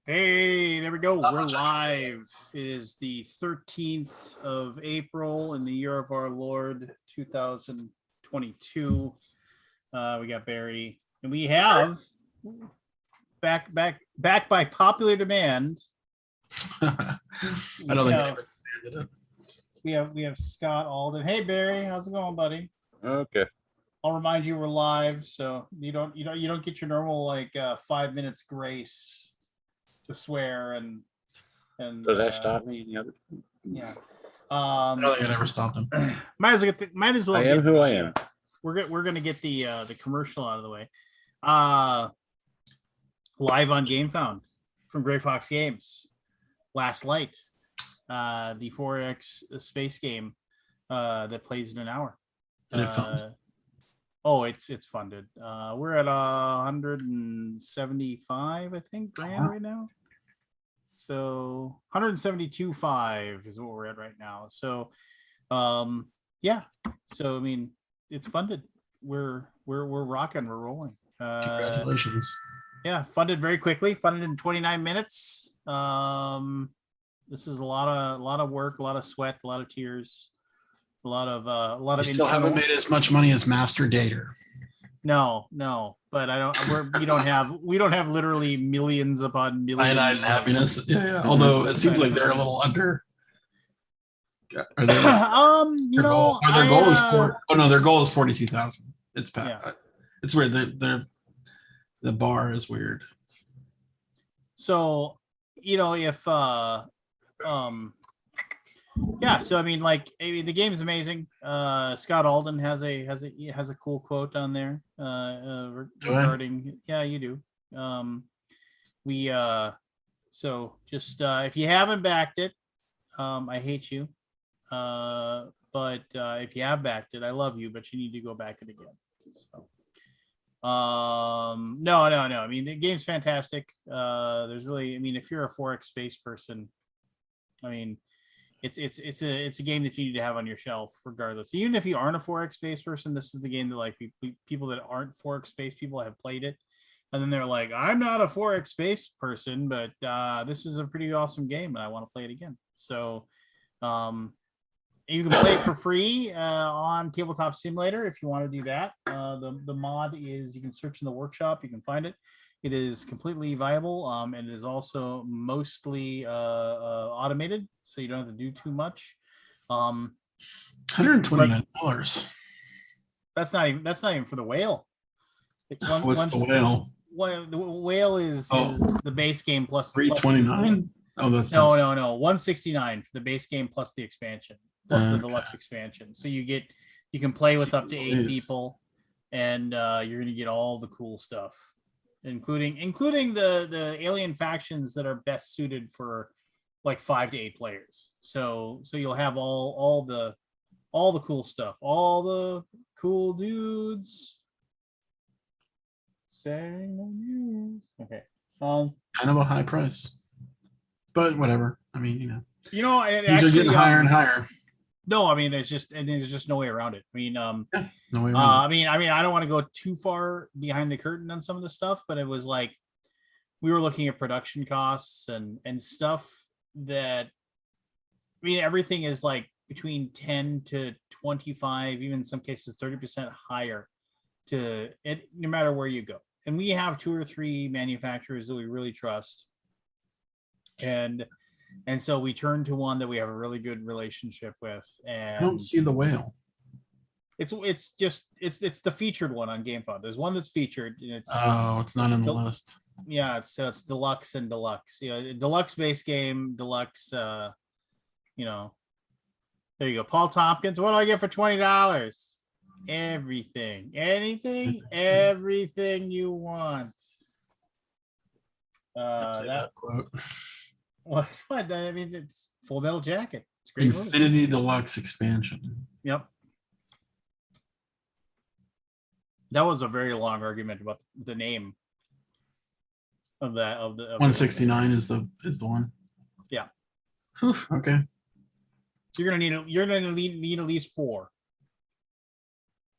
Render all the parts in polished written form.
Hey, there we go. We're live. It is the 13th of April in the year of our Lord 2022. We got Barry, and we have back by popular demand. I don't think I ever ended it. We have Scott Alden. Hey Barry, how's it going, buddy? Okay. I'll remind you we're live, so you don't get your normal 5 minutes grace to swear and Does that stop me? yeah. I don't think I ever stopped him. Might as well I am who I am. We're gonna get the commercial out of the way. Live on GameFound from Gray Fox Games. Last Light, the 4X space game that plays in an hour. And it funded. It's funded. We're at 175, I think, grand right now. So 172.5 is what we're at right now. So yeah. So I mean, it's funded. We're rocking, we're rolling. Congratulations. Yeah, funded very quickly, funded in 29 minutes. This is a lot of work, a lot of sweat, a lot of tears, a lot of You still haven't made as much money as Master Dater. No, but we don't have literally millions upon millions. Cyanide and happiness. Yeah. Although it seems like they're a little under. Are they, their goal is their goal is 42,000. It's past. Yeah. It's weird. The bar is weird. So, if yeah, so I mean, the game is amazing. Scott Alden has a cool quote on there regarding you do. So just if you haven't backed it, I hate you. But if you have backed it, I love you, but you need to go back it again. So no. I mean, the game's fantastic. There's really, I mean, if you're a 4X space person, I mean, it's a game that you need to have on your shelf, regardless. Even if you aren't a 4X space person, this is the game that people that aren't 4X space people have played it, and then they're like, I'm not a 4X space person, but this is a pretty awesome game, and I want to play it again. So, you can play it for free on Tabletop Simulator if you want to do that. The mod is, you can search in the workshop, you can find it. It is completely viable, and it is also mostly automated, so you don't have to do too much. $129. That's not even for the whale. What's the whale? The whale is the base game plus $329. Oh, that's no. 169 for the base game plus the expansion, plus the deluxe expansion. So you can play with up to 8 people, and you're gonna get all the cool stuff, including the alien factions that are best suited for like 5 to 8 players. So you'll have all the cool stuff, all the cool dudes. Saying no news. Okay. Kind of a high price, but whatever. I mean, these are getting higher and higher. No, I mean, there's just no way around it. I mean, no way around I mean, I don't want to go too far behind the curtain on some of the stuff, but it was like we were looking at production costs and stuff that, I mean, everything is like between 10 to 25, even in some cases 30% higher to it, no matter where you go. And we have 2 or 3 manufacturers that we really trust, and so we turn to one that we have a really good relationship with. And I don't see the whale. It's the featured one on GameFound. There's one that's featured. And it's not in the list. Yeah, it's deluxe and deluxe. Deluxe base game, deluxe. There you go. Paul Tompkins. What do I get for $20? Everything, anything, everything you want. That quote. What? I mean, it's Full Metal Jacket. It's great. Infinity movie. Deluxe expansion. Yep. That was a very long argument about the name of that. Of the 169 is the one. Yeah. Whew, okay. You're gonna need at least 4.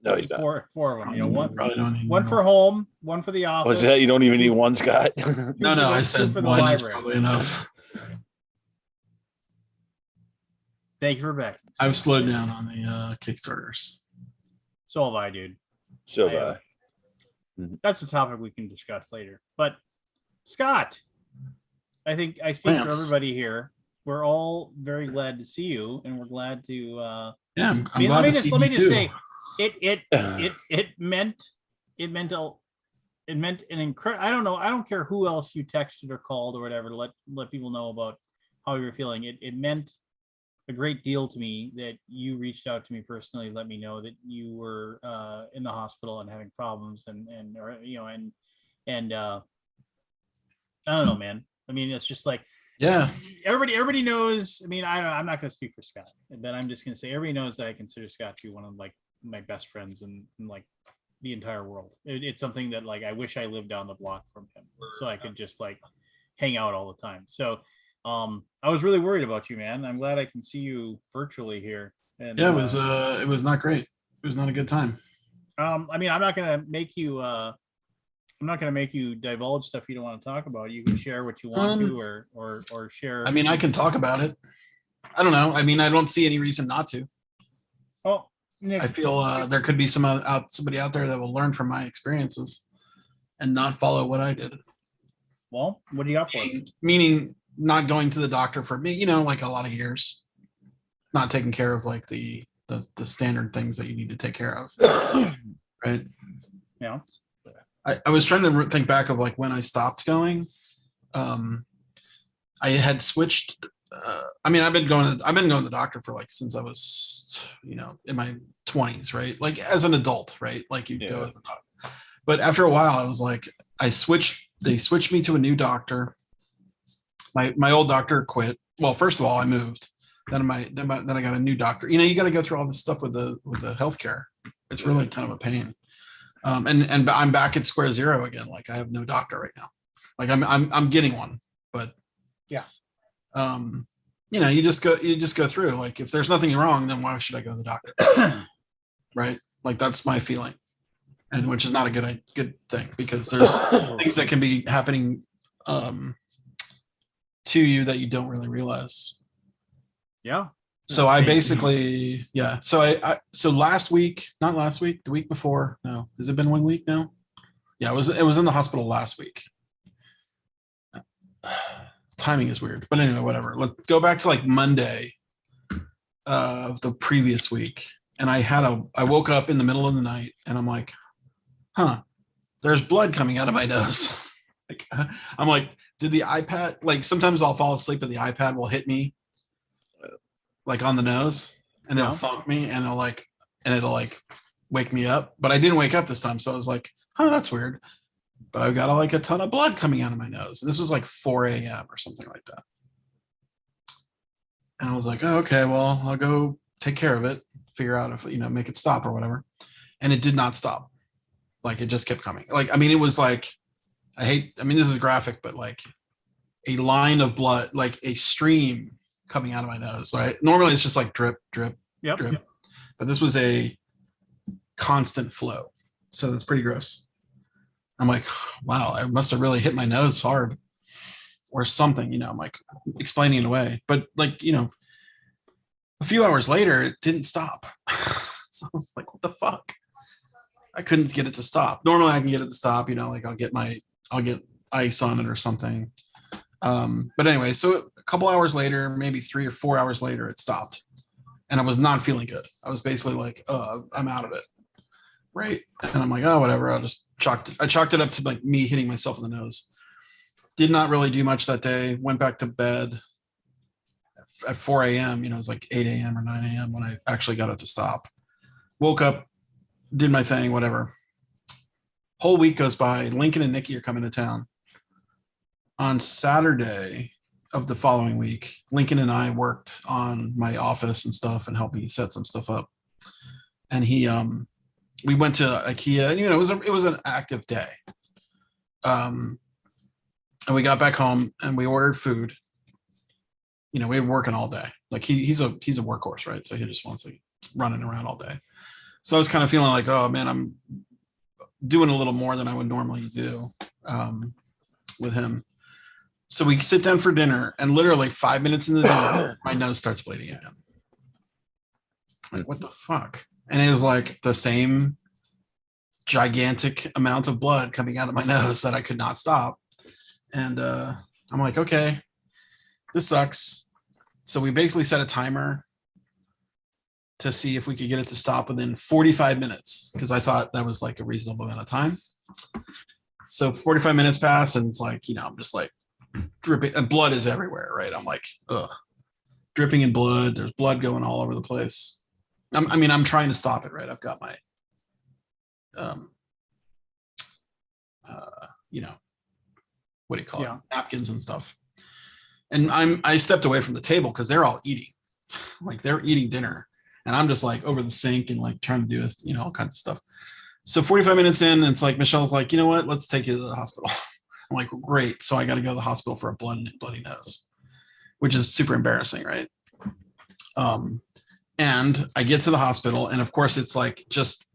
No, he's not. Four of them. You know, one Probably don't need one more. for home, one for the office. Was that you don't even need one, Scott? No, I said for the one is library. probably enough. Thank you for back. I've slowed down on the Kickstarters. So have I, dude. So That's a topic we can discuss later. But Scott, I think I speak for everybody here. We're all very glad to see you, and we're glad to. Yeah, I'm I mean, glad let me to just see let me you just too. say, it meant an incredible. I don't know. I don't care who else you texted or called or whatever to let people know about how you're feeling. It meant a great deal to me that you reached out to me personally, let me know that you were in the hospital and having problems and I don't know, man. I mean, it's just like, yeah, everybody knows. I mean, I'm not going to speak for Scott, but I'm just going to say everybody knows that I consider Scott to be one of like my best friends in like the entire world. It's something that like I wish I lived down the block from him so I could just like hang out all the time. So I was really worried about you, man. I'm glad I can see you virtually here. And yeah, it was not great. It was not a good time. I mean, I'm not gonna make you divulge stuff you don't want to talk about. You can share what you want to or share. I mean, I can talk about it. I don't know. I mean, I don't see any reason not to. Oh, Nick, I feel there could be somebody out there that will learn from my experiences and not follow what I did. Well, what do you got for it? Meaning not going to the doctor for me, you know, like a lot of years, not taking care of like the standard things that you need to take care of. Right. Yeah. I was trying to think back of like when I stopped going. I had switched. I mean, I've been going to the doctor for like since I was, you know, in my 20s, right? Like as an adult, right? Like you go as a doctor. But after a while, I was like, they switched me to a new doctor. My old doctor quit. Well, first of all, I moved. Then I got a new doctor. You know, you got to go through all this stuff with the healthcare. It's really kind of a pain. And I'm back at square zero again. Like I have no doctor right now. Like I'm getting one, but yeah. You know, you just go through. Like if there's nothing wrong, then why should I go to the doctor? Right? Like that's my feeling, and which is not a good thing because there's things that can be happening to you that you don't really realize. Yeah. So I basically, yeah. So so the week before. No, has it been 1 week now? Yeah, it was in the hospital last week. Timing is weird, but anyway, whatever. Let's go back to like Monday of the previous week, and I woke up in the middle of the night, and I'm like, there's blood coming out of my nose. Like, I'm like, did the iPad? Like sometimes I'll fall asleep, and the iPad will hit me like on the nose, and it'll thump me, and it'll like wake me up. But I didn't wake up this time, so I was like, that's weird. But I've got like a ton of blood coming out of my nose. And this was like 4 a.m. or something like that. And I was like, oh, okay, well, I'll go take care of it, figure out if, you know, make it stop or whatever. And it did not stop. Like it just kept coming. Like, I mean, it was like, this is graphic, but like a line of blood, like a stream coming out of my nose, right? Normally it's just like drip, drip, drip. Yep. But this was a constant flow. So that's pretty gross. I'm like, wow, I must have really hit my nose hard or something, you know, I'm like explaining it away. But like, you know, a few hours later, it didn't stop. So I was like, what the fuck? I couldn't get it to stop. Normally I can get it to stop, you know, like I'll get ice on it or something. But anyway, so a couple hours later, maybe 3 or 4 hours later, it stopped. And I was not feeling good. I was basically like, oh, I'm out of it. Right. And I'm like, oh, whatever. I chalked it up to like me hitting myself in the nose. Did not really do much that day. Went back to bed at 4 a.m. You know, it was like 8 a.m. or 9 a.m. when I actually got it to stop. Woke up, did my thing, whatever. Whole week goes by. Lincoln and Nikki are coming to town. On Saturday of the following week, Lincoln and I worked on my office and stuff and helped me set some stuff up. And we went to IKEA, and you know, it was an active day. And we got back home and we ordered food. You know, we were working all day. Like he's a workhorse, right? So he just wants to running around all day. So I was kind of feeling like, oh man, I'm doing a little more than I would normally do with him. So we sit down for dinner, and literally 5 minutes into the dinner, my nose starts bleeding again. Like, what the fuck? And it was like the same gigantic amount of blood coming out of my nose that I could not stop. And I'm like, okay, this sucks. So we basically set a timer to see if we could get it to stop within 45 minutes, because I thought that was like a reasonable amount of time. So 45 minutes pass, and it's like, I'm just like dripping, and blood is everywhere, right? I'm like, ugh, dripping in blood. There's blood going all over the place. I'm trying to stop it, right? I've got my, what do you call it? Napkins and stuff. And I stepped away from the table because they're all eating, like they're eating dinner. And I'm just like over the sink and like trying to do, all kinds of stuff. So 45 minutes in, it's like, Michelle's like, you know what? Let's take you to the hospital. I'm like, great. So I got to go to the hospital for a bloody nose, which is super embarrassing, right? And I get to the hospital, and of course it's like just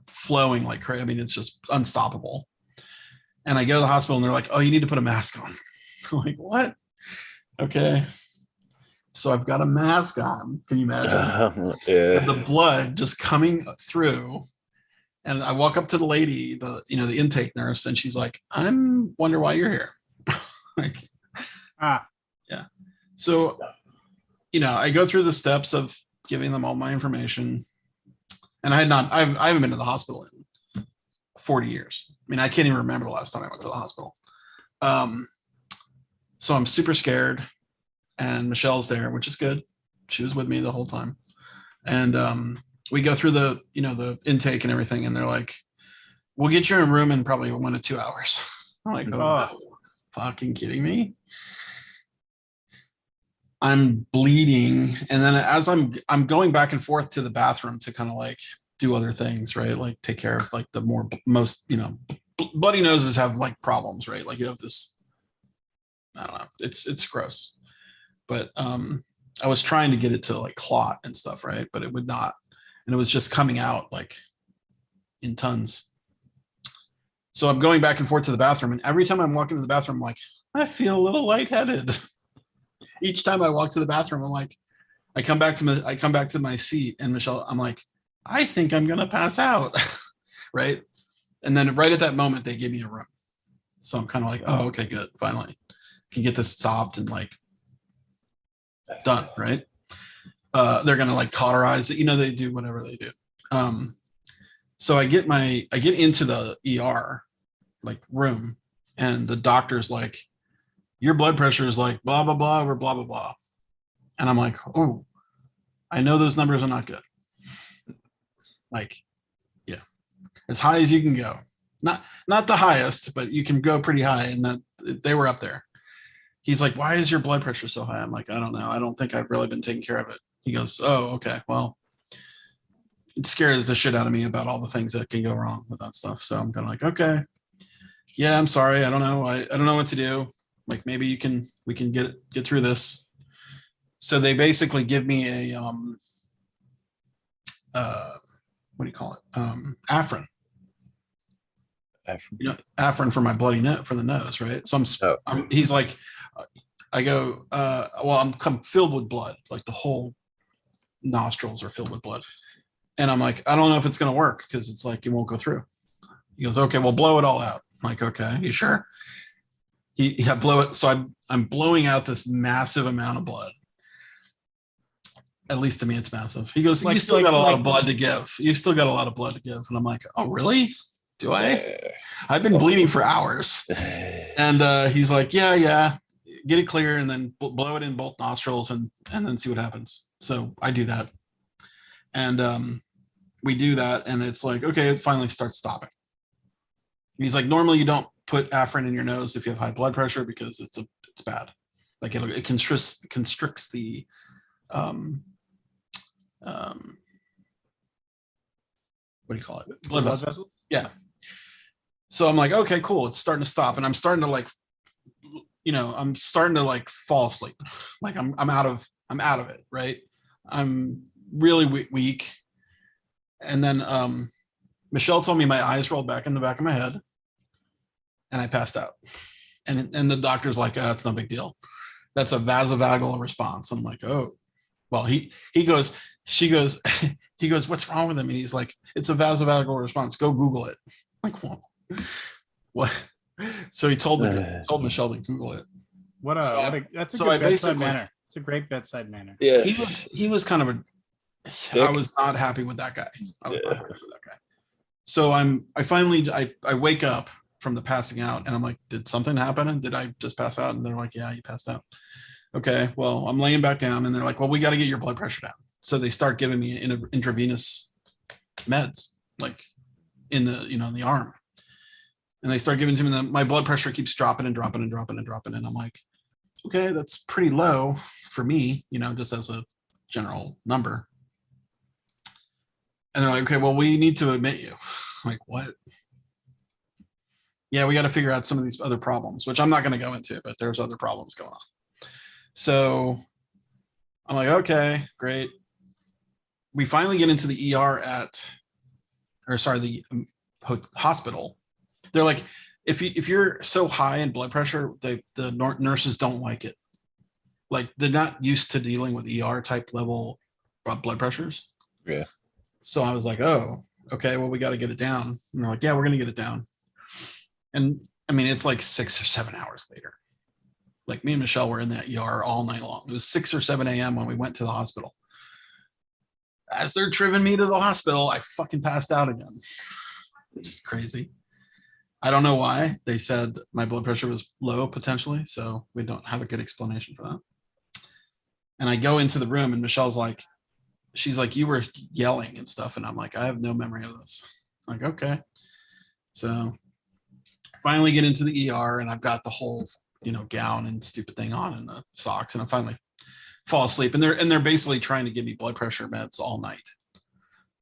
flowing like crazy. I mean, it's just unstoppable. And I go to the hospital, and they're like, oh, you need to put a mask on. I'm like, what? Okay. So I've got a mask on. Can you imagine? Yeah. The blood just coming through. And I walk up to the lady, the intake nurse, and she's like, I'm wonder why you're here. Like, yeah. So, I go through the steps of giving them all my information. And I haven't been to the hospital in 40 years. I mean, I can't even remember the last time I went to the hospital. So I'm super scared, and Michelle's there, which is good. She was with me the whole time. And we go through the intake and everything, and they're like, we'll get you in a room in probably 1 to 2 hours. I'm like, oh, fucking kidding me? I'm bleeding. And then as I'm going back and forth to the bathroom to kind of like do other things, right? Like take care of like the most, bloody noses have like problems, right? Like you have this, I don't know, it's gross. But I was trying to get it to like clot and stuff, right? But it would not. And it was just coming out like in tons. So I'm going back and forth to the bathroom, and every time I'm walking to the bathroom, I'm like, I feel a little lightheaded. Each time I walk to the bathroom, I'm like, I come back to my seat, and Michelle, I'm like, I think I'm gonna pass out, right? And then right at that moment, they give me a room. So I'm kind of like, oh, okay, good, finally, can get this stopped and like done, right? They're gonna like cauterize it, they do whatever they do. So I get into the ER like room, and the doctor's like, your blood pressure is like blah blah blah or blah blah blah. And I'm like, oh, I know those numbers are not good. Like, yeah, as high as you can go. Not the highest, but you can go pretty high, and that they were up there. He's like, why is your blood pressure so high? I'm like, I don't know. I don't think I've really been taking care of it. He goes, oh, okay. Well, it scares the shit out of me about all the things that can go wrong with that stuff. So I'm kind of like, okay, yeah, I'm sorry. I don't know. I don't know what to do. Like maybe we can get through this. So they basically give me a what do you call it? Afrin. Afrin for my bloody nose, for the nose, right? So he's like, I go, well, I'm filled with blood, like the whole nostrils are filled with blood. And I'm like, I don't know if it's going to work because it's like, it won't go through. He goes, okay, well, blow it all out. I'm like, okay, you sure? Yeah, blow it. So I'm blowing out this massive amount of blood. At least to me, it's massive. He goes, you still got a lot of blood to give. You still got a lot of blood to give. And I'm like, oh, really? Do I? I've been bleeding for hours. And he's like, yeah, get it clear and then blow it in both nostrils and then see what happens. So I do that. And we do that, and it's like, okay, it finally starts stopping. He's like, normally you don't put Afrin in your nose if you have high blood pressure because it's bad. Like it constricts the what do you call it? Blood vessels. Yeah. So I'm like, okay, cool. It's starting to stop, and I'm starting to like, I'm starting to like fall asleep. Like I'm out of it, right? I'm really weak. And then Michelle told me my eyes rolled back in the back of my head and I passed out. And the doctor's like, that's no big deal. That's a vasovagal response. I'm like, oh, well, he goes, she goes, he goes, what's wrong with him? And he's like, it's a vasovagal response. Go Google it. I'm like, well, what? So he told Michelle to Google it. That's a so good I bedside manner. It's a great bedside manner. Yeah. He was kind of I was not happy with that guy. I was not happy with that guy. So I finally wake up from the passing out and I'm like, did something happen? And did I just pass out? And they're like, yeah, you passed out. Okay, well, I'm laying back down and they're like, well, we got to get your blood pressure down. So they start giving me intravenous meds, like in the arm. And they start giving to me, my blood pressure keeps dropping and dropping and dropping and dropping. And I'm like, okay, that's pretty low for me, just as a general number. And they're like, okay, well, we need to admit you. I'm like, what? Yeah, we got to figure out some of these other problems, which I'm not going to go into, but there's other problems going on. So I'm like, okay, great. We finally get into the ER the hospital. They're like, if you're so high in blood pressure, the nurses don't like it. Like they're not used to dealing with ER type level blood pressures. Yeah. So I was like, oh, okay, well, we got to get it down. And they're like, yeah, we're going to get it down. And I mean, it's like 6 or 7 hours later. Like me and Michelle were in that ER all night long. It was 6 or 7 a.m. when we went to the hospital. As they're driving me to the hospital, I fucking passed out again. Which is crazy. I don't know why. They said my blood pressure was low potentially, so we don't have a good explanation for that. And I go into the room and Michelle's like, she's like, you were yelling and stuff. And I'm like, I have no memory of this. I'm like, okay. So finally get into the ER and I've got the whole, gown and stupid thing on and the socks. And I finally fall asleep and they're basically trying to give me blood pressure meds all night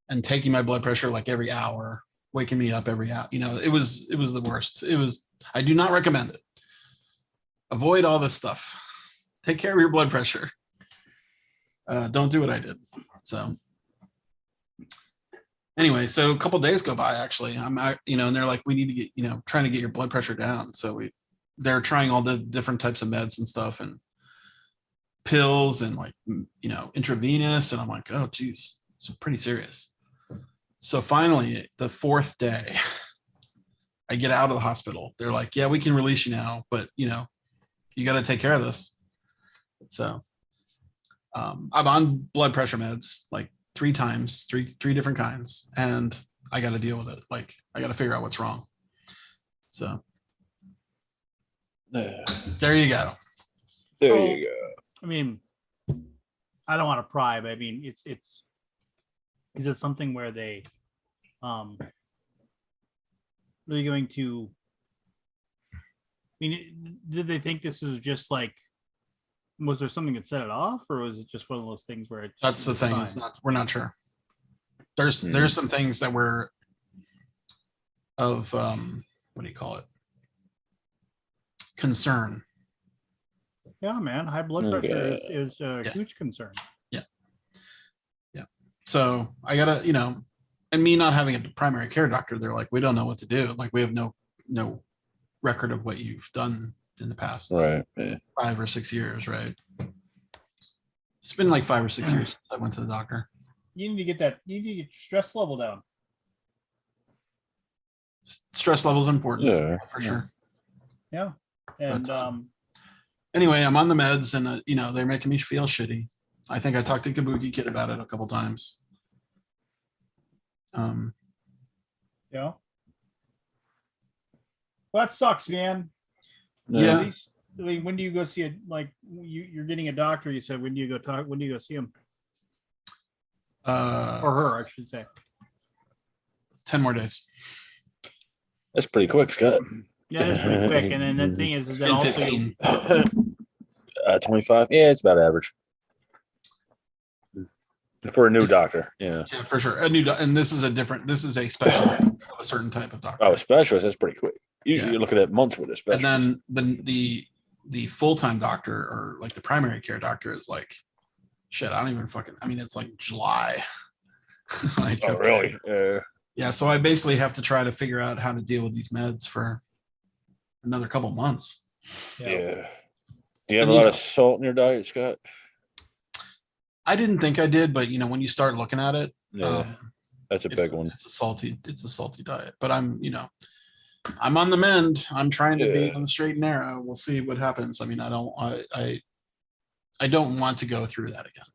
and taking my blood pressure like every hour, waking me up every hour. It was the worst. I do not recommend it. Avoid all this stuff. Take care of your blood pressure. Don't do what I did. So anyway, so a couple days go by actually. And they're like, we need to get, trying to get your blood pressure down. So they're trying all the different types of meds and stuff and pills and like, intravenous. And I'm like, oh geez, it's pretty serious. So finally the 4th day I get out of the hospital. They're like, yeah, we can release you now, but you got to take care of this. So I'm on blood pressure meds like 3 times, three different kinds, and I got to deal with it. Like I got to figure out what's wrong. So there you go. There you go. I mean, I don't want to pry, but I mean, is it something where they, are you going to? I mean, did they think this is just like? Was there something that set it off, or was it just one of those things where that's the thing? It's not. We're not sure. There's some things that were of what do you call it? Concern. Yeah, man. High blood pressure is a huge concern. Yeah. So I gotta, and me not having a primary care doctor, they're like, we don't know what to do. Like we have no record of what you've done in the past 5 or 6 years, right? It's been like 5 or 6 years since I went to the doctor. You need to get your stress level down. Stress level is important, for sure. Yeah, and but, anyway, I'm on the meds, and they're making me feel shitty. I think I talked to Kabuki Kid about it a couple times. Yeah. Well, that sucks, man. Yeah. At least, I mean, when do you go see it? Like you're getting a doctor. You said when do you go see him? Or her, I should say. 10 more days. That's pretty quick, Scott. Yeah, that's pretty quick. And then the thing is that also 15. 25. Yeah, it's about average for a new doctor. Yeah, for sure. And this is a specialist of a certain type of doctor. Oh, a specialist. That's pretty quick. Usually you're looking at months with a specialist. And then the full-time doctor, or like the primary care doctor, is like, shit, I don't even fucking, I mean, it's like July. Like, Oh, okay. really? Yeah. So I basically have to try to figure out how to deal with these meds for another couple months. Yeah. Do you have And, a you lot know, of salt in your diet, Scott? I didn't think I did, but when you start looking at it, Yeah, that's a big one. it's a salty diet. But I'm on the mend. I'm trying to be Yeah. on the straight and narrow. We'll see what happens. I mean, I don't want to go through that again.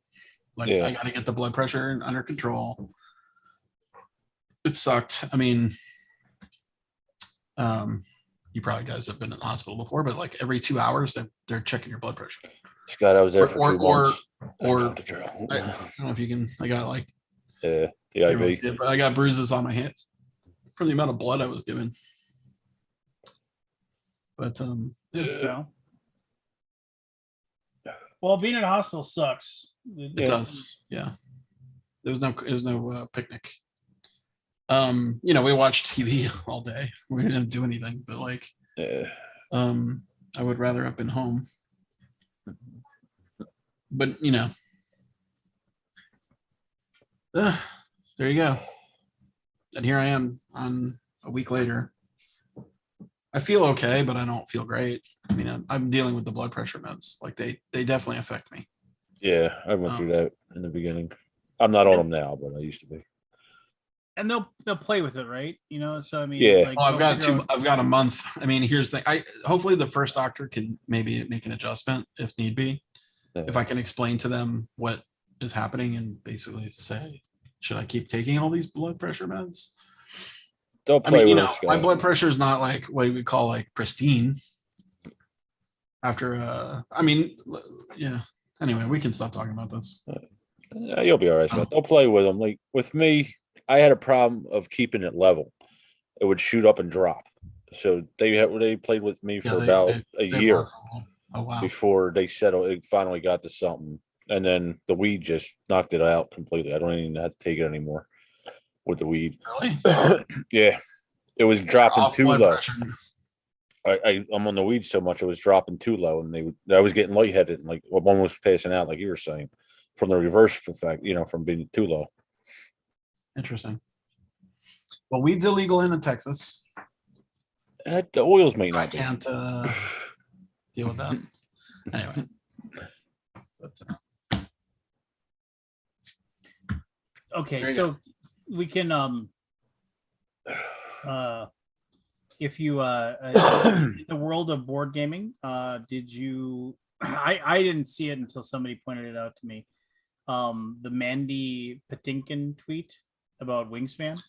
Like, I Yeah. got to get the blood pressure under control. It sucked. I mean, you probably guys have been in the hospital before, but like every 2 hours, they're checking your blood pressure. Scott, I was there for Or 2 months. I or know the drill. I don't know if you can. I got like Yeah, the can't really IV. see it, but I got bruises on my hands from the amount of blood I was given. But yeah. Yeah. Well, being in a hospital sucks. It Yeah. does. Yeah. There was no picnic. We watched TV all day. We didn't do anything, but like, Yeah. I would rather have been home. But there you go. And here I am on a week later. I feel okay, but I don't feel great. I mean, I'm dealing with the blood pressure meds. Like they definitely affect me. Yeah, I went through that in the beginning. I'm not on them now, but I used to be. And they'll play with it, right? So I mean, Yeah. like, Oh, I've they'll got figure out- I've got a month. I mean, here's the I hopefully the first doctor can maybe make an adjustment if need be. Yeah. If I can explain to them what is happening and basically say, should I keep taking all these blood pressure meds? They'll I play mean, with it, my Scott. blood pressure is not like what we would call like pristine. After I mean, yeah. Anyway, we can stop talking about this. Yeah, you'll be all right, Scott. They'll play with them. Like with me, I had a problem of keeping it level. It would shoot up and drop. So they played with me for about a year Oh wow. before they settled. It finally got to something, and then the weed just knocked it out completely. I don't even have to take it anymore with the weed. Really? Yeah, it was dropping Off too blood low. pressure. I'm on the weed so much it was dropping too low, and I was getting lightheaded, and like one was passing out, like you were saying, from the reverse effect, from being too low. Interesting. Well, weed's illegal in Texas. The oils may I not be. can't deal with that. Anyway. But, Okay, There you so we can if you in the world of board gaming, did you I didn't see it until somebody pointed it out to me. The Mandy Patinkin tweet about Wingspan.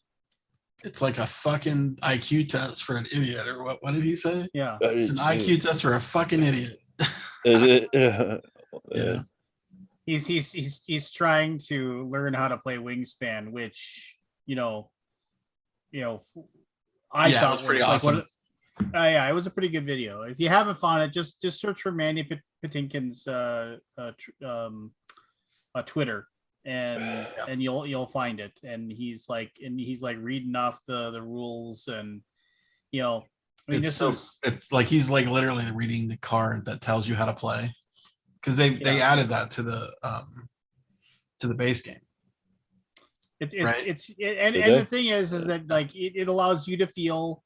it's like a fucking IQ test for an idiot, or what did he say? Yeah. It's an IQ test for a fucking idiot. Is it? Yeah. He's trying to learn how to play Wingspan, which I Yeah, it thought was pretty like awesome. yeah, it was a pretty good video. If you haven't found it, just search for Mandy Patinkin's Twitter, and you'll find it. And he's like reading off the rules, and I mean, it's like he's like literally reading the card that tells you how to play, because they added that to the base game. And Okay. the thing is that like it allows you to feel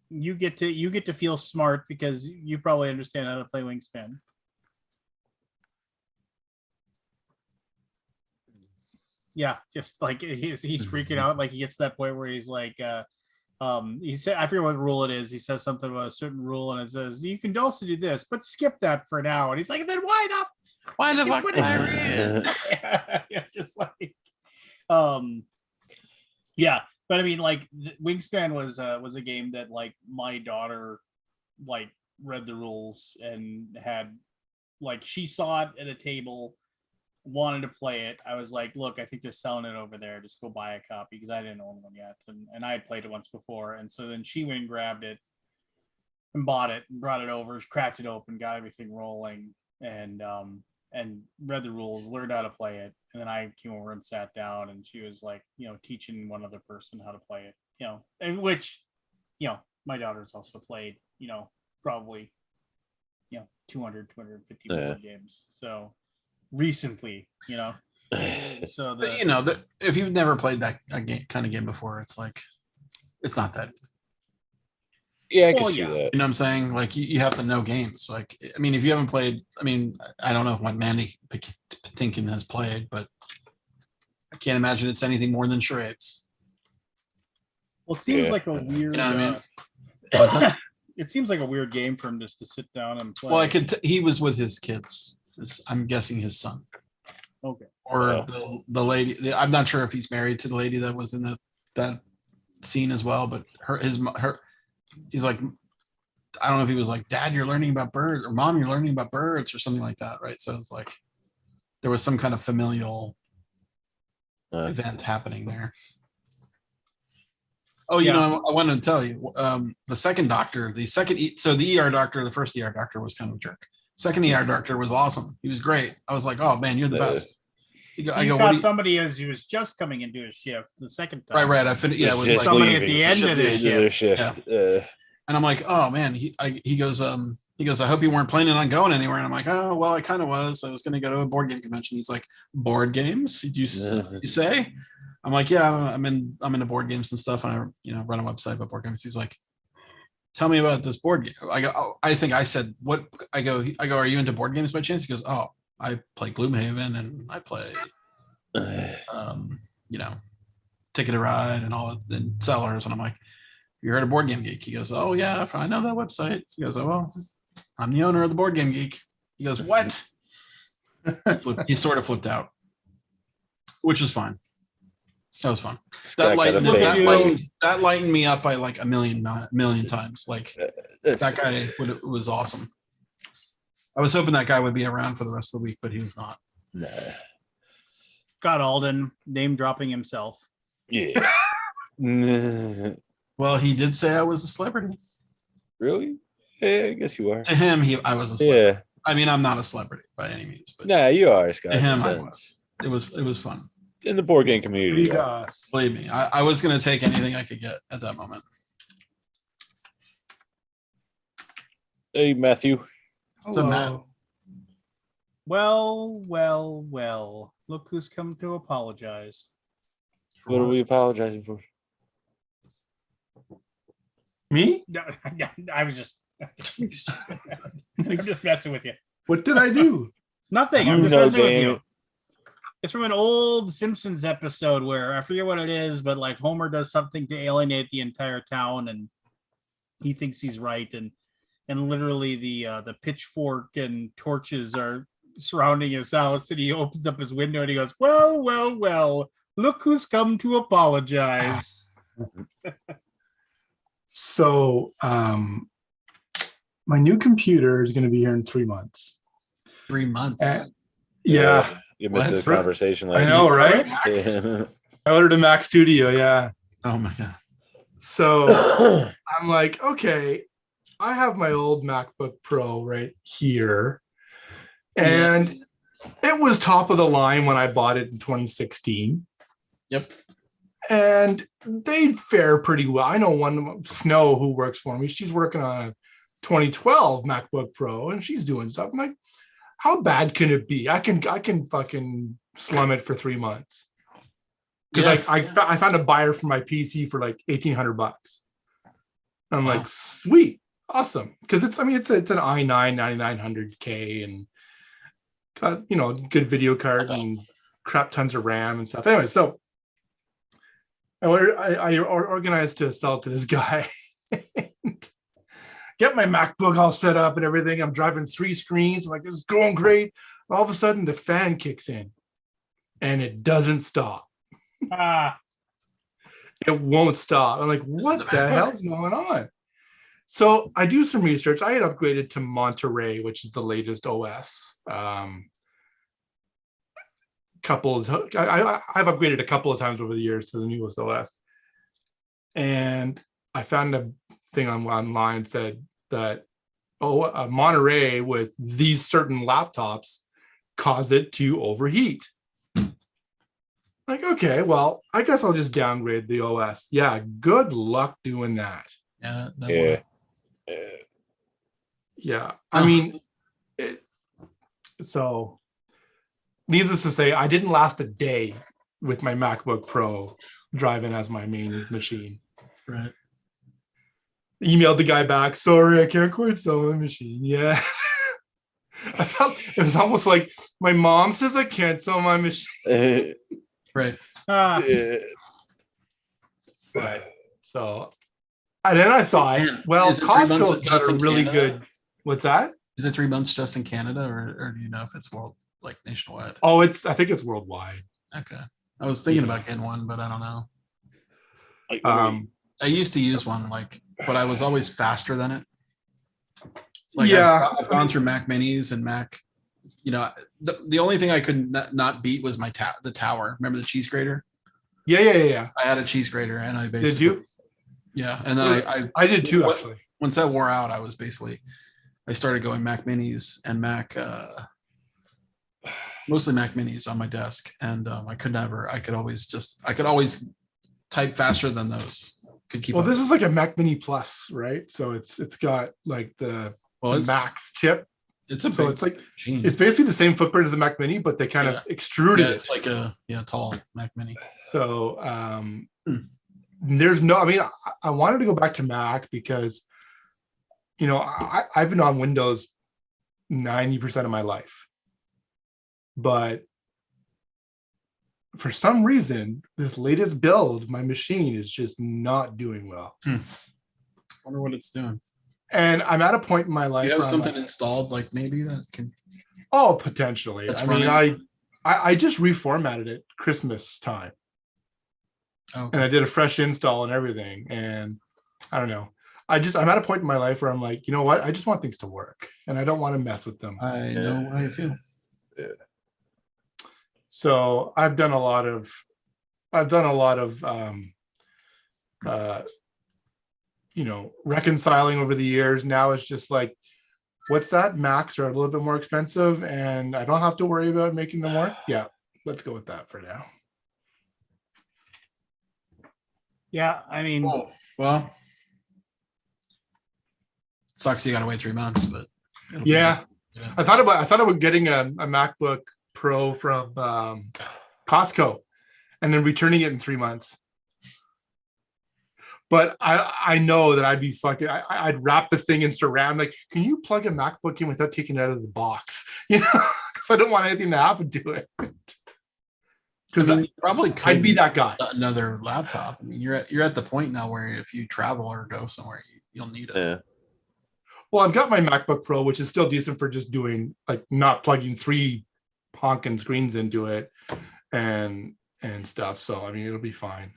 you get to feel smart because you probably understand how to play Wingspan. Yeah, just like he's freaking out, like he gets to that point where he's like he said, I forget what rule it is. He says something about a certain rule and it says you can also do this, but skip that for now. And he's like, then why not? Why the fuck? Yeah, just like yeah. But I mean, like Wingspan was a game that like my daughter like read the rules and had like she saw it at a table, wanted to play it. I was like, look, I think they're selling it over there. Just go buy a copy, because I didn't own one yet, and I had played it once before. And so then she went and grabbed it and bought it and brought it over, cracked it open, got everything rolling, and read the rules, learned how to play it. And then I came over and sat down, and she was like, teaching one other person how to play it, and which, my daughter's also played, probably, 200, 250 board games. So recently, So But, you know, if you've never played that kind of game before, it's like it's not that. Yeah, I can Well, see yeah. that. You know what I'm saying? Like you have to know games. Like I mean, if you haven't played, I mean, I don't know what Mandy Patinkin has played, but I can't imagine it's anything more than charades. Well, it seems Yeah. like a weird. You know what I mean? What's that? It seems like a weird game for him just to sit down and play. Well, I could. He was with his kids. I'm guessing his son. Okay. Or the lady. I'm not sure if he's married to the lady that was in that scene as well. But he's like, I don't know if he was like, Dad, you're learning about birds, or Mom, you're learning about birds, or something like that, right? So it's like there was some kind of familial event happening there. Oh, you know, I wanted to tell you, the second doctor, the ER doctor, the first ER doctor was kind of a jerk. Second ER doctor was awesome. He was great. I was like, oh man, you're the best. I got somebody as he was just coming into his shift the second time. Right. I finished. Yeah, it was just like somebody at the end of their shift. Yeah. And I'm like, oh man, he goes, I hope you weren't planning on going anywhere. And I'm like, oh well, I kind of was. I was going to go to a board game convention. He's like, board games? Did you say? I'm like, yeah, I'm into board games and stuff, and I run a website about board games. He's like, tell me about this board game. I go, oh, I think I said what? I go, are you into board games by chance? He goes, oh, I play Gloomhaven and I play, Ticket to Ride and all and Sellers. And I'm like, you heard of Board Game Geek? He goes, oh yeah, I know that website. He goes, oh well, I'm the owner of the Board Game Geek. He goes, what? He sort of flipped out, which is fine. That was fun. That lightened me up by like a million times. Like that guy was awesome. I was hoping that guy would be around for the rest of the week, but he was not. Nah. Scott Alden name dropping himself. Yeah. Well, he did say I was a celebrity. Really? Yeah, I guess you are. To him, I was a celebrity. Yeah. I mean, I'm not a celebrity by any means, but nah, you are, Scott. To him, I was. It was fun. In the board game community. Believe me, I was going to take anything I could get at that moment. Hey, Matthew. What's up, Matt? Well. Look who's come to apologize. What are we apologizing for? Me? No, I was just I'm just messing with you. What did I do? Nothing. I'm just messing with you. It's from an old Simpsons episode where I forget what it is, but like Homer does something to alienate the entire town, and he thinks he's right, and literally the pitchfork and torches are surrounding his house, and he opens up his window and he goes, well, look who's come to apologize. So my new computer is going to be here in 3 months. 3 months. Yeah. You missed this What? conversation. I know, right? Yeah. I ordered a Mac Studio. Yeah. Oh my God. So I'm like, okay, I have my old MacBook Pro right here. And it was top of the line when I bought it in 2016. Yep. And they fare pretty well. I know one, Snow, who works for me, she's working on a 2012 MacBook Pro and she's doing stuff. I'm like, how bad can it be? I can fucking slum it for 3 months. Because I found a buyer for my PC for like $1,800. I'm like, sweet, awesome. Because it's an i9 9900K and got good video card and crap tons of RAM and stuff. Anyway, so I organized to sell it to this guy. Get my MacBook all set up and everything. I'm driving 3 screens. I'm like, this is going great. All of a sudden, the fan kicks in, and it doesn't stop. It won't stop. I'm like, what the hell is going on? So I do some research. I had upgraded to Monterey, which is the latest OS. I've upgraded a couple of times over the years to the newest OS, and I found a thing online said that Monterey with these certain laptops cause it to overheat. Like, okay, well, I guess I'll just downgrade the OS. Yeah, good luck doing that. Yeah. I mean, so needless to say, I didn't last a day with my MacBook Pro driving as my main machine. Right. Emailed the guy back. Sorry, I can't quite sell my machine. Yeah. I felt it was almost like my mom says I can't sell my machine. Right. Right. So, and then I thought, well, Is it 3 months Costco's got just a in really Canada? good. What's that? Is it 3 months just in Canada, or do you know if it's like nationwide? Oh, I think it's worldwide. Okay. I was thinking about getting one, but I don't know. I used to use one, but I was always faster than it. I've gone through Mac Minis and Mac. The only thing I could not beat was the tower. Remember the cheese grater? Yeah. I had a cheese grater, and I basically. Did you? Yeah, and then I did too, actually. Once that wore out, I started going Mac Minis and mostly Mac Minis on my desk, and I could always type faster than those. Could keep. Well, up. this is like a Mac Mini Plus, right? So it's got like the Mac chip. It's it's basically the same footprint as a Mac Mini, but they kind of extruded it. It's like a tall Mac Mini. So I wanted to go back to Mac because I've been on Windows 90% of my life, but for some reason this latest build, my machine is just not doing well. Wonder what it's doing. And I'm at a point in my life. You have something installed, maybe that can. Oh, potentially. I just reformatted it Christmas time. Okay. And I did a fresh install and everything. And I don't know. I'm at a point in my life where I'm like, you know what? I just want things to work, and I don't want to mess with them. I know how you feel. Yeah. So I've done a lot of reconciling over the years. Now it's just like, what's that? Macs are a little bit more expensive, and I don't have to worry about making them work. Yeah, let's go with that for now. Yeah, I mean, well, sucks you got to wait 3 months, but yeah. I thought about getting a MacBook Pro from Costco and then returning it in 3 months. But I know that I'd be I'd wrap the thing in saran. Like, can you plug a MacBook in without taking it out of the box? Because I don't want anything to happen to it. Because you probably could. I'd be that guy. Another laptop. I mean, you're at the point now where if you travel or go somewhere, you'll need it. Yeah. Well, I've got my MacBook Pro, which is still decent for just doing not plugging 3 honking screens into it and stuff. So I mean, it'll be fine.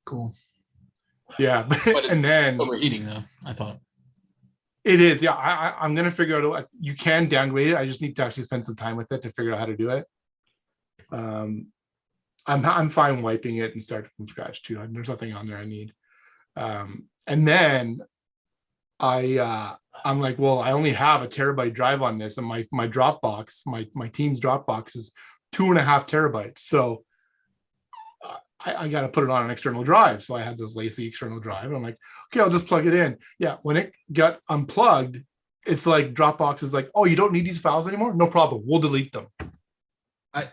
Cool. Yeah, but and then overheating though, I thought. It is. Yeah, I'm gonna figure out. You can downgrade it. I just need to actually spend some time with it to figure out how to do it. I'm fine wiping it and starting from scratch too. There's nothing on there I need. And then I'm like, well, I only have a terabyte drive on this, and my Dropbox, my team's Dropbox is 2.5 terabytes. So I got to put it on an external drive. So I had this lazy external drive. And I'm like, okay, I'll just plug it in. Yeah. When it got unplugged, it's like Dropbox is like, oh, you don't need these files anymore? No problem. We'll delete them. I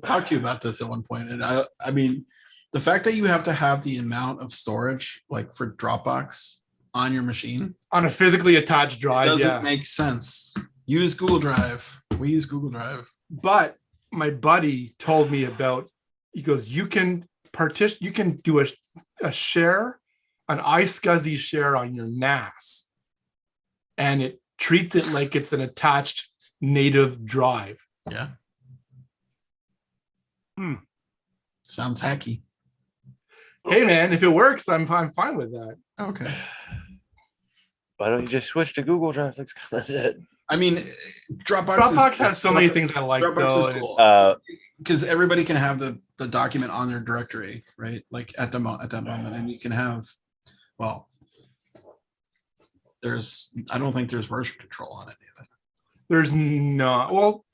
talked to you about this at one point, and I mean, the fact that you have to have the amount of storage for Dropbox on your machine on a physically attached drive doesn't make sense. Use Google Drive. We use Google Drive. But my buddy told me about. He goes, you can do a share, an iSCSI share on your NAS, and it treats it like it's an attached native drive. Yeah. Sounds hacky. Hey man, if it works, I'm fine with that. Okay. Why don't you just switch to Google Drive? That's it. I mean, Dropbox has so many things I like. Dropbox is cool because everybody can have the document on their directory, right? Like at that moment, and you can have, well, I don't think there's version control on it either. There's not. Well,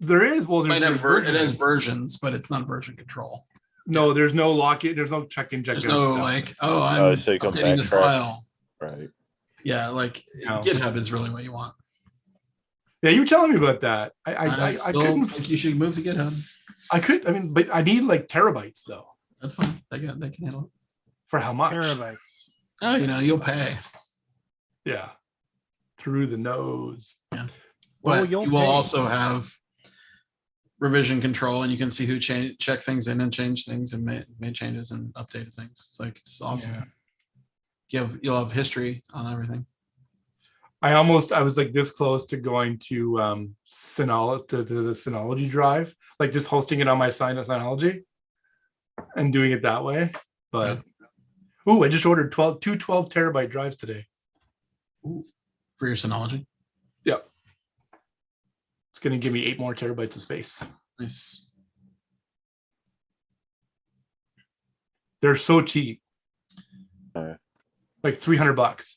there is. Well, it has versions, but it's not version control. No, there's no lock it. There's no check in, check out. There's no I'm so getting this file. Right. Yeah, GitHub is really what you want. Yeah, you were telling me about that. I I still couldn't. think you should move to GitHub. I could. I mean, but I need like terabytes though. That's fine. They can handle it. For how much? Terabytes. Oh, you'll pay. Yeah, through the nose. Yeah. Well, But you'll you will pay. also have revision control, and you can see who check things in and change things and made changes and updated things. It's like it's awesome. Yeah. You'll have history on everything. I was like this close to going to Synology, to the Synology drive, like just hosting it on my Synology and doing it that way. But I just ordered 12 terabyte drives today. Ooh, for your Synology. Yep. It's gonna give me 8 more terabytes of space. Nice. They're so cheap. Like $300.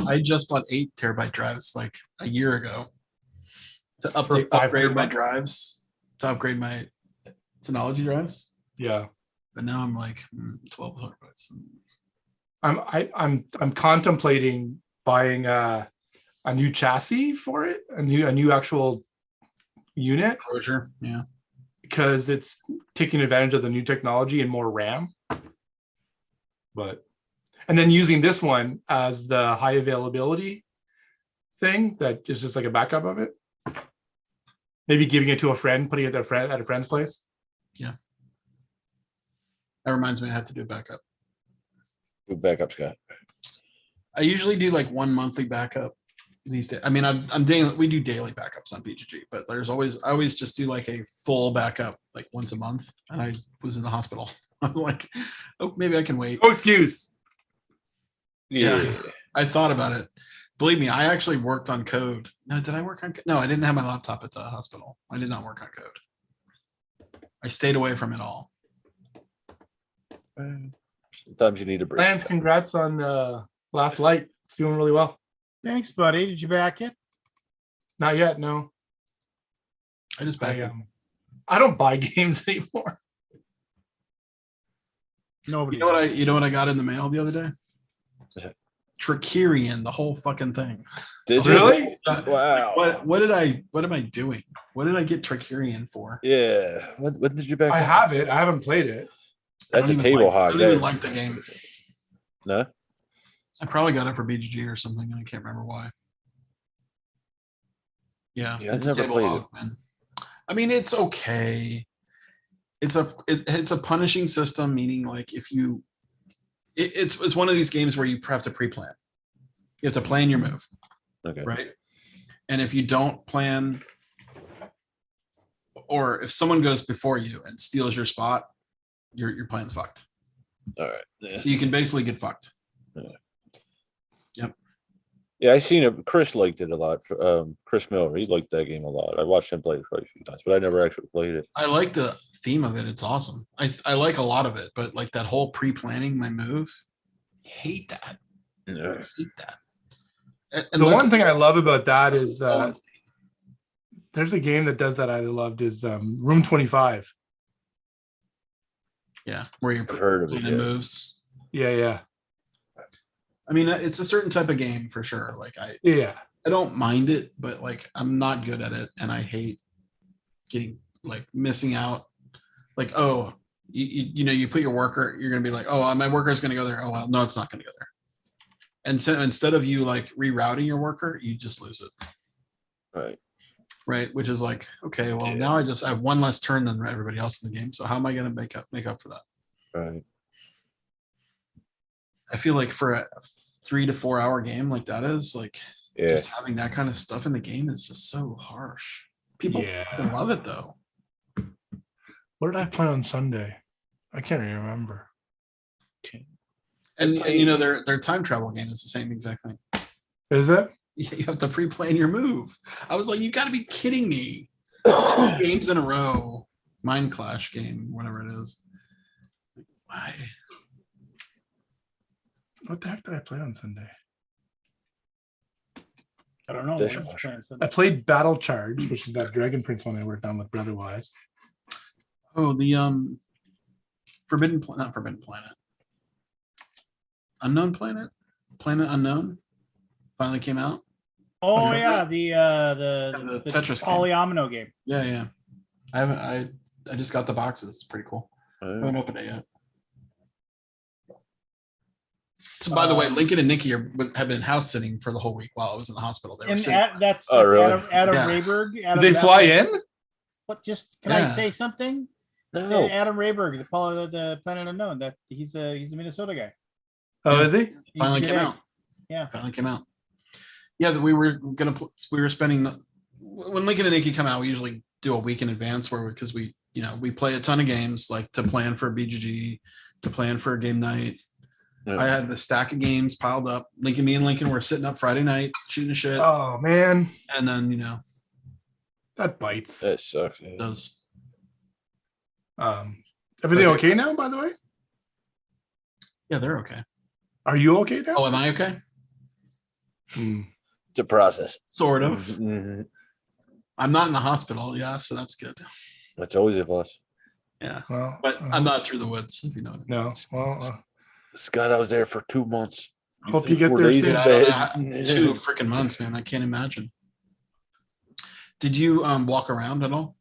I just bought 8 terabyte drives like a year ago to For upgrade my $500? drives, to upgrade my Synology drives. Yeah. But now I'm like 1,200 bucks. I'm contemplating buying a new chassis for it, a new actual unit, Closure, yeah. because it's taking advantage of the new technology and more RAM. And then using this one as the high availability thing that is just like a backup of it. Maybe giving it to a friend, putting it at a friend's place. Yeah. That reminds me, I have to do a backup. Good backup, Scott. I usually do like 1 monthly backup these days. I mean, we do daily backups on BGG, but I always just do like a full backup like once a month. And I was in the hospital. I'm like, oh, maybe I can wait. No excuse. Yeah. I thought about it. Believe me, I actually worked on code. No, did I work on code? No, I didn't have my laptop at the hospital. I did not work on code. I stayed away from it all. Sometimes you need a break. Lance, congrats on Last Light. It's doing really well. Thanks, buddy. Did you back it? Not yet, no. I just back it. I don't buy games anymore. Nobody. You know what I got in the mail the other day? Tricerian, the whole fucking thing. Did you Really? Wow. What am I doing? What did I get Tricerian for? Yeah. What did you back? I up? have it. I haven't played it. That's a I table hog. don't even like the game. No. I probably got it for BGG or something, and I can't remember why. Yeah, Yeah, I it's a never table played hog, man. I mean, it's okay. It's a punishing system, meaning like if you, it's one of these games where you have to pre-plan. You have to plan your move, Okay. right? And if you don't plan, or if someone goes before you and steals your spot, your plan's fucked. All right. Yeah. So you can basically get fucked. Yeah, I seen it. Chris liked it a lot. Chris Miller, he liked that game a lot. I watched him play it quite a few times, but I never actually played it. I like the theme of it. It's awesome. I like a lot of it, but like that whole pre-planning my move, hate that. Yeah. I hate that. The one thing I love about that is that there's a game that does that I loved is Room 25. yeah, where you're I've heard of it. planning Yeah. moves. Yeah. I mean, it's a certain type of game for sure. Like I don't mind it, but like I'm not good at it, and I hate getting like missing out. Like, oh, you put your worker, you're gonna be like, oh, my worker is gonna go there. Oh well, no, it's not gonna go there. And so instead of you like rerouting your worker, you just lose it. Right, which is like, okay, well now I have one less turn than everybody else in the game. So how am I gonna make up for that? Right. I feel like for a 3 to 4 hour game like that is like just having that kind of stuff in the game is just so harsh. People fucking love it though. What did I play on Sunday? I can't even remember. And you know their time travel game is the same exact thing. Is it? You have to pre-plan your move. I was like, you got to be kidding me! 2 games in a row, Mind Clash game, whatever it is. Why? What the heck did I play on Sunday? I don't know. I played Battle Charge, which is that Dragon Prince one I worked on with Brotherwise. Oh, the not Forbidden Planet. Unknown Planet? Planet Unknown? Finally came out. Oh Okay. yeah, the Tetris game. polyomino game. Yeah. I just got the boxes. It's pretty cool. I haven't opened it yet. So, by the way, Lincoln and Nikki have been house sitting for the whole week while I was in the hospital. They were sitting. That's really? Adam Yeah. Rayberg. Did they fly in? What? Just can I Yeah. say something? No. Adam Rayberg, the Planet Unknown. That he's a Minnesota guy. Oh, Yeah. is he? He's a Finally good came egg. out. Yeah. Finally came out. Yeah, that we were spending when Lincoln and Nikki come out, we usually do a week in advance because we play a ton of games, like to plan for BGG, to plan for a game night. Yeah. I had the stack of games piled up. Me and Lincoln were sitting up Friday night shooting the shit, Oh man, and then that bites. That sucks. it does. Everything Okay. okay now? By the way, Yeah, they're okay. are you okay now? Oh, am I okay? It's a process. Sort of. Mhm. I'm not in the hospital. Yeah, so that's good. That's always a plus. Yeah, Well, but I'm not through the woods. If you know what I mean. No. Well, Scott, I was there for 2 months. Hope you think get 4 there days soon. is Yeah, bad? 2 freaking months, man. I can't imagine. Did you walk around at all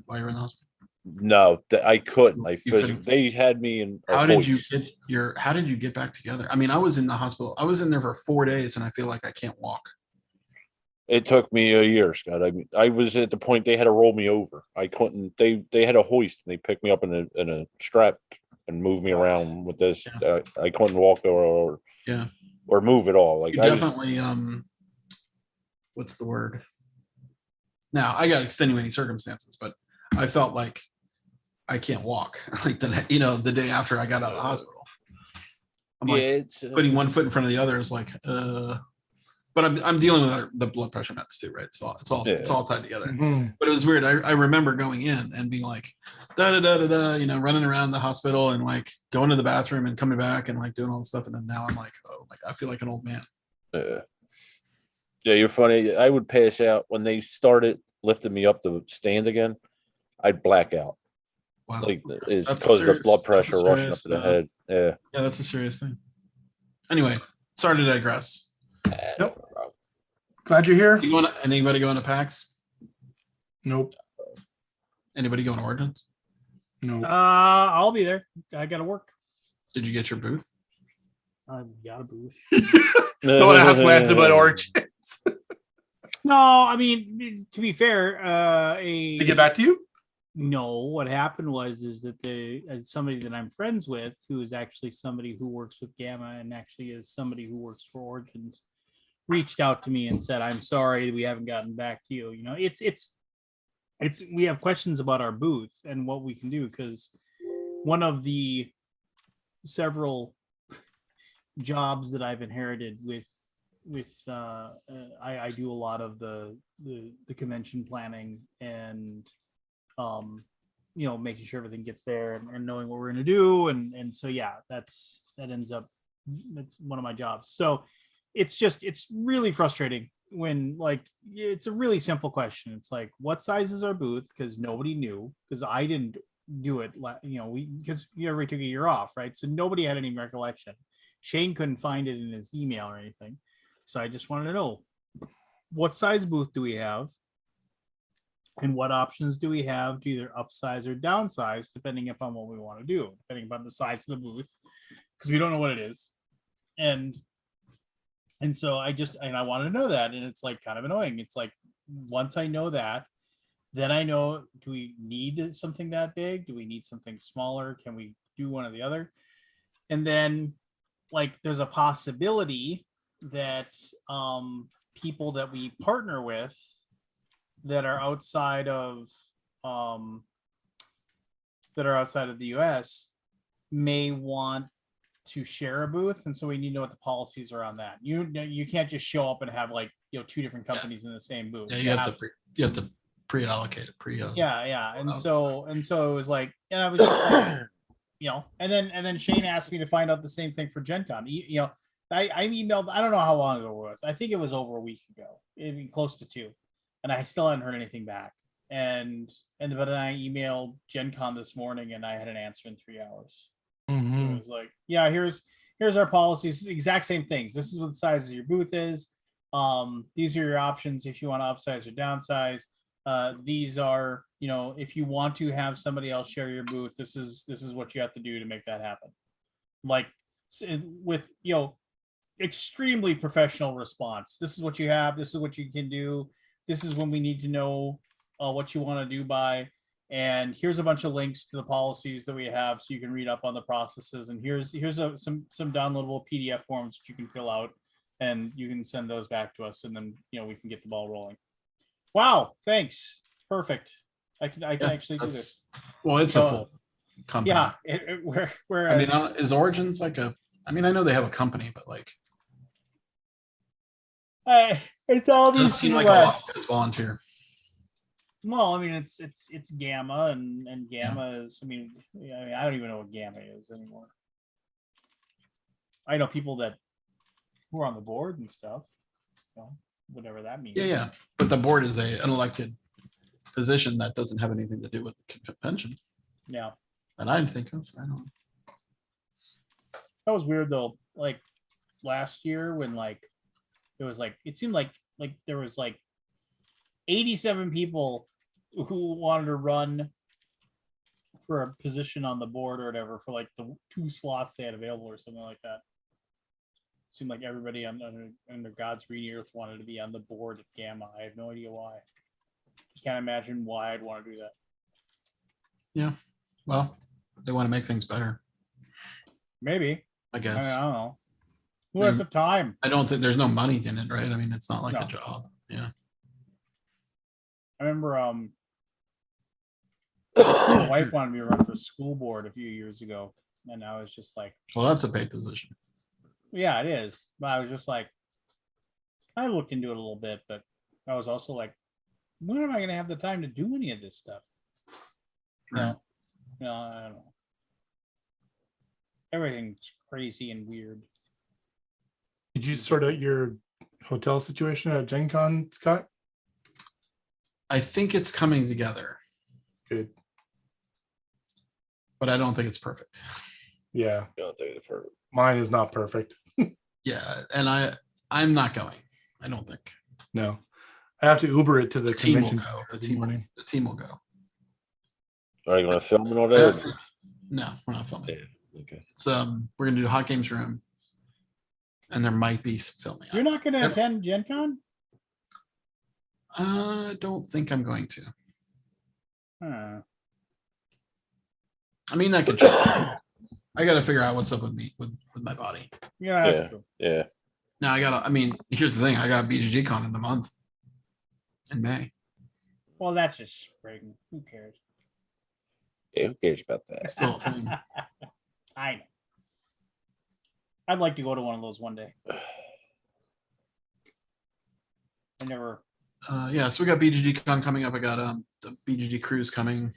while you were in the hospital? No, I couldn't. You couldn't. They had me in. a How did you hoist. get how did you get back together? I mean, I was in the hospital. I was in there for 4 days and I feel like I can't walk. It took me a year, Scott. I was at the point they had to roll me over. I couldn't. They had a hoist and they picked me up in a strap and moved me around with this. Yeah. I couldn't walk or Yeah. or move at all. Like You I was, definitely what's the word? Now, I got extenuating circumstances, but I felt like I can't walk like the day after I got out of the hospital. I'm yeah, like it's putting one foot in front of the other is like but I'm dealing with the blood pressure meds too, right? It's all tied together. Mhm. But it was weird. I remember going in and being like da da da da da, running around the hospital and like going to the bathroom and coming back and like doing all this stuff. And then now I'm like, oh my God, I feel like an old man. Yeah, you're funny. I would pass out when they started lifting me up the stand again. I'd black out. Wow. Like it's That's because of the serious- blood that's pressure rushing up serious, to the head. Yeah. Yeah, that's a serious thing. Anyway, sorry to digress. Nope. Glad you're here. Anybody going to PAX? Nope. Anybody going to Origins? No. I'll be there. I gotta work. Did you get your booth? I've got a booth. Don't ask Lance about Origins. No, I mean, to be fair, To get back to you? no, what happened is that somebody that I'm friends with, who is actually somebody who works with Gamma and actually is somebody who works for Origins, reached out to me and said, "I'm sorry we haven't gotten back to you." It's we have questions about our booth and what we can do, because one of the several jobs that I've inherited with I do a lot of the convention planning and making sure everything gets there and knowing what we're going to do, and so yeah, that's one of my jobs. So it's really frustrating when, like, it's a really simple question. It's like, what size is our booth? Because nobody knew, because I didn't do it, because everybody took a year off, right? So nobody had any recollection. Shane couldn't find it in his email or anything. So I just wanted to know, what size booth do we have? And what options do we have to either upsize or downsize, depending upon what we want to do, depending upon the size of the booth, because we don't know what it is. And so I want to know that. And it's like kind of annoying. It's like, once I know that, then I know, do we need something that big? Do we need something smaller? Can we do one or the other? And then, like, there's a possibility that people that we partner with that are outside of the US may want to share a booth, and so we need to know what the policies are on that. You can't just show up and have, like, 2 different companies in the same booth. Yeah, you have to pre-allocate it. And so it was like, and I was just like, and then Shane asked me to find out the same thing for Gen Con. I emailed, I don't know how long ago it was. I think it was over a week ago, maybe close to 2. And I still hadn't heard anything back. But then I emailed Gen Con this morning and I had an answer in 3 hours. Mm-hmm. It was like, yeah, here's our policies, exact same things. This is what the size of your booth is. These are your options if you want to upsize or downsize. These are, if you want to have somebody else share your booth, this is what you have to do to make that happen. Like with, extremely professional response. This is what you have. This is what you can do. This is when we need to know what you want to do by. And here's a bunch of links to the policies that we have so you can read up on the processes. And here's some downloadable PDF forms that you can fill out, and you can send those back to us, and then we can get the ball rolling. Wow, thanks. Perfect. I can actually do this. Well, it's a full company. Yeah. Whereas, is Origins like a? I know they have a company, but like, it's all it doesn't these seem like a lot of volunteer. Well, it's Gamma, and Gamma is. I don't even know what Gamma is anymore. I know people who are on the board and stuff. Whatever that means. Yeah. But the board is an elected position that doesn't have anything to do with the convention. Yeah. And I think of. I don't know. That was weird though. Like last year when it seemed like there was 87 people who wanted to run for a position on the board or whatever for the 2 slots they had available or something like that. It seemed like everybody under God's green earth wanted to be on the board at Gamma. I have no idea why. I can't imagine why I'd want to do that. Yeah. Well, they want to make things better. Maybe. I guess. I don't know. Who has the time? I don't think there's no money in it, right? It's not like a job. Yeah. I remember my wife wanted me to run for school board a few years ago, and I was just like, well, that's a paid position. Yeah, it is. But I was just like, I looked into it a little bit, but I was also like, when am I going to have the time to do any of this stuff? Right. No, I don't know. Everything's crazy and weird. Did you sort out your hotel situation at Gen Con, Scott? I think it's coming together. Good. But I don't think it's perfect. Yeah. I don't think it's perfect. Mine is not perfect. Yeah, and I'm not going. I don't think. No. I have to Uber it to the team will convention go. center The this morning. team will go. Are you going to film it all day? No, we're not filming. Yeah. Okay. It's we're gonna do Hot Games Room, and there might be some filming. You're not going to attend Gen Con? I don't think I'm going to. Huh. That could change. I got to figure out what's up with me with my body. Yeah. Yeah. Yeah. Now I gotta. Here's the thing. I got BGG Con in the month in May. Well, that's just spring. Who cares? Yeah, who cares about that? Still a thing. I know. I'd like to go to one of those one day. I never. Yeah, so we got BGG Con coming up. I got the BGG cruise coming.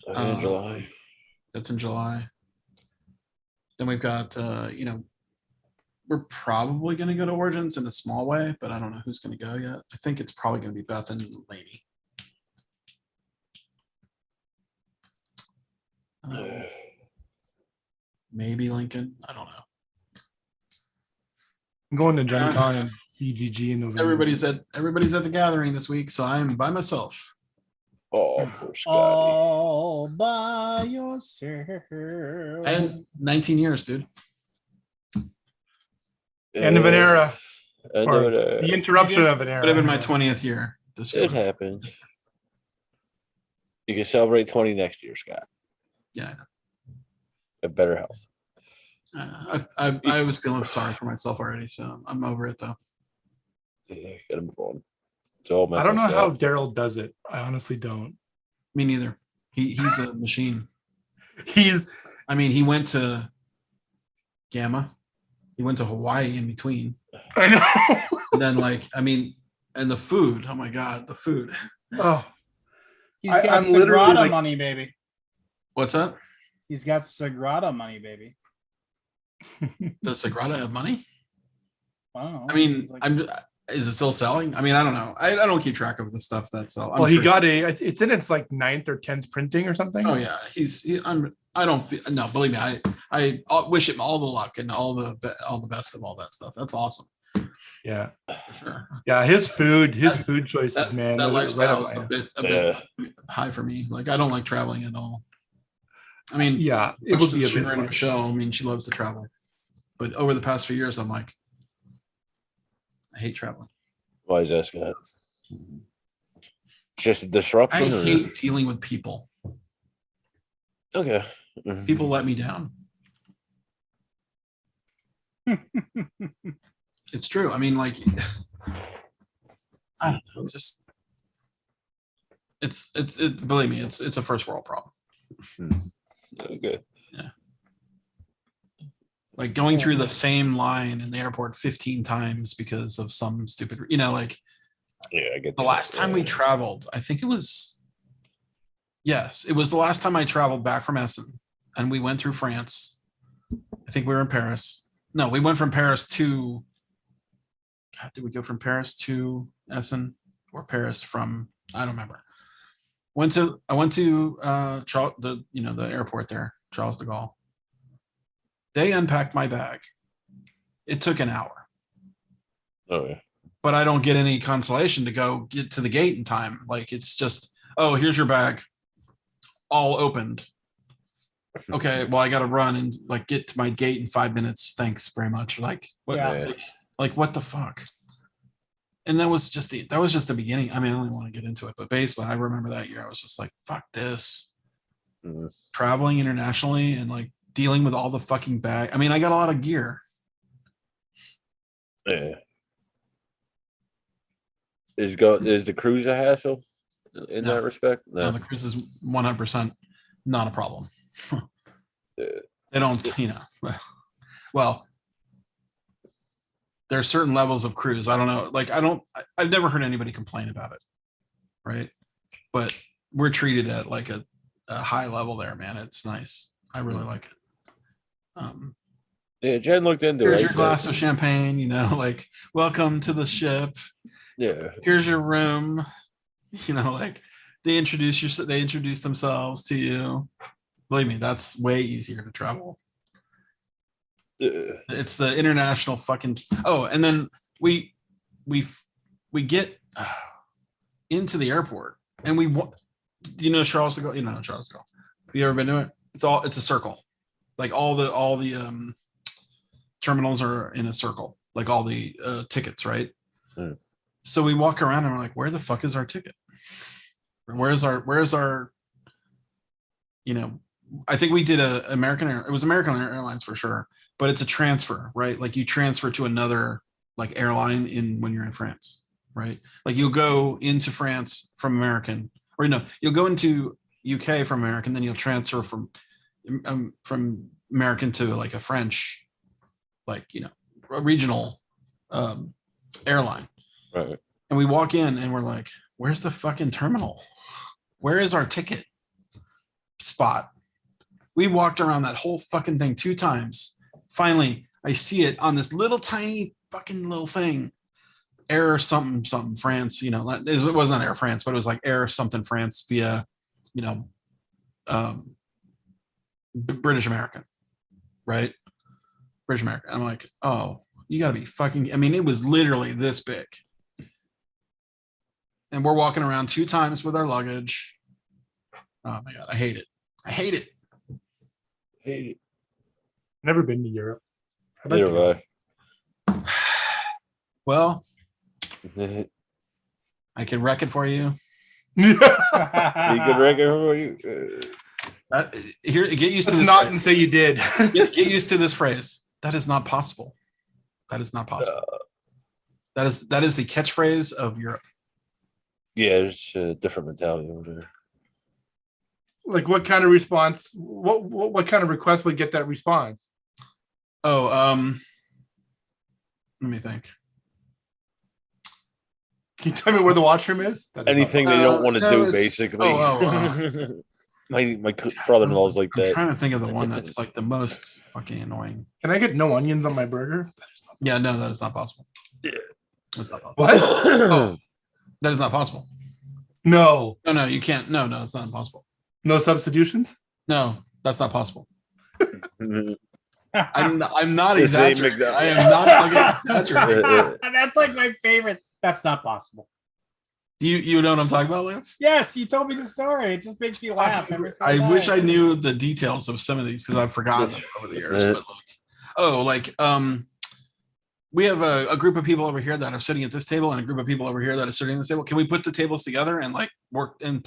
In July. That's in July. Then we've got we're probably going to go to Origins in a small way, but I don't know who's going to go yet. I think it's probably going to be Beth and Lainey. Maybe Lincoln. I don't know. I'm going to Gen Con and BGG in November. Everybody's at the gathering this week, so I'm by myself. Oh, poor Scotty. All by yourself. And 19 years, dude. End of an era. End Or of an era. the interruption of an era. Would have been my 20th year this year. It happens. You can celebrate 20 next year, Scott. Yeah. Have better health. I was feeling sorry for myself already, so I'm over it though. Yeah, gotta move on. It's all I don't know mental how stuff. Daryl does it. I honestly don't. Me neither. He's a machine. He's He went to Gamma. He went to Hawaii in between. I know. And then and the food. Oh my God, the food. Oh, He's got I'm literally Sagrada money, baby. What's that? He's got Sagrada money, baby. Does Sagrada have money? I don't know. He's like- Is it still selling? I don't know. I don't keep track of the stuff that's selling. well, he got it's in its 9th or 10th printing or something. Oh yeah, I don't feel, no, believe me. I wish him all the luck and all the best of all that stuff. That's awesome. Yeah. Sure. Yeah. His food choices, man. That they're lifestyle right is up a bit high for me. Like I don't like traveling at all. I mean, yeah, it much would to be the a bit chagrin of much. Michelle. I mean, she loves to travel, but over the past few years, I'm like, I hate traveling. Why is that, Scott? Just a I disruption? Or? hate dealing with people. Okay. People let me down. It's true. I mean, like, I don't know. Just believe me, it's a first world problem. Okay. Yeah. Like going through the same line in the airport 15 times because of some stupid, like Yeah, I get the that. last time we traveled, I think it was the last time I traveled back from Essen and we went through France. I think we were in Paris. No, we went from Paris to, God, did we go from Paris to Essen or Paris from, I don't remember. I went to Charles, the airport there, Charles de Gaulle. They unpacked my bag. It took an hour. Oh yeah. But I don't get any consolation to go get to the gate in time. Like it's just, oh, here's your bag, all opened. Okay, well I got to run and like get to my gate in 5 minutes. Thanks very much. Like what? Yeah. Like what the fuck? And that was just the beginning. I mean, I don't even want to get into it, but basically, I remember that year. I was just like, fuck this. Traveling internationally and like dealing with all the fucking bag. I mean, I got a lot of gear. Yeah. Is the cruise a hassle in No. that respect? No, the cruise is 100% not a problem. Yeah. They don't, well, there's certain levels of cruise. I don't know. Like, I've never heard anybody complain about it. Right. But we're treated at like a high level there, man. It's nice. I really like it. Yeah, Jen looked into Here's it. your glass of champagne, like, welcome to the ship. Yeah. Here's your room. Like they introduce themselves to you. Believe me, that's way easier to travel. It's the international fucking. Oh, and then we get into the airport and Charles de Gaulle. Charles de Gaulle. Have you ever been to it? It's a circle. Like all the terminals are in a circle. Like all the tickets, right? So we walk around and we're like, where the fuck is our ticket? Where's our I think we did it was American Airlines for sure, but it's a transfer, right? Like you transfer to another like airline when you're in France, right? Like you'll go into France from American, or you'll go into UK from American, then you'll transfer from American to like a French, like, a regional airline. Right. And we walk in and we're like, where's the fucking terminal? Where is our ticket spot? We walked around that whole fucking thing 2 times. Finally, I see it on this little tiny fucking little thing. Air something France, it wasn't Air France, but it was like Air something France via, British American, right? British American. I'm like, oh, you gotta be fucking, I mean, it was literally this big. And we're walking around 2 times with our luggage. Oh my God, I hate it. Hate it. Never been to Europe. Neither have Well, I. I can wreck it for you. You could wreck it for you. Here, get used to Let's this. not phrase. and say you did. Get used to this phrase. That is not possible. That is not possible. That is the catchphrase of Europe. Yeah, it's a different mentality over there. Like what kind of response? What kind of request would get that response? Oh, let me think. Can you tell me where the washroom is? Anything they don't want to do, it's- basically. My brother-in-law's like I'm that. trying to think of the one that's like the most fucking annoying. Can I get no onions on my burger? Yeah, no, that is not possible. Yeah. That's not possible. What? Oh, that is not possible. No. No, you can't. No, it's not possible. No substitutions? No, that's not possible. I'm not The same exaggerating. McDonald's. I am not fucking exaggerating. That's like my favorite. That's not possible. You know what I'm talking about, Lance? Yes, you told me the story. It just makes me laugh. Every I single wish time. I knew the details of some of these because I've forgotten them over the years. But we have a group of people over here that are sitting at this table and a group of people over here that are sitting at this table. Can we put the tables together and like work and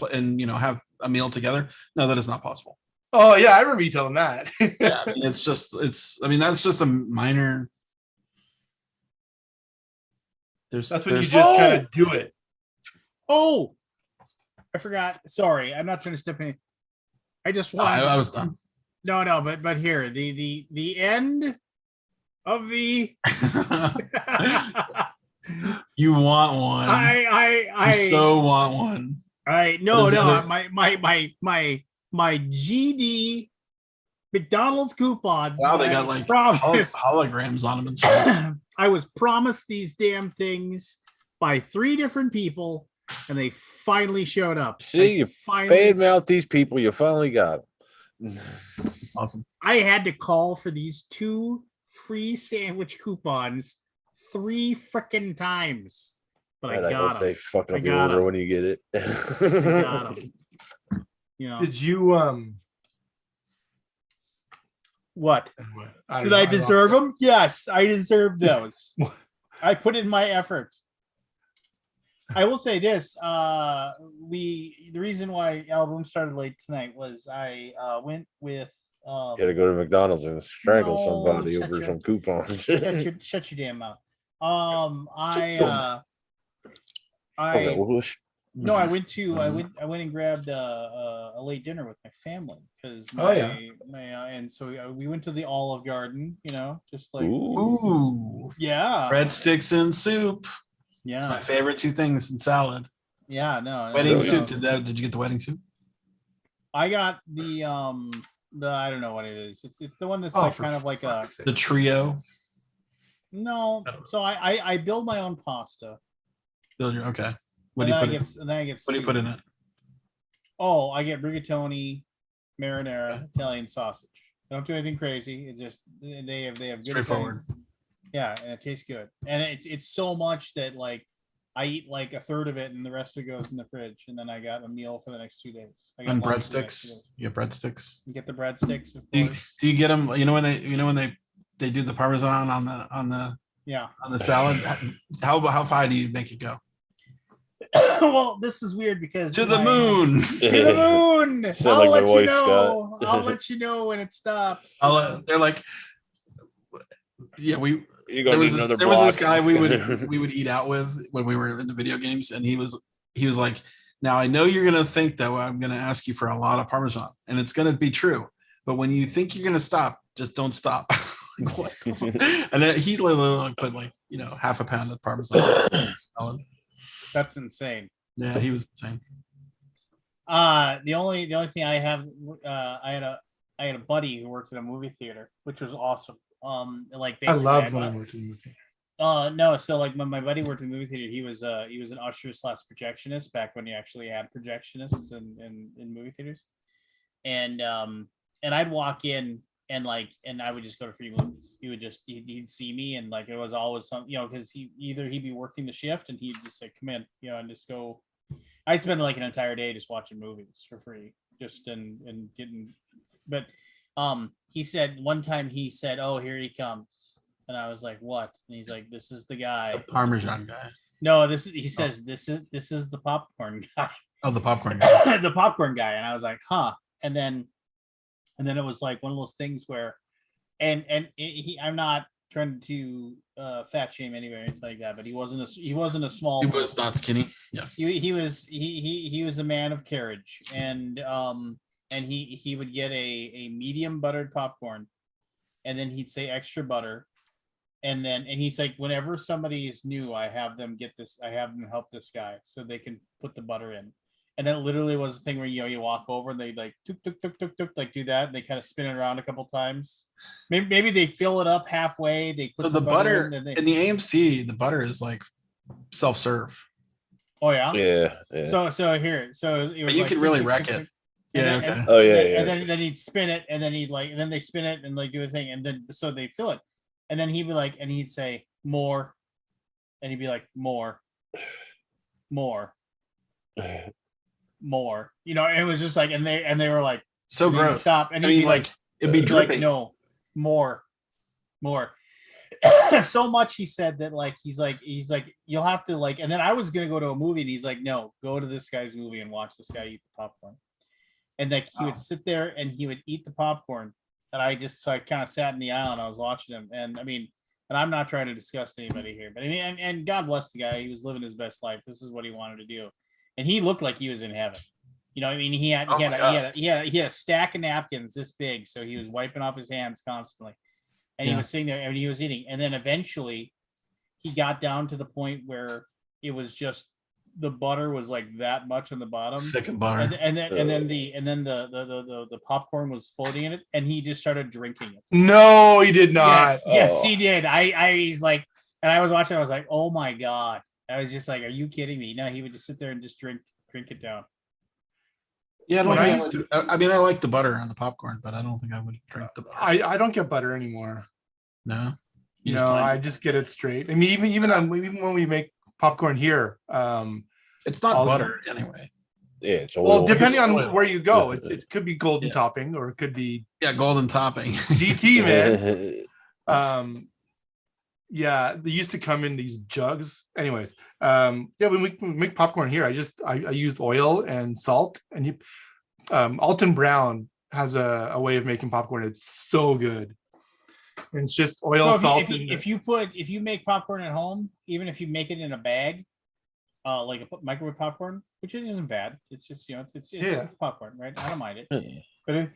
have a meal together? No, that is not possible. Oh yeah, I remember you telling that. Yeah, I mean, that's just a minor. That's when you just kind of do it. Oh, I forgot. Sorry, I'm not trying to step in. I just want. I was done. No, but here the end of the. You want one? I you so want one. No. My GD McDonald's coupons. Wow, they got like holograms on them and stuff. I was promised these damn things by 3 different people, and they finally showed up. See, you bad mouth these people. You finally got them. Awesome. I had to call for these 2 free sandwich coupons 3 freaking times, but I got them. They fuck up your order when you get it. I got them. You know. Did you What? Did I deserve them? Yes, I deserve those. I put in my effort. I will say this: the reason why Alaboom started late tonight was I went with. You had to go to McDonald's and strangle somebody over some coupons. Shut your damn mouth. I went and grabbed a late dinner with my family because and so we went to the Olive Garden, just like breadsticks and soup. Yeah, it's my favorite 2 things in salad. Yeah, no wedding soup. Did you get the wedding soup? I got the I don't know what it is. It's the one that's like kind of like the trio. No, so I build my own pasta. Okay. What do you put in it? Oh, I get rigatoni, marinara, Italian sausage. I don't do anything crazy. It's just they have good straightforward. Yeah, and it tastes good. And it's so much that like I eat like a third of it and the rest of it goes in the fridge. And then I got a meal for the next 2 days. And breadsticks. You get breadsticks. You get the breadsticks. Of course. Do you get them? When they do the Parmesan on the salad. How high do you make it go? Well, this is weird because to the moon. To the moon. I'll let you know. I'll let you know when it stops. They're like, yeah, there was this guy we would eat out with when we were in the video games, and he was like, now I know you're gonna think that I'm gonna ask you for a lot of Parmesan, and it's gonna be true, but when you think you're gonna stop, just don't stop. And then he literally put like half a pound of Parmesan. That's insane. Yeah, he was insane. The only thing I have, I had a buddy who worked at a movie theater, which was awesome. Like basically, I love when I worked in the movie theater. No, so like when my buddy worked in the movie theater, he was an usher / projectionist back when you actually had projectionists in movie theaters, and I'd walk in and I would just go to free movies. He'd see me and like it was always some because he'd be working the shift and he'd just say come in and just go. I'd spend like an entire day just watching movies for free, just and getting. But he said one time oh, here he comes, and I was like what? And he's like, this is the guy, the Parmesan guy. No, this is this is the popcorn guy. Oh, the popcorn guy. The popcorn guy. And I was like, huh. And then it was like one of those things where, I'm not trying to fat shame anybody or anything like that, but he wasn't a small. He was not skinny. Yeah. He was a man of carriage, and he would get a medium buttered popcorn, and then he'd say extra butter, and he's like, whenever somebody is new, I have them help this guy so they can put the butter in. And then it literally was a thing where you walk over and they like tuk, tuk, tuk, tuk, tuk, like do that. And they kind of spin it around a couple times. Maybe they fill it up halfway. They put the butter in the AMC. The butter is like self-serve. Oh yeah. Yeah. So here, so it was but you can really wreck it. Yeah, then, okay. Oh, and yeah, then, yeah. and then he'd spin it, and then he'd like, and then they spin it and like do a thing, and then so they fill it, and then he'd be like, and he'd say more, and he'd be like more, more, more. You know, it was just like, and they were like, So and then he'd gross. stop, and I he'd mean, be like it'd be he'd be like, dripping. no, more. So much he said that like he's like you'll have to like, and then I was gonna go to a movie and he's like, no, go to this guy's movie and watch this guy eat the popcorn. And like he would sit there and he would eat the popcorn, and I kind of sat in the aisle and I was watching him. And I mean, and I'm not trying to disgust anybody here, but I mean, and God bless the guy, he was living his best life. This is what he wanted to do, and he looked like he was in heaven. You know, I mean, he had a stack of napkins this big, so he was wiping off his hands constantly. And he was sitting there and he was eating. And then eventually he got down to the point where it was just the butter was like that much on the bottom. Thick and butter. And then the popcorn was floating in it, and he just started drinking it. No, he did not. Yes, he did. He's like, and I was watching, I was like, oh my God. I was just like, are you kidding me? No, he would just sit there and just drink it down. Yeah, I don't When I think used I mean, I like the butter on the popcorn, but I don't think I would drink the butter. I don't get butter anymore. No. No, I just get it straight. I mean, even when we make popcorn here, it's not I'll- butter anyway. Yeah, it's well, oil. depending It's on oil. where you go, it could be golden Yeah. topping or it could be Yeah, golden topping. GT, man. Yeah, they used to come in these jugs. Anyways, yeah, when we make popcorn here, I use oil and salt, and Alton Brown has a way of making popcorn. It's so good. And it's just oil, So salt. if you make popcorn at home, even if you make it in a bag, like a microwave popcorn, which isn't bad. It's just, you know, it's popcorn, right? I don't mind it. But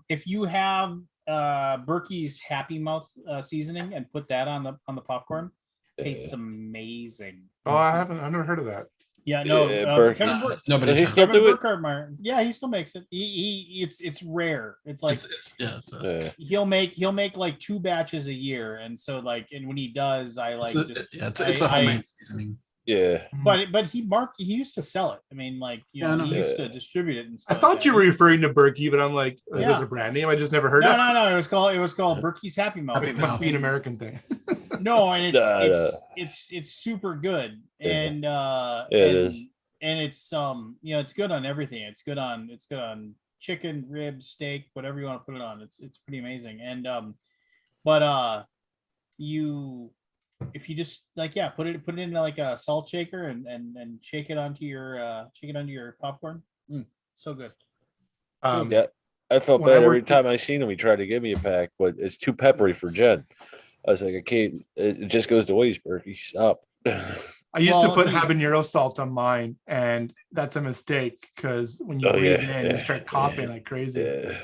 if you have Berkey's Happy Mouth seasoning and put that on the popcorn, tastes amazing. I've never heard of that. Yeah, no, Kevin Burke, Nobody. Does he still do it? Yeah, he still makes it. It's rare. It's like he'll make like 2 batches a year, and so like, and when he does, I like it's a homemade seasoning. Yeah, but he used to sell it. I mean, like, you know, he used to distribute it and I stuff. thought you were referring to Berkey, but I'm like, is Yeah. this a brand name? I just never heard No, of. no, it was called Berkey's Happy Mouth. It must be an American thing. No, and it's super good, and it is. and it's you know, it's good on everything. It's good on chicken, ribs, steak, whatever you want to put it on. It's pretty amazing. And but if you just like, put it in like a salt shaker and shake it onto your popcorn. So good. Yeah. I felt when I bad every worked time I seen him. He tried to give me a pack, but it's too peppery for Jen. I was like, I can't. It just goes to waste, Berkey. Stop. I used to put habanero salt on mine, and that's a mistake because when you breathe it in, you start coughing like crazy. Yeah.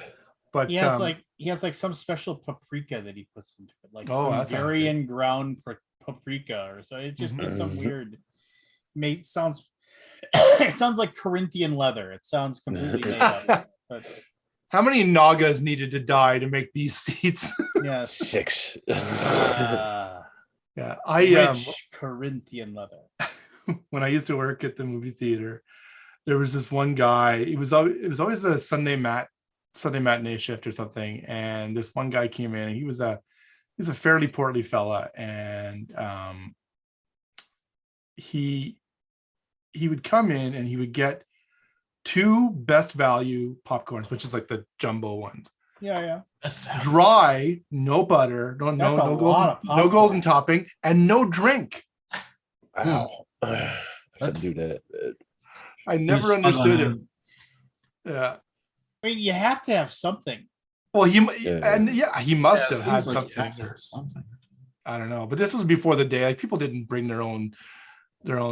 But he has like some special paprika that he puts into it, like Hungarian ground paprika or so. It just it's some weird. It sounds like Corinthian leather. It sounds completely made up. But how many Nagas needed to die to make these seats? Yeah, 6. Yeah, rich Corinthian leather. When I used to work at the movie theater, there was this one guy. It was always a Sunday matinee shift or something, and this one guy came in, and he was a fairly portly fella, and he would come in and he would get 2 best value popcorns, which is like the jumbo ones. Yeah. Dry, no butter, no golden topping, and no drink. Wow. I couldn't do that. I never understood it. Yeah. I mean, you have to have something. Well, he must have had something. I don't know, but this was before the day. Like, people didn't bring their own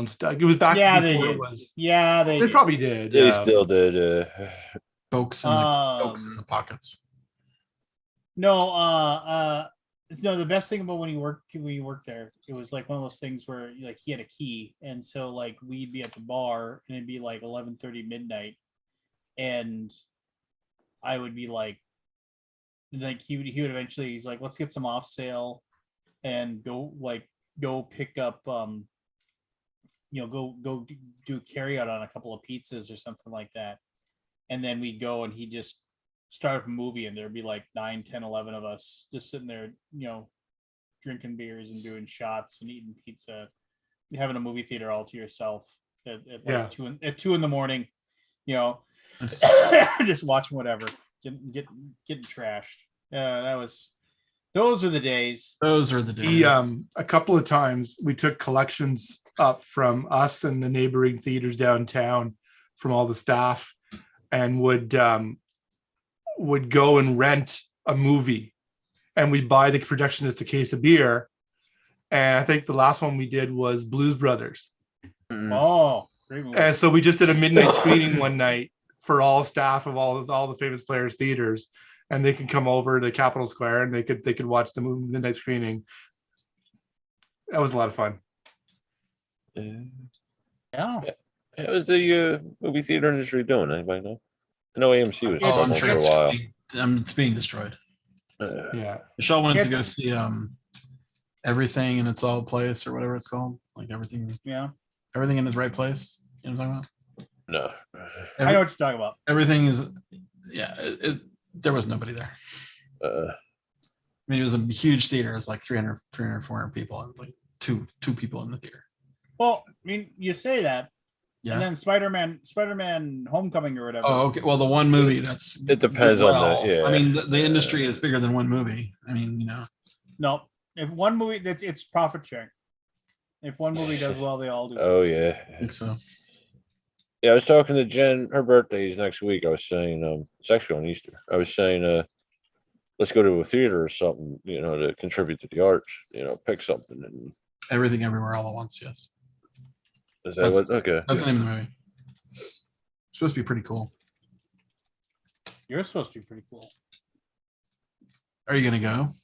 stuff. It was back before it was. Yeah, they probably did. They still did. Cokes in the pockets. No, the best thing about when you worked there, it was like one of those things where like he had a key, and so like we'd be at the bar and it'd be like 11:30 midnight, and I would be like he would eventually, he's like, let's get some off sale and go pick up go do carry out on a couple of pizzas or something like that. and then we'd go and he'd just start up a movie, and there'd be like 9, 10, 11 of us just sitting there, drinking beers and doing shots and eating pizza, having a movie theater all to yourself at like 2 in the morning, just watching whatever, getting trashed. Those were the days. Those are the days. A couple of times we took collections up from us and the neighboring theaters downtown from all the staff, and would go and rent a movie, and we'd buy the projectionist a case of beer. And I think the last one we did was Blues Brothers. Oh, great movie. And so we just did a midnight screening one night for all staff of all the famous players theaters, and they could come over to Capitol Square and they could watch the movie midnight screening. That was a lot of fun. Yeah. How was the movie theater industry doing? Anybody know? I know AMC was I'm struggling sure for a while. it's being destroyed. Yeah. Michelle wanted to go see Everything in Its All Place, or whatever it's called. Like everything in its right place. You know what I'm talking about? No. I know what you're talking about. Everything is, there was nobody there. I mean, it was a huge theater. It was like 300, 400 people, and like two people in the theater. Well, I mean, you say that, Yeah. and then Spider-Man Homecoming or whatever. Oh, okay. Well, the one movie it depends on the. I mean, the industry is bigger than one movie. I mean, No, if one movie, it's profit sharing. If one movie does well, they all do. Oh yeah, I think so. Yeah, I was talking to Jen. Her birthday is next week. I was saying, it's actually on Easter. I was saying, let's go to a theater or something, to contribute to the arts. Pick something. And Everything Everywhere All at Once. Yes. Is that what? Okay. That's the name of the movie. It's supposed to be pretty cool. You're supposed to be pretty cool. Are you gonna go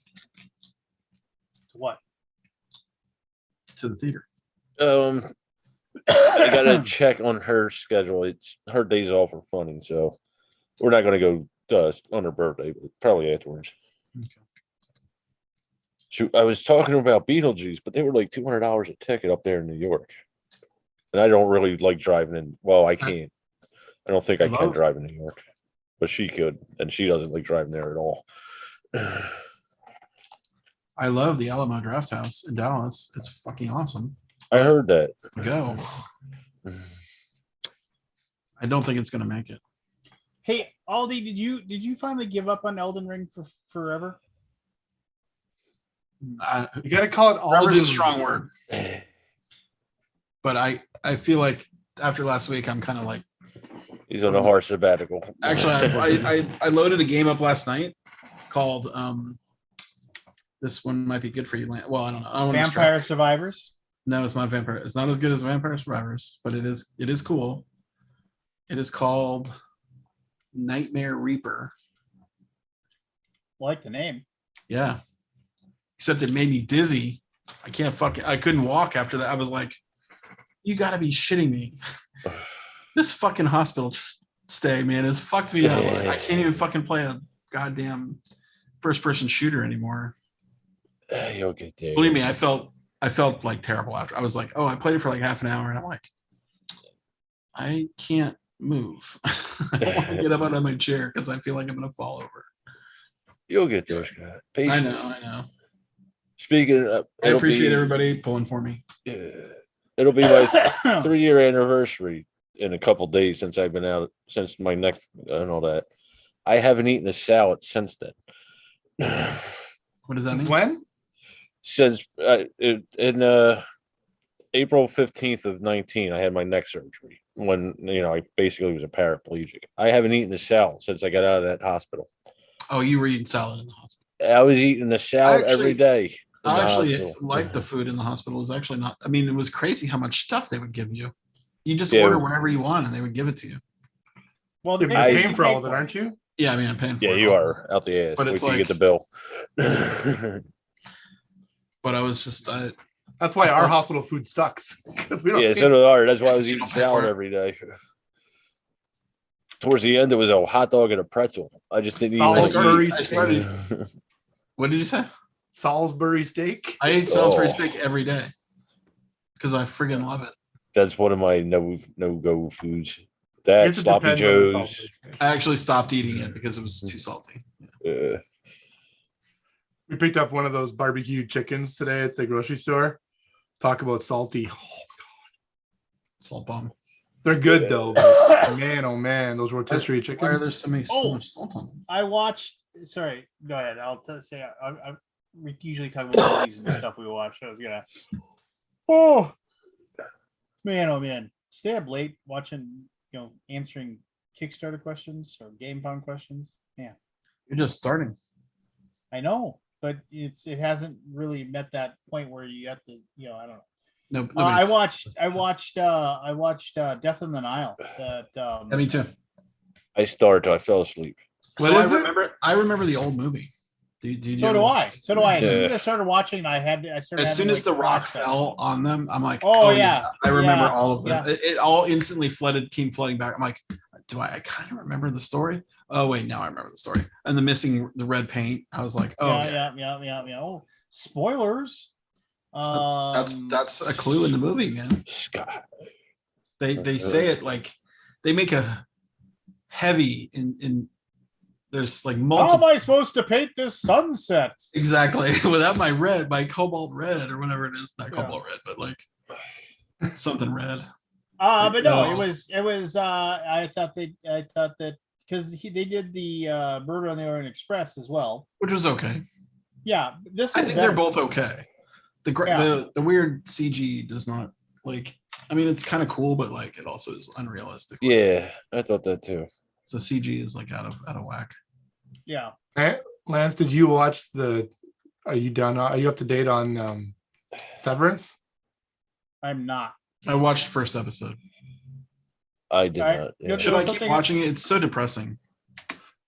To what? to the theater? I gotta check on her schedule. It's her days off are funny, so we're not gonna go on her birthday, but probably afterwards. Okay. Shoot, I was talking about Beetlejuice, but they were like $200 a ticket up there in New York, and I don't really like driving in. Well, I can't. I don't think I can drive in New York, but she could, and she doesn't like driving there at all. I love the Alamo Draft House in Dallas. It's fucking awesome. I heard that. Go. I don't think it's gonna make it. Hey, Aldi, did you finally give up on Elden Ring for forever? You got to call it Forever is a Alaboom. strong word. But I feel like after last week, I'm kind of like. He's on a hard sabbatical. Actually, I loaded a game up last night called this one might be good for you. Well, I don't know. I don't Vampire Survivors. No, it's not Vampire. It's not as good as Vampire Survivors, but it is cool. It is called Nightmare Reaper. I like the name. Yeah. Except it made me dizzy. I couldn't walk after that. I was like, you gotta be shitting me. This fucking hospital stay, man, has fucked me up. Like, I can't even fucking play a goddamn first person shooter anymore. You'll get there. Believe me, I felt like terrible after. I was like, I played it for like half an hour, and I'm like, I can't move. I don't want to get up out of my chair because I feel like I'm gonna fall over. You'll get there, Scott. I know. Speaking of, I appreciate everybody pulling for me. It'll be my 3-year anniversary in a couple days since I've been out, since my neck and all that. I haven't eaten a salad since then. What does that mean? When? Since in April 15th of 19, I had my neck surgery when, I basically was a paraplegic. I haven't eaten a salad since I got out of that hospital. Oh, you were eating salad in the hospital. I was eating a salad every day. I actually liked the food in the hospital. It was actually not, I mean, it was crazy how much stuff they would give you. You just order whatever you want and they would give it to you. Well, You're paying for all of it, aren't you? Yeah, I mean, I'm paying for it. Yeah, you are out the ass. But it's like, you like, get the bill. But I was just, That's why our hospital food sucks. We don't so do ours. That's why I was eating salad every day. Towards the end, it was a hot dog and a pretzel. I just didn't Salisbury eat. steak. What did you say? Salisbury steak. I ate Salisbury steak every day because I friggin' love it. That's one of my no-go foods. That guess it sloppy depends on the salt joes. taste. I actually stopped eating it because it was too salty. We picked up one of those barbecue chickens today at the grocery store. Talk about salty. Salt bomb. They're good though. But man, oh man, those rotisserie Why are chickens. there so Oh. much salt on them? I watched. Sorry, go ahead. We usually talk about movies and stuff we watch. I was gonna. Oh man, oh man! Stay up late watching, answering Kickstarter questions or Game Pound questions. Yeah, You're just starting. I know, but it hasn't really met that point where you have to, I don't know. No, I watched Death in the Nile. That me too. I started till I fell asleep. What So is it? I remember the old movie. So do I. So do I. As soon as Yeah. I started watching, I started. As soon having, as the like, rock flashbacks. fell on them, I'm like, Oh, yeah. I remember Yeah. all of them. Yeah. It all instantly came flooding back. I'm like, I kind of remember the story. Oh wait, now I remember the story. And the red paint. I was like, oh yeah. Yeah. Oh, spoilers. That's a clue in the movie, man. Scott. They say it like they make a heavy in there's like How multiple am I supposed to paint this sunset? exactly without my cobalt red or whatever it is, not Yeah. cobalt red, but like something red. But no, No. it was. I thought that because they did the Murder on the Orient Express as well. Which was okay. Yeah, this. I was think they're better. both okay. The weird CG does not like. I mean, it's kind of cool, but like it also is unrealistic. Like, Yeah, I thought that too. so CG is like out of whack. Yeah. Hey, Lance, did you watch are you done? Are you up to date on Severance? I'm not. I watched first episode. I did Alright, not. you Yeah. know Should I keep something- watching it? It's so depressing.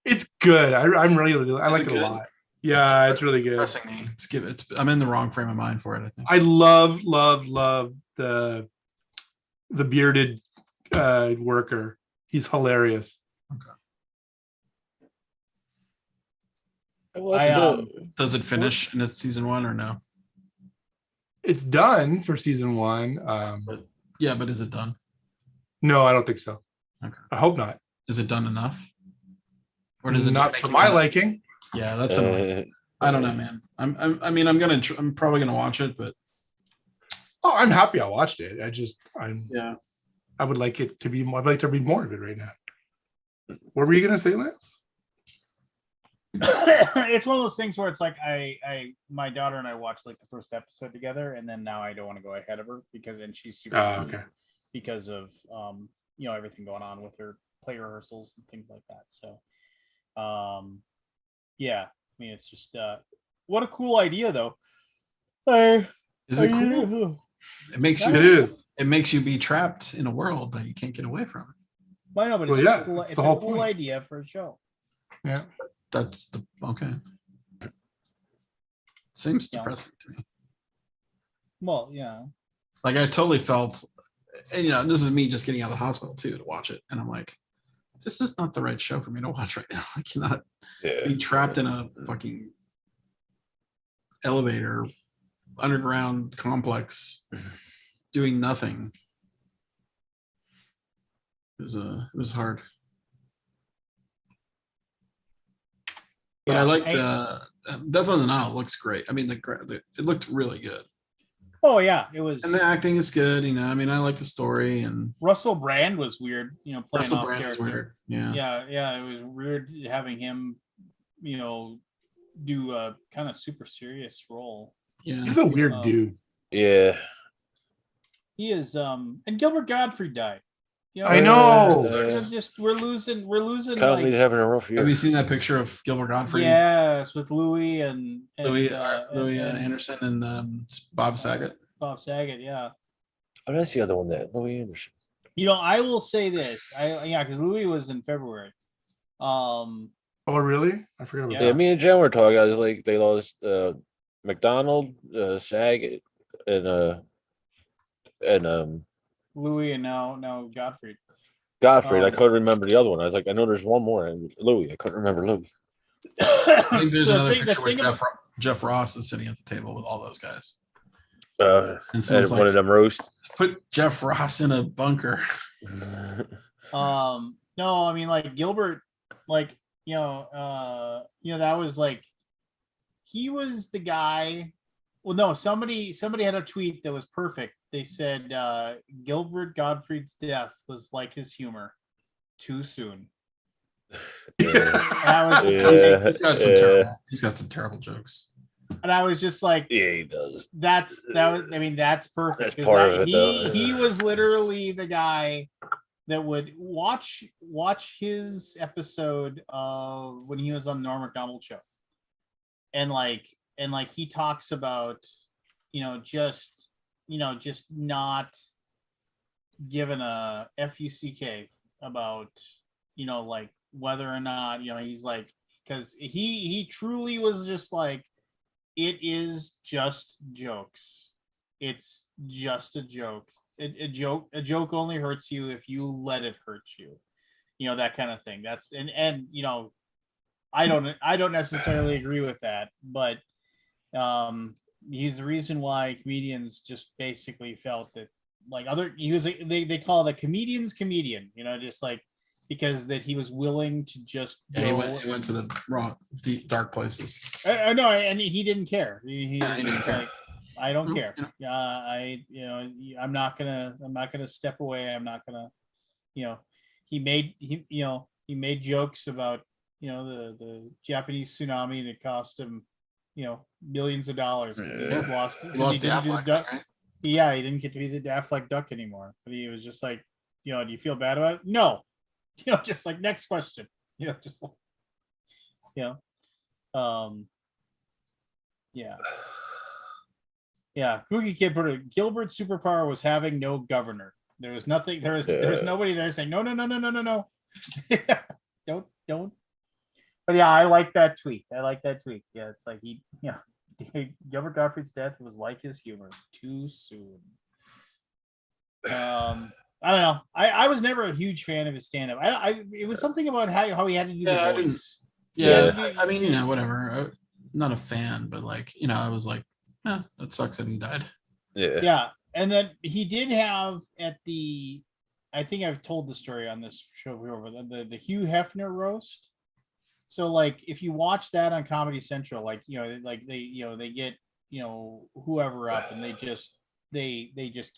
It's good. I'm really I Is like it it a good? lot. Yeah, it's really good. Depressing me. I'm in the wrong frame of mind for it. I think. I love the bearded worker. He's hilarious. I watched Does it finish in its season 1 or no? It's done for season 1. Yeah, but is it done? No, I don't think so. Okay. I hope not. Is it done enough? Or does it not just for make my you- liking? Yeah, that's annoying. I don't know, man. I'm probably gonna watch it, but Oh, I'm happy I watched it. yeah. I would like it to be more. I'd like to read more of it right now. What were you gonna say, Lance? It's one of those things where it's like my daughter and I watched like the first episode together, and then now I don't want to go ahead of her because she's super busy Okay. because of everything going on with her play rehearsals and things like that. So yeah, I mean it's just what a cool idea though. Is it cool? It makes It you is. it makes you be trapped in a world that you can't get away from. I know, but Well, it's, yeah, cool, that's it's the a whole cool point. idea for a show. Yeah. That's the okay. Seems Yeah. depressing to me. Well, yeah. Like I totally felt, and this is me just getting out of the hospital too to watch it, and I'm like, this is not the right show for me to watch right now. I cannot be trapped in a fucking elevator, underground complex, doing nothing. It was hard. But Yeah, I liked Death on the Nile looks great. I mean, it looked really good, Oh yeah, it was. and the acting is good. I mean, I like the story, and Russell Brand was weird. Playing Russell off Brand is character. weird. Yeah. Yeah, it was weird having him, do a kind of super serious role. Yeah. He's a weird dude. Yeah. He is, and Gilbert Gottfried died. I know. We're losing. Conley's having a rough Have you year. seen that picture of Gilbert Gottfried? Yes, with Louis and Louis and Anderson and Bob Saget. Bob Saget. Yeah. Oh, that's the other one that Louis Anderson. I will say this. Because Louis was in February. Oh, really? I forgot about Yeah. Yeah, that. me and Jen were talking. I was like, they lost McDonald, Saget, and Louis and now Gottfried. Godfrey. I couldn't remember the other one. I was like, I know there's one more. And Louis. I couldn't remember Louis. I think there's So the another thing- the picture where thing about- Jeff Ross is sitting at the table with all those guys. And And so it's one of like, them roast. put Jeff Ross in a bunker. No, I mean like Gilbert, like that was like he was the guy. Well, no, somebody had a tweet that was perfect. They said Gilbert Gottfried's death was like his humor, too soon. Yeah. And I was just Yeah. like, He's got some terrible jokes. and I was just like, Yeah, he does. that's perfect. That's 'Cause part of it, he though. was literally the guy that would watch his episode when he was on the Norm Macdonald show, and he talks about just not giving a fuck about like whether or not he's like, because he truly was just like, it is just jokes, it's just a joke. A joke only hurts you if you let it hurt you, that kind of thing. That's and I don't necessarily agree with that, but he's the reason why comedians just basically felt that like they call it a comedian's comedian, just like, because that he was willing to just Yeah, he went to the wrong, deep, dark places. no, and he didn't care. He Yeah, was he didn't just care. like, I don't care. Yeah. I'm not gonna step away. I'm not gonna, he made jokes about, the Japanese tsunami, and it cost him, millions of dollars. Yeah. He lost the Affleck, right? Yeah, he didn't get to be the Affleck duck anymore. But he was just like, do you feel bad about it? No. Just like, next question. Just like, yeah. Yeah, Cookie Kid put it. Gilbert's superpower was having no governor. There was nothing. There's nobody there saying no. Don't. But yeah, I like that tweet. Yeah, it's like Gilbert Gottfried's death was like his humor, too soon. I don't know. I was never a huge fan of his stand-up. It was something about how he had to do the voice. Yeah, I mean, whatever. I'm not a fan, but like, I was like, that sucks that he died. Yeah. Yeah, and then he did have I think I've told the story on this show before, the Hugh Hefner roast. So like, if you watch that on Comedy Central, like they get whoever up, and they just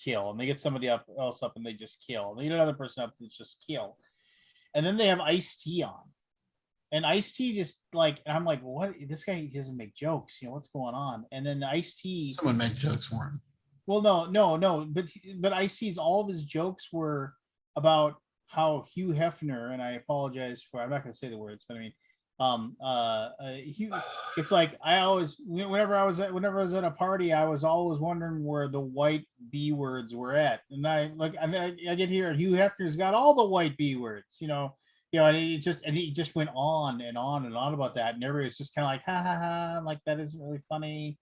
kill, and they get somebody else up and they just kill. They get another person up and just kill, and then they have Ice-T on. And Ice-T just like, I'm like, what? This guy doesn't make jokes. What's going on? And then Ice-T. Someone make jokes for him. Well, no. But Ice-T's, all of his jokes were about how Hugh Hefner, and I apologize for, I'm not going to say the words, but I mean, Hugh. It's like, I always, whenever I was at a party, I was always wondering where the white B words were at, and I get here, Hugh Hefner's got all the white B words, and he just went on and on and on about that, and everybody was just kind of like, ha ha ha, like, that isn't really funny.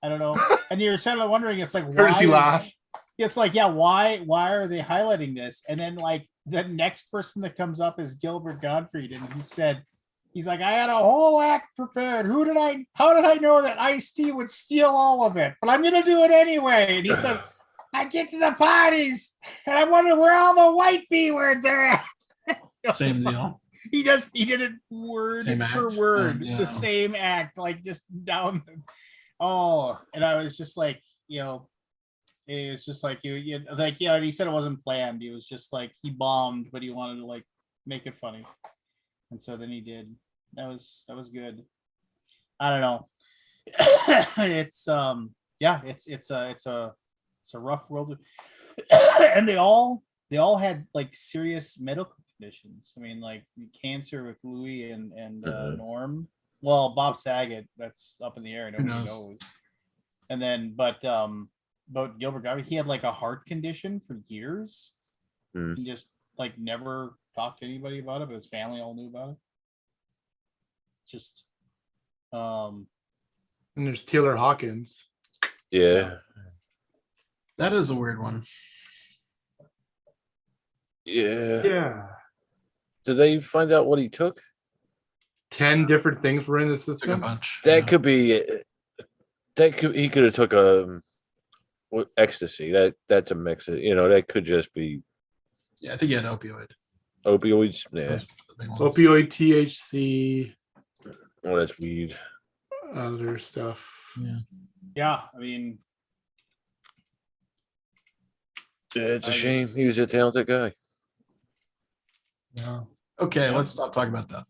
I don't know. And you're kind of wondering, it's like, why Courtesy laugh. It's like, yeah, why are they highlighting this? And then like the next person that comes up is Gilbert Gottfried, and he's like, I had a whole act prepared. How did I know that Ice-T would steal all of it? But I'm gonna do it anyway. And he says, I get to the parties and I wonder where all the white B words are at. Same deal. He did it word for word, yeah. the same act, like just down. And I was just like, it was just like, and he said it wasn't planned. He was just like, he bombed, but he wanted to like make it funny. And so then he did. That was good. I don't know. It's a rough world. And they all had like serious medical conditions. I mean, like cancer with Louis and Norm. Well, Bob Saget, that's up in the air. Nobody knows. And then, but Gilbert Gottfried, he had like a heart condition for years. And just like never talked to anybody about it, but his family all knew about it. Just and there's Taylor Hawkins. Yeah. That is a weird one. Yeah. Did they find out what he took? 10 different things were in the Took a system. bunch. That could be. He could have took ecstasy. That's a mix. That could just be. Yeah, I think he had opioid. Opioids. Yeah. Those are the big ones. Opioid, THC, Oh, that's weed. other stuff. Yeah. Yeah, I mean, Yeah, it's a I shame. just- He was a talented guy. Yeah. Okay, Yeah. let's stop talking about death.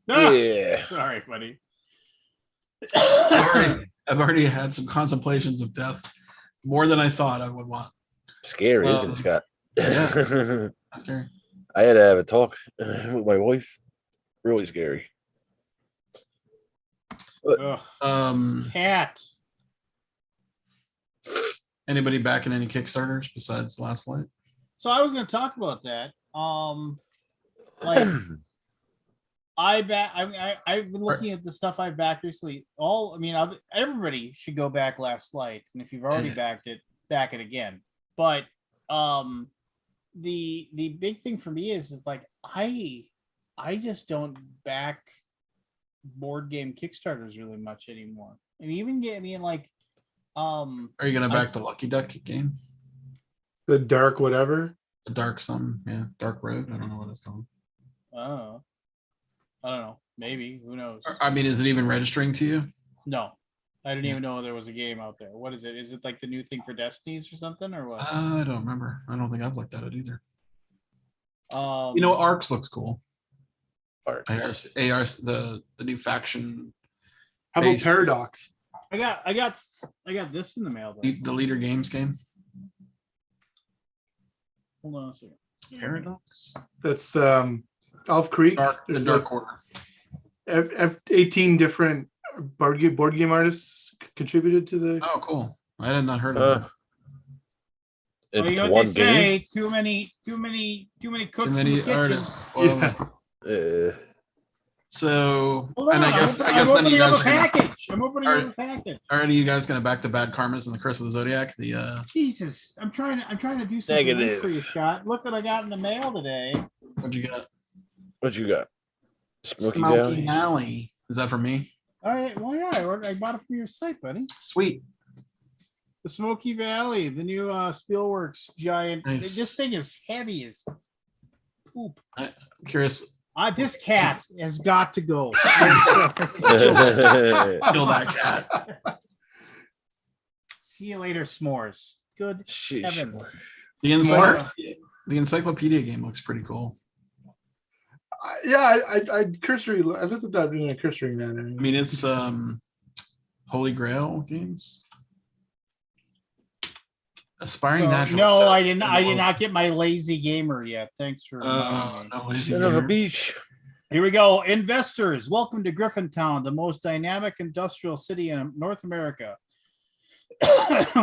Yeah. Sorry, buddy. I've already had some contemplations of death, more than I thought I would want. Scary, isn't it, Scott? yeah. Scary. I had to have a talk with my wife. Really scary. Ugh, this cat. Anybody back in any Kickstarters besides Last Light? So I was going to talk about that. Like I've been looking at the stuff I backed recently. Everybody should go back Last Light, and if you've already backed it, back it again. But the big thing for me is like I just don't back board game Kickstarters really much anymore. I mean, Are you gonna back the Lucky Duck game? The dark whatever. The Dark Dark Road. I don't know what it's called. I don't know. Maybe. Who knows? I mean, is it even registering to you? No. I didn't even know there was a game out there. What is it? Is it like the new thing for Destinies or something, or what? I don't remember. I don't think I've looked at it either. Um, You know, Arcs looks cool. Arc. ARs, the new faction, How about Base. Paradox? I got this in the mail. Though. the Leader Games game. Hold on a second. Paradox. That's Elf Creek. The There's Dark like Order. 18 different board game artists contributed to the. Oh, cool. I had not heard of that. Well, It's you know what one they game. say? Too many cooks Too in many the kitchen. artists. Well, Yeah. So, Hold and on, I guess I'm none of you opening up guys a are gonna, package. I'm opening up a package. are any of you guys gonna back the Bad Karmas and the Curse of the Zodiac? The Jesus, I'm trying to do something nice Negative. for you, Scott. Look what I got in the mail today. what'd you got? What you got? Smoky Valley. Valley. Is that for me? All right, well, yeah, I bought it from your site, buddy. Sweet. The Smoky Valley, the new Spielworks giant. Nice. This thing is heavy as poop. I'm curious. This cat has got to go. Kill that cat. See you later, s'mores. Good Sheesh. heavens. The encyclopedia game looks pretty cool. Yeah, I cursory. I looked at that in a cursory manner. I mean, it's Holy Grail games. Aspiring So, Natural. no, Self- I did not get my lazy gamer yet. Thanks for reminding me. no, what is he Son of a doing? beach. Here we go. Investors, welcome to Griffintown, the most dynamic industrial city in North America.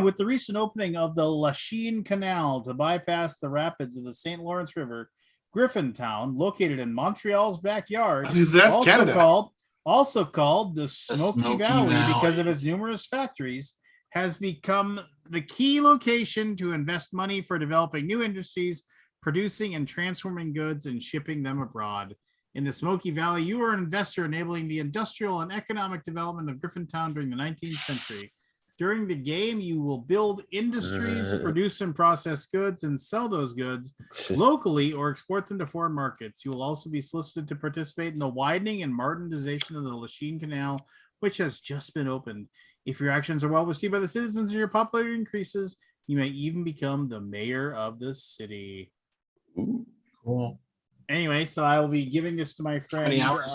With the recent opening of the Lachine Canal to bypass the rapids of the St. Lawrence River, Griffintown, located in Montreal's backyard, That's Canada. also called the Smoky Smoky Valley because Valley. of its numerous factories, has become the key location to invest money for developing new industries, producing and transforming goods and shipping them abroad. In the Smoky Valley, you are an investor enabling the industrial and economic development of Griffintown during the 19th century. During the game, you will build industries, produce and process goods, and sell those goods locally or export them to foreign markets. You will also be solicited to participate in the widening and modernization of the Lachine Canal, which has just been opened. If your actions are well received by the citizens and your popularity increases, you may even become the mayor of the city. Cool. Anyway, so I will be giving this to my friend. many hours?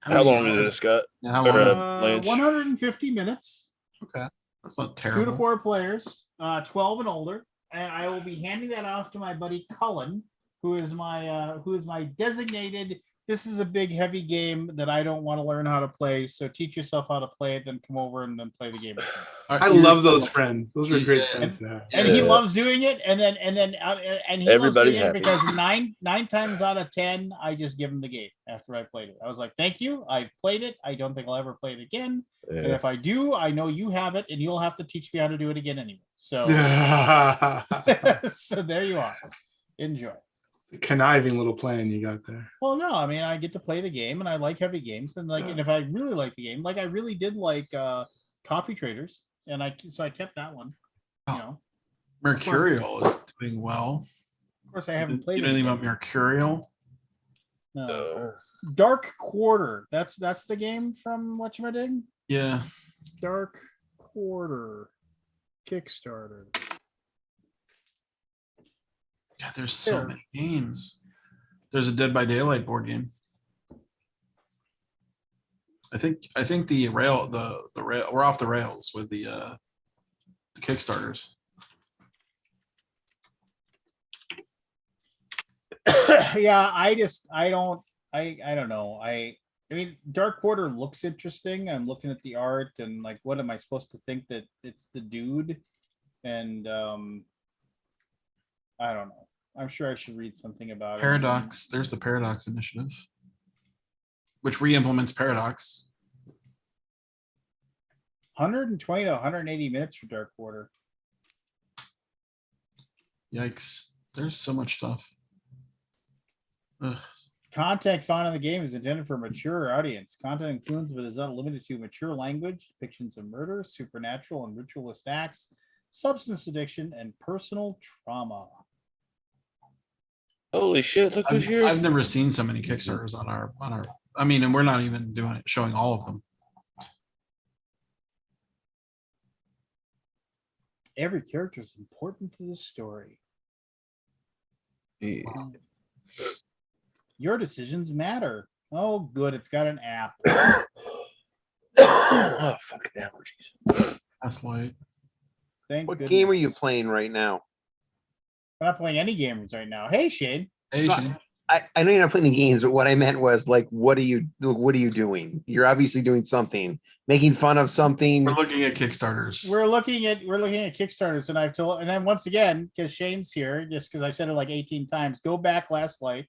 How long is it, Scott? Yeah, how Or, long is it? Lynch? 150 minutes. Okay. That's not 2 terrible. to 4 players, 12 and older, and I will be handing that off to my buddy Cullen, who is my designated. This is a big, heavy game that I don't want to learn how to play. So teach yourself how to play it, then come over and then play the game. I love those friends. Those are great friends to have. And he Yeah. loves doing it, and he Everybody's loves doing it happy. because nine times out of 10, I just give him the game after I played it. I was like, "Thank you, I've played it. I don't think I'll ever play it again. And Yeah. if I do, I know you have it, and you'll have to teach me how to do it again anyway." So, so there you are. Enjoy. Conniving little plan you got there. Well, no, I mean, I get to play the game, and I like heavy games, and and if I really like the game, like I really did like Coffee Traders, and I kept that one. You Oh. know, Mercurial is doing well. of course, I haven't played You it know anything yet. about Mercurial? No. Dark Quarter. That's the game from whatchamadiggin? Yeah. Dark Quarter. Kickstarter. God, there's so There. many games. There's a Dead by Daylight board game. I think the rail we're off the rails with the Kickstarters. Yeah, I don't know. I mean, Dark Quarter looks interesting. I'm looking at the art and like, what am I supposed to think that it's the dude? And I don't know. I'm sure I should read something about Paradox. There's the Paradox Initiative, which re-implements Paradox. 120 to 180 minutes for Dark Quarter. Yikes. There's so much stuff. Ugh. Content found in the game is intended for a mature audience. Content includes, but is not limited to, mature language, depictions of murder, supernatural and ritualist acts, substance addiction, and personal trauma. Holy shit! Look who's I've here. never seen so many Kickstarters on our. I mean, and we're not even showing all of them. Every character is important to the story. Yeah. Your decisions matter. Oh, good. It's got an app. Oh, fucking allergies. That's light. Thank What goodness. game are you playing right now? I'm not playing any games right now. Hey, Shane. Hey, No, Shane. I know you're not playing the games, but what I meant was like, what are you doing? You're obviously doing something, making fun of something. We're looking at Kickstarters. We're looking at Kickstarters, and I've told, and then once again, because Shane's here, just because I've said it like 18 times, go back last night,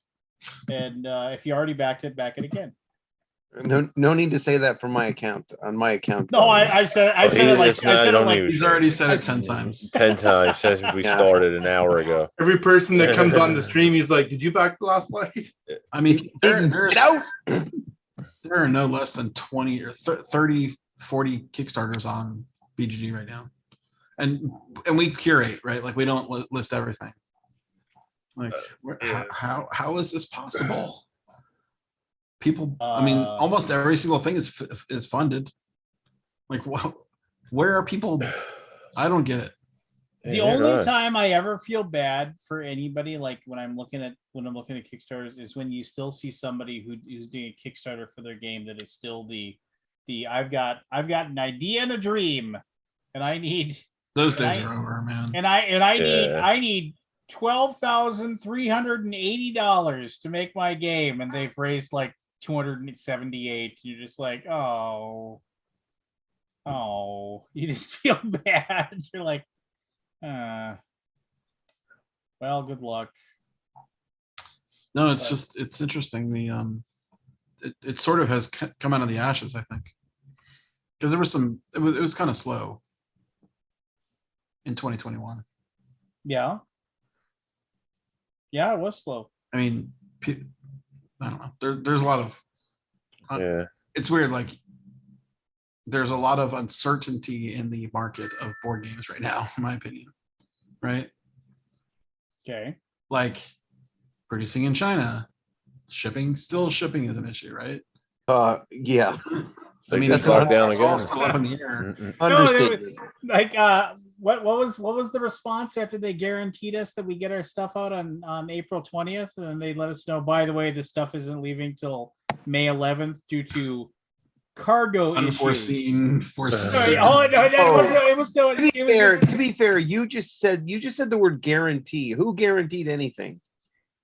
and if you already backed it, back it again. No need to say that from my account. On my account. No, I've said it like It's not- I said it don't like even- He's already said it 10 times. 10 times since we Yeah. started an hour ago. Every person that comes on the stream, he's like, "Did you back last night?" I mean, Get out. there are no less than 20 or 30, 40 Kickstarters on BGG right now. And we curate, right? Like we don't list everything. Like how is this possible? People, I mean, almost every single thing is funded. Like, where are people? I don't get it. the only time I ever feel bad for anybody, like when I'm looking at Kickstarters, is when you still see somebody who's doing a Kickstarter for their game that is still the I've got an idea and a dream, and I need Those days are over, man. and I need $12,380 to make my game, and they've raised like 278. You're just like, oh, you just feel bad. You're like, well, good luck. No, it's interesting. The it sort of has come out of the ashes, I think, because there was it was kind of slow in 2021. Yeah, it was slow. I mean, I don't know. There's a lot of Yeah. It's weird. Like there's a lot of uncertainty in the market of board games right now, in my opinion. Right? Okay. Like producing in China, shipping is an issue, right? Yeah. They I mean, just it's all, locked down it's all again. still up in the air. Understatement. Like, what was the response after they guaranteed us that we get our stuff out on April 20th, and they let us know, by the way, this stuff isn't leaving till May 11th due to cargo issues. Unforeseen forces. Sorry, it was no. To be fair, you just said the word guarantee. Who guaranteed anything?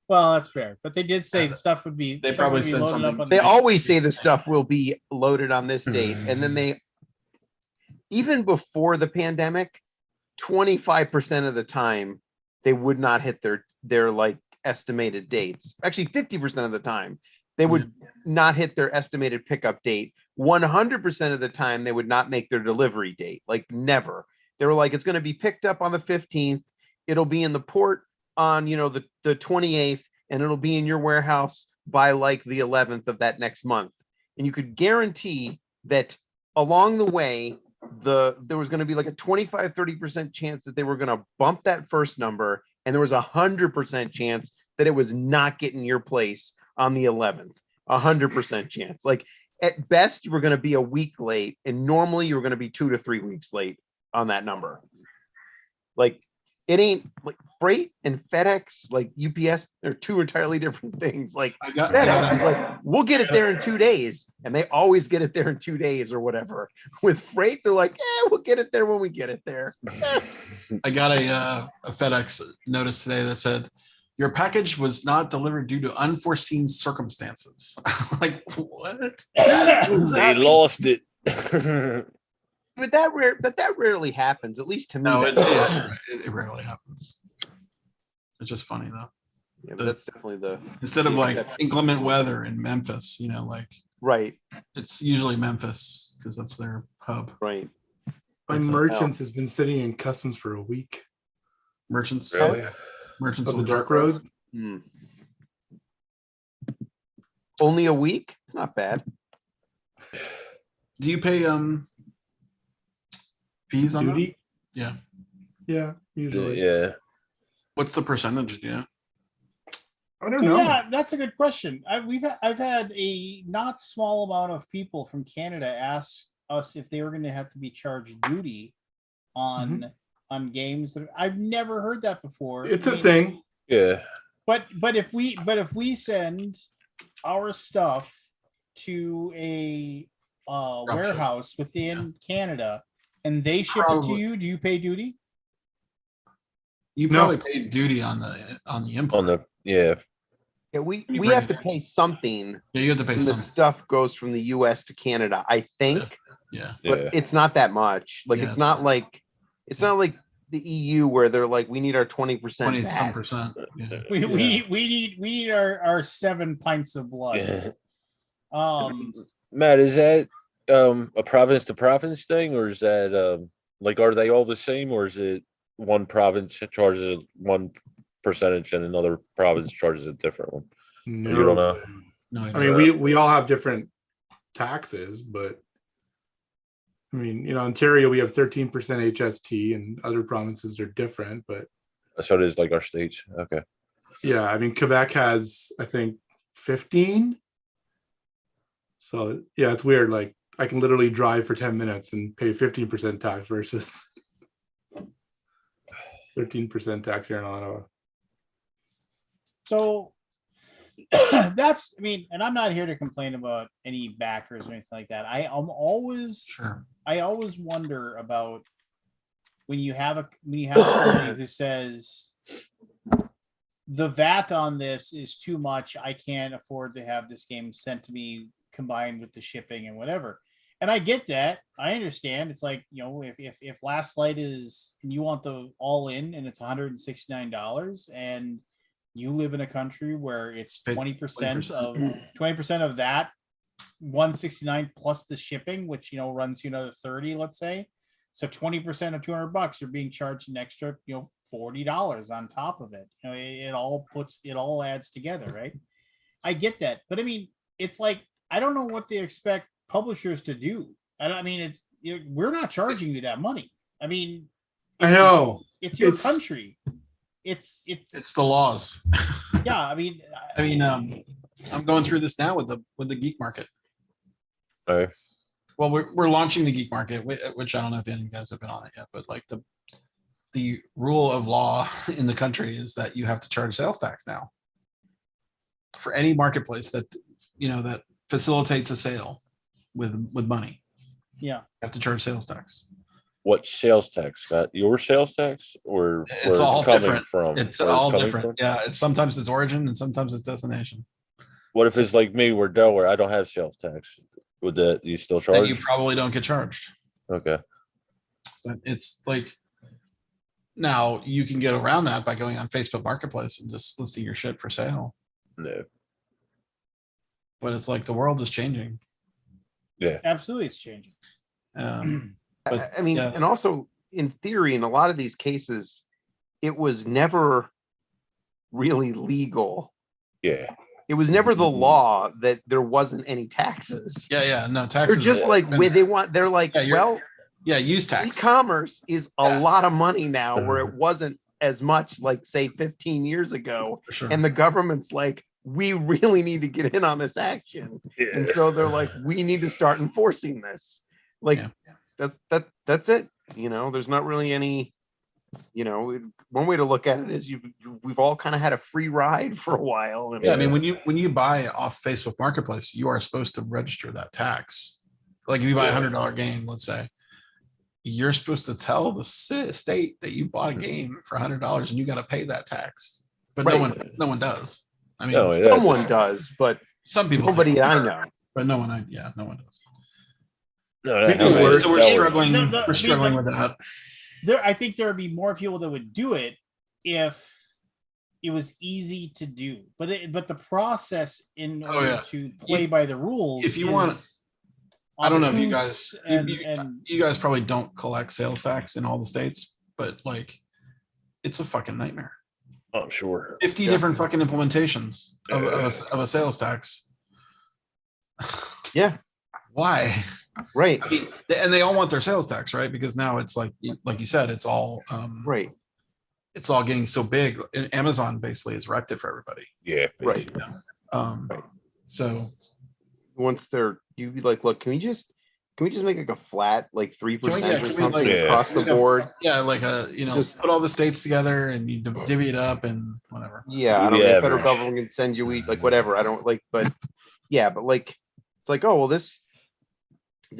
Well, that's fair, but they did say the stuff would be. They stuff probably would be said loaded up something. on They the- always say the stuff will be loaded on this date, and then even before the pandemic, 25% of the time they would not hit their like estimated dates. Actually, 50% of the time they would not hit their estimated pickup date. 100% of the time they would not make their delivery date. Like never. They were like, it's going to be picked up on the 15th. It'll be in the port on the 28th, and it'll be in your warehouse by like the 11th of that next month. And you could guarantee that along the way, there was going to be like a 25-30% chance that they were going to bump that first number, and there was 100% chance that it was not getting your place on the 11th. 100% chance. Like at best, you were going to be a week late, and normally you were going to be 2 to 3 weeks late on that number. Like it ain't like freight and FedEx, like UPS, they're two entirely different things. Like FedEx is like, we'll get it there in 2 days, and they always get it there in 2 days or whatever. With freight, they're like, we'll get it there when we get it there. I got a FedEx notice today that said your package was not delivered due to unforeseen circumstances. Like what? They lost it. But that rarely happens, at least to me. No, that- it rarely happens. It's just funny though. yeah, but that's definitely the Instead of like exception. inclement weather in Memphis, like right, it's usually Memphis because that's their hub. right. My It's a- merchants has been sitting in customs for a week. Merchants, Really? merchants Of the will dark road. Hmm. Only a week? It's not bad. Do you pay fees on that? Duty. Yeah. Yeah, usually. Yeah. What's the percentage? Yeah. I don't know. Yeah, that's a good question. I've had a not small amount of people from Canada ask us if they were going to have to be charged duty on games that I've never heard that before. It's I a mean, thing. Yeah. But if we send our stuff to a warehouse within Canada and they ship it to Probably. you, do you pay duty? You No. probably pay duty on the import. On the yeah. Yeah, we have to pay something Yeah, you have to pay when the some. stuff goes from the US to Canada, I think, Yeah. but Yeah. it's not that much. Like Yeah, it's it's not like the EU where they're like, we need our 20% 20 some back. percent. Yeah. We need our 7 pints of blood. Yeah. Matt, is that a province to province thing, or is that like are they all the same, or is it one province charges one percentage and another province charges a different one? No. You don't know? No, I mean, we all have different taxes, but I mean, Ontario, we have 13% HST, and other provinces are different. But So it is like our states. Okay. yeah, I mean, Quebec has, I think, 15. So yeah, it's weird. Like I can literally drive for 10 minutes and pay 15% tax versus 13% tax here in Ottawa. so that's, I mean, and I'm not here to complain about any backers or anything like that. I always Sure. wonder about when you have somebody who says the VAT on this is too much. I can't afford to have this game sent to me combined with the shipping and whatever. And I get that. I understand. It's like, if Last Light is, and you want the all in and it's $169 and you live in a country where it's 20% of that 169 plus the shipping, which, runs you another 30, let's say. So 20% of $200, you're being charged an extra, $40 on top of it. It all adds together, right? I get that. But I mean, it's like, I don't know what they expect publishers to do. We're not charging you that money. I mean, I know. it's your country. It's the laws. Yeah, I mean, I'm going through this now with the geek market. All right. Well, we're launching the geek market, which I don't know if any of you guys have been on it yet, but like the rule of law in the country is that you have to charge sales tax now for any marketplace that that facilitates a sale with money. Yeah, you have to charge sales tax. What sales tax? Scott? Your sales tax, or It's where all coming different. from? It's Where all coming different. from? Yeah, sometimes it's origin and sometimes it's destination. What if it's like me, where Delaware, I don't have sales tax? Would that you still Then charge? you probably don't get charged. Okay. But it's like now you can get around that by going on Facebook Marketplace and just listing your shit for sale. No. But it's like the world is changing. Yeah. absolutely, it's changing. But, I mean, yeah. and also in theory, in a lot of these cases, it was never really legal. Yeah. It was never the law that there wasn't any taxes. Yeah, no They're taxes. just like where they're like, Yeah, use tax. e-commerce is a Yeah. lot of money now, where it wasn't as much, like say 15 years ago. For sure. And the government's like, we really need to get in on this action. And so they're like, we need to start enforcing this. Like Yeah. that's it. You know, there's not really any, you know, one way to look at it is we've all kind of had a free ride for a while. And Yeah, I mean, when you buy off Facebook Marketplace, you are supposed to register that tax. Like if you buy $100 game, let's say, you're supposed to tell the state that you bought a game for $100 and you got to pay that tax. But no one does. I mean, someone does, but some people. Nobody I know. But no one does. No, Worse. So we're struggling. We're struggling with that. I think there would be more people that would do it if it was easy to do. But the process in order to play by the rules. If you want, I don't know if you guys and you guys probably don't collect sales tax in all the states, but like, it's a fucking nightmare. I'm sure 50 different fucking implementations of a sales tax. Yeah. Why? Right. I mean, and they all want their sales tax, right? Because now it's like you said, it's all right. It's all getting so big. And Amazon basically has wrecked it for everybody. Yeah. Right. Right. So once you be like, look, can we just make like a flat like 3% or something like, across the board? Yeah, like just put all the states together and you divvy it up and whatever. Yeah, I don't know. The federal government can send you like whatever. I don't like, but yeah, but like it's like, oh well, this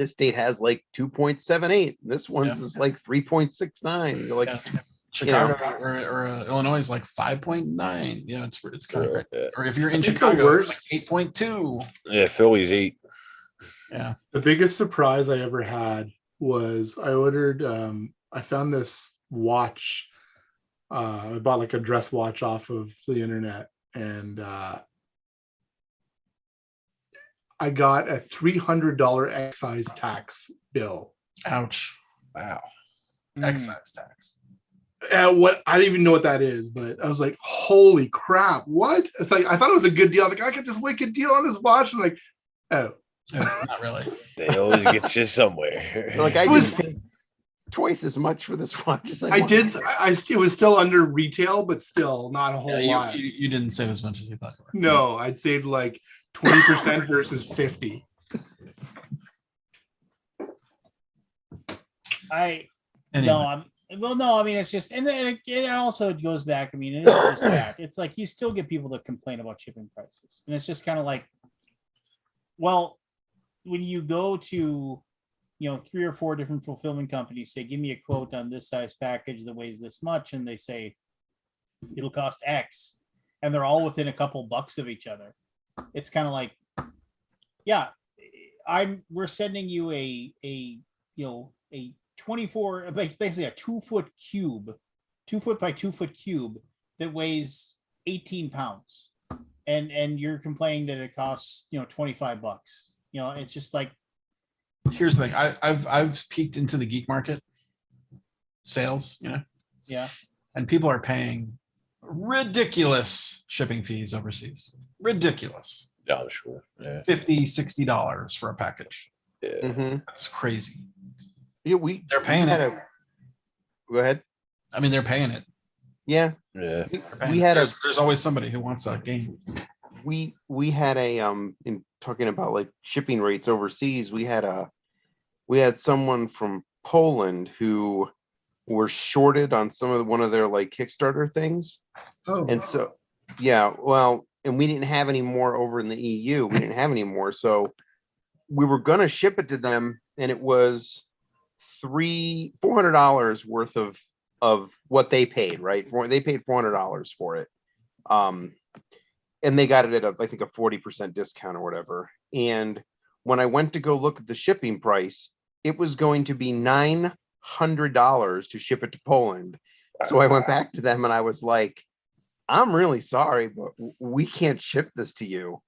state has like 2.78. This one's is like 3.69. You're like Chicago or Illinois is like 5.9. Yeah, it's kind of great. Or if you're in Chicago, worst, it's like 8.2. Yeah, Philly's 8. Yeah. The biggest surprise I ever had was I ordered I found this watch. I bought like a dress watch off of the internet, and I got a $300 excise tax bill. Ouch. Wow. Excise tax. What I don't even know what that is, but I was like, holy crap, what? It's like I thought it was a good deal. I'm like, I got this wicked deal on this watch. And like, oh. Not really. They always get you somewhere. Like I just paid twice as much for this watch as I did. It was still under retail, but still not a whole lot. You didn't save as much as you thought you were. No, I'd saved like 20% versus 50. No, I mean, it's just, and then it also goes back. I mean, it is just that. It's like you still get people that complain about shipping prices, and it's just kind of like, well, when you go to, 3 or 4 different fulfillment companies, say, give me a quote on this size package that weighs this much, and they say it'll cost X, and they're all within a couple bucks of each other. It's kind of like, yeah, we're sending you a 24, basically a 2-foot cube, 2 foot by 2 foot cube that weighs 18 pounds. And you're complaining that it costs, $25. It's just like, here's the thing. I've peeked into the geek market sales, yeah. And people are paying ridiculous shipping fees overseas. Ridiculous. Yeah, I'm sure. Yeah. $50-$60 for a package. Yeah. Mm-hmm. That's crazy. Yeah, they're paying it. Go ahead. I mean, they're paying it. Yeah. Yeah. There's always somebody who wants that game. We had in talking about like shipping rates overseas, we had someone from Poland who were shorted on one of their like Kickstarter things. Oh. And so yeah, well, and we didn't have any more over in the EU. We didn't have any more. So we were gonna ship it to them, and it was $400 worth of what they paid, right? They paid $400 for it. And they got it at I think a 40% discount or whatever. And when I went to go look at the shipping price, it was going to be $900 to ship it to Poland. So I went back to them and I was like, I'm really sorry, but we can't ship this to you.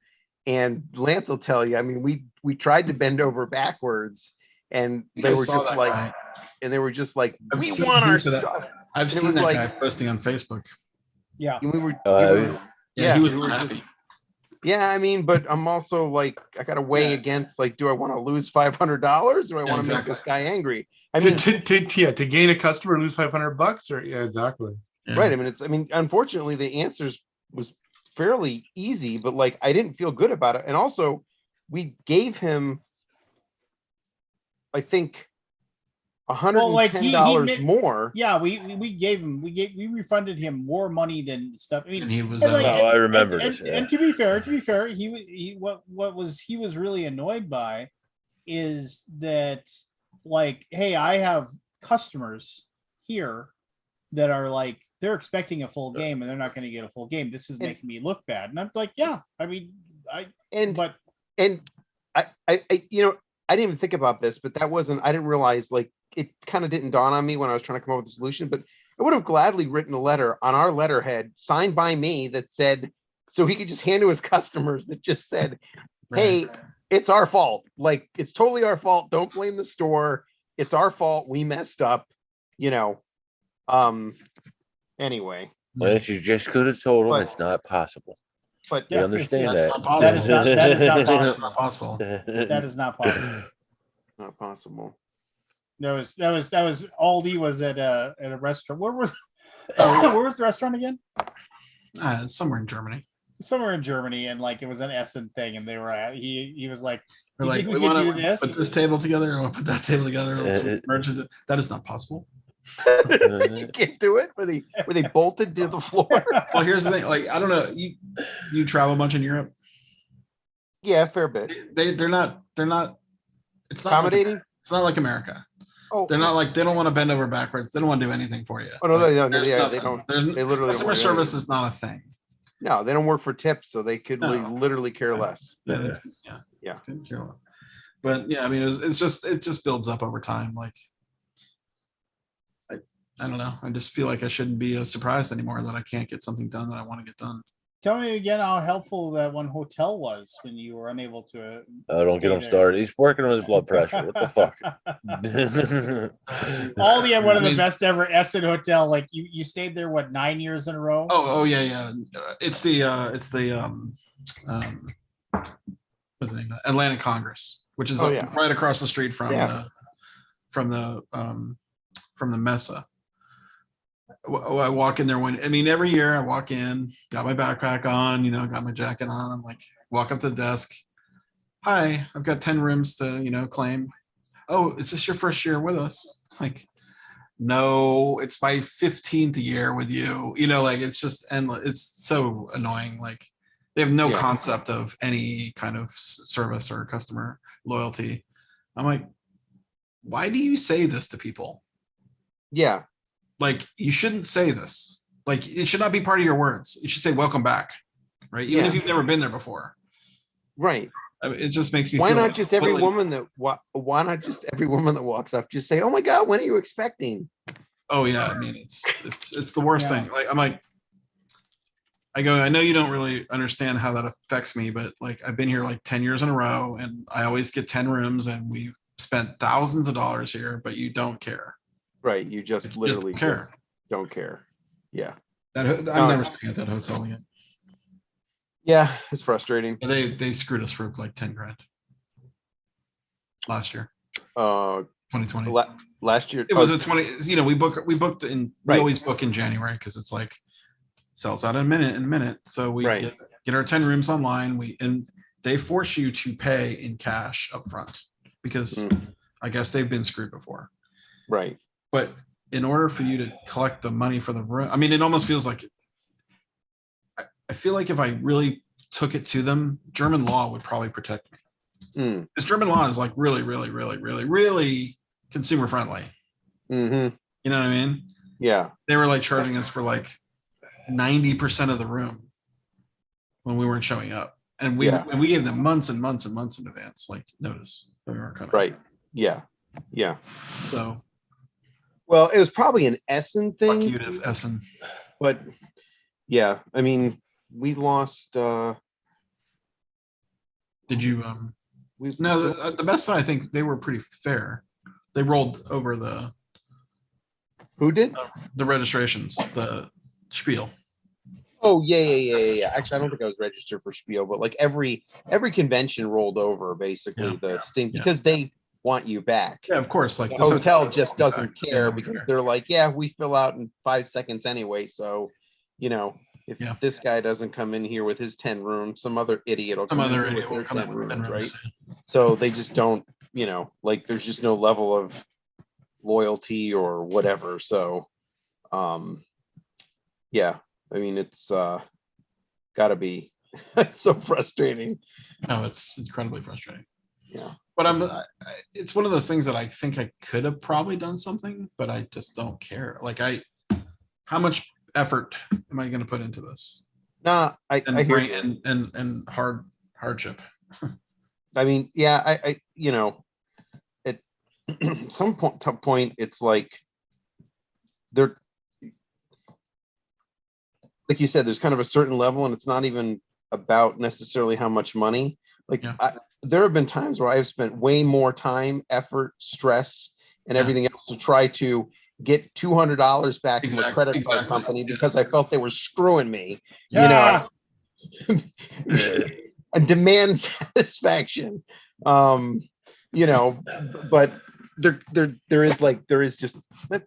And Lance will tell you, I mean, we tried to bend over backwards, and they were just like, guy. And they were just like, we want our stuff. I've seen that guy posting on Facebook. Yeah. And he was not happy. Yeah, I mean, but I'm also like, I got to weigh against, like, do I want to lose $500? Do I want to make this guy angry? I mean, to gain a customer, lose $500, or exactly. Yeah. Right. I mean, unfortunately, the answers was fairly easy, but like I didn't feel good about it. And also, we gave him, I think, $110 more. Yeah, we refunded him more money than stuff. I mean, And he was and like, Oh, I remember and, this. and to be fair, he what he was really annoyed by is that, like, hey, I have customers here that are like, they're expecting a full game and they're not going to get a full game. This is making me look bad. And I'm like, yeah, I mean, I you know, I didn't even think about this, but I didn't realize, like, it kind of didn't dawn on me when I was trying to come up with a solution, but I would have gladly written a letter on our letterhead signed by me that said, so he could just hand to his customers that just said, hey, it's our fault. Like, it's totally our fault. Don't blame the store. It's our fault. We messed up, you know. Anyway. Lance, you just could have told him But- it's not possible. But We understand That's that. not possible. That is not That's possible. not possible. That is not possible. not possible. That was Aldi was at a restaurant. Where was the restaurant again? Somewhere in Germany. Somewhere in Germany, and like it was an Essen thing, and they were at he was like, We're "You like, think we we can want do to this?" put this table together, and we'll put that table together. Let's merge it. That is not possible. You can't do it. Were they bolted to the floor? Well, here's the thing. Like, I don't know. You travel a bunch in Europe. Yeah, a fair bit. They're not. It's not Accommodating. It's not like America. Oh, They're not like, they don't want to bend over backwards. They don't want to do anything for you. Oh no, Like, they don't. there's Yeah, nothing. they don't. There's They literally don't customer work service anything. is not a thing. No, they don't work for tips, so they could No. literally care less. Yeah. Yeah. Couldn't care less. But yeah, I mean, it just builds up over time. Like, I don't know. I just feel like I shouldn't be surprised anymore that I can't get something done that I want to get done. Tell me again how helpful that one hotel was when you were unable to. Don't get him started. He's working on his blood pressure. What the fuck? Aldi had one of I the mean- best ever Essen hotel. Like you stayed there, what, 9 years in a row? Oh yeah. It's the what's the name? Atlantic Congress, which is Oh, yeah. right across the street from Yeah. the Mesa. I walk in there every year I walk in, got my backpack on, got my jacket on. I'm like, walk up to the desk. Hi, I've got 10 rooms to, claim. Oh, is this your first year with us? Like, no, it's my 15th year with you. Like, it's just endless. It's so annoying. Like, they have no Yeah. concept of any kind of service or customer loyalty. I'm like, why do you say this to people? Yeah. Like, you shouldn't say this. Like, it should not be part of your words. You should say welcome back, right? Even Yeah. if you've never been there before. Right. I mean, it just makes me Why feel not like just every completely- woman why not just every woman that walks up just say, oh my God, when are you expecting? Oh yeah, I mean, it's the worst thing. Like, I'm like, I know you don't really understand how that affects me, but like, I've been here like 10 years in a row and I always get 10 rooms and we spent thousands of dollars here, but you don't care. Right. You just You literally just care. just don't care. Yeah. I'm never staying at that hotel again. Yeah. It's frustrating. They screwed us for like 10 grand last year, Uh 2020. last year It was a 20, we booked we Right. always book in January because it's like sells out in a minute. So we Right. get our 10 rooms online. And they force you to pay in cash up front because I guess they've been screwed before. right. But in order for you to collect the money for the room, I mean, it almost feels like I feel like if I really took it to them, German law would probably protect me. Mm. Because German law is like really, really, really, really, really consumer friendly. Mm-hmm. You know what I mean? Yeah. They were like charging us for like 90% of the room when we weren't showing up. And we gave them months and months and months in advance, like notice that we weren't coming. Right. Yeah. Yeah. So Well, it was probably an Essen fuck thing, you to Essen. but yeah, I mean, we lost Did you we no, the best side, I think they were pretty fair. They rolled over who did? the registrations, the spiel. Oh yeah. Actually, I don't think I was registered for Spiel, but like every convention rolled over basically Yeah. the sting Yeah. because they want you back. Yeah, of course. Like The this hotel just doesn't care Yeah. because they're like, yeah, we fill out in 5 seconds anyway. So, If Yeah. this guy doesn't come in here with his 10 rooms, some other idiot will Some come in other here idiot with will their come 10 in with 10 rooms, right? rooms. So they just don't, like there's just no level of loyalty or whatever. So yeah, I mean it's gotta be it's so frustrating. No, it's incredibly frustrating. Yeah. But it's one of those things that I think I could have probably done something, but I just don't care. Like how much effort am I going to put into this? Nah, I hear brain you. and hardship. I mean, yeah, I at some point it's like there, like you said, there's kind of a certain level, and it's not even about necessarily how much money. Like Yeah. there have been times where I've spent way more time, effort, stress, and Yeah. everything else to try to get $200 back from a credit card company because I felt they were screwing me. Yeah. And demand satisfaction. But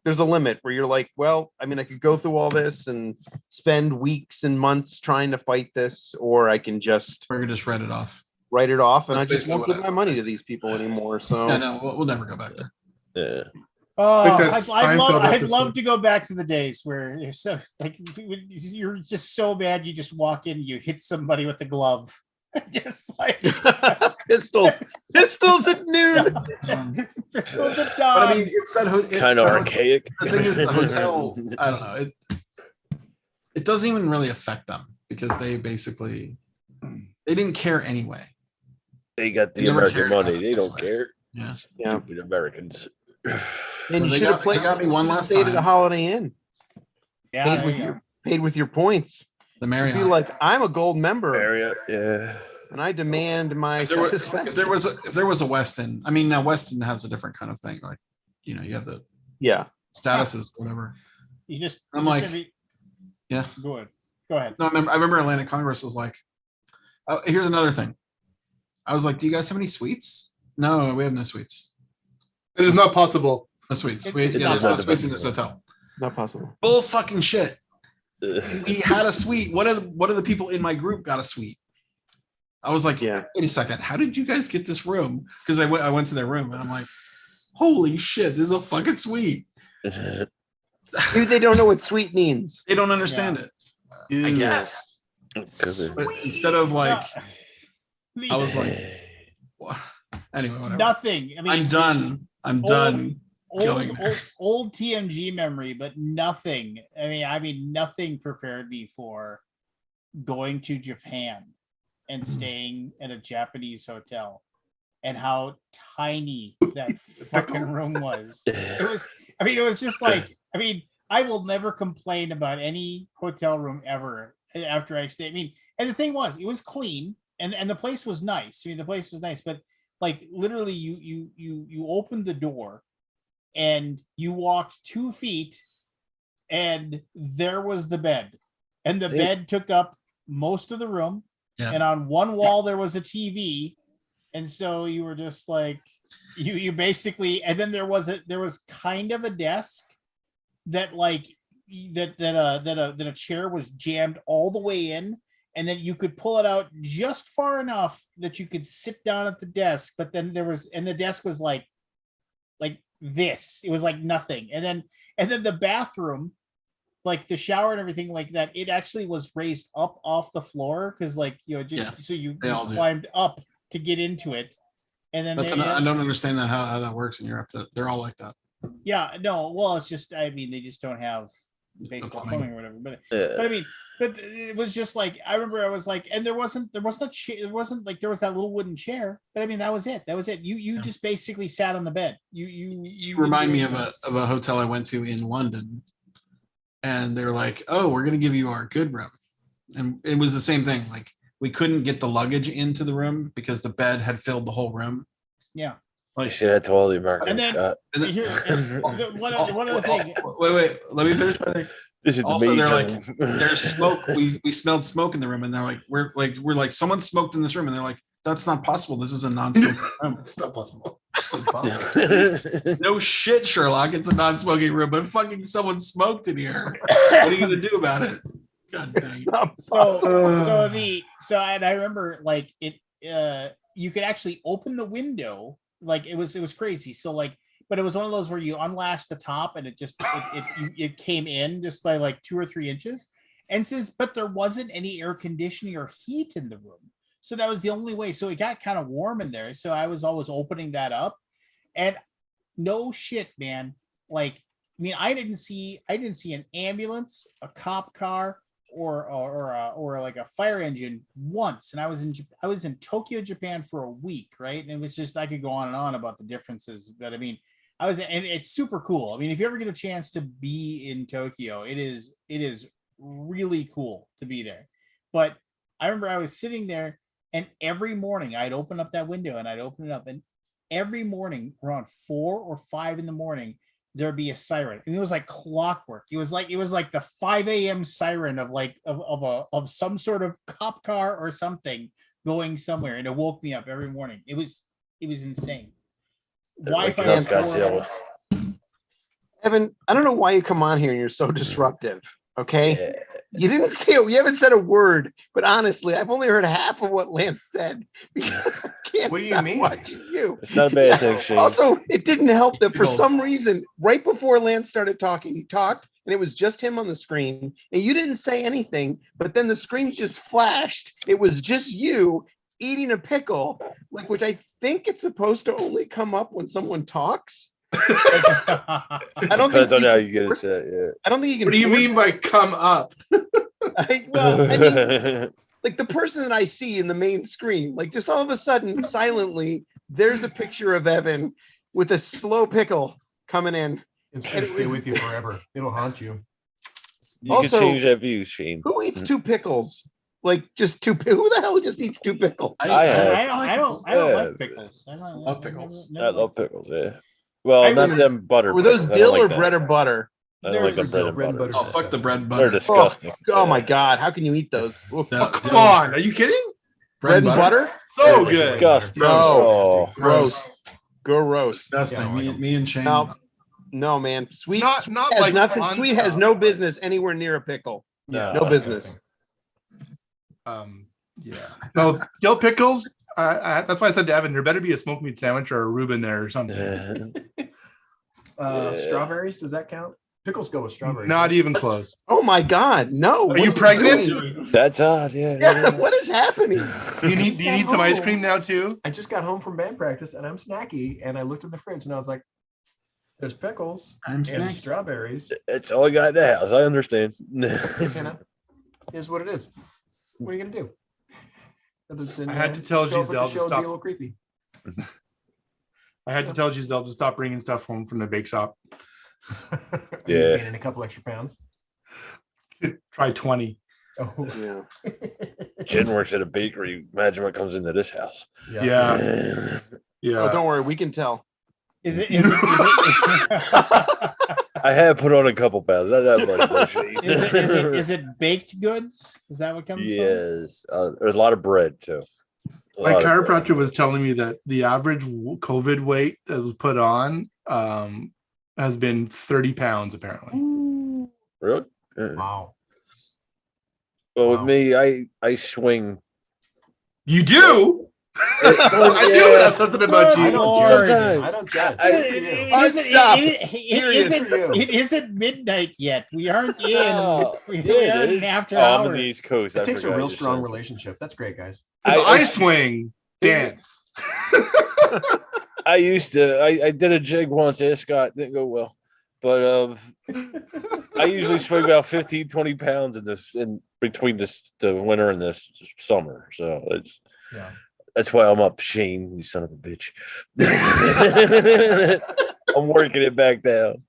there's a limit where you're like, well, I mean, I could go through all this and spend weeks and months trying to fight this, or I can just Or just write it off. And I That's just won't basically give what my money to these people anymore. So Yeah, no, we'll never go back there. Yeah. Oh, Like that I'd Seinfeld love episode. to go back to the days where you're so like you're just so bad you just walk in, you hit somebody with a glove, just like pistols at noon. pistols at But dawn. I mean, it's that Kind of archaic. The thing is, the hotel. I don't know. It doesn't even really affect them because they basically they didn't care anyway. They got the They never American cared about money. us They don't anyway. care. Yeah. Yeah. Stupid Americans. And you They should have got me one last stayed at a time. Holiday Inn. Yeah, there you go. Paid with your points. The Be Marriott. like, I'm a gold member Area, yeah. and I demand my If there satisfaction. if there was a Westin, I mean, now Westin has a different kind of thing. Like, you have the Yeah. statuses, whatever. You just I'm you just like, gotta be- yeah. Go ahead. No, I remember Atlantic Congress was like, oh, here's another thing. I was like, do you guys have any suites? No, we have no suites. It is not possible. No suites. It- We it's there's not no suites in this hotel. Not possible. Bull fucking shit. We had a suite. What are the people in my group got a suite? I was like, Yeah. wait a second. How did you guys get this room? Because I went to their room and I'm like, holy shit, this is a fucking suite. Dude, they don't know what sweet means. They don't understand it. I guess. But instead of like, I was like, anyway, whatever. nothing. I mean, I'm done. I'm old- done. going there. old TMG memory, but nothing. I mean, nothing prepared me for going to Japan and staying at a Japanese hotel, and how tiny that fucking room was. It was just like, I will never complain about any hotel room ever after I stay. I mean, and the thing was, it was clean and the place was nice. I mean, the place was nice, but like literally you opened the door and you walked 2 feet and there was the bed, and the bed took up most of the room. Yeah. And on one wall there was a TV. And so you were just like, you basically, and then there was kind of a desk that like that a chair was jammed all the way in, and then you could pull it out just far enough that you could sit down at the desk. But then the desk was like this. It was like nothing. And then the bathroom, like the shower and everything like that, it actually was raised up off the floor because so you climbed up to get into it. And then I don't understand that how that works in Europe. They're all like that. Yeah, no, well, it's just, I mean, they just don't have baseball plumbing or whatever. But I mean, but it was just like, I remember I was like, and there wasn't like, there was that little wooden chair, but I mean, that was it. You just basically sat on the bed. You remind me of a hotel I went to in London, and they're like, oh, we're going to give you our good room. And it was the same thing. Like, we couldn't get the luggage into the room because the bed had filled the whole room. Yeah. I say that to all the Americans, And then, Scott. one other thing. Wait, let me finish my thing. This is the Also, they're major. like, there's smoke. We smelled smoke in the room, and they're like, we're like, someone smoked in this room, and they're like, that's not possible. This is a non-smoking room. It's not possible. No shit, Sherlock. It's a non-smoking room, but fucking someone smoked in here. What are you gonna do about it? God dang. And I remember like it you could actually open the window, like it was crazy. So like, but it was one of those where you unlatched the top and it came in just by like 2 or 3 inches. And but there wasn't any air conditioning or heat in the room. So that was the only way. So it got kind of warm in there. So I was always opening that up. And no shit, man. Like, I mean, I didn't see an ambulance, a cop car, or like a fire engine once. And I was in Tokyo, Japan for a week, right? And it was just, I could go on and on about the differences. But I mean, and it's super cool. I mean, if you ever get a chance to be in Tokyo, it is really cool to be there. But I remember I was sitting there, and every morning I'd open up that window and I'd open it up, and every morning around 4 or 5 in the morning, there'd be a siren, and it was like clockwork. It was like the 5 a.m. siren of some sort of cop car or something going somewhere, and it woke me up every morning. It was insane. Wi-Fi was horrible. Evan, I don't know why you come on here and you're so disruptive. Okay. Yeah. You haven't said a word, but honestly, I've only heard half of what Lance said because I can't What do you stop mean? watching you. It's not a bad thing, Shane. Also, it didn't help that for Pickles. some reason, right before Lance started talking, he talked and it was just him on the screen and you didn't say anything, but then the screen just flashed. It was just you eating a pickle, like, which I think it's supposed to only come up when someone talks. I don't Depends think on how you get it set. Yeah. I don't think you can. What do you force mean by come up? I mean, like the person that I see in the main screen, like just all of a sudden, silently, there's a picture of Evan with a slow pickle coming in. It's gonna stay with you forever. It'll haunt you. You Also- can change that view, Shane. Who eats 2 pickles? Like just 2. Who the hell just eats 2 pickles? I have. I don't Yeah. like pickles. I Love pickles. I love pickles. Yeah. Well, I not would- them butter. Were those pickles. I don't dill or like that. bread or butter? I don't like the There's bread and bread and butter. butter. Oh, fuck the bread They're butter. disgusting. Oh my God! How can you eat those? Oh, come on. Are you kidding? Bread and butter? So They're good. disgusting. No. Oh. Gross. Go roast. Disgusting. Yeah, I like 'em. Me and Shane. No, man. Sweet Not has like nothing. on Sweet has stuff. no business anywhere near a pickle. No. No business. Yeah. No, dill pickles. That's why I said to Evan, there better be a smoked meat sandwich or a Reuben there or something. Yeah. Strawberries, does that count? Pickles go with strawberries. Not even close. Oh my God! No. Are What you pregnant? doing? That's odd. Yeah. Yeah. What is happening? Do you need some ice cream now too? I just got home from band practice and I'm snacky, and I looked in the fridge and I was like, "There's pickles I'm and snacky. strawberries." That's all I got in the house. I understand. You know, is what it is. What are you gonna do? Other than, I had to tell show up at the Giselle to show and be stop. a little creepy. I had to tell Giselle to stop bringing stuff home from the bake shop. Yeah. Gaining a couple extra pounds. Try 20. Oh, Yeah. Jen works at a bakery. Imagine what comes into this house. Yeah. Yeah. Oh, don't worry. We can tell. Is it I have put on a couple pounds. Not that much. though, Shane. is it baked goods? Is that what comes? from? Yes. There's a lot of bread too. A My lot of bread. chiropractor was telling me that the average COVID weight that was put on has been 30 pounds apparently. Really? Yeah. wow. Well, with Wow. me, I swing. You do? I knew Yeah. that's something about Good I you. don't Lord. judge. I don't judge. I- Good for you. It isn't midnight yet. We aren't in. Oh, we yeah, aren't it in is. after Oh, I'm hours. on the East Coast. It I takes a forgot real you strong said. relationship. That's great, guys. 'Cause I- I swing, dance. I used to. I did a jig once. Scott didn't go well, but I usually swing about 15, 20 pounds in between the winter and this summer. So Yeah. that's why I'm up, Shane. You son of a bitch. I'm working it back down.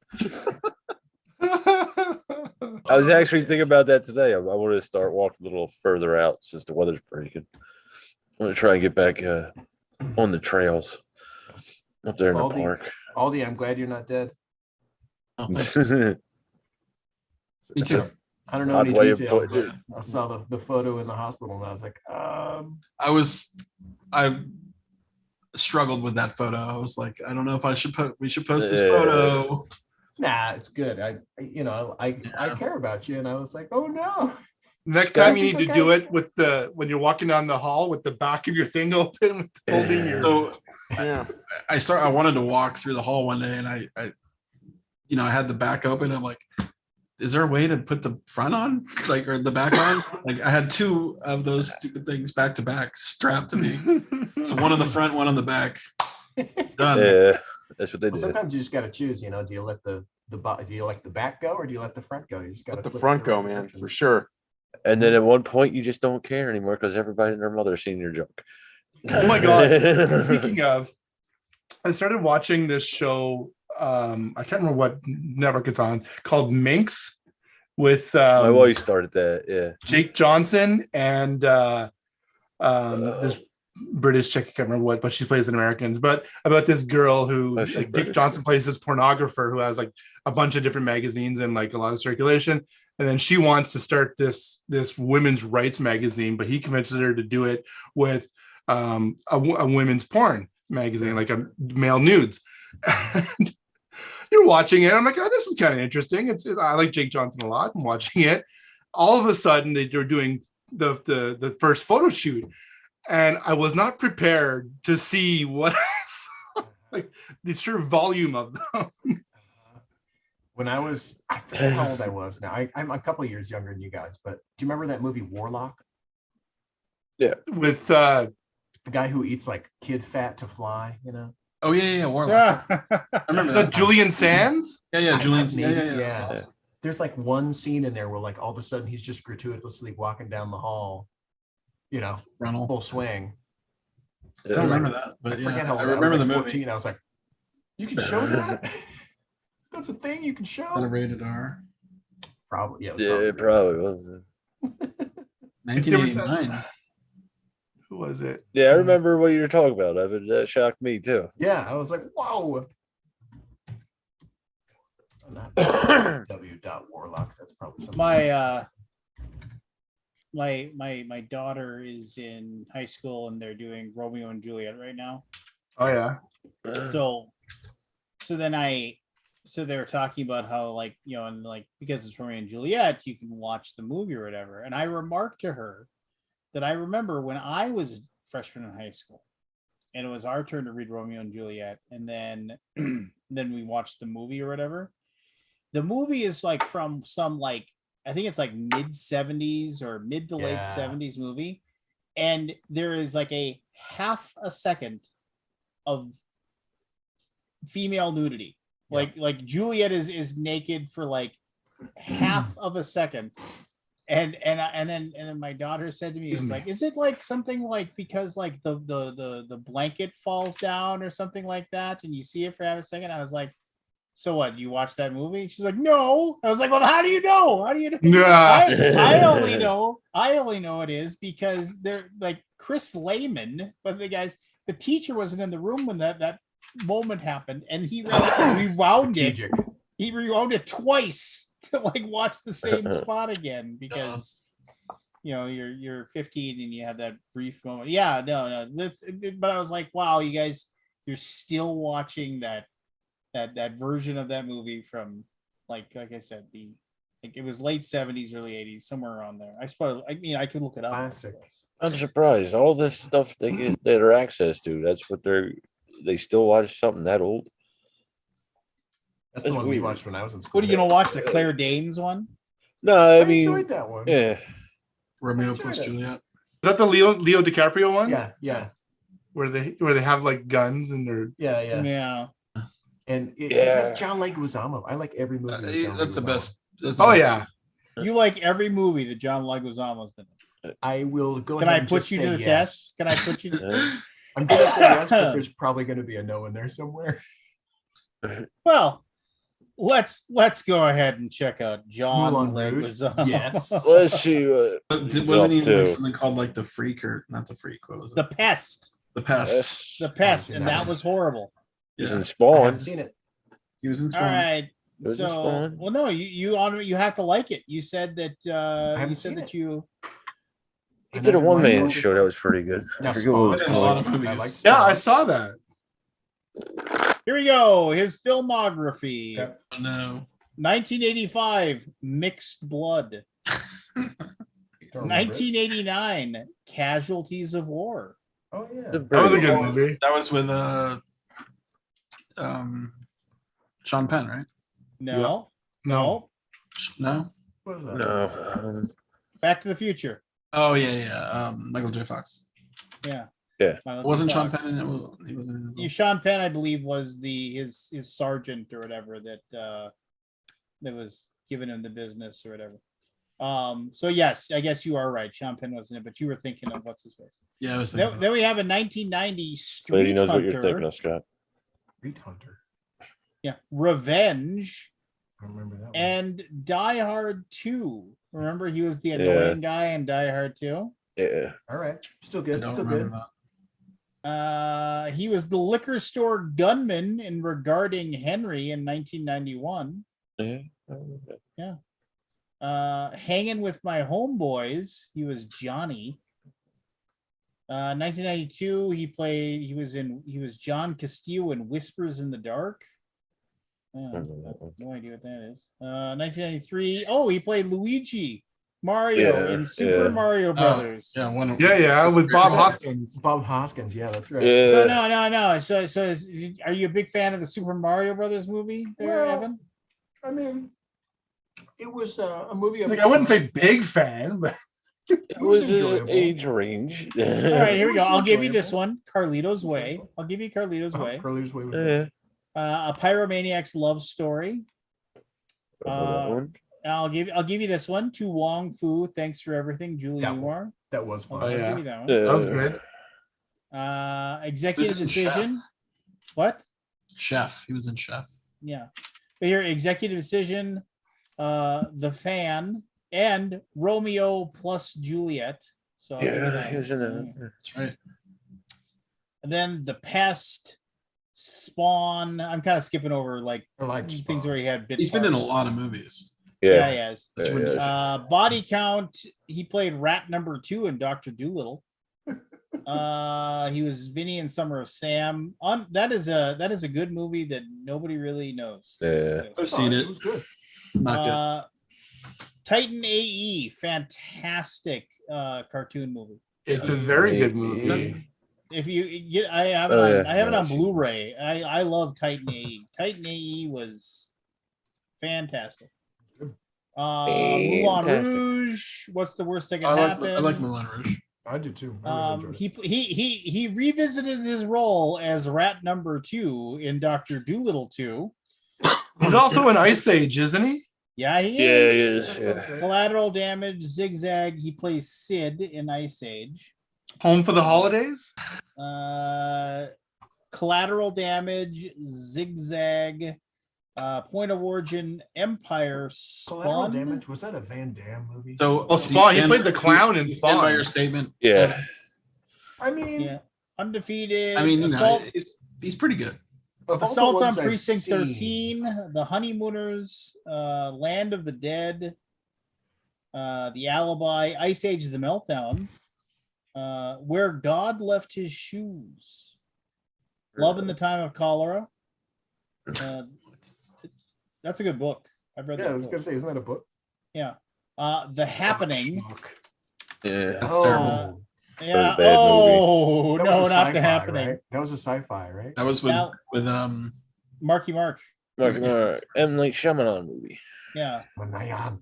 I was actually thinking about that today. I wanted to start walking a little further out since the weather's pretty good. I'm gonna try and get back on the trails up there in the Aldi. park. Aldi, I'm glad you're not dead. Me too. I don't know Odd any way of details, putting but I saw the photo in the hospital and I was like, I struggled with that photo. I was like, I don't know if we should post this Yeah. photo. nah, it's good. I care about you. And I was like, oh no. Next time you need to do it with when you're walking down the hall with the back of your thing open, holding your. So Yeah. I wanted to walk through the hall one day, and I had the back open. I'm like, is there a way to put the front on, like, or the back on? Like, I had two of those stupid things back to back strapped to me. So one on the front, one on the back. Done. Yeah, that's what they Well, did. sometimes you just got to choose. Do you let do you let the back go or do you let the front go? You just got Let to the front go, man, for sure. And then at one point, you just don't care anymore because everybody and their mother seen your junk. Oh my god! Speaking of, I started watching this show. I can't remember what network it's on, called Minx, with My wife started that. Yeah. Jake Johnson and this British chick. I can't remember what, but she plays in Americans. But about this girl who, she's like, Jake British. Johnson plays this pornographer who has like a bunch of different magazines and like a lot of circulation. And then she wants to start this women's rights magazine, but he convinces her to do it with a women's porn magazine, like a male nudes. And you're watching it. I'm like, oh, this is kind of interesting. I like Jake Johnson a lot. I'm watching it. All of a sudden, they're doing the first photo shoot, and I was not prepared to see what like the sheer volume of them. When I forget how old I was now. I'm a couple of years younger than you guys, but do you remember that movie Warlock? With The guy who eats like kid fat to fly, Oh yeah, Warlock. I remember is that that. Julian Sands? Yeah, Julian. Maybe, Yeah. yeah. There's like one scene in there where like all of a sudden he's just gratuitously walking down the hall, Frontal. full swing. I don't remember that, but I forget yeah, how old I I was. remember Like the 14. movie. I was like, you can show that? That's a thing you can Is that a show? rated R? Probably, yeah. It was Yeah, it probably was. 1989. Who was it? Yeah, I remember what you were talking about, Evan. That shocked me too. Yeah, I was like, wow. Not W.Warlock. That's probably something. My daughter is in high school and they're doing Romeo and Juliet right now. Oh yeah. So they were talking about how, like, and like, because it's Romeo and Juliet, you can watch the movie or whatever. And I remarked to her that I remember when I was a freshman in high school and it was our turn to read Romeo and Juliet. And then, then we watched the movie or whatever. The movie is like from some, like, I think it's like mid 70s or mid to late 70s movie. And there is like a half a second of female nudity. Like Juliet is naked for like half of a second. And then my daughter said to me, it's like, is it like something like because like the blanket falls down or something like that and you see it for half a second? I was like, so what, you watch that movie? She's like, no. I was like, well, how do you know? How do you know? Yeah. I only know it is because they're like Chris Lehman, but the teacher wasn't in the room when that moment happened, and he rewound it. He rewound it twice to like watch the same spot again because you're 15 and you have that brief moment. Yeah, no. But I was like, wow, you guys, you're still watching that version of that movie from like I said, it was late 70s, early 80s, somewhere around there. I could look it up. Classic. I'm surprised. All this stuff they get their access to. That's what they still watch something that old. That's the That's one we weird. watched when I was in school. What are you gonna watch, the Claire Danes one? No, I I mean, enjoyed that one. yeah. Romeo enjoyed plus it. Juliet. Is that the Leo DiCaprio one? Yeah. Where they have like guns and they're Yeah. And it Yeah. has John Leguizamo. I like every movie. with John That's the Leguizamo. best. Oh yeah. You like every movie that John Leguizamo's been in. I will go Can ahead I and put just you say to the yes. test? Can I put you to Yeah. I'm gonna say yes, but there's probably gonna be a no in there somewhere. Well, let's go ahead and check out John Moulin Rouge. Leguizamo. Yes. Let's see. Wasn't he in like to. something called like The Freak or not The Freak? What was it? The Pest. The Pest. The Pest, seen and that that one. was horrible. He's Yeah. in I Spawn. haven't seen it. He was in All Spawn. right. Was it So, Spawn? well, no, you have to like it. You said that haven't you said seen that it. you. He did a Another one man Michael- show that was pretty good. Now, I forget what it was Spawn. A lot of called. movies. I like Yeah, Spawn. I saw that. Here we go. His filmography. Yep. Oh, no. 1985, Mixed Blood. Don't remember it. 1989, Casualties of War. Oh yeah. That was a good That was- movie. That was with Sean Penn, right? No, No. No. What was that? No. Back to the Future. Oh yeah. Michael J. Fox. Yeah. Yeah. Michael J. Wasn't Sean Fox. Penn in it? He wasn't in it. Sean Penn, I believe, was his sergeant or whatever that was giving him the business or whatever. So yes, I guess you are right. Sean Penn wasn't it, but you were thinking of what's his face. Yeah, I was Then, thinking. then we have a 1990 Street Lady knows what you're Hunter. thinking of, Scott. Street Hunter. Yeah, Revenge I remember that one. and Die Hard 2. Remember, he was the annoying guy in Die Hard 2. Yeah. All right. Still I good. don't Still remember good. that. He was the liquor store gunman in Regarding Henry in 1991. Yeah. Hanging with My Homeboys, he was Johnny. 1992, he was John Castillo in Whispers in the Dark. No idea what that is. 1993. Oh, he played Luigi Mario Yeah, in Super yeah. Mario Brothers. Yeah, one. Yeah, with Bob Hoskins. Bob Hoskins. Yeah, that's right. So Yeah. no. So are you a big fan of the Super Mario Brothers movie there, Well, Evan? I mean, it was a movie. Of Like, its I wouldn't time. say big fan, but It was his enjoyable. age range. All right, here we go. was I'll give you this enjoyable. one. Carlito's Way. I'll give you Carlito's Way. Curly's Way was good. Yeah. A Pyromaniac's Love Story. That one. I'll give you this one. To Wong Fu. Thanks for everything, Julie That one. Newmar. That was I'll, fun. Oh, I'll yeah. give you that one. that was good. Executive Who's in Chef? Decision. What? Chef. He was in Chef. Yeah. But here, Executive Decision, The Fan, and Romeo plus Juliet. So I'll give you Yeah, that he was in one. there. That's right. And then The Pest, Spawn. I'm kind of skipping over like I liked things Spawn. where he had bit He's been in a parts. lot of movies. Yeah, Yeah. he has. That's Yeah, when- yeah. Body Count. He played Rat number 2 in Doctor Doolittle. He was Vinny in Summer of Sam. That is a good movie that nobody really knows. Yeah. I've seen it. It was good. Not good. Titan AE, fantastic cartoon movie. It's a very good movie. If you get, I have it Oh, on, yeah. I have it Yeah, on I've seen Blu-ray. I love Titan AE. Titan AE was fantastic. Moulin Fantastic. Rouge. What's the worst that can I happen? like Moulin Rouge. I did too. I really enjoyed it. He revisited his role as Rat number 2 in Doctor Doolittle 2. He's also in Ice Age, isn't he? Yeah, he Yeah, is. he is. That Yeah. sounds right. Collateral Damage, Zigzag. He plays Sid in Ice Age. Home for the Holidays? Collateral Damage, Zigzag, Point of Origin, Empire, Collateral Spawn. Damage, was that a Van Damme movie? So Well, Spawn, he stand- played the clown in you stand by Spawn. your statement. Yeah. I mean, Yeah, Undefeated. I mean, Assault, he's pretty good. of all the Assault on ones I've Precinct seen, 13, The Honeymooners, Land of the Dead, The Alibi, Ice Age, The Meltdown, Where God Left His Shoes, Love in the Time of Cholera. That's a good book. I've read Yeah, I that was book. gonna say, isn't that a book? Yeah. The Happening. Schmuck. Yeah. That's Oh, terrible. Yeah. bad Oh, that no, was a not The sci-fi, Happening. right? That was a sci-fi, right? That was with Now- with Marky Mark. Mark, M. Night Shyamalan movie. Yeah. Manayan.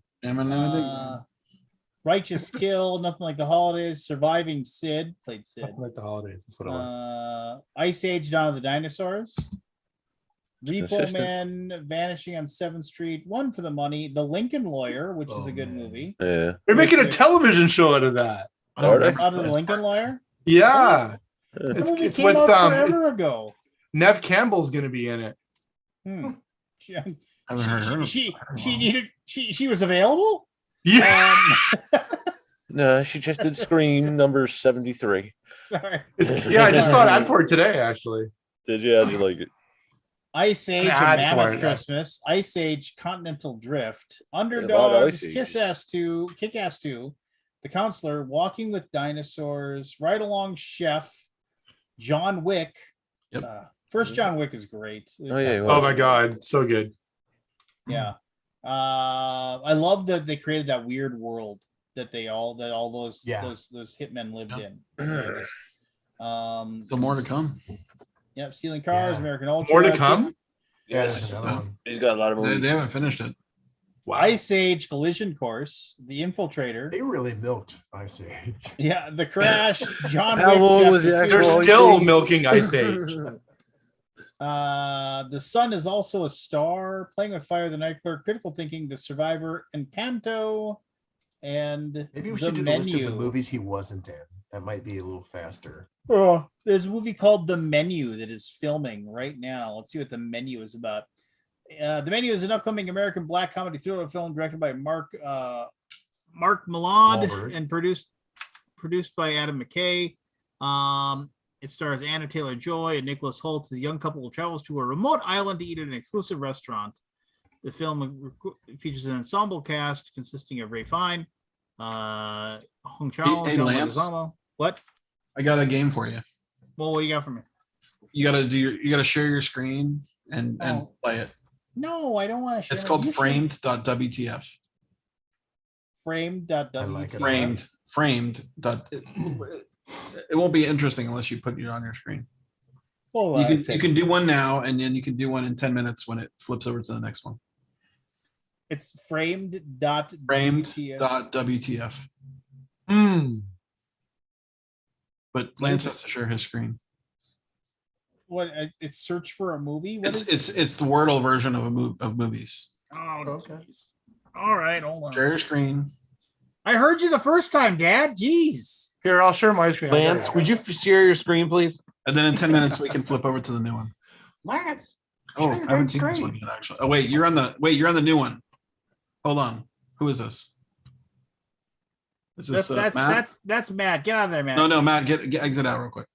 Righteous Kill, Nothing Like the Holidays, Surviving Sid, played Sid. Like the holidays. That's what it was. Ice Age, Dawn of the Dinosaurs. Repo Consistent. Man, Vanishing on 7th Street, One for the Money, The Lincoln Lawyer, which is Oh, a good man. movie. Yeah. They're making a television show out of that. Are they? Out of the Lincoln Lawyer? Yeah. That It's, movie it's came with out forever ago. Nev Campbell's gonna be in it. Hmm. She, I haven't heard her. she was available? Yeah. No, she just did Scream number 73. Sorry. Yeah, I just saw an ad for it today, actually. Did you? How'd you like it? Ice Age, Nah, and it's Mammoth fine. Christmas, Ice Age, Continental Drift, a lot of Underdogs, Ice Kick-Ass 2, The Counselor, Walking with Dinosaurs, Ride Along Chef, John Wick. Yep. First John Wick is great. Oh, yeah, he was. Oh my god, so good. Yeah. I love that they created that weird world that all those Yeah. those hitmen lived Yeah. in. Still more to come. Yep, Stealing Cars, Yeah. American Ultra. More to come. Yeah, Yes, there's another one. he's got a lot of They, movies. they haven't finished it. Ice Age Collision Course, The Infiltrator. They really milked Ice Age. Yeah, The Crash, John How Wick long was Chapter the 2. They're actual still milking Ice Age. The Sun is also a star. Playing with Fire, The Night Clerk, Critical Thinking, The Survivor, Encanto, and Maybe we The should do the list of Menu. the movies he wasn't in. That might be a little faster. Oh, there's a movie called The Menu that is filming right now. Let's see what The Menu is about. The Menu is an upcoming American black comedy thriller film directed by Mark Millard Wahlberg. and produced by Adam McKay. It stars Anna Taylor-Joy and Nicholas Hoult as a young couple who travels to a remote island to eat at an exclusive restaurant. The film features an ensemble cast consisting of Ray Fine, Hong Chao, Hey, John Lance. Leguizamo. What? I got a game for you. Well, what do you got for me? You gotta share your screen and Oh. play it. No, I don't want to share. It's my- called you should- framed.wtf. I like it. Framed. It won't be interesting unless you put it on your screen. Hold You on a can second. do one now, and then you can do one in 10 minutes when it flips over to the next one. It's framed dot Framed.wtf. But Lance has to share his screen. What? It's search for a movie. What is It's the Wordle version of of movies. Oh, Okay. jeez. All right, hold on. Share your screen. I heard you the first time, Dad. Jeez. Here, I'll share my screen. Lance, would you share your screen, please? And then in 10 minutes we can flip over to the new one. Lance. Oh, share your I haven't damn seen this screen. one yet, actually. Oh, wait, you're on the new one. Hold on. Who is this? Is this Matt? That's Matt. Get out of there, Matt. No, Matt, get exit out real quick.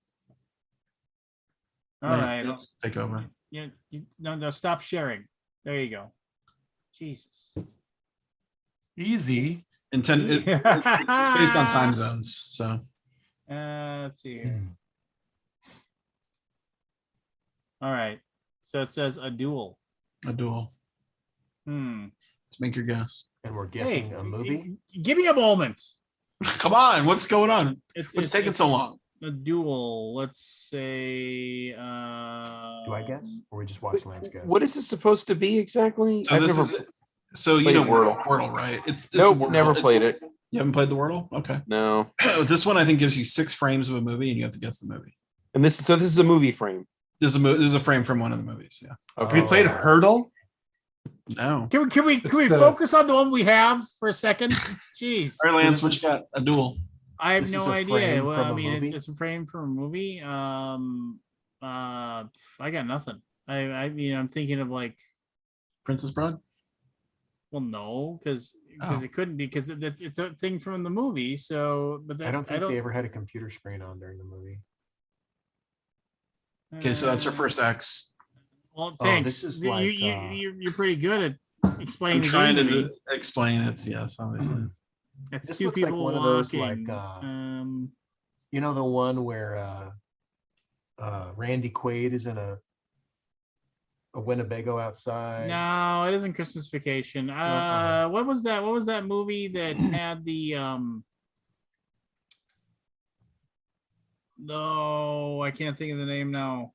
All Matt, right. let's take over. No, stop sharing. There you go. Jesus. Easy. It's based on time zones, so Let's see here. All right. So it says a duel. a duel. Let's make your guess. And we're guessing a movie. Give me a moment. Come on, what's going on? What's taking it's so long? a duel. Let's say. Do I guess? Or we just watch Lance guess? What is this supposed to be exactly? So I've this never is so you played know Wordle. Wordle, right? It's Nope, Wordle. never played it. You haven't played the Wordle? Okay. No. This one I think gives you 6 frames of a movie, and you have to guess the movie. And this is a movie frame. This is a frame from one of the movies. Yeah. Okay. We played Hurdle. No. Can we the- focus on the one we have for a second? Jeez. All right, Lance, what you got? A duel. I have This no is a idea. frame Well, from I a mean, movie? it's a frame from a movie. I got nothing. I mean, I'm thinking of like, Princess Bride. well, no, because Oh. it couldn't be because it's a thing from the movie. So, but that, I don't think they ever had a computer screen on during the movie. Okay, so that's your first X. Well, Oh, thanks. this is You- like, you're pretty good at explaining. I'm the trying game to me. to explain it. Yes, obviously. That's This two looks like people one of those, walking. like, You know the one where Randy Quaid is in a Winnebago outside. No, it isn't Christmas Vacation. okay. What was that? What was that movie that had the No, I can't think of the name now.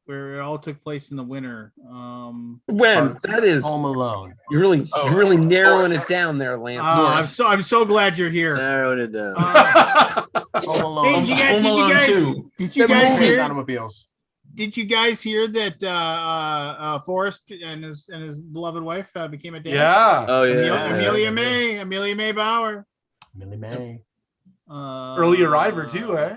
Where it all took place in the winter. When that is, Home Alone. you're really narrowing it down there, Lance. I'm so glad you're here. Narrowed it down. Home Alone. Hey, did you guys, Home Alone 2. did you The guys movie. hear? Automobiles. Did you guys hear that Forrest and his beloved wife became a dad? Yeah. Oh yeah. Amelia May Bauer. Millie May. Early arriver too, eh?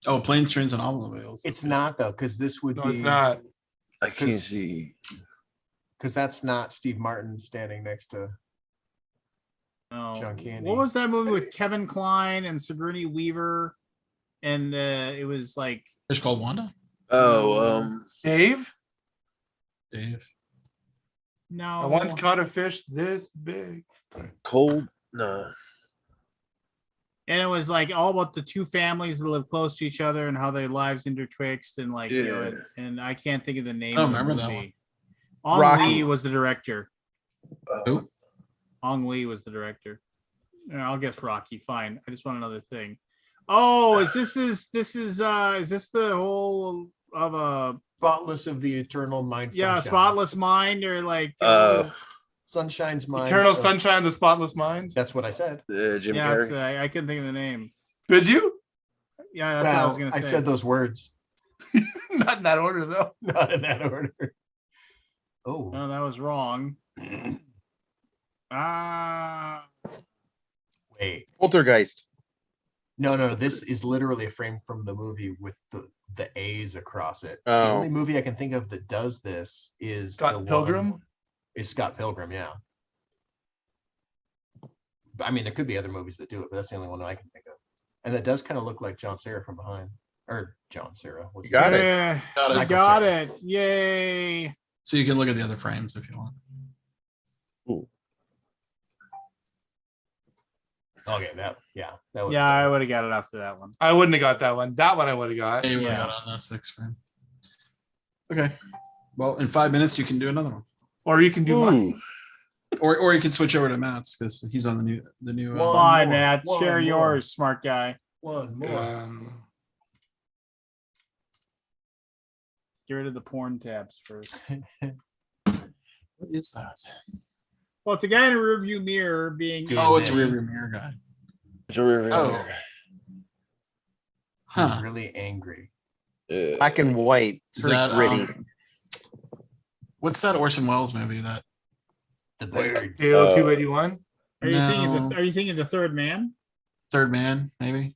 Oh, Planes, Trains, and Automobiles. It's not though, because this would No, be. it's not. I can't see. Because that's not Steve Martin standing next to. No. John Candy. What was that movie with Kevin Kline and Sigourney Weaver? And it was like Fish Called Wanda. Oh, Dave, Dave. no. I once caught a fish this big. cold. No. And it was like all about the two families that live close to each other and how their lives intertwixed and like you know, Yeah. and I can't think of the name. I of the remember that movie. one. Rocky. Henri was the director. Who? Ong Lee was the director. Yeah, I'll guess Rocky. Fine. I just want another thing. Oh, is this the whole of a Spotless of the Eternal Mind. yeah Sunshine. Spotless Mind or like Sunshine's Mind. Eternal of- Sunshine, the Spotless Mind. That's what I said. Jim yeah, Carrey. I couldn't think of the name. Did you? Yeah, that's what I was Well, gonna I say. said those words. Not in that order, though. Not in that order. Oh. No, that was wrong. Ah, Wait. Poltergeist. No. This is literally a frame from the movie with the A's across it. The Oh. only movie I can think of that does this is Scott the one- Pilgrim? Is Scott Pilgrim, yeah. But, I mean, there could be other movies that do it, but that's the only one I can think of. And that does kind of look like John Cera from behind. Or John Cera. What's You got it. yeah, Got it. I Michael got Cera. it. Yay. So you can look at the other frames if you want. Ooh. Okay, that was Yeah, I would have got it after that one. I wouldn't have got that one. That one I would have got. Hey, we Yeah. got on the 6th frame. Okay. Well, in 5 minutes you can do another one, Or you can do mine. Ooh. or you can switch over to Matt's because he's on the new. Well, Fine, more, Matt. one Share more. yours, smart guy. one more. Get rid of the porn tabs first. What is that? Well, it's a guy in a rearview mirror being. Dude. Oh, it's a this. rearview mirror guy. It's a rear view Oh. mirror. Huh. He's really angry. Black and white. It's Is very that, gritty. What's that Orson Welles movie that? The birds. KO 281. Are you thinking? No. Are you thinking the Third Man? Third Man, maybe?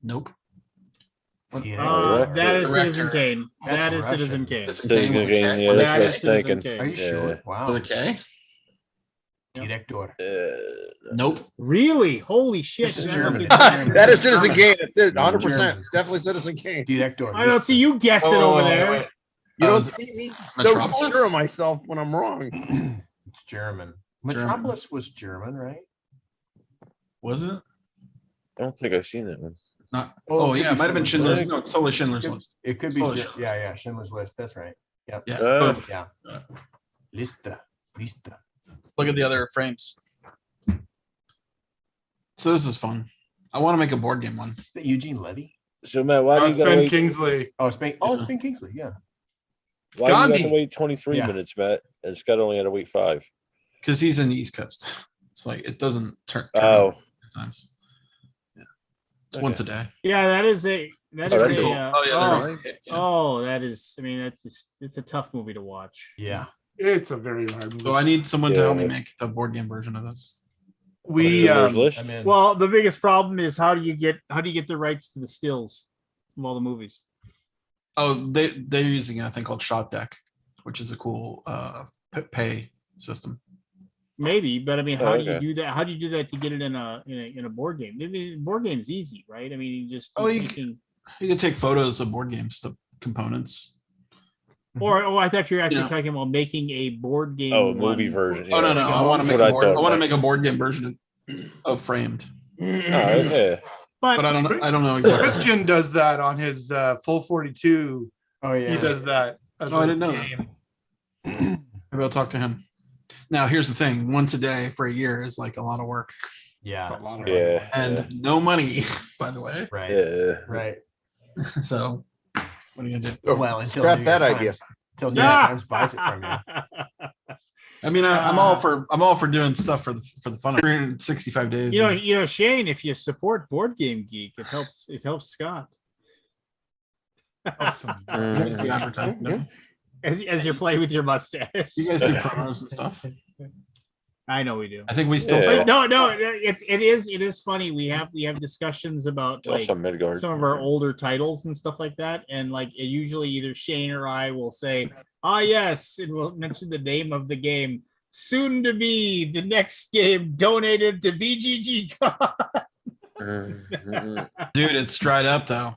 Nope. Yeah. That is Director. Citizen Kane. That's That is Citizen Russian. Kane. Citizen Citizen with a Kane, K? yeah, With a that's That what I is was Citizen thinking. Kane. Are you sure? Yeah. Wow. With a K? Director. Nope. Really? Holy shit! This is I don't German. think- That is Citizen Kane. That's it. Those are 100%. German. It's definitely Citizen Kane. Director. I don't see you guessing over there. wait. You Oh, don't is it see me so Metropolis? sure of myself when I'm wrong. It's German. Metropolis was German, right? Was it? I don't think I've seen that one. Not. Oh, Oh, it yeah, could it be might have been Schindler's Schindler's. No, it's totally Schindler's It- List. It could be. Oh, Yeah. Schindler's List. That's right. Yeah. Oh. Yeah. Lista. Look at the other frames. So this is fun. I want to make a board game one. Is that Eugene Levy? So Matt, why do you It's gotta Ben wait? Kingsley. Oh, it's Ben Kingsley. Yeah. Why do you have Gandhi. to wait 23 Yeah. minutes, Matt? And Scott only had to wait 5. Because he's in the East Coast. It's like it doesn't turn. Oh. on at times. Yeah. It's once a day. Yeah, that is a. That Oh, is that's a. cool. Oh, that is. I mean, it's a tough movie to watch. Yeah. It's a very hard movie. So I need someone to help me Yeah. make a board game version of this. We Schindler's List? I'm in. Well, the biggest problem is how do you get the rights to the stills of all the movies? Oh, they're using a thing called Shot Deck, which is a cool pay system. Maybe, but I mean, Oh, how do you okay. do that? How do you do that to get it in a board game? Maybe board game's easy, right? I mean, you just Oh, you're you- taking- You can take photos of board games to components. or I thought you were actually Yeah. talking about making a board game. Oh, movie one. version. Oh no, yeah. no! Like I want to That's make what a board. thought, I want to Matt. make a board game version of Framed, All right, yeah. but I don't know exactly. Christian does that on his full 42. Oh yeah. He does that. As Oh, I a didn't know that. game. Maybe I'll talk to him. Now, here's the thing: once a day for a year is like a lot of work Yeah. A lot of Yeah. and no money, by the way. Right. Yeah. Right. So, what are you gonna do? Well, until Scrap New that York idea. Times- Until New York Times buys it from you. I mean, I'm all for doing stuff for the fun. 365 days. You know, Shane. If you support Board Game Geek, it helps Scott Awesome. You guys do advertising, don't you? as you play with your mustache. You guys do promos and stuff. I know we do. I think we still Yeah. sell. But no, it is funny. We have discussions about like Also Midgard. some of our older titles and stuff like that, and like it usually either Shane or I will say, "Ah, yes," and we'll mention the name of the game. Soon to be the next game donated to BGG. Mhm. Dude, it's dried up though.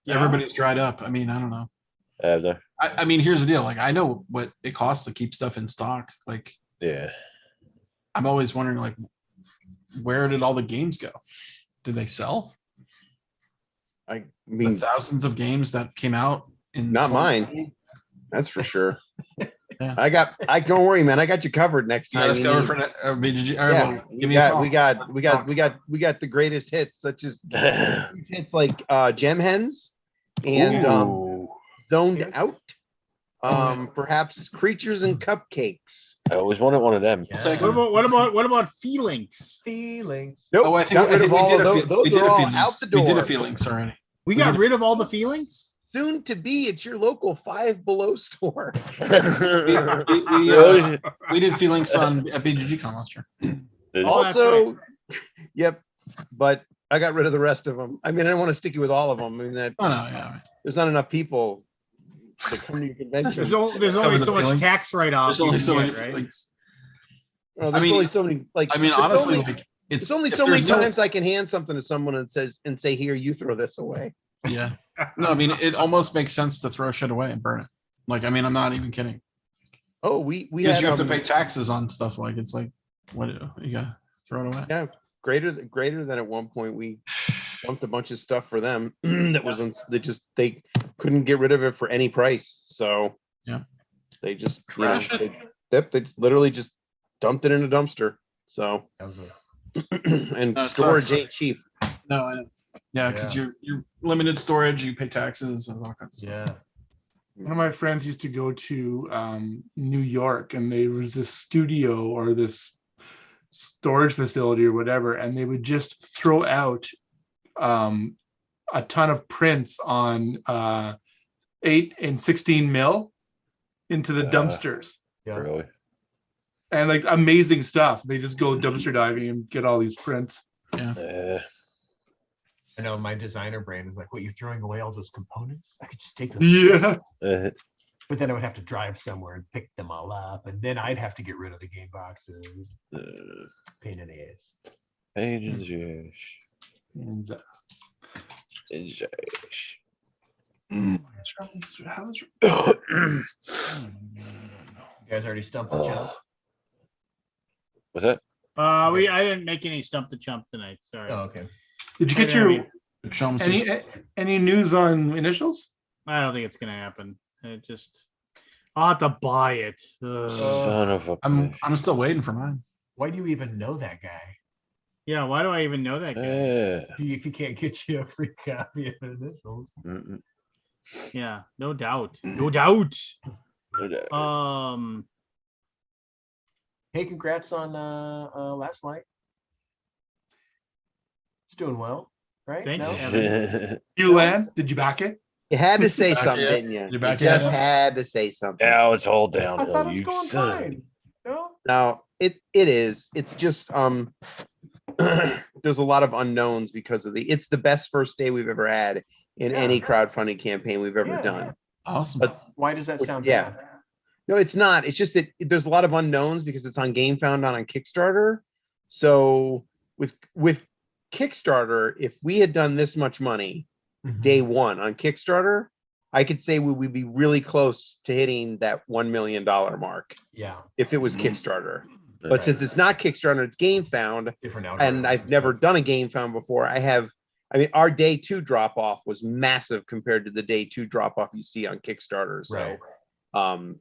Yeah. Everybody's dried up. I mean, I don't know. Have there? I mean, here's the deal. Like, I know what it costs to keep stuff in stock. Like, Yeah. I'm always wondering, like, where did all the games go? Did they sell? I The mean, thousands of games that came out in Not mine. 2020. that's for sure. Yeah. I don't worry, man. I got you covered next Yeah, time. let's you go need- for BGG. All right, yeah, well, give me a call. we got the greatest hits, such as hits like Gem Hens and Ooh. Zoned Yeah. Out. Perhaps Creatures and Cupcakes. I always wanted one of them. I'll take What them. about feelings? Feelings. Nope, Oh, I think, got rid of all of we those. did Those a are all feelings. out the door. We did a feelings already. We We got did- rid of all the feelings. Soon to be at your local Five Below store. Really? We did feelings on at BGG Con last year. Did- Oh, that's Also, yep. But I got rid of the rest of them. I mean, I don't want to stick you with all of them. I mean, that Oh no, yeah. there's not enough people to come to your convention. There's only Cover the so much feelings. tax write-off. There's only you so can many get, right? feelings. Well, I there's mean- only so many. Like, I mean, there's honestly, only, like there's it's only if so many there's no- times I can hand something to someone and say, "Here, you throw this away." Yeah. No, I mean, it almost makes sense to throw shit away and burn it. Like, I mean, I'm not even kidding. Oh, we Because had you have to pay taxes on stuff. Like, it's like, what you gotta throw it away. Yeah, greater than at one point we dumped a bunch of stuff for them that was they couldn't get rid of it for any price. So Yeah. they just Trash it. they literally just dumped it in a dumpster. So That was a- and No, it storage sucks. ain't cheap. No, I know. Yeah, because you're limited storage, you pay taxes and all kinds of stuff. yeah. One of my friends used to go to New York, and there was this studio or this storage facility or whatever, and they would just throw out a ton of prints on 8 and 16 mil into the dumpsters, Yeah. Really? and like amazing stuff. They just go dumpster diving and get all these prints. I know my designer brain is like, what, you're throwing away all those components? I could just take those. Yeah. Uh, But then I would have to drive somewhere and pick them all up. And then I'd have to get rid of the game boxes. uh, Pain in the ass. Pages, yes. And, Yes. how's You guys already stumped the jump. What's that? I didn't make any stump the chump tonight. Sorry. Oh, okay. Did you get I your mean, Show 'em some any news on initials? I don't think it's gonna happen. I'll have to buy it. Ugh. Son of a. I'm still waiting for mine. Why do you even know that guy? Yeah, why do I even know that guy? Yeah. If he can't get you a free copy of initials. Mm-mm. Yeah, no doubt. No doubt. Whatever. Hey, congrats on last night. It's doing well, right? Thanks, No? Evan. You, Lance, did you back it? You had to say Back something, yet? didn't you? You're You back just yet? had to say something. Now it's all I downhill. thought it was You going son of a- fine. No? Now it is. It's just there's a lot of unknowns because of it's the best first day we've ever had in Yeah. any crowdfunding campaign we've ever Yeah, done. yeah. Awesome. But Why does that sound Yeah. bad? No, it's not. It's just that there's a lot of unknowns because it's on GameFound, not on Kickstarter. So with Kickstarter, if we had done this much money Mhm. day one on Kickstarter, I could say we would be really close to hitting that $1 million mark Yeah, if it was Kickstarter. But since it's not Kickstarter, it's GameFound, different algorithms and I've never stuff. done a GameFound before. I mean, our day two drop off was massive compared to the day two drop off you see on Kickstarter. So, Right.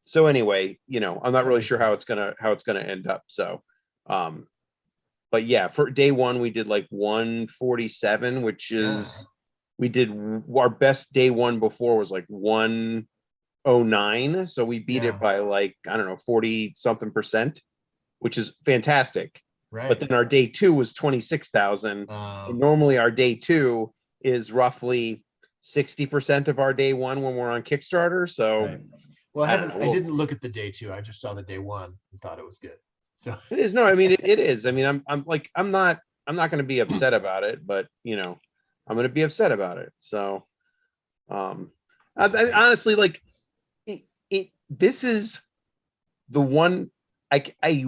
so anyway, I'm not really sure how it's gonna end up. So, but yeah, for day one we did like 147, which is we did our best day one before was like 109. So we beat Yeah. it by like, I don't know, 40 something percent, which is fantastic. Right. But then our day two was 26,000. And normally our day two is roughly 60% of our day one when we're on Kickstarter. So Right. Well, I don't know. I didn't look at the day two. I just saw the day one and thought it was good. So it is. No, I mean, it is. I mean, I'm not going to be upset about it, but I'm going to be upset about it. So, I honestly, like this is the one I can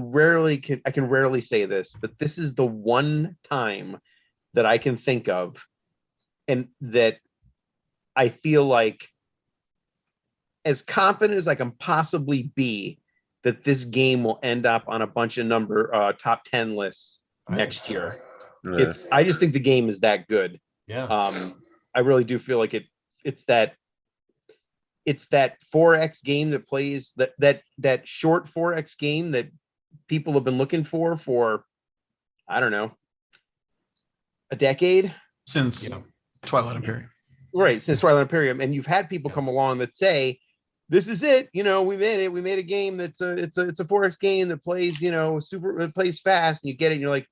rarely say this, but this is the one time that I can think of and that I feel like as confident as I can possibly be that this game will end up on a bunch of top 10 lists I next think so. year. Yeah. I just think the game is that good. Yeah. I really do feel like it's that 4X game that plays that short 4X game that people have been looking for I don't know, a decade Since Twilight Imperium. right, since Twilight Imperium, and you've had people come along that say, this is it, we made it, we made a game that's it's a 4X game that plays, it plays fast, and you get it and you're like,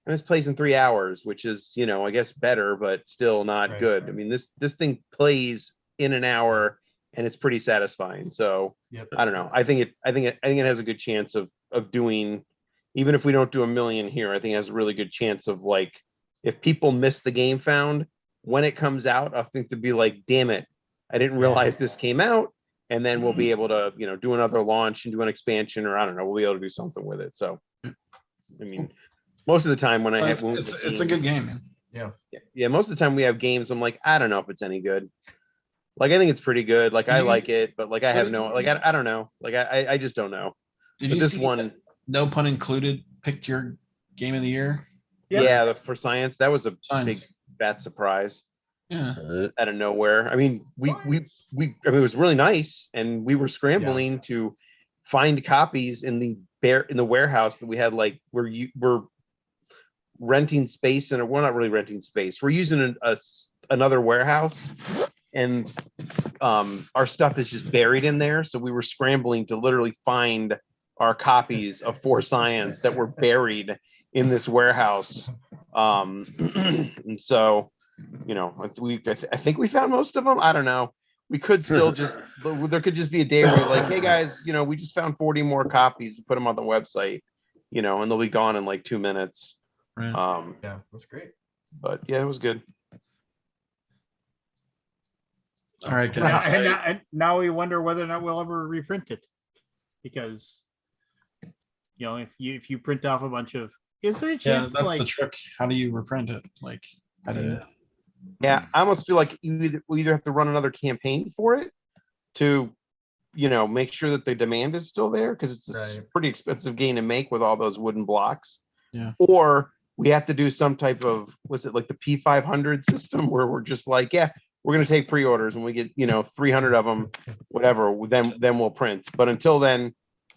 and this plays in 3 hours, which is, I guess better, but still not good. I mean, this thing plays in an hour and it's pretty satisfying. So I don't know. I think it has a good chance of doing, even if we don't do 1 million here, I think it has a really good chance of, like, if people miss the Game Found when it comes out, I think to be like, damn it, I didn't realize this came out. And then we'll be able to, do another launch and do an expansion, or I don't know, we'll be able to do something with it. So, I mean, most of the time when it's a good game, man. Yeah, most of the time we have games, I'm like, I don't know if it's any good. Like, I think it's pretty good. Like, I like it, but like, I have no, like, I don't know. Like, I just don't know. Did But you this see one, that, no pun included, picked your game of the year? yeah, for science, that was a big Science. fat surprise Yeah. out of nowhere. I mean, I mean, it was really nice, and we were scrambling to find copies in the warehouse that we had. Like, we're renting space, and we're not really renting space. We're using another warehouse, and our stuff is just buried in there. So we were scrambling to literally find our copies of For Science that were buried in this warehouse. And so, I think we found most of them. I don't know. We could still there could just be a day where you're like, hey guys, we just found 40 more copies. We put them on the website, and they'll be gone in like 2 minutes. Right. Yeah, that's great. But yeah, it was good. All right, guys. And now we wonder whether or not we'll ever reprint it, because if you print off a bunch of, is there a Yeah, chance that's the trick. How do you reprint it? Like, how do you? Yeah, I almost feel like we either have to run another campaign for it to, make sure that the demand is still there, because it's a pretty expensive game to make with all those wooden blocks. Yeah. Or we have to do some type of, was it like the P500 system, where we're just like, yeah, we're going to take pre-orders and we get, 300 of them, whatever, then we'll print. But until then,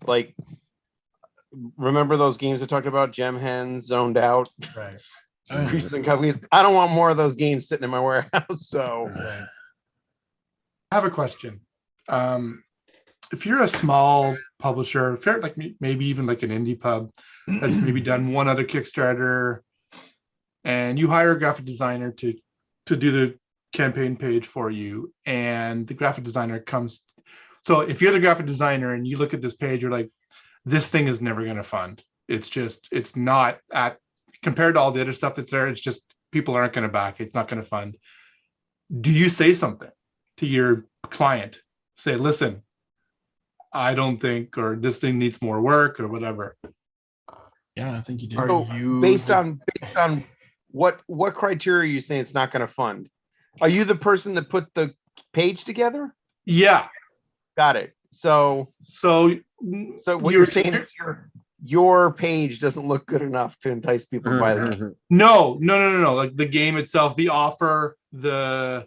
like, remember those games I talked about, Gem Hens, Zoned Out, Right. Creatures and Companies? I don't want more of those games sitting in my warehouse. So Right. I have a question. If you're a small publisher, if you're like maybe even like an indie pub that's maybe done one other Kickstarter, and you hire a graphic designer to do the campaign page for you, and the graphic designer comes. So if you're the graphic designer and you look at this page, you're like, this thing is never going to fund. It's not at, compared to all the other stuff that's there, it's just people aren't going to back. It's not going to fund. Do you say something to your client? Say, listen, I don't think, or this thing needs more work, or whatever. Yeah, I think you do. Are So, you based on what criteria are you saying it's not going to fund? Are you the person that put the page together? Yeah. Got it. So what you're saying is your page doesn't look good enough to entice people to buy the game. No. Like the game itself, the offer, the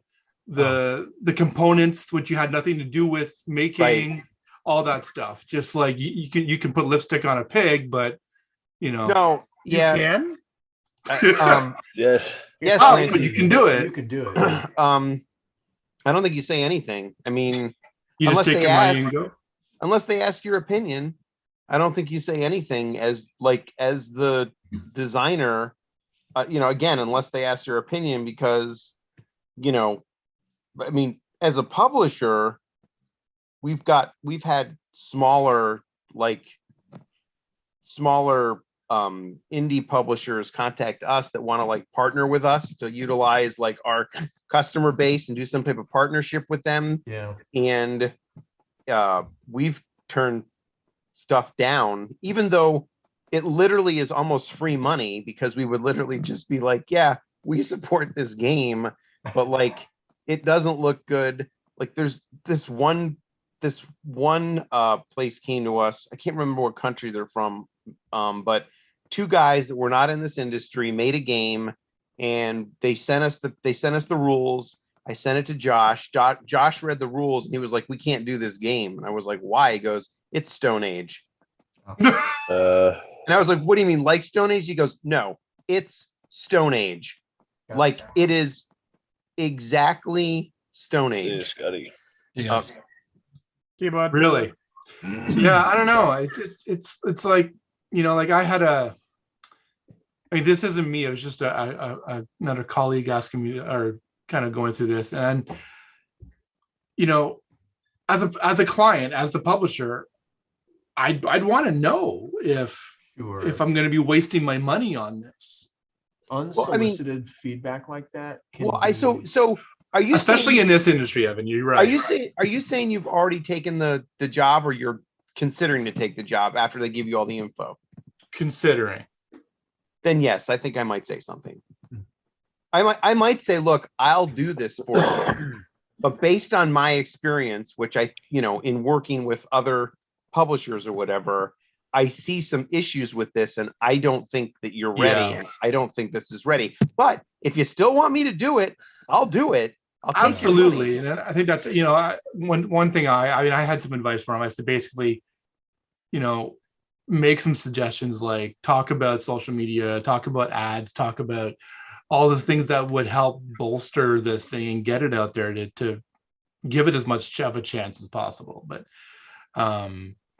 components, which you had nothing to do with making, all that stuff. Just like you can put lipstick on a pig, but No, you yeah. can. Yes. Yes, but you can do it. You can do it. I don't think you say anything. I mean, You unless just take they your money ask- and go. unless they ask your opinion, I don't think you say anything as the designer, again, unless they ask your opinion, because, I mean, as a publisher, we've had smaller indie publishers contact us that want to like partner with us to utilize like our customer base and do some type of partnership with them. Yeah. And we've turned stuff down, even though it literally is almost free money, because we would literally just be like, yeah, we support this game, but like it doesn't look good. Like there's this one place came to us. I can't remember what country they're from, but two guys that were not in this industry made a game, and they sent us the rules. I sent it to Josh. Josh read the rules and he was like, "We can't do this game." And I was like, "Why?" He goes, "It's Stone Age." And I was like, "What do you mean, like Stone Age?" He goes, "No, it's Stone Age. Like it is exactly Stone See you, Age." Scotty. Yes. See, bud. Really? Yeah, I don't know. It's like, like I mean, this isn't me. It was just another colleague asking me, or kind of going through this, and as a client, as the publisher, I'd want to know if I'm going to be wasting my money on this. Unsolicited feedback like that can So are you especially in this industry, Evan? You're right. Are you saying you've already taken the job, or you're considering to take the job after they give you all the info? Considering. Then yes, I think I might say something. I might say, look, I'll do this for you, but based on my experience, which in working with other publishers or whatever, I see some issues with this, and I don't think that you're ready. Yeah. And I don't think this is ready. But if you still want me to do it, I'll do it. I'll take Absolutely. And I think that's, one thing I had some advice for him. I said, basically, make some suggestions, like talk about social media, talk about ads, talk about all the things that would help bolster this thing and get it out there to give it as much of a chance as possible. But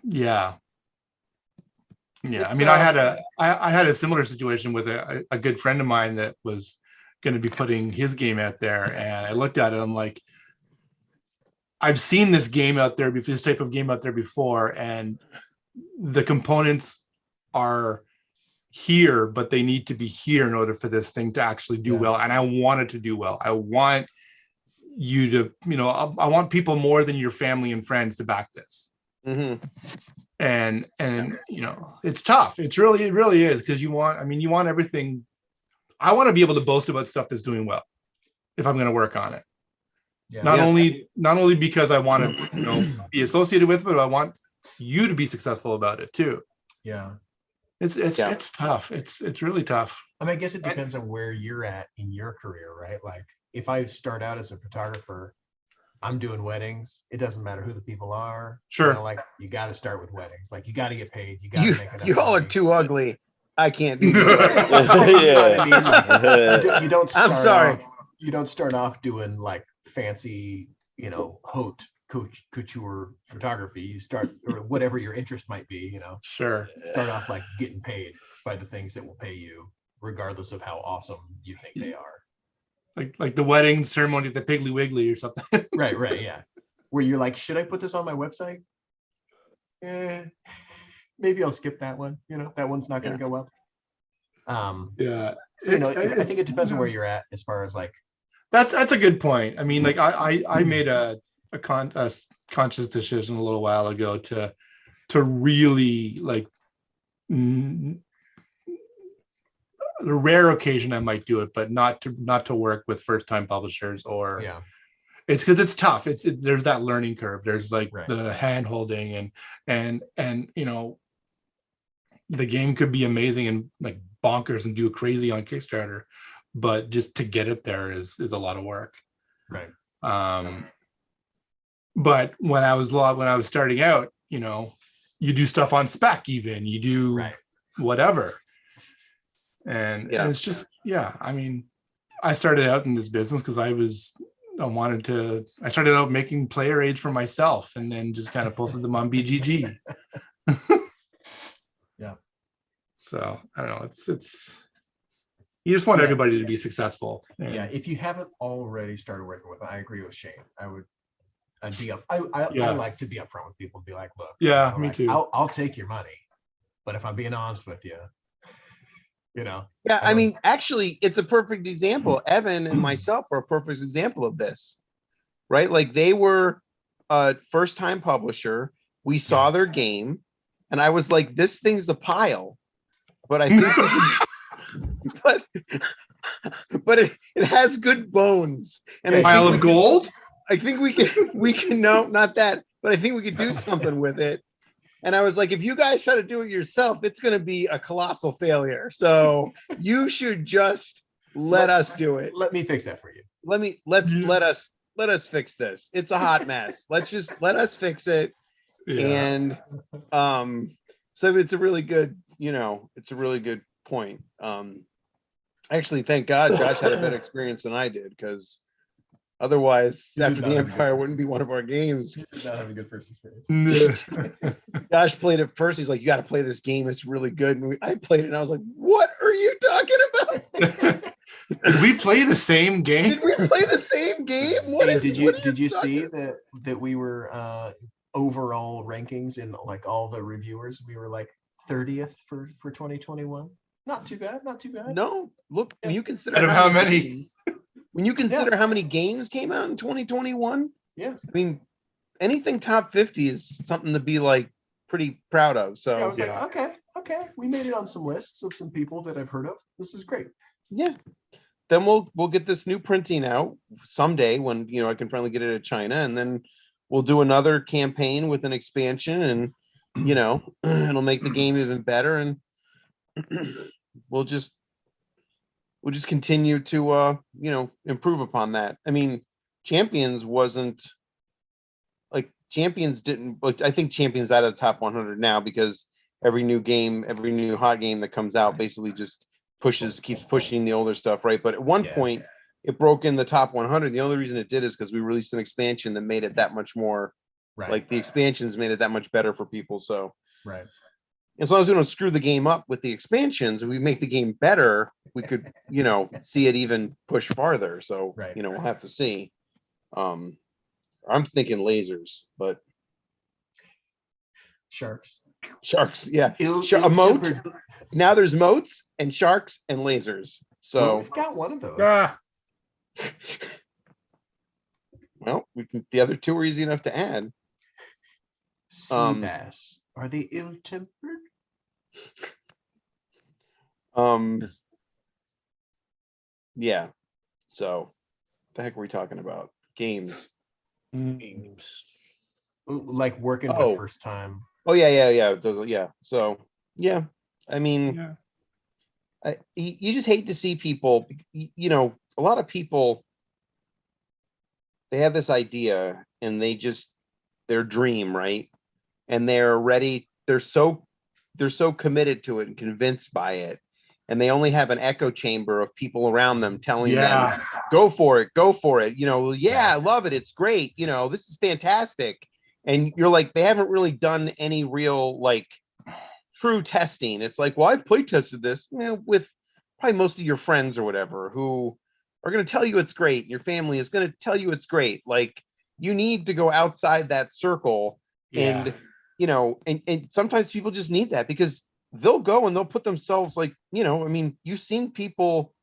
yeah. I mean, I had a similar situation with a good friend of mine that was going to be putting his game out there, and I looked at it. I'm like, I've seen this game out there before, this type of game out there before, and the components are here, but they need to be here in order for this thing to actually do well. And I want it to do well. I want you to, I want people more than your family and friends to back this. Mm-hmm. And it's tough. It really is, because you want everything. I want to be able to boast about stuff that's doing well if I'm going to work on it. Yeah. Not only because I want to, be associated with it, but I want you to be successful about it too. Yeah. It's tough. It's really tough. I mean, I guess it depends on where you're at in your career, right? Like if I start out as a photographer, I'm doing weddings. It doesn't matter who the people are. Sure. Like you got to start with weddings. Like you got to get paid. You got to make enough You all are money. too ugly. I can't do this. Yeah. You don't start I'm sorry. You don't start off doing like fancy, haute couture photography. You start, or whatever your interest might be, Sure. start off like getting paid by the things that will pay you, regardless of how awesome you think they are. Like the wedding ceremony at the Piggly Wiggly or something. Right, yeah. Where you're like, should I put this on my website? Maybe I'll skip that one. That one's not going to go well. Yeah. I think it depends on where you're at as far as like. That's a good point. I mean, like I made a conscious decision a little while ago to really, like, the rare occasion I might do it, but not to work with first time publishers, or it's because it's tough. There's that learning curve. There's like the hand holding and the game could be amazing and like bonkers and do crazy on Kickstarter, but just to get it there is a lot of work. Right. But when I was starting out, you do stuff on spec, even you do whatever. And it's just, I mean, I started out in this business because I started out making player aids for myself and then just kind of posted them on BGG. Yeah. So I don't know. It's you just want everybody to be successful. Yeah. If you haven't already started working with, I agree with Shane. I'd be up. I like to be upfront with people and be like, look. Yeah, me right, too. I'll take your money, but if I'm being honest with you, Yeah, I mean, actually, it's a perfect example. Evan and myself are a perfect example of this, right? Like they were a first-time publisher. We saw their game, and I was like, "This thing's a pile," but I think, but it has good bones. And a pile of gold. I think we can no, not that, but I think we could do something with it. And I was like, if you guys try to do it yourself, it's going to be a colossal failure. So you should just Let us do it. Let me fix that for you. Let us fix this. It's a hot mess. Let us fix it. And so it's a really good, it's a really good point. Actually, thank God Josh had a better experience than I did, because otherwise, You did after not the have a good Empire first wouldn't be one of our games. You did not have a good first experience. Josh played it first. He's like, "You got to play this game. It's really good." And I played it, and I was like, "What are you talking about? Did we play the same game? Did we play the same game? Hey, did you talking see about?" that we were overall rankings in like all the reviewers? We were like 30th for 2021. Not too bad. Not too bad. No, look, when you consider Out of how many? games- when you consider how many games came out in 2021, Yeah. I mean, anything top 50 is something to be like pretty proud of. I So was like, okay, we made it on some lists of some people that I've heard of. This is great. yeah. Then we'll get this new printing out someday when I can finally get it to China, and then we'll do another campaign with an expansion, and it'll make the game even better, and we'll just continue to improve upon that. I mean, Champions didn't, like, I think Champions out of the top 100 now, because every new hot game that comes out basically just keeps pushing the older stuff, right? But at one point it broke in the top 100. The only reason it did is because we released an expansion that made it that much more, Right. like the expansions made it that much better for people. So Right. as long as we don't screw the game up with the expansions, we make the game better, we could, see it even push farther. So, Right. We'll have to see. I'm thinking lasers, but Sharks. sharks, yeah. Ill-tempered- Moat. Now there's moats and sharks and lasers. Well, So, we've got one of those. well, the other two are easy enough to add. Sea bass. Are they ill-tempered? Yeah. So, what the heck were we talking about? Games. Games. Like working Oh. the first time. Oh yeah. So yeah, I mean, Yeah. you just hate to see people. A lot of people, they have this idea and their dream, right? And they're ready. They're so committed to it and convinced by it, and they only have an echo chamber of people around them telling them, go for it. I love it. It's great. This is fantastic. And you're like, they haven't really done any real, like, true testing. It's like, well, I've play tested this with probably most of your friends or whatever, who are going to tell you it's great. Your family is going to tell you it's great. Like, you need to go outside that circle. And and sometimes people just need that, because they'll go and they'll put themselves, like, I mean, you've seen people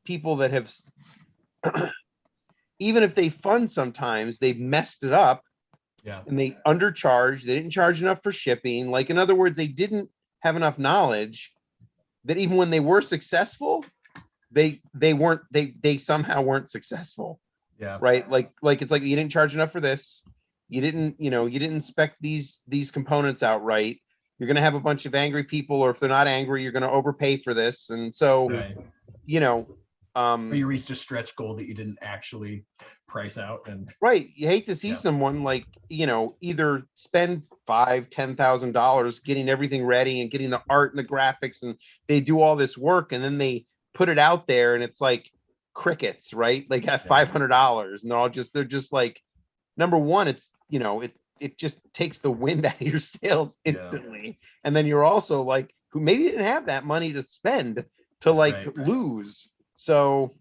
people that have even if they fund, sometimes they've messed it up. Yeah. And they undercharged. They didn't charge enough for shipping. Like, in other words, they didn't have enough knowledge that even when they were successful, they somehow weren't successful. Yeah. Right. Like it's like, you didn't charge enough for this. You didn't inspect these components out right. You're going to have a bunch of angry people, or if they're not angry, you're going to overpay for this. And so, Right. Or you reached a stretch goal that you didn't actually price out. And right. You hate to see someone, like, either spend $5,000-$10,000 getting everything ready and getting the art and the graphics, and they do all this work, and then they put it out there and it's like crickets, right? Like, at $500, and they're just like, number one, it's, it just takes the wind out of your sails instantly. And then you're also like, who maybe didn't have that money to spend to lose. So,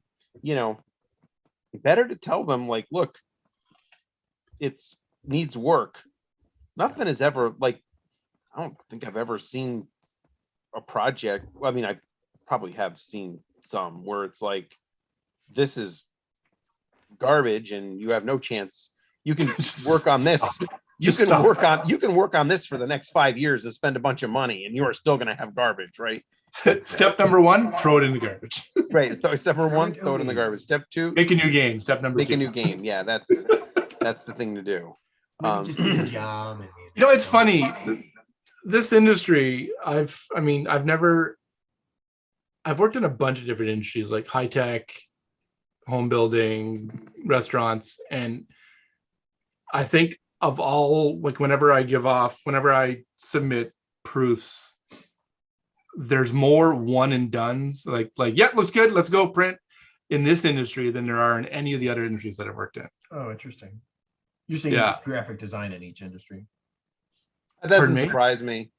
better to tell them, like, look, it's needs work. Nothing is ever, like, I don't think I've ever seen a project. Well, I mean, I probably have seen some where it's like, this is garbage and you have no chance. You can work on this. You can work on this for the next 5 years and spend a bunch of money, and you are still going to have garbage, right? Step number one, throw it in the garbage. Right. So step number one, throw it in the garbage. Step two, Make a new game. Step number make two. a new game. Yeah, that's the thing to do. maybe just get a job. And, It's funny. this industry, I've worked in a bunch of different industries like high tech, home building, restaurants, and I think of all, like whenever I submit proofs, there's more one and dones, like yeah, looks good, let's go print, in this industry than there are in any of the other industries that I've worked in. Oh, interesting. You're saying Yeah. graphic design in each industry. That doesn't Pardon me? surprise me.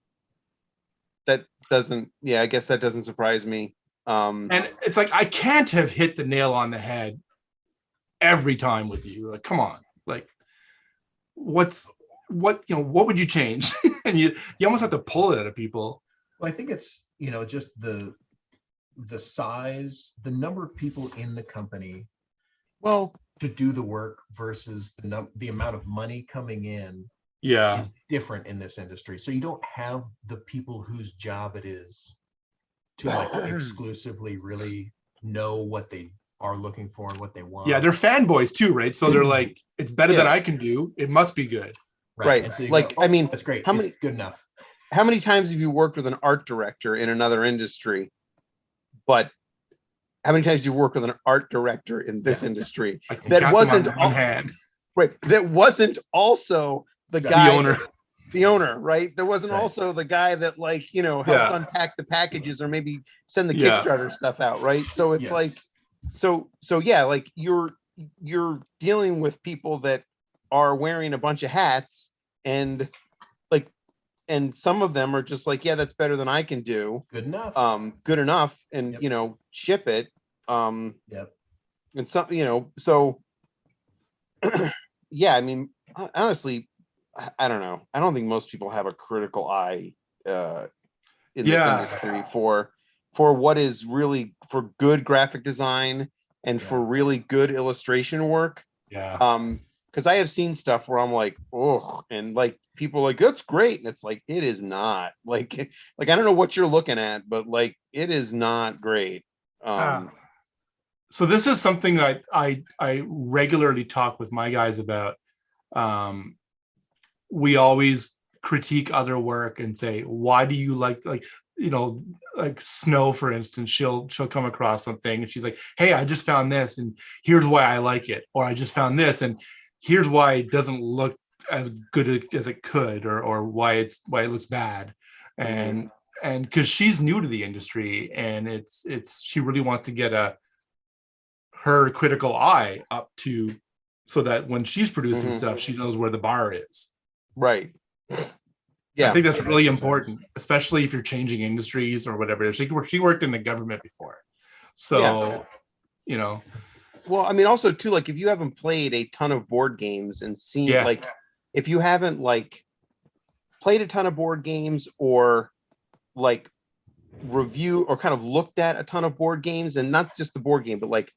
I guess that doesn't surprise me. And it's like, I can't have hit the nail on the head every time with you. Like, come on, like what would you change? And you almost have to pull it out of people. Well, I think it's, just the size, the number of people in the company well, to do the work versus the amount of money coming in Yeah. is different in this industry. So you don't have the people whose job it is to like exclusively really know what they are looking for and what they want. Yeah, they're fanboys too, right? So they're like, it's better than Yeah. I can do. It must be good. Right. And so you Like, go, I mean, that's great. how It's many- good enough. how many times have you worked with an art director in another industry? But how many times do you work with an art director in this industry? I can That count them wasn't on one all- hand. Right. That wasn't also the The guy, owner. the owner, right? There wasn't Right. also the guy that helped Yeah. unpack the packages or maybe send the Yeah. Kickstarter stuff out, right? So it's Yes. like, so yeah, like you're dealing with people that are wearing a bunch of hats, and some of them are just like, yeah, that's better than I can do. Good enough. Good enough, and Yep. ship it. Yep. And some, so yeah, I mean, honestly, I don't know. I don't think most people have a critical eye in this Yeah. industry for what is really for good graphic design and for really good illustration work. Yeah. Because I have seen stuff where I'm like, oh, and like people are like, that's great, and it's like, it is not. Like I don't know what you're looking at, but like it is not great. So this is something that I regularly talk with my guys about. We always critique other work and say, why do you like Snow, for instance, she'll come across something and she's like, hey, I just found this and here's why I like it, or I just found this and here's why it doesn't look as good as it could, or why it looks bad. And because she's new to the industry, and it's she really wants to get her critical eye up to, so that when she's producing Mhm. stuff, she knows where the bar is. Right. I Yeah. think that's that really makes sense. important, especially if you're changing industries or whatever. She worked in the government before, so Yeah. Well, I mean, also too, like if you haven't played a ton of board games and seen, Yeah. like, if you haven't like played a ton of board games or like review or kind of looked at a ton of board games, and not just the board game, but like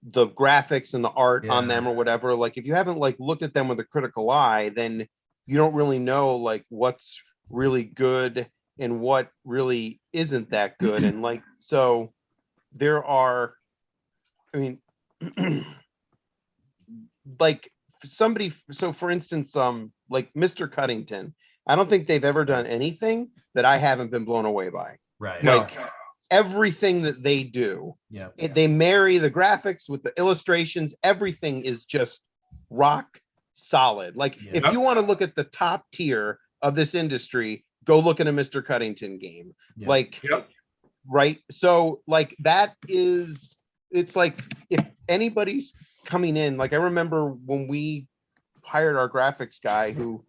the graphics and the art on Yeah. them or whatever, like if you haven't like looked at them with a critical eye, then you don't really know like what's really good and what really isn't that good. And like, so there are, I mean, like somebody, so for instance, like Mr. Cuddington, I don't think they've ever done anything that I haven't been blown away by. Right. No. Like everything that they do, Yeah. they marry the graphics with the illustrations. Everything is just rock solid. Like Yeah. if you want to look at the top tier of this industry, go look at a Mr. Cuddington game. Yeah. Like, Yep. right. So like that is, it's like if anybody's coming in, like I remember when we hired our graphics guy who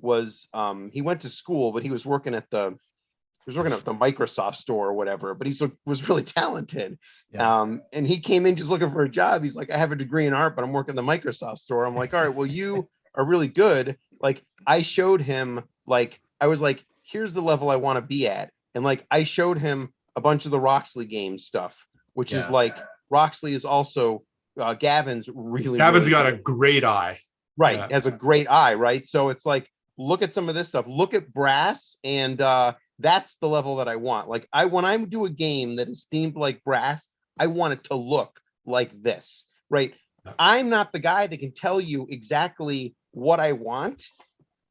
was he went to school, but he was working at the Microsoft store or whatever, but he was really talented. Yeah. And he came in just looking for a job. He's like, I have a degree in art, but I'm working the Microsoft store. I'm like, all right, well, you are really good. Like I showed him, like, I was like, here's the level I want to be at. And like, I showed him a bunch of the Roxley Games stuff, which is Yeah. like, Roxley is also, Gavin's really, Gavin's really got good. a great eye. Right. Yeah. Has a great eye, right? So it's like, look at some of this stuff. Look at Brass, and that's the level that I want. Like when I do a game that is themed like Brass, I want it to look like this, right? I'm not the guy that can tell you exactly what I want,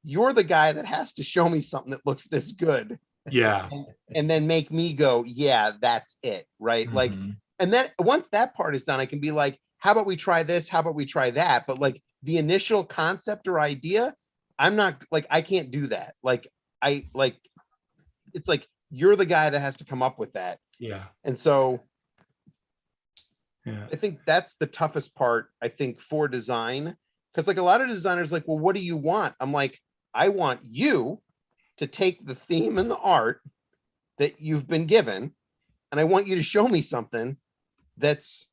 you're the guy that has to show me something that looks this good. Yeah. And then make me go, yeah, that's it. Right. Like, Mhm. and then once that part is done, I can be like, how about we try this? How about we try that? But like the initial concept or idea, I'm not like, I can't do that. Like, it's like, you're the guy that has to come up with that. Yeah. And so Yeah. I think that's the toughest part, I think, for design. Because like a lot of designers like, well, what do you want? I'm like, I want you to take the theme and the art that you've been given, and I want you to show me something that's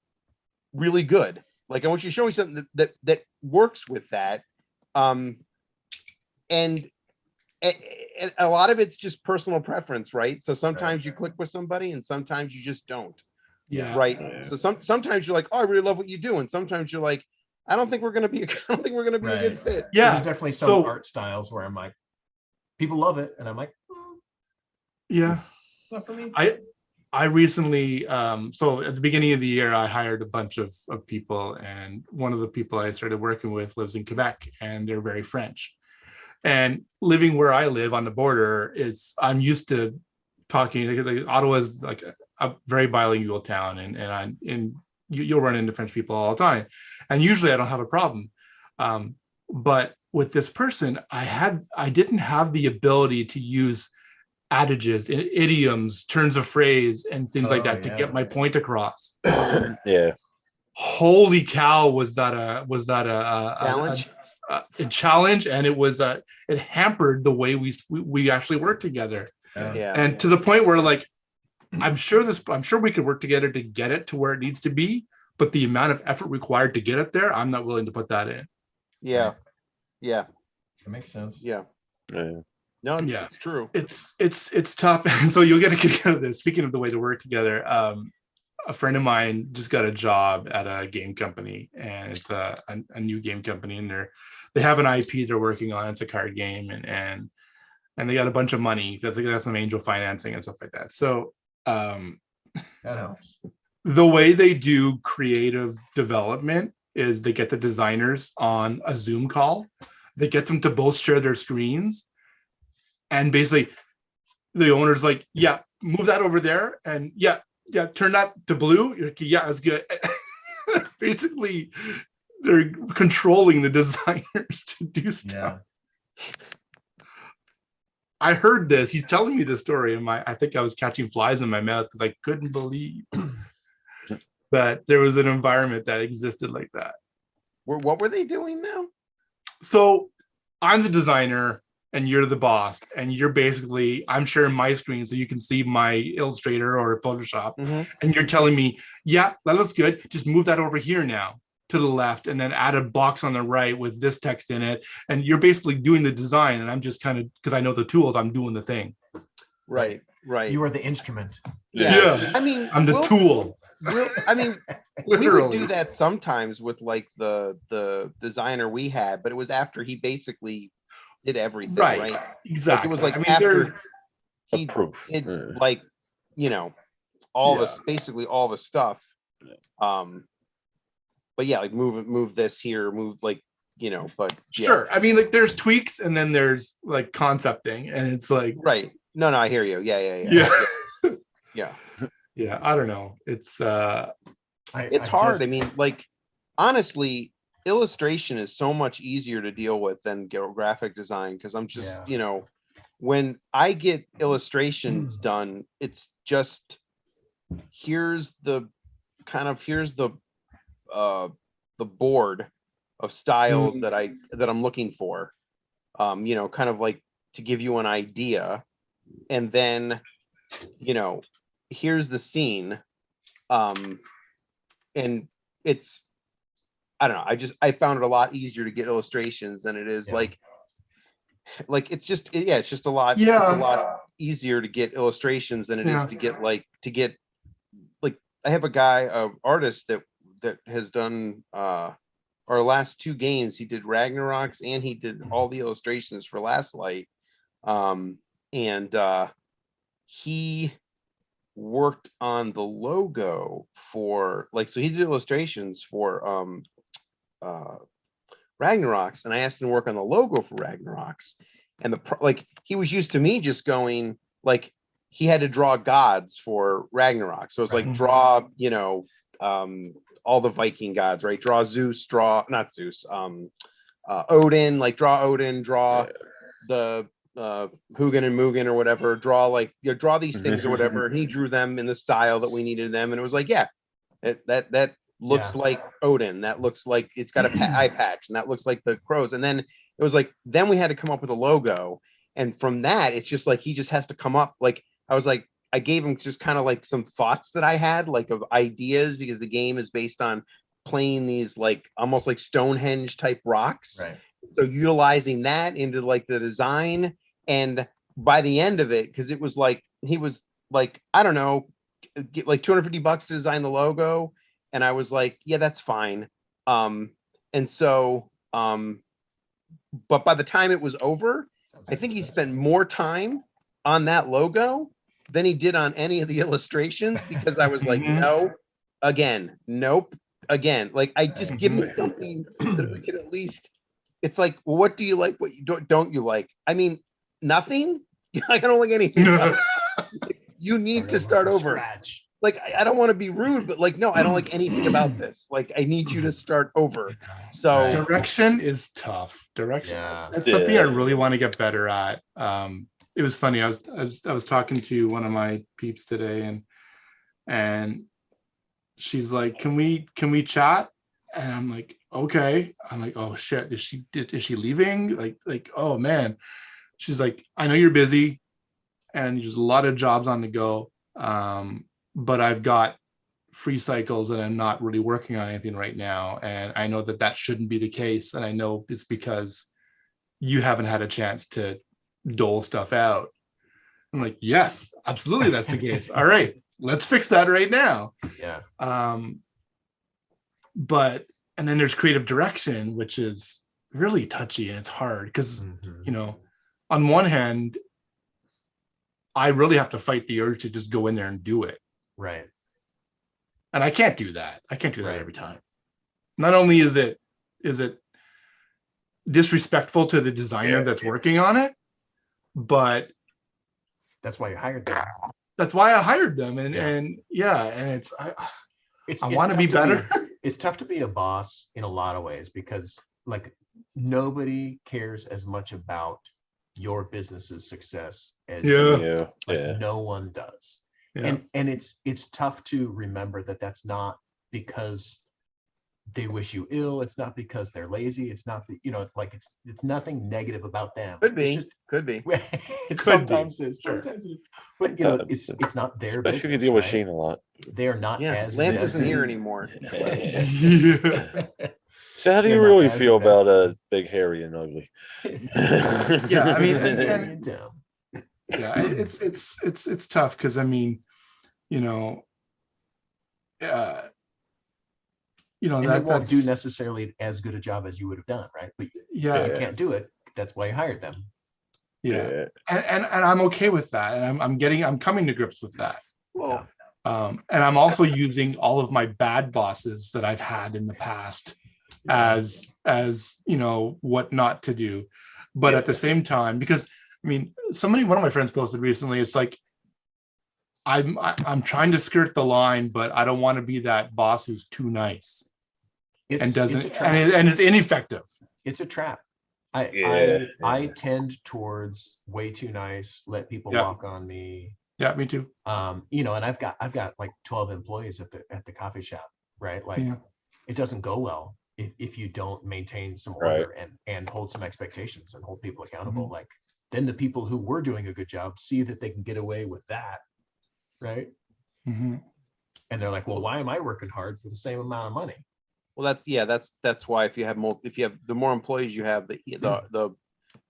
really good. Like I want you to show me something that works with that. And a lot of it's just personal preference, right? So sometimes you click with somebody and sometimes you just don't. Yeah. Right. Yeah. So sometimes you're like, oh, I really love what you do. And sometimes you're like, I don't think we're gonna be a good Right. fit. Yeah. There's definitely some So- art styles where I'm like, people love it, and I'm like, Yeah. not for me. I recently, so at the beginning of the year, I hired a bunch of people, and one of the people I started working with lives in Quebec, and they're very French. And living where I live on the border, I'm used to talking. Like Ottawa is like a very bilingual town, and you'll run into French people all the time, and usually I don't have a problem. But with this person, I didn't have the ability to use adages, idioms, turns of phrase, and things like Oh, that to yeah. get my point across. Yeah. Holy cow, was that a Challenge. a challenge, and it hampered the way we actually work together. Yeah. And to the point where like I'm sure we could work together to get it to where it needs to be, but the amount of effort required to get it there, I'm not willing to put that in. Yeah. Yeah. That makes sense. Yeah. Yeah. No, Yeah. it's true. It's tough. And so you'll get a kick out of this. Speaking of the way to work together, a friend of mine just got a job at a game company, and it's a new game company, and they have an IP they're working on. It's a card game, and they got a bunch of money. That's some angel financing and stuff like that. So That helps. the way they do creative development is they get the designers on a Zoom call. They get them to both share their screens, and basically the owner's like, yeah, move that over there, and yeah, turn that to blue. You're like, yeah, that's good. Basically, they're controlling the designers to do stuff. Yeah. I heard this. He's telling me the story, and I think I was catching flies in my mouth because I couldn't believe that there was an environment that existed like that. What were they doing now? So I'm the designer and you're the boss, and you're basically, I'm sharing my screen so you can see my Illustrator or Photoshop, and you're telling me, yeah, that looks good. Just move that over here now to the left, and then add a box on the right with this text in it. And you're basically doing the design, and I'm just kind of, because I know the tools, I'm doing the thing. Right. You are the instrument. Yeah. I mean, I'm the tool. I mean, we would Literally. do that sometimes with like the designer we had, but it was after he basically did everything, right? Exactly. It was like I mean, after there's- he Proof. did Yeah. like, you know, all Yeah. this, basically all the stuff. But yeah, like move this here, move like, you know, but yeah. Sure. I mean, like there's tweaks, and then there's like concepting, and it's like, Right. No, I hear you. Yeah. yeah. Yeah. I don't know. It's It's hard. I mean, like, honestly, illustration is so much easier to deal with than graphic design, because I'm just, you know, when I get illustrations done, it's just here's the board of styles that I'm looking for, you know, kind of like to give you an idea, and then, you know, here's the scene, and it's, I don't know, I found it a lot easier to get illustrations than it is like it's just it's just a lot, it's a lot easier to get illustrations than it is to get like I have a guy, artist that has done our last two games. He did Ragnarok's and he did all the illustrations for Last Light, and he worked on the logo for, like, so he did illustrations for Ragnarok's, and I asked him to work on the logo for Ragnarok's, and like he was used to me just going like he had to draw gods for Ragnarok, so it's like draw all the Viking gods, right? Draw Zeus, draw not Zeus, Odin, like draw Odin, draw the Hugin and Mugen or whatever, draw these things or whatever, and he drew them in the style that we needed them, and it was like, yeah, that looks like Odin, that looks like it's got a eye patch, and that looks like the crows, and then it was like, then we had to come up with a logo, and from that, it's just like he just has to come up, like I was like, I gave him just kind of like some thoughts that I had, like of ideas, because the game is based on playing these like almost like Stonehenge type rocks. Right. So utilizing that into like the design, and by the end of it, because it was like he was like, I don't know, get like $250 to design the logo, and I was like, yeah, that's fine. And so, but by the time it was over, I think he spent more time on that logo than he did on any of the illustrations, because I was like, no, again, nope, again, like I just give me something that we can at least. It's like, well, what do you like? What you don't you like? I mean, nothing. I don't like anything. You need to start over. Scratch. Like, I don't want to be rude, but like, no, I don't like anything about this. Like, I need you to start over. So direction is tough. Direction. Yeah. That's something I really want to get better at. It was funny. I was talking to one of my peeps today, and she's like, "Can we chat?" And I'm like, "Okay." I'm like, "Oh shit, is she leaving?" Like, oh man. She's like, "I know you're busy, and there's a lot of jobs on the go, but I've got free cycles, and I'm not really working on anything right now, and I know that shouldn't be the case, and I know it's because you haven't had a chance to dole stuff out." I'm like, yes, absolutely, that's the case. All right, let's fix that right now. Yeah. But and then there's creative direction, which is really touchy, and it's hard because on one hand, I really have to fight the urge to just go in there and do it. Right. And I can't do that. I can't do that Right. every time. Not only is it disrespectful to the designer that's working on it, but That's why you hired them. that's why I hired them. And Yeah. and it's I It's want to be better. It's tough to be a boss in a lot of ways, because like nobody cares as much about your business's success as you. Yeah. Like, Yeah. no one does. Yeah. And it's tough to remember that that's not because they wish you ill. It's not because they're lazy. It's not, like it's nothing negative about them. could be, It's just could be. it Could be, sometimes is. sure. Sometimes it is. But Sometimes. it's not their Especially if you business, deal with right? Shane a lot. They are not Yeah, as Lance isn't here invested. anymore. Yeah. So how do you They're not really as feel about invested. Big Hairy and Ugly? Yeah, I mean, and- Yeah. Yeah, it's tough because I mean, And they that won't do that's necessarily as good a job as you would have done, right? But yeah, you can't do it. That's why you hired them. yeah. And I'm okay with that, and I'm coming to grips with that. Well, And I'm also using all of my bad bosses that I've had in the past as what not to do. But at the same time, because I mean, one of my friends posted recently, it's like I'm trying to skirt the line, but I don't want to be that boss who's too nice and It's a doesn't trap. and is ineffective. It's a trap. Yeah, I yeah. tend towards way too nice, let people Yeah. walk on me. Yeah, me too. And I've got like 12 employees at the coffee shop, right? Like Yeah. it doesn't go well if you don't maintain some Right. order and hold some expectations and hold people accountable. Like then the people who were doing a good job see that they can get away with that, right? Mhm. And they're like, well, why am I working hard for the same amount of money? well, that's why if you have the more employees you have, the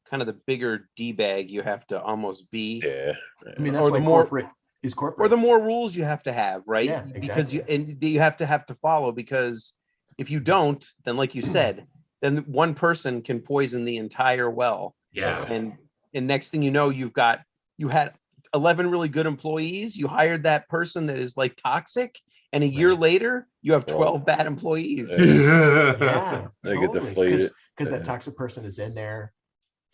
kind of the bigger D bag you have to almost be, Yeah. I mean, Or that's the why more- corporate is corporate. or the more rules you have to have, right? Yeah, Because exactly. you have to follow, because if you don't, then like you said, then one person can poison the entire well. Yeah. And next thing you know, you had 11 really good employees. You hired that person that is like toxic, and a year Right. later, you have Well, 12 bad employees. Yeah, They get deflated. because that toxic person is in there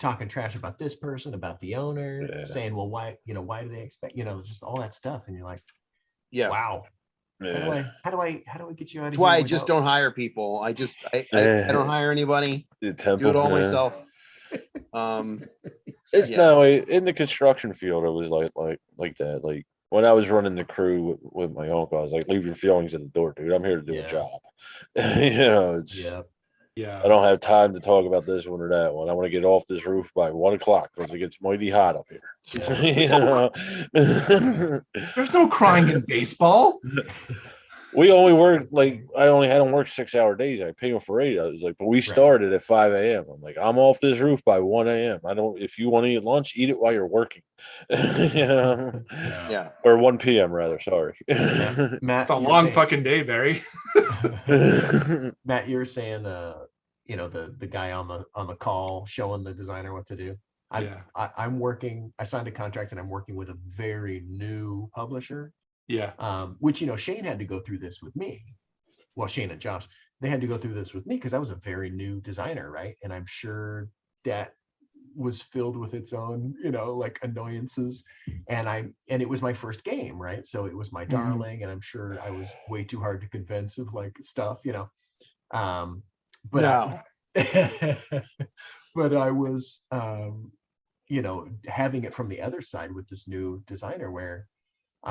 talking trash about this person, about the owner, saying, well, why do they expect, just all that stuff. And you're like, Yeah. wow. Yeah. How do I get you out of That's here? why I just don't hire people. I don't hire anybody. The Do temple, it all yeah. myself. It's Yeah. no in the construction field. It was like that. Like when I was running the crew with my uncle, I was like, "Leave your feelings at the door, dude. I'm here to do a job." It's I don't have time to talk about this one or that one. I want to get off this roof by 1 o'clock because it gets mighty hot up here. There's no crying in baseball. We only work I only had them work 6-hour days. I pay them for 8. I was like, but we started at 5 a.m. I'm like, I'm off this roof by 1 a.m. I don't. If you want to eat lunch, eat it while you're working. Yeah. Or 1 p.m. rather. Sorry, Matt. It's a long fucking day, Barry. Matt, you were saying, the guy on the call showing the designer what to do. I'm working. I signed a contract and I'm working with a very new publisher. Yeah. Which, Shane had to go through this with me. Well, Shane and Josh, they had to go through this with me because I was a very new designer, right? And I'm sure that was filled with its own, annoyances. And it was my first game, right? So it was my darling, and I'm sure I was way too hard to convince of stuff, but No. but I was, having it from the other side with this new designer where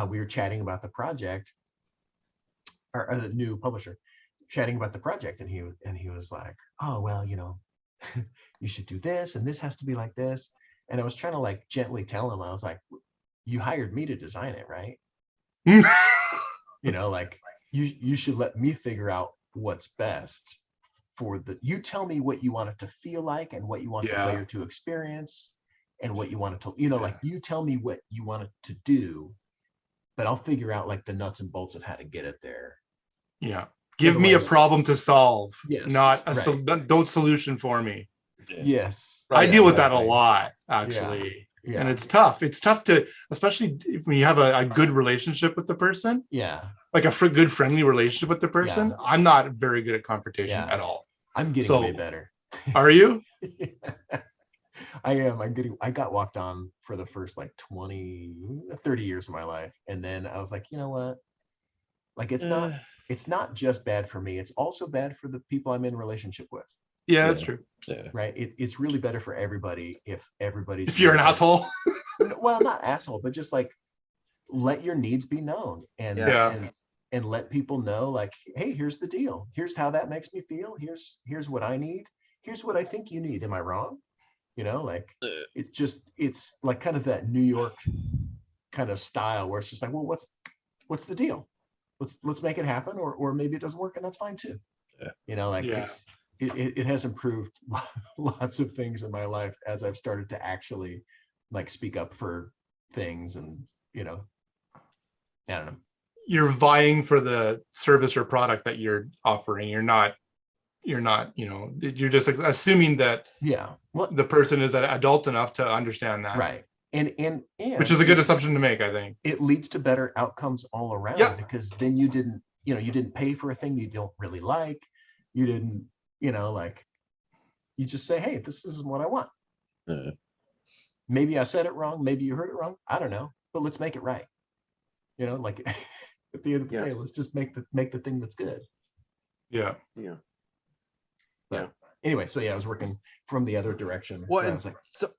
we were chatting about the project, or a new publisher, chatting about the project, and he was like, "Oh well, you should do this, and this has to be like this." And I was trying to gently tell him, I was like, "You hired me to design it, right? You should let me figure out what's best for you tell me what you want it to feel like and what you want the player to experience and what you want it to, you tell me what you want it to do, but I'll figure out the nuts and bolts of how to get it there." Yeah. Give me a problem to solve, not don't solution for me. Yes. I deal with that a lot, actually. Yeah. And it's tough. It's tough to, especially when you have a good relationship with the person. Yeah. Like a good friendly relationship with the person. Yeah. I'm not very good at confrontation at all. I'm getting way better. Are you? I am. I got walked on for the first 30 years of my life. And then I was like, you know what? It's not just bad for me. It's also bad for the people I'm in relationship with. Yeah, that's true. Yeah. Right. It's really better for everybody if everybody's. If you're an asshole. Well, not asshole, but just let your needs be known and let people know hey, here's the deal. Here's how that makes me feel. Here's what I need. Here's what I think you need. Am I wrong? It's kind of that New York kind of style where it's just well, what's the deal? Let's make it happen, or maybe it doesn't work, and that's fine too. Yeah. It has improved lots of things in my life as I've started to actually speak up for things, and I don't know. You're vying for the service or product that you're offering. You're not, you're just assuming that the person is adult enough to understand that. Right. And which is a good assumption to make, I think. It leads to better outcomes all around because then you didn't pay for a thing you don't really like. You didn't, you just say, hey, this is what I want. Maybe I said it wrong. Maybe you heard it wrong. I don't know, but let's make it right. At the end of the day, let's just make the thing that's good. Yeah. Yeah. But anyway, so I was working from the other direction. Well, I was so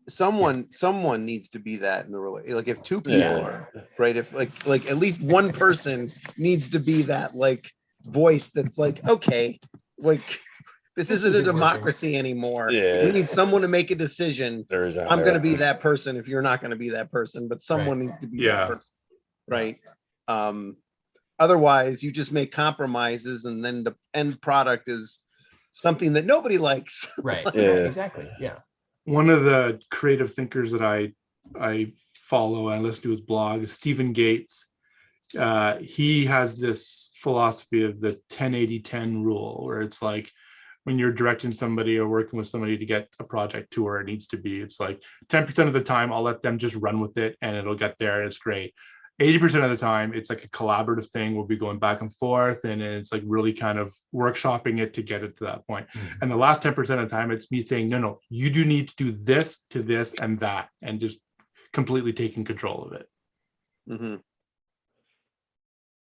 someone needs to be that in the relationship. If two people are right, if at least one person needs to be that voice that's okay, this isn't a democracy anymore. Yeah. We need someone to make a decision. I'm going to be that person if you're not going to be that person, but someone needs to be that person, right? Otherwise, you just make compromises, and then the end product is something that nobody likes. Right. Exactly. Yeah. One of the creative thinkers that I follow and listen to his blog is Stephen Gates. He has this philosophy of the 10-80-10 rule, where it's when you're directing somebody or working with somebody to get a project to where it needs to be, it's 10% of the time I'll let them just run with it and it'll get there and it's great. 80% of the time, it's like a collaborative thing. We'll be going back and forth, and it's like really kind of workshopping it to get it to that point. And the last 10% of the time, it's me saying, no, you do need to do this to this and that, and just completely taking control of it. Mm-hmm.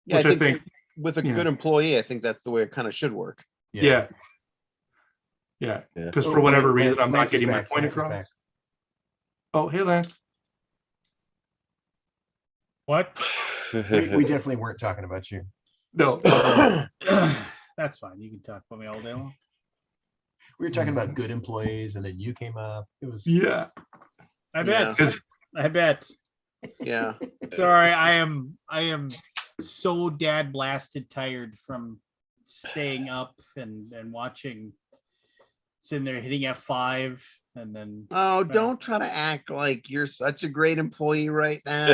Yeah, Which I think with a yeah. good employee, I think that's the way it kind of should work. Yeah. Because for whatever reason, I'm not getting my point across. Oh, hey, Lance. What? We definitely weren't talking about you. No. That's fine. You can talk about me all day long. We were talking about good employees, and then you came up. It was Yeah. I bet. Yeah. I bet. Yeah. Sorry, I am so dad blasted tired from staying up and watching, sitting there hitting F5 and then. Oh, don't try to act like you're such a great employee right now.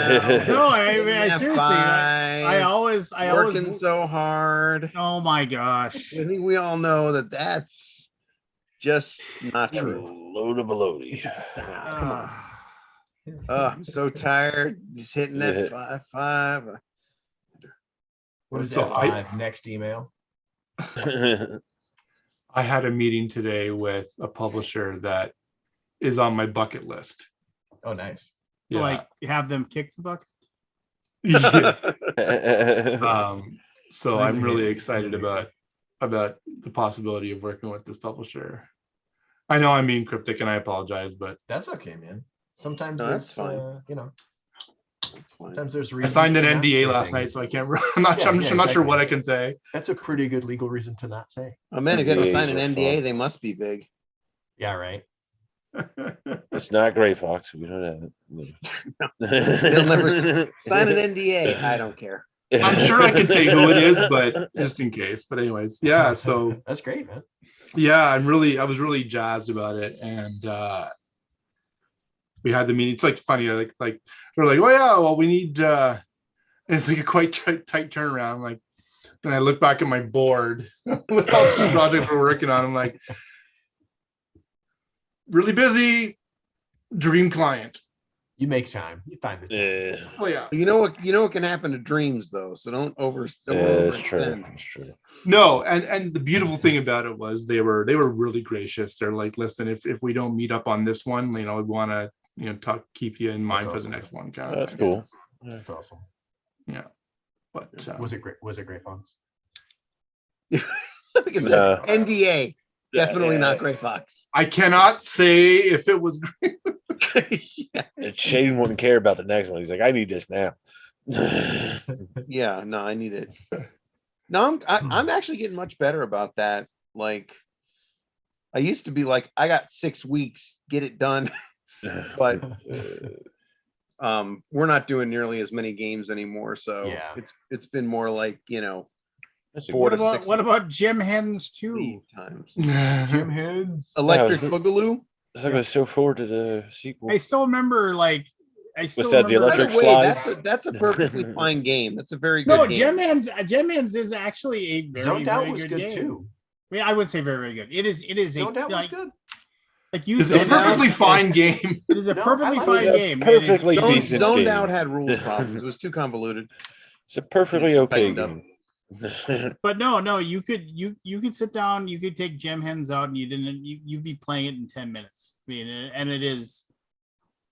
No, I seriously, I always working so hard. Oh my gosh. I think we all know that that's just not true. Load of baloney. come on. Oh, I'm so tired. Just hitting that five. What is So F5? Next email. I had a meeting today with a publisher that is on my bucket list. Oh, nice. Yeah. Like have them kick the bucket. Yeah. So Glad I'm to really hear it. excited about the possibility of working with this publisher. I know I'm being cryptic and I apologize, but That's okay, man. Sometimes No, there's, that's fine. That's fine. sometimes there's I reasons. signed an to not NDA say last night, things. so I can't. I'm not sure exactly. what I can say. That's a pretty good legal reason to not say. Oh man, if you had to sign NDAs an are NDA, fun. they must be big. Yeah, right. It's not Gray Fox. We don't have it. They'll never sign an NDA. I don't care. I'm sure I can say who it is, but just in case. But anyways, yeah. So That's great, man. yeah, I was really jazzed about it, and we had the meeting. It's like funny, like they're like, oh yeah, well we need. And it's like a quite tight turnaround. I'm like, and I look back at my board with all the projects we're working on. I'm like, really busy. Dream client. You make time. You find the time. Yeah, Oh yeah. You know what can happen to dreams though, so don't that's true. overextend. That's true. No, and the beautiful thing about it was they were really gracious. They're like, listen, if we don't meet up on this one, we want to keep you in mind That's for awesome. the next one. Kind of That's thing. cool. That's awesome. Yeah, but Was it great? Was it great, Fox? Because No. NDA, definitely not Gray Fox. I cannot say if it was great. Yeah. And Shane wouldn't care about the next one. He's like, I need this now. Yeah, no, I need it. No, I'm actually getting much better about that. Like, I used to be like, I got 6 weeks, get it done. But we're not doing nearly as many games anymore, so Yeah. it's been more like That's a 4 good- to 6 What about Jim Hens too? lead times. Jim Heads. Electric Yeah, Boogaloo. I was so forward to the sequel. I still remember that the remember- By the electric way, slide? that's a perfectly fine game. That's a very good No, game. Jim Hens is actually a very, Zoned Out very was good good game. too. I mean, I would say very, very good. It is a Zoned Out was like, good. like you It's a said, perfectly it's- fine game. It is a No, perfectly I like fine it. game. Perfectly It is- decent Zoned game. Out had rules problems. It was too convoluted. It's a perfectly okay Tightened up. game. But no, you could sit down, you could take Jim Hens out, and you'd be playing it in 10 minutes. I mean, and it is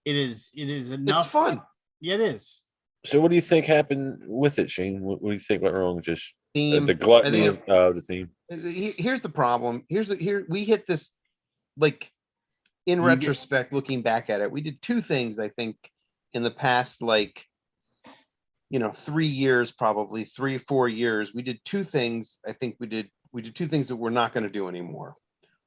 enough. It's fun. Yeah, it is. So what do you think happened with it, Shane? What do you think went wrong? Just Theme. the gluttony I think of the theme. Here's the problem. Here we hit this, like, in You get- retrospect, looking back at it, we did 2 things, I think, in the past, 3 years, probably 3-4 years. We did 2 things. I think we did 2 things that we're not going to do anymore.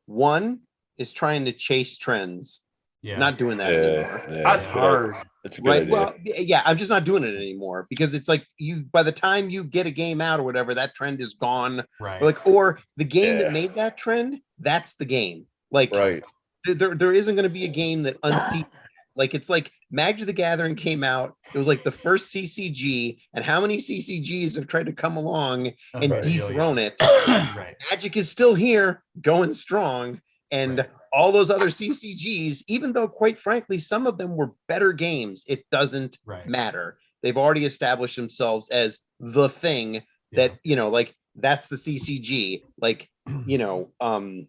One is trying to chase trends. Yeah. Not doing that anymore. That's Yeah. hard. It's a good Right. idea. Well, yeah, I'm just not doing it anymore because it's like by the time you get a game out or whatever, that trend is gone. Right. Or the game Yeah. that made that trend, that's the game. Like, right. there isn't going to be a game that unseats. Like, it's like Magic the Gathering came out. It was like the first CCG, and how many CCGs have tried to come along and Right. dethrone it? Right. Magic is still here, going strong, and Right. all those other CCGs, even though quite frankly some of them were better games, it doesn't Right. matter. They've already established themselves as the thing that, you know, like that's the CCG. Like, you know, I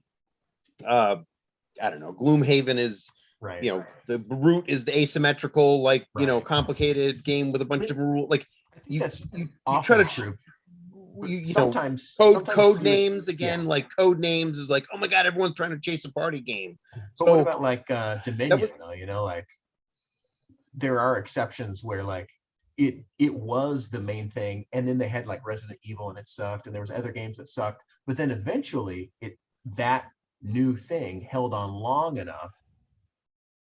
don't know, Gloomhaven is, Right. you know, the root is the asymmetrical, like, you know, Right. complicated game with a bunch of rules. Like I think you, that's you often try to true. But you know, sometimes code you- names again, like code names is like, oh my god, everyone's trying to chase a party game. But what So about like Dominion though? You know, like there are exceptions where like it was the main thing, and then they had like Resident Evil and it sucked, and there was other games that sucked, but then eventually that new thing held on long enough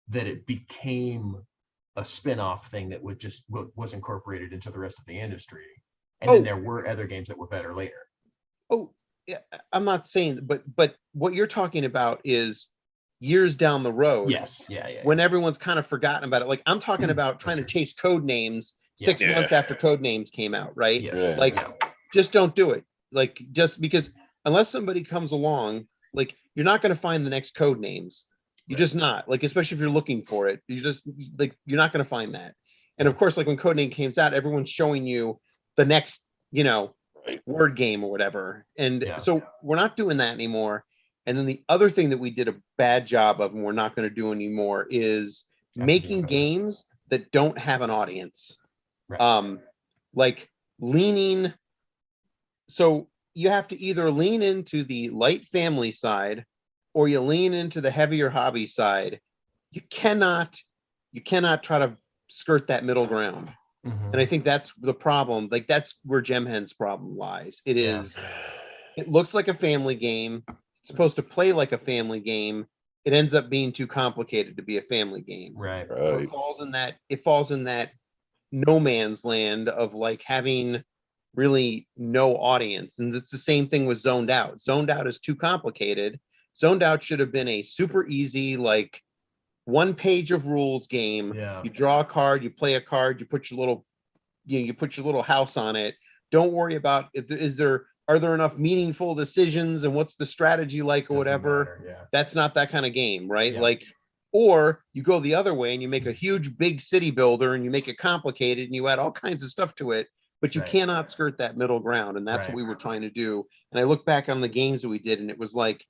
that it became a spin-off thing that was incorporated into the rest of the industry. And then there were other games that were better later. Oh, yeah, I'm not saying, but what you're talking about is years down the road. Yes, yeah. When everyone's kind of forgotten about it. Like I'm talking about trying to chase code names 6 months after code names came out, right? Yeah. Like just don't do it. Like just because unless somebody comes along, like you're not going to find the next code names. You're just not, like, especially if you're looking for it, you just like you're not going to find that. And of course, like when Codename came out, everyone's showing you the next, you know, word game or whatever. And so we're not doing that anymore. And then the other thing that we did a bad job of, and we're not going to do anymore, is making games that don't have an audience. Like leaning. So you have to either lean into the light family side or you lean into the heavier hobby side. You cannot try to skirt that middle ground. And I think that's the problem. Like that's where Gemhen's problem lies. It is, it looks like a family game. It's supposed to play like a family game. It ends up being too complicated to be a family game. Right. So it falls in that no man's land of like having really no audience. And it's the same thing with Zoned Out. Zoned Out is too complicated. Zoned Out should have been a super easy, like 1 page of rules game. You draw a card, you play a card, you put your little house on it. Don't worry about are there enough meaningful decisions and what's the strategy like or whatever. That's not that kind of game, right? Like, or you go the other way and you make a huge big city builder and you make it complicated and you add all kinds of stuff to it, but you cannot skirt that middle ground. And that's what we were trying to do. And I look back on the games that we did and it was like,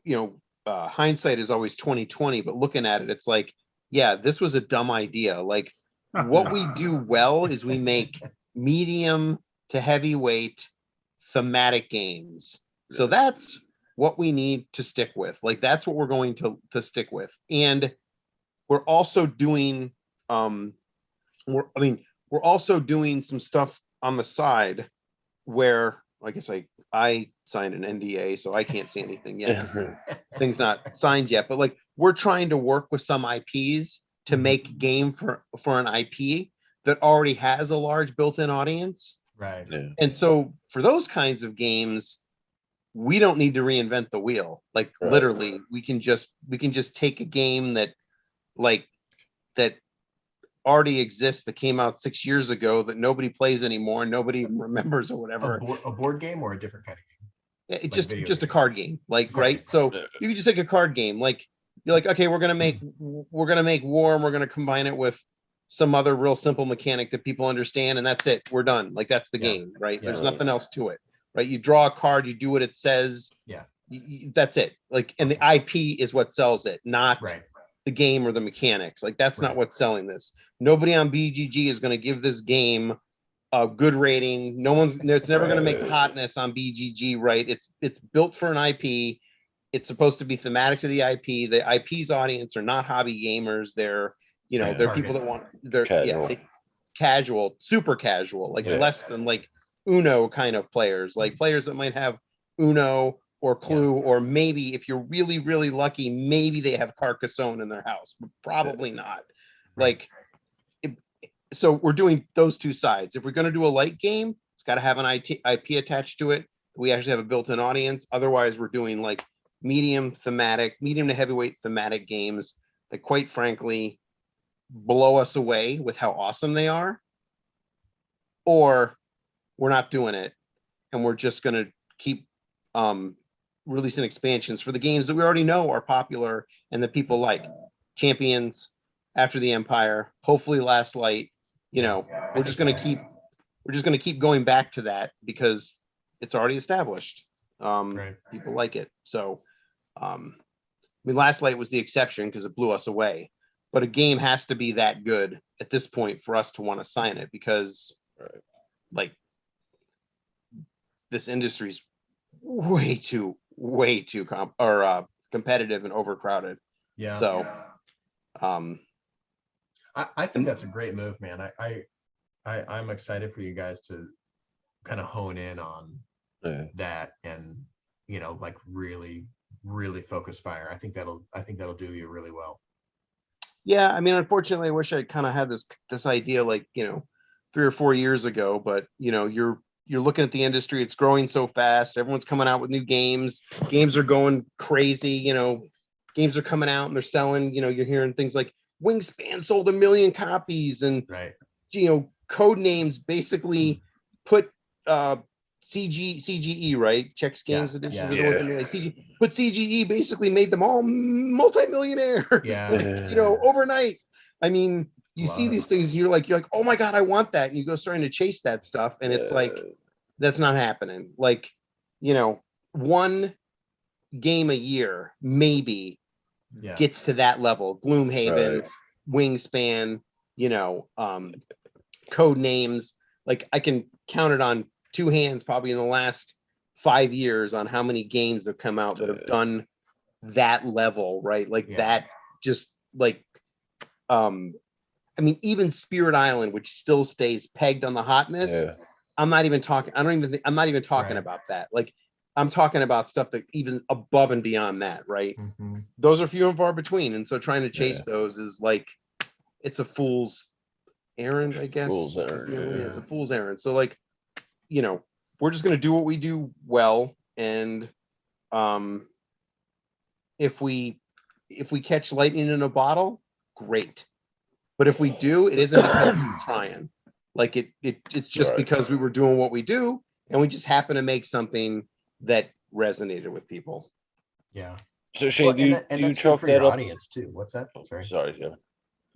you know, hindsight is always 2020, but looking at it, it's like, yeah, this was a dumb idea. Like what we do well is we make medium to heavyweight thematic games. So that's what we need to stick with. Like that's what we're going to stick with. And we're also doing we're also doing some stuff on the side where I guess I signed an NDA, so I can't see anything yet. Things not signed yet, but like we're trying to work with some IPs to make game for an IP that already has a large built-in audience. Right. Yeah. And so for those kinds of games, we don't need to reinvent the wheel. Like literally, we can just take a game that already exists, that came out 6 years ago, that nobody plays anymore and nobody even remembers or whatever. A board game or a different kind of game? It just a card game, like right. So you can just take a card game, like you're like, okay, we're gonna make war and we're gonna combine it with some other real simple mechanic that people understand, and that's it. We're done. Like that's the game, right? There's nothing else to it, right? You draw a card, you do what it says. That's it. Like, and the IP is what sells it, not the game or the mechanics. Like that's not what's selling this. Nobody on BGG is going to give this game a good rating. It's never going to make hotness on BGG, right? It's built for an IP. It's supposed to be thematic to the IP. The IP's audience are not hobby gamers. They're people that want casual, super casual, like less than like Uno kind of players, like players that might have Uno or Clue, or maybe if you're really, really lucky, maybe they have Carcassonne in their house, but probably not. Like, so we're doing those two sides. If we're going to do a light game, it's got to have an IP attached to it. We actually have a built-in audience. Otherwise, we're doing like medium to heavyweight thematic games that, quite frankly, blow us away with how awesome they are. Or we're not doing it, and we're just going to keep releasing expansions for the games that we already know are popular and that people like. Champions, After the Empire, hopefully Last Light, You know, I we're think just going to so. keep going back to that because it's already established. Right. People like it. So, I mean, Last Light was the exception because it blew us away. But a game has to be that good at this point for us to want to sign it because, like, this industry's way too competitive and overcrowded. Yeah. So, I think that's a great move, man. I'm excited for you guys to kind of hone in on that and, you know, like really focus fire. I think that'll do you really well. yeah, I mean, unfortunately, I wish I kind of had this idea like, you know, 3 or 4 years ago, but you know, you're looking at the industry, it's growing so fast, everyone's coming out with new games are going crazy, you know, games are coming out and they're selling, you know, you're hearing things like Wingspan sold 1 million copies and Right. you know, code names basically put CGE, right? Chex Games Yeah, Edition yeah. was the ones that made like CGE basically made them all multimillionaires. Yeah. like, you know, overnight. I mean, you see Love it. these things, you're like, oh my god, I want that, and you go starting to chase that stuff, and it's like that's not happening. Like, you know, one game a year maybe Yeah. gets to that level. Gloomhaven, Wingspan, you know, code names. Like I can count it on 2 hands probably in the last 5 years on how many games have come out that have done that level, right? Like that just like I mean, even Spirit Island, which still stays pegged on the hotness. I'm not even talking about that. Like I'm talking about stuff that even above and beyond that, right? Mm-hmm. Those are few and far between. And so trying to chase those is like it's a fool's errand, I guess. Fool's errand, You know, it's a fool's errand. So like, you know, we're just gonna do what we do well, and if we catch lightning in a bottle, great. But if we do, it isn't because we're trying. Like it's just because we were doing what we do, and we just happen to make something that resonated with people. Yeah. So Shane, do you chalk for that your up? audience too? What's that? Sorry, yeah.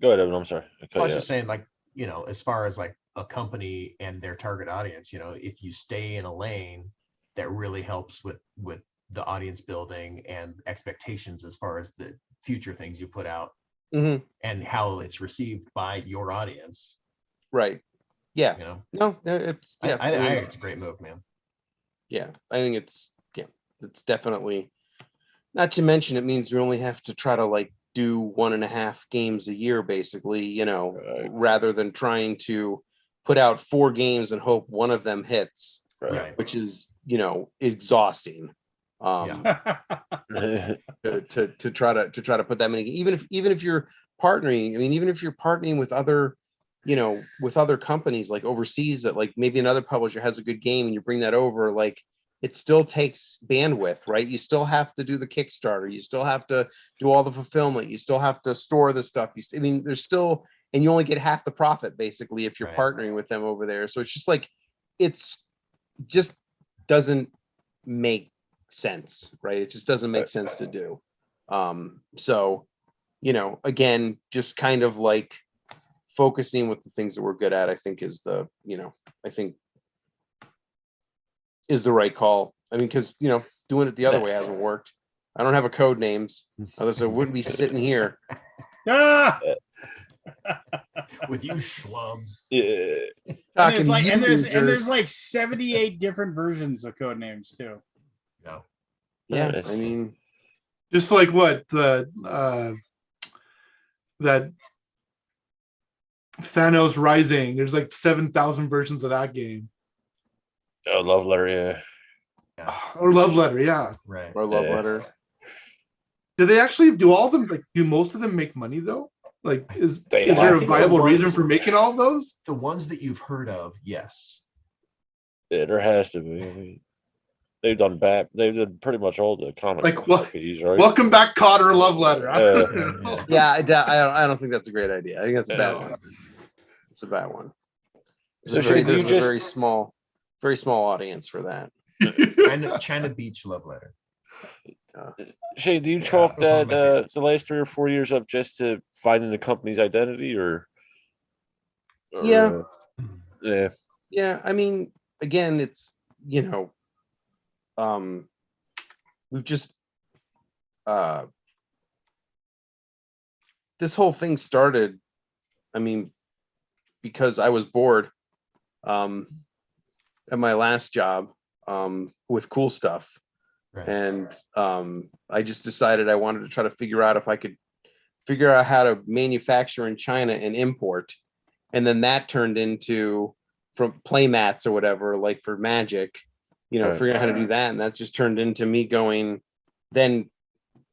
Go ahead, Evan. I'm sorry. I was just saying, like, you know, as far as like a company and their target audience, you know, if you stay in a lane, that really helps with the audience building and expectations as far as the future things you put out and how it's received by your audience. Right. Yeah. You know. No, it's I think it's a great move, man. Yeah, I think it's definitely. Not to mention, it means we only have to try to like do 1.5 games a year, basically, you know, rather than trying to put out 4 games and hope one of them hits, which is, you know, exhausting. To try to put that many, even if you're partnering, I mean, even if you're partnering with other, you know, with other companies like overseas that like maybe another publisher has a good game and you bring that over, like it still takes bandwidth, right? You still have to do the Kickstarter. You still have to do all the fulfillment. You still have to store the stuff. I mean, there's still, and you only get half the profit basically if you're partnering with them over there. So it's just like, it's just doesn't make sense, right? It just doesn't make sense to do. So, you know, again, just kind of like focusing with the things that we're good at, I think is the, you know, I think is the right call. I mean, because, you know, doing it the other way hasn't worked. I don't have a code names, otherwise I wouldn't be sitting here. With you schlubs. Yeah. And there's like 78 different versions of code names too. No. Yeah, I mean, just like what the that Thanos Rising. There's like 7,000 versions of that game. Oh, Love Letter, Or Love Letter, yeah. Right. Or Love Letter. Do they actually do all of them? Like, do most of them make money though? Like, is there a viable reason for making all of those? The ones that you've heard of, yes. Yeah, there has to be. I mean, they've done pretty much all the comic like RPGs, right? Welcome Back, Cotter, Love Letter. Yeah, I don't think that's a great idea. I think that's a bad one. It's a bad one. There's a very small audience for that. China Beach Love Letter. Shane, do you chalk that the last 3 or 4 years up just to finding the company's identity, or? Or, Yeah. Yeah. Yeah, I mean, again, it's we've just this whole thing started, I mean, because I was bored at my last job with cool stuff. Right. And I just decided I wanted to try to figure out if I could figure out how to manufacture in China and import. And then that turned into from play mats or whatever, like for Magic, Right. figuring out how to do that. And that just turned into me going, then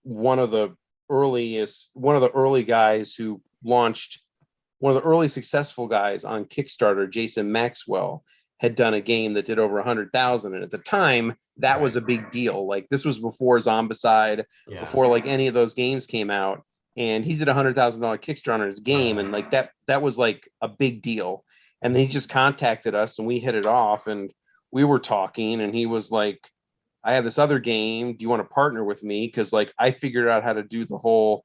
one of the early guys who launched, one of the early successful guys on Kickstarter, Jason Maxwell, had done a game that did over 100,000. And at the time, that was a big deal. Like this was before Zombicide, Yeah. before like any of those games came out. And he did $100,000 Kickstarter on his game. And like that was like a big deal. And then he just contacted us and we hit it off and we were talking and he was like, I have this other game. Do you want to partner with me? Because like I figured out how to do the whole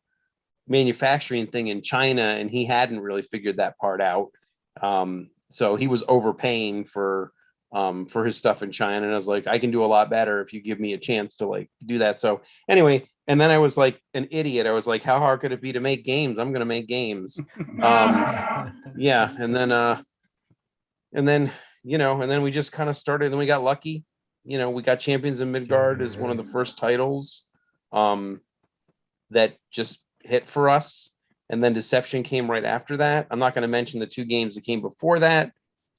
manufacturing thing in China and he hadn't really figured that part out. So he was overpaying for his stuff in China. And I was like, I can do a lot better if you give me a chance to like do that. So anyway, and then I was like an idiot. I was like, how hard could it be to make games? I'm going to make games. Yeah. And then, we just kind of started and we got lucky. We got Champions in Midgard as one of the first titles that just hit for us. And then Deception came right after that. I'm not going to mention the 2 games that came before that.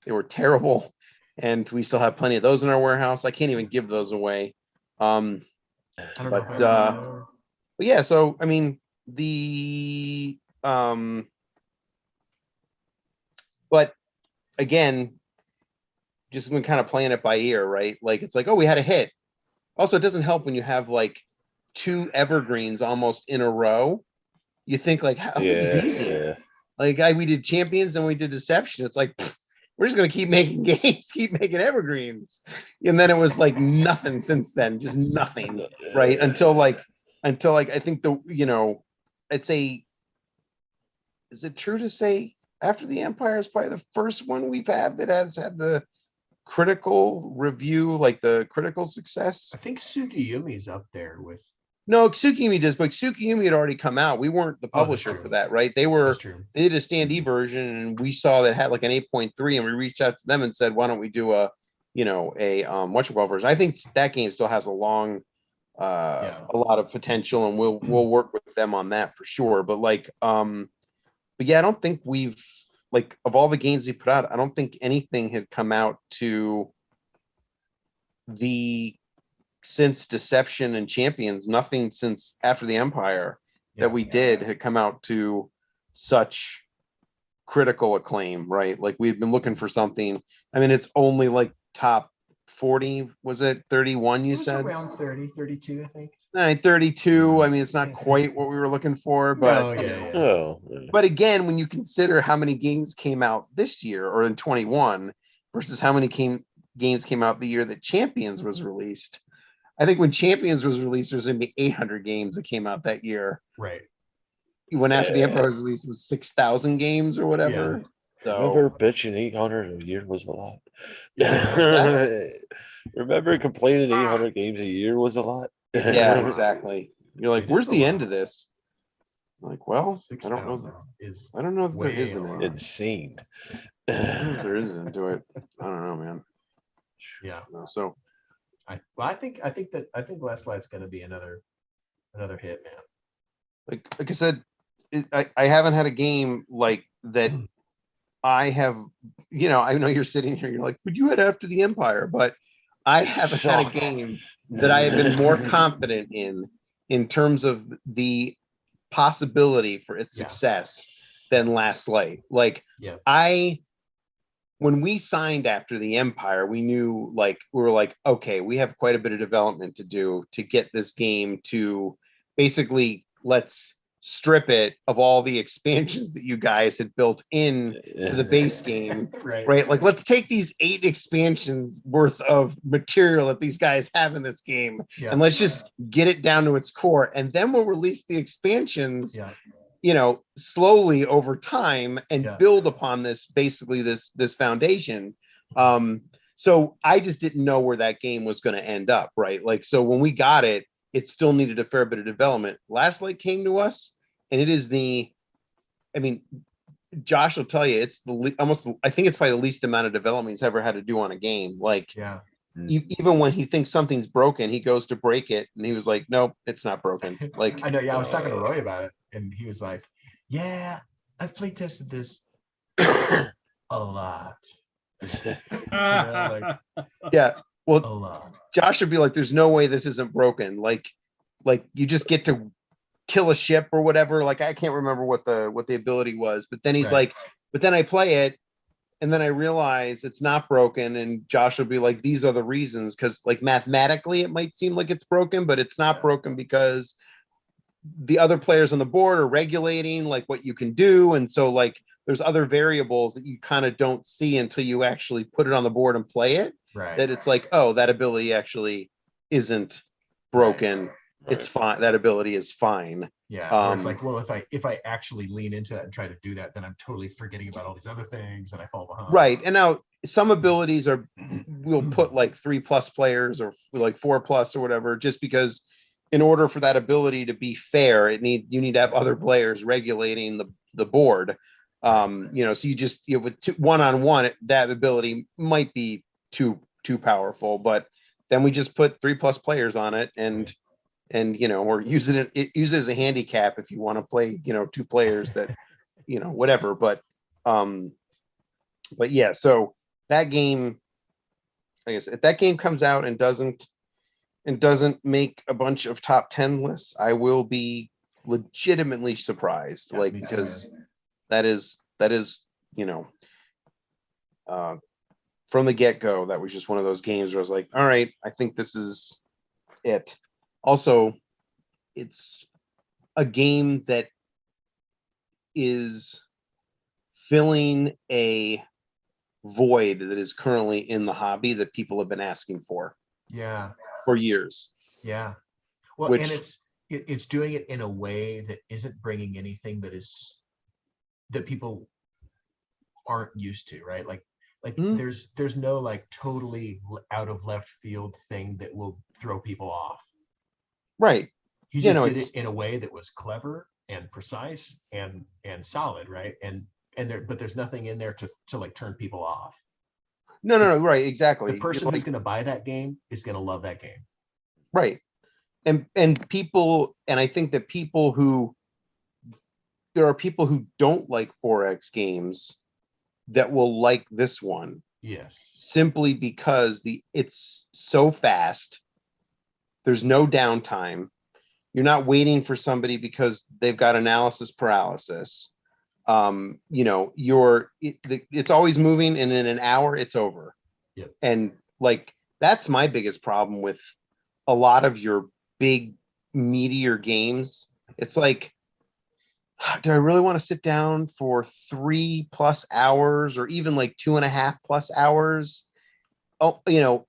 They were terrible. And we still have plenty of those in our warehouse. I can't even give those away. But yeah, so I mean but again, just been kind of playing it by ear, right? Like it's like, oh, we had a hit. Also, it doesn't help when you have like 2 evergreens almost in a row. You think like, how is this easy? Yeah. Like we did Champions and we did Deception. It's like, we're just gonna keep making games, keep making evergreens. And then it was like nothing since then, just nothing, right? Until like I think I'd say, is it true to say After the Empire is probably the first one we've had that has had the critical review, like the critical success? I think Tsukiyumi's up there with. No, Tsukiyumi does, but Tsukiyumi had already come out. We weren't the publisher for that, right? They did a standee version, and we saw that had like an 8.3, and we reached out to them and said, why don't we do a whatchamacallit version? I think that game still has a lot of potential, and we'll work with them on that for sure. But yeah, I don't think we've, like, of all the games he put out, I don't think anything had come out since Deception and Champions. Nothing since After the Empire that we did had come out to such critical acclaim, right? Like we'd been looking for something. I mean, it's only like top 40, was it 31 you said? Around 30, 32, I think. 32. I mean, it's not quite what we were looking for, but but again, when you consider how many games came out this year or in 21 versus how many games came out the year that Champions was released, I think when Champions was released, there's going to be 800 games that came out that year. Right. When After the Empire was released, it was 6,000 games or whatever. So, remember bitching 800 a year was a lot. Remember complaining 800 games a year was a lot. Yeah, exactly. You're like, where's the end of this? I'm like, well, I don't know. I don't know if there is an end. Insane. There is an end to it. I don't know, man. Yeah. So I think Last Light's going to be another hit, man. Like I said, I haven't had a game like that. I have, I know you're sitting here, you're like, would you had After the Empire? But I haven't had a game that I have been more confident in terms of the possibility for its success than Last Light. Like when we signed After the Empire, we knew, like, we were like, okay, we have quite a bit of development to do to get this game to basically, let's strip it of all the expansions that you guys had built in to the base game, right? Like, let's take these 8 expansions worth of material that these guys have in this game, and let's just get it down to its core, and then we'll release the expansions slowly over time and Yeah. build upon this, basically this foundation. So I just didn't know where that game was going to end up, right? Like, so when we got it, it still needed a fair bit of development. Last Light came to us, and it is I mean, Josh will tell you, it's I think it's probably the least amount of development he's ever had to do on a game. Like, Yeah. even when he thinks something's broken, he goes to break it, and he was like, "Nope, it's not broken." Like, I know. Yeah, I was talking to Roy about it, and he was like, "Yeah, I've play tested this a lot." yeah. A Well, lot. Josh would be like, "There's no way this isn't broken." Like you just get to kill a ship or whatever. Like, I can't remember what the ability was, but then he's Right. like, "But then I play it, and then I realize it's not broken." And Josh will be like, "These are the reasons," because like mathematically it might seem like it's broken, but it's not broken because the other players on the board are regulating like what you can do, and so like there's other variables that you kind of don't see until you actually put it on the board and play it. Right. That it's like, oh, that ability actually isn't broken. It's fine. That ability is fine. Yeah. Where it's like, well, if I actually lean into that and try to do that, then I'm totally forgetting about all these other things and I fall behind. Right. And now some abilities we'll put like 3+ players or like 4+ or whatever, just because in order for that ability to be fair, you need to have other players regulating the board. So you just, with one-on-one, that ability might be too powerful, but then we just put 3+ players on it, and or use it as a handicap if you want to play 2 players that whatever. But yeah, so that game, I guess, if that game comes out and doesn't make a bunch of top 10 lists, I will be legitimately surprised. Yeah, like, me too, because man. that is from the get-go, that was just one of those games where I was like, all right, I think this is it. Also, it's a game that is filling a void that is currently in the hobby that people have been asking for Yeah. for years. Yeah. Well, Which- and it's doing it in a way that isn't bringing anything that people aren't used to, right? Like there's no like totally out of left field thing that will throw people off. Right. He just did it in a way that was clever and precise and solid, right? But there's nothing in there to like turn people off. No, right, exactly. The person who's going to buy that game is going to love that game. Right. And people, and I think that there are people who don't like 4X games that will like this one. Yes. Simply because it's so fast. There's no downtime. You're not waiting for somebody because they've got analysis paralysis. It's always moving, and in an hour it's over. Yep. And like, that's my biggest problem with a lot of your big meteor games. It's like, do I really want to sit down for 3+ hours, or even like 2.5+ hours? Oh,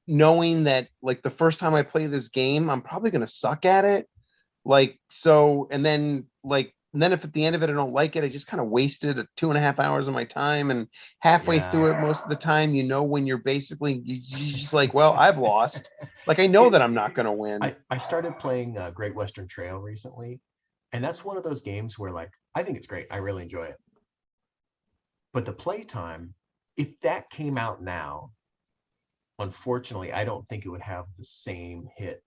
knowing that like the first time I play this game, I'm probably going to suck at it. Like, so, and then if at the end of it I don't like it, I just kind of wasted 2.5 hours of my time, and halfway through it, most of the time, when you're basically, you're just like, well, I've lost. Like, I know that I'm not going to win. I started playing Great Western Trail recently, and that's one of those games where like, I think it's great. I really enjoy it. But the playtime, if that came out now, unfortunately, I don't think it would have the same hit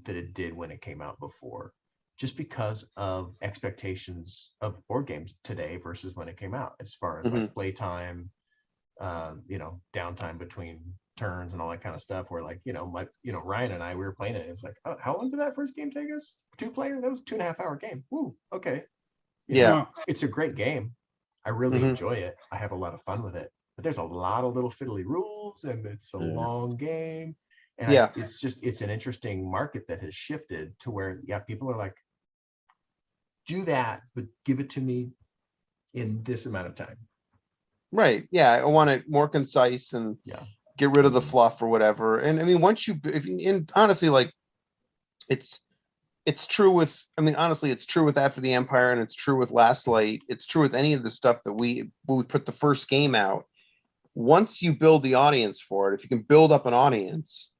that it did when it came out before, just because of expectations of board games today versus when it came out, as far as like playtime, downtime between turns and all that kind of stuff, where like, Ryan and I, we were playing it. It was like, oh, how long did that first game take us? 2-player? That was a 2.5 hour game. Woo, okay. It's a great game. I really enjoy it. I have a lot of fun with it, but there's a lot of little fiddly rules, and it's a long game. And it's an interesting market that has shifted to where, people are like, do that, but give it to me in this amount of time. Right. Yeah. I want it more concise and get rid of the fluff or whatever. And I mean, honestly, like, it's it's true with, I mean, honestly, it's true with After the Empire, and it's true with Last Light. It's true with any of the stuff that we put the first game out. Once you build the audience for it, if you can build up an audience,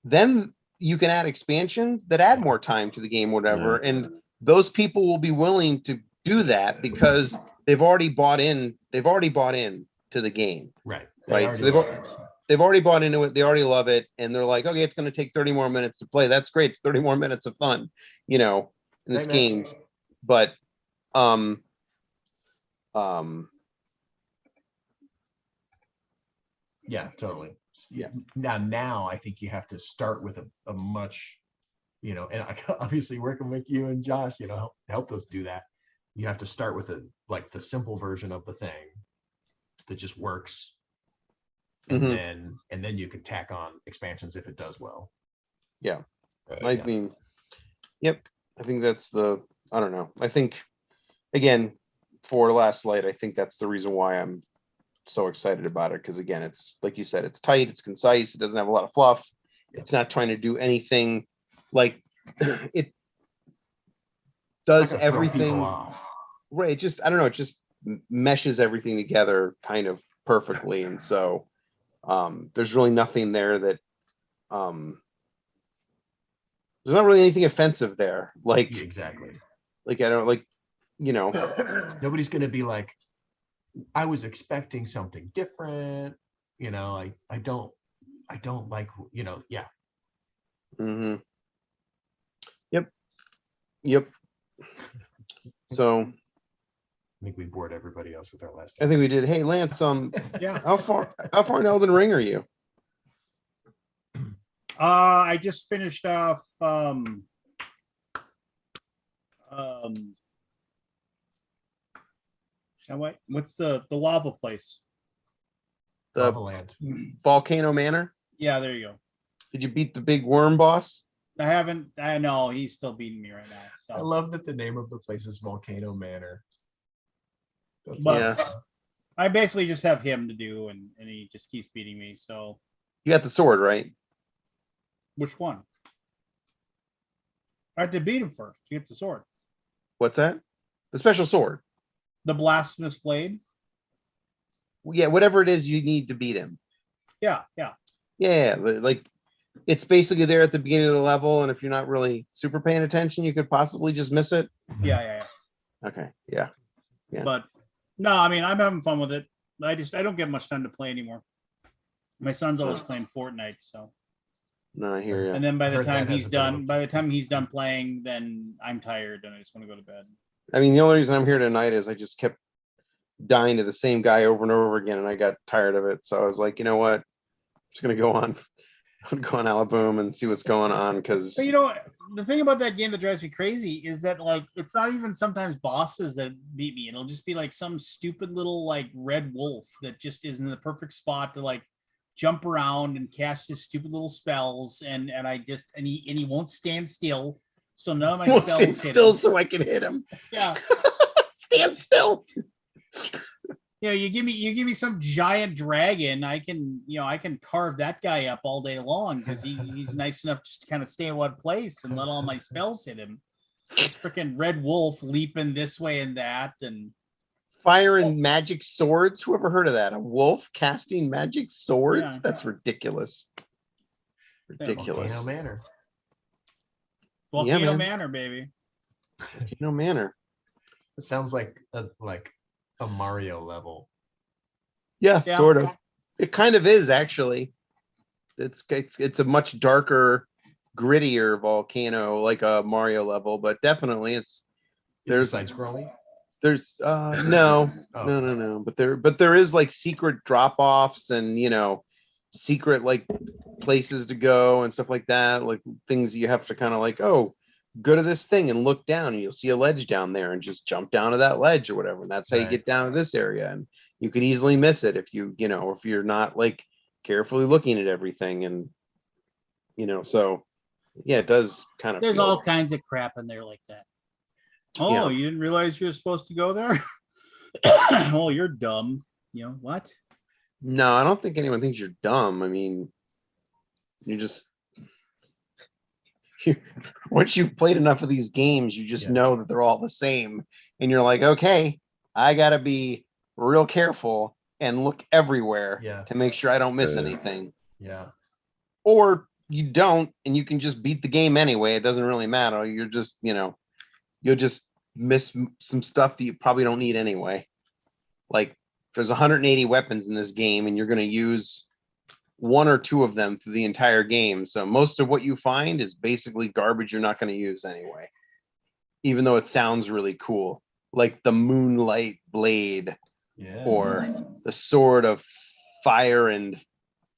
then you can add expansions that add more time to the game, whatever. And those people will be willing to do that because they've already bought in. They've already bought in to the game. Right. Right. So they've already bought into it. They already love it. And they're like, okay, it's going to take 30 more minutes to play. That's great. It's 30 more minutes of fun, you know, in this game. But, yeah, totally. Yeah. Now I think you have to start with a much, you know, and obviously working with you and Josh, you know, helped us do that. You have to start with the simple version of the thing that just works. And then you can tack on expansions if it does well. Yeah. Right. I mean, yep. I think that's I don't know. I think, again, for Last Light, I think that's the reason why I'm so excited about it. Because again, it's like you said, it's tight, it's concise, it doesn't have a lot of fluff. It's not trying to do anything like it does everything. Right. It just, I don't know, it just meshes everything together kind of perfectly. And so there's really nothing there that there's not really anything offensive there. Like exactly. Like I don't like, you know. Nobody's gonna be like, I was expecting something different. You know, I don't like, you know, yeah. Mm-hmm. Yep. So I think we bored everybody else with our last. I think we did. Hey, Lance, yeah. How far in Elden Ring are you? I just finished off what's the lava place? The Lava Land. Volcano Manor? Yeah, there you go. Did you beat the big worm boss? I haven't. I know he's still beating me right now. So. I love that the name of the place is Volcano Manor. But I basically just have him to do, and he just keeps beating me. So you got the sword, right? Which one? I have to beat him first to get the sword. What's that? The special sword. The blasphemous blade. Yeah, whatever it is, you need to beat him. Yeah. Like it's basically there at the beginning of the level, and if you're not really super paying attention, you could possibly just miss it. Yeah. Okay. Yeah. But no, I mean, I'm having fun with it. I don't get much time to play anymore. My son's always playing Fortnite, so. No, I hear you. And then by the time he's done playing, then I'm tired and I just want to go to bed. I mean, the only reason I'm here tonight is I just kept dying to the same guy over and over again, and I got tired of it. So I was like, you know what? I'm just gonna go on Alaboom and see what's going on. Because you know, the thing about that game that drives me crazy is that like it's not even sometimes bosses that beat me. It'll just be like some stupid little like red wolf that just is in the perfect spot to like jump around and cast his stupid little spells, and he won't stand still. So none of my spells stand hit still him. so I can hit him. Yeah. Stand still. You know, you give me some giant dragon, I can carve that guy up all day long because he's nice enough just to kind of stay in one place and let all my spells hit him. This freaking red wolf leaping this way and that, and firing magic swords. Who ever heard of that? A wolf casting magic swords? Yeah. That's ridiculous. Volcano Manor. Volcano Manor, baby. Volcano Manor. It sounds like a Mario level. Yeah, sort of. It kind of is actually. It's a much darker, grittier volcano, like a Mario level, but definitely there's side scrolling. There's no. But there is like secret drop offs and secret like places to go and stuff like that, like things you have to kind of like, oh, go to this thing and look down and you'll see a ledge down there and just jump down to that ledge or whatever, and that's how you get down to this area. And you could easily miss it if if you're not like carefully looking at everything. And so yeah, it does kind of there's all kinds of crap in there like that. Oh, you didn't realize you were supposed to go there? Oh, you're dumb. What? No, I don't think anyone thinks you're dumb. I mean, you just once you've played enough of these games, you just know that they're all the same. And you're like, okay, I gotta be real careful and look everywhere to make sure I don't miss anything. Yeah. Or you don't, and you can just beat the game anyway. It doesn't really matter. You're just, you'll just miss some stuff that you probably don't need anyway. Like there's 180 weapons in this game, and you're going to use 1 or 2 of them through the entire game. So most of what you find is basically garbage you're not going to use anyway, even though it sounds really cool, like the Moonlight Blade or the Sword of Fire and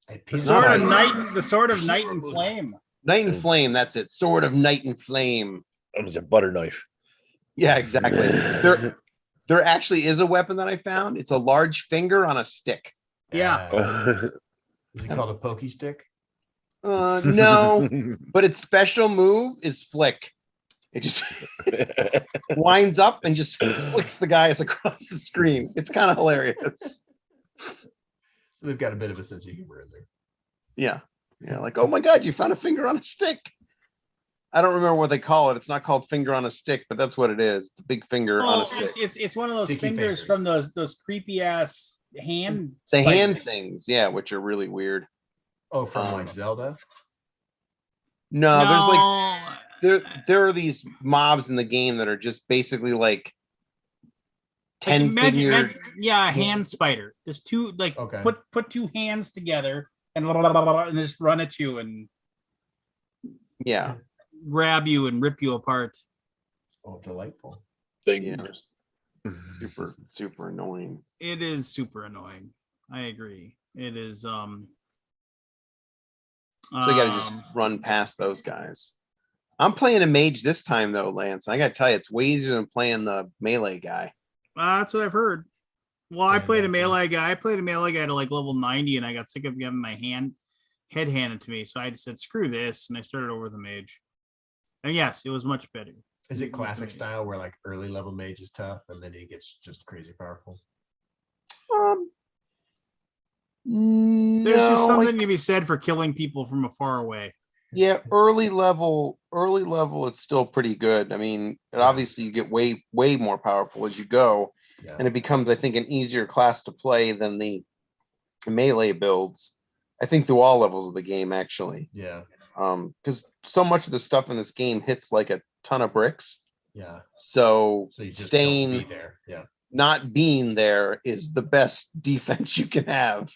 The sword of night and flame. Night and Flame. That's it. Sword of Night and Flame. That was a butter knife. Yeah, exactly. There actually is a weapon that I found. It's a large finger on a stick. Yeah. Is it called a pokey stick? No, but its special move is flick. It just winds up and just flicks the guys across the screen. It's kind of hilarious. So they've got a bit of a sense of humor in there. Yeah. Yeah. Like, oh my God, you found a finger on a stick. I don't remember what they call it. It's not called finger on a stick, but that's what it is. It's a big finger on a stick. It's one of those Sticky fingers from those creepy ass hand. The hand spiders. things, yeah, which are really weird. Oh, from like Zelda? No, there's like there are these mobs in the game that are just basically like 10 finger. Hand spider. Just two put 2 hands together and just run at you and grab you and rip you apart. Oh, delightful. Fingers. Super annoying. It is super annoying. I agree. It is So you gotta just run past those guys. I'm playing a mage this time though, Lance. I gotta tell you, it's way easier than playing the melee guy. That's what I've heard. Well, I played a melee guy. I played a melee guy to like level 90, and I got sick of getting my head handed to me. So I just said, screw this, and I started over the mage. And yes, it was much better. Is it classic style where like early level mage is tough and then he gets just crazy powerful? There's just something to be said for killing people from afar away. Yeah, early level, it's still pretty good. I mean, obviously you get way more powerful as you go, and it becomes, I think, an easier class to play than the melee builds. I think through all levels of the game, actually. Yeah. Because so much of the stuff in this game hits like a ton of bricks. Yeah. So you just staying don't be there. Yeah. Not being there is the best defense you can have.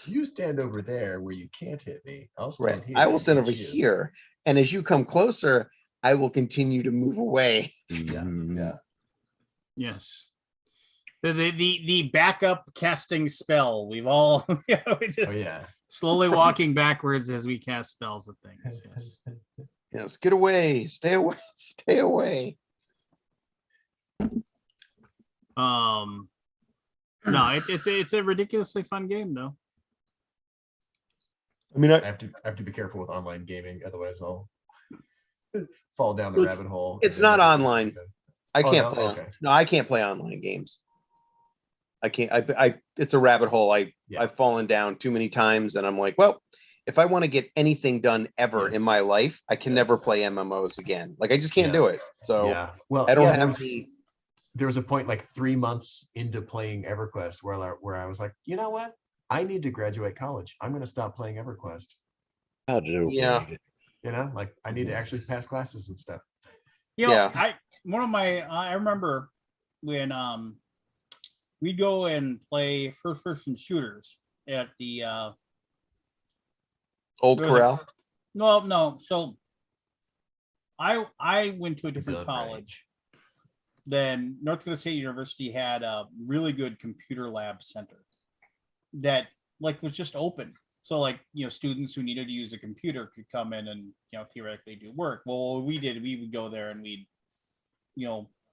You stand over there where you can't hit me. I'll stand here. I will stand over here, and as you come closer, I will continue to move away. Yeah. Yes. The backup casting spell. We've all slowly walking backwards as we cast spells and things. Yes. Yes. Get away. Stay away. Stay away. No, it's a ridiculously fun game though. I mean, I have to be careful with online gaming, otherwise I'll fall down the rabbit hole. It's not online. I can't play. Okay. No, I can't play online games. I can't. It's a rabbit hole. I've fallen down too many times, and I'm like, well, if I want to get anything done ever in my life, I can never play MMOs again. Like I just can't do it. So well, I don't have the. There was a point like 3 months into playing EverQuest where I was like, you know what? I need to graduate college. I'm going to stop playing EverQuest. Yeah. You know, like I need to actually pass classes and stuff. I remember when we'd go and play first person shooters at the Old Corral. No. So I went to a different college. Then North Dakota State University had a really good computer lab center that like was just open. So like, students who needed to use a computer could come in and, theoretically do work. Well, what we did, we would go there and we'd,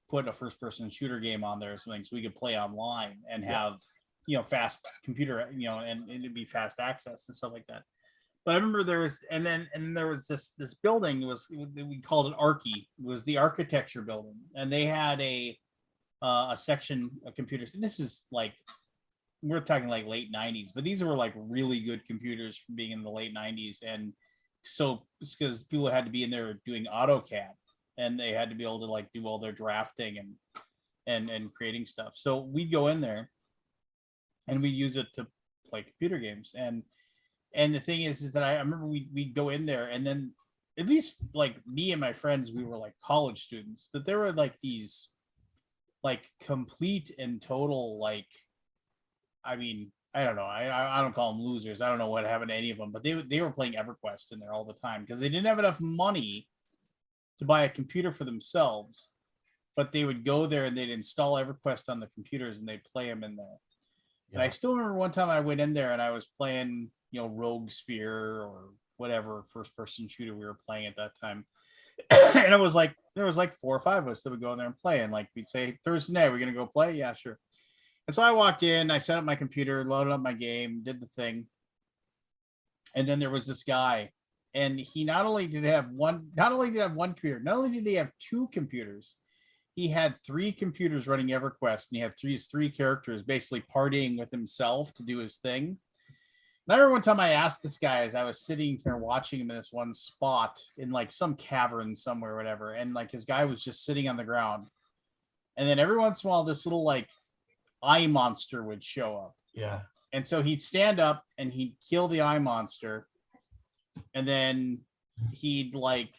put a first person shooter game on there or something so we could play online and have, fast computer, and it'd be fast access and stuff like that. But I remember there was, and then there was this building we called it Archie. It was the architecture building, and they had a section of computers. And this is like, we're talking like late 90s, but these were like really good computers from being in the late 90s. And so it's because people had to be in there doing AutoCAD, and they had to be able to like do all their drafting and creating stuff. So we'd go in there and we use it to play computer games. And the thing is that I remember we'd go in there, and then at least like me and my friends, we were like college students, but there were like these like complete and total, like, I mean, I don't know. I don't call them losers. I don't know what happened to any of them, but they were playing EverQuest in there all the time because they didn't have enough money to buy a computer for themselves. But they would go there and they'd install EverQuest on the computers and they'd play them in there. And I still remember one time I went in there and I was playing, Rogue Spear or whatever first person shooter we were playing at that time. And it was like, there was like 4 or 5 of us that would go in there and play. And like, we'd say, Thursday night, we're going to go play? Yeah, sure. And so I walked in, I set up my computer, loaded up my game, did the thing. And then there was this guy, and he not only did he have one computer, not only did he have 2 computers, he had 3 computers running EverQuest, and he had three characters basically partying with himself to do his thing. And I remember one time I asked this guy as I was sitting there watching him in this one spot in like some cavern somewhere, whatever, and like his guy was just sitting on the ground. And then every once in a while, this little like eye monster would show up. Yeah. And so he'd stand up and he'd kill the eye monster, and then he'd like,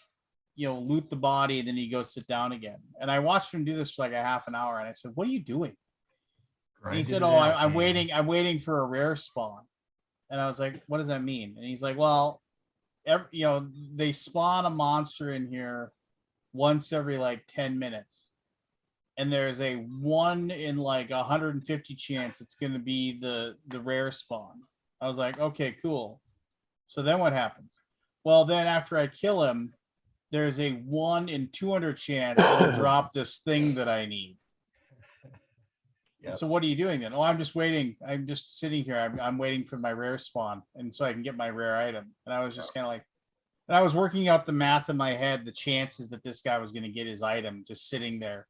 loot the body, and then he'd go sit down again. And I watched him do this for like a half an hour, and I said, "What are you doing?" And he said, I'm waiting for a rare spawn. And I was like, "What does that mean?" And he's like, "Well, they spawn a monster in here once every like 10 minutes. And there's a 1 in like 150 chance it's going to be the rare spawn." I was like, "Okay, cool." So then what happens? Well, then after I kill him, there's a 1 in 200 chance it'll drop this thing that I need. Yep. So what are you doing then? Oh, I'm just waiting. I'm just sitting here. I'm waiting for my rare spawn, and so I can get my rare item. And I was just kind of like, and I was working out the math in my head, the chances that this guy was going to get his item just sitting there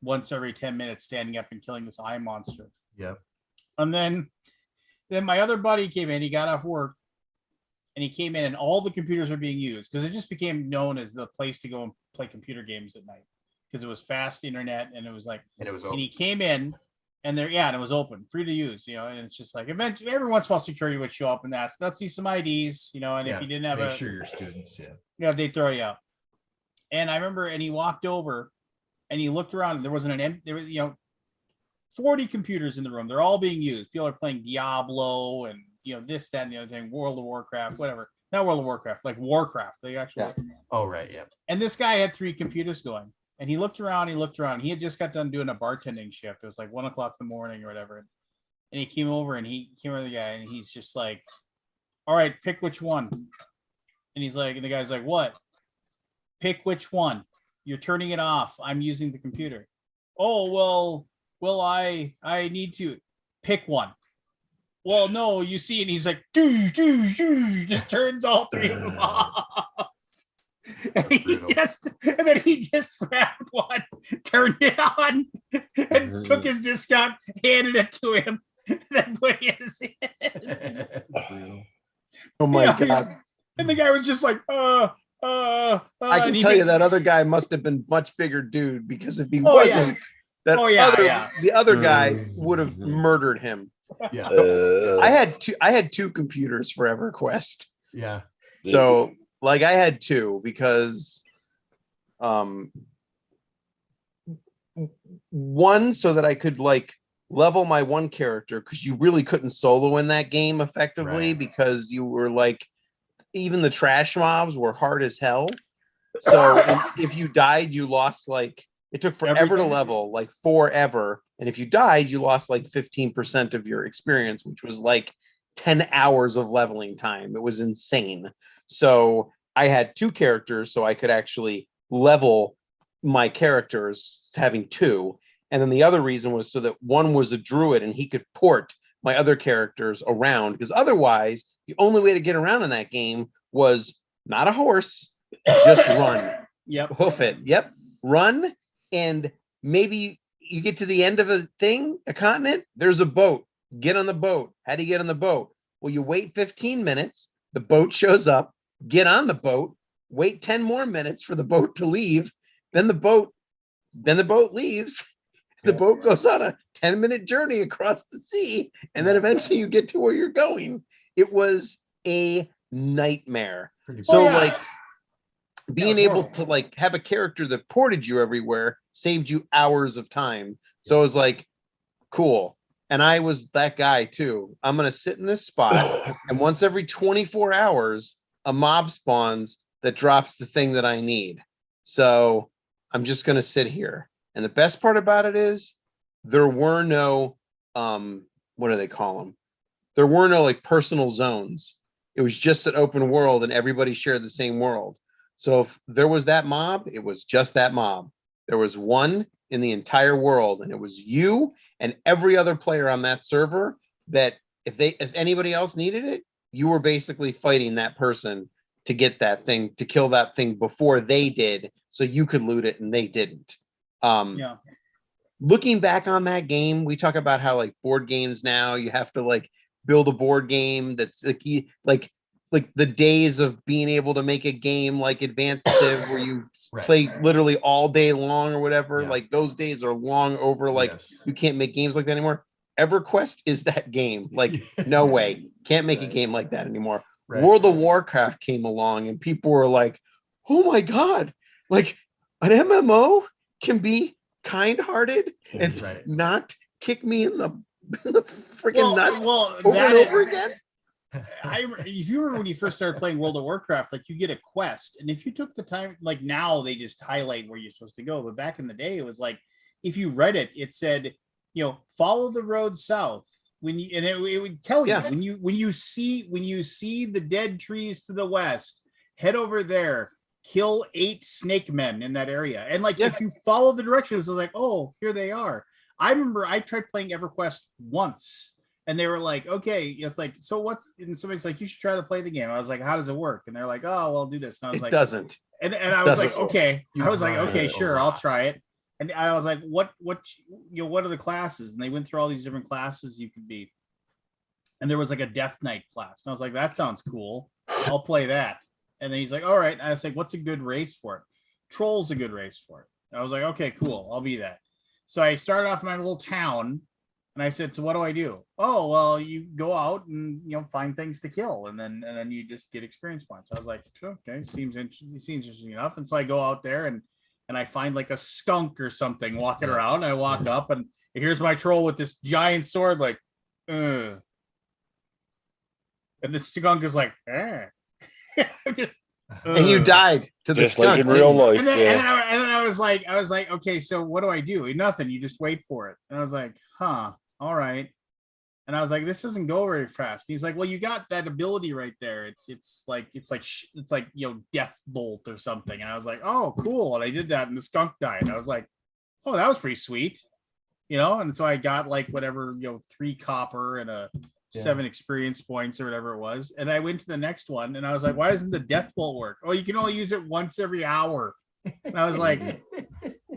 once every 10 minutes, standing up and killing this eye monster. Yep. And then my other buddy came in. He got off work, and he came in, and all the computers are being used because it just became known as the place to go and play computer games at night because it was fast internet, and it was like, and it was open. open. And he came in, and and it was open, free to use, and it's just like eventually every once in a while security would show up and ask, "Let's see some IDs," and if you didn't have make sure you're students, they'd throw you out. And I remember, and he walked over, and he looked around, and there wasn't there was 40 computers in the room. They're all being used. People are playing Diablo and this, that, and the other thing, World of Warcraft, whatever. Not World of Warcraft, like Warcraft. They actually. Yeah. Oh right, yeah. And this guy had 3 computers going, and he looked around. He had just got done doing a bartending shift. It was like 1 o'clock in the morning or whatever. And he came over, and he came over to the guy, and he's just like, "All right, pick which one." And he's like, and the guy's like, "What? Pick which one. You're turning it off. I'm using the computer." "Oh, well, I need to pick one." "Well, no, you see," and he's like, just turns all 3 of them off. And then he just grabbed one, turned it on, and took his discount, handed it to him, then put his in. Oh my God. And the guy was just like, I can tell you that other guy must have been much bigger dude, because if he wasn't, the other guy would have murdered him. Yeah. I had 2 computers for EverQuest. Yeah. So like I had 2 because one so that I could like level my one character, because you really couldn't solo in that game effectively, right? Because you were like, even the trash mobs were hard as hell. So if you died, you lost like, it took forever to level, like forever. And if you died, you lost like 15% of your experience, which was like 10 hours of leveling time. It was insane. So I had 2 characters, so I could actually level my characters, having 2. And then the other reason was so that one was a druid and he could port my other characters around, because otherwise the only way to get around in that game was not a horse, just run. Yep. Hoof it. Yep. Run. And maybe you get to the end of a thing, a continent, there's a boat. Get on the boat. How do you get on the boat? Well, you wait 15 minutes. The boat shows up. get on the boat, wait 10 more minutes for the boat to leave, then the boat leaves. The boat goes on a 10-minute journey across the sea, and then eventually you get to where you're going. It was a nightmare. So like being able to like have a character that ported you everywhere saved you hours of time. So it was like, cool. And I was that guy too. I'm going to sit in this spot, and once every 24 hours, a mob spawns that drops the thing that I need. So I'm just going to sit here. And the best part about it is there were no, what do they call them? There were no like personal zones. It was just an open world and everybody shared the same world. So if there was that mob, it was just that mob. There was one in the entire world, and it was you and every other player on that server that if anybody else needed it, you were basically fighting that person to get that thing, to kill that thing before they did, so you could loot it and they didn't. Looking back on that game, we talk about how like board games now, you have to like build a board game that's like the days of being able to make a game like Advanced Civ where you play literally all day long or whatever. Like those days are long over. Like you can't make games like that anymore. EverQuest is that game. Like no way, can't make a game like that anymore. World of Warcraft came along and people were like, oh my God, like an MMO can be kind-hearted and not kick me in the freaking nuts over and over again. If you remember when you first started playing World of Warcraft, like you get a quest, and if you took the time, like now they just highlight where you're supposed to go, but back in the day it was like if you read it, it said, you know, follow the road south. When you, and it would tell you when you see the dead trees to the west, head over there, kill 8 snake men in that area, and like if you follow the directions, it was like, oh, here they are. I remember I tried playing EverQuest once. And they were like, okay, it's like, so what's, and somebody's like, you should try to play the game. I was like, how does it work? And they're like, oh, well, I'll do this. And I was like, doesn't. And I was like, okay. I was like, okay, sure, I'll try it. And I was like, what are the classes? And they went through all these different classes you could be. And there was like a Death Knight class. And I was like, that sounds cool. I'll play that. And then he's like, all right. And I was like, what's a good race for it? Troll's a good race for it. And I was like, okay, cool. I'll be that. So I started off in my little town. And I said, so what do I do? Oh, well, you go out and, you know, find things to kill. And then you just get experience points. I was like, okay, seems interesting enough. And so I go out there and I find like a skunk or something walking around. And I walk up and here's my troll with this giant sword, like, and the skunk is like, eh. And you died to the just skunk, like in real life. And then I was like, okay, so what do I do? Nothing. You just wait for it. And I was like, huh. All right. And I was like, this doesn't go very fast. And he's like, well, you got that ability right there. It's like, you know, death bolt or something. And I was like, oh, cool. And I did that and the skunk died. And I was like, oh, that was pretty sweet. You know? And so I got like whatever, you know, 3 copper and a 7 experience points or whatever it was. And I went to the next one and I was like, why doesn't the death bolt work? Oh, you can only use it once every hour. And I was like,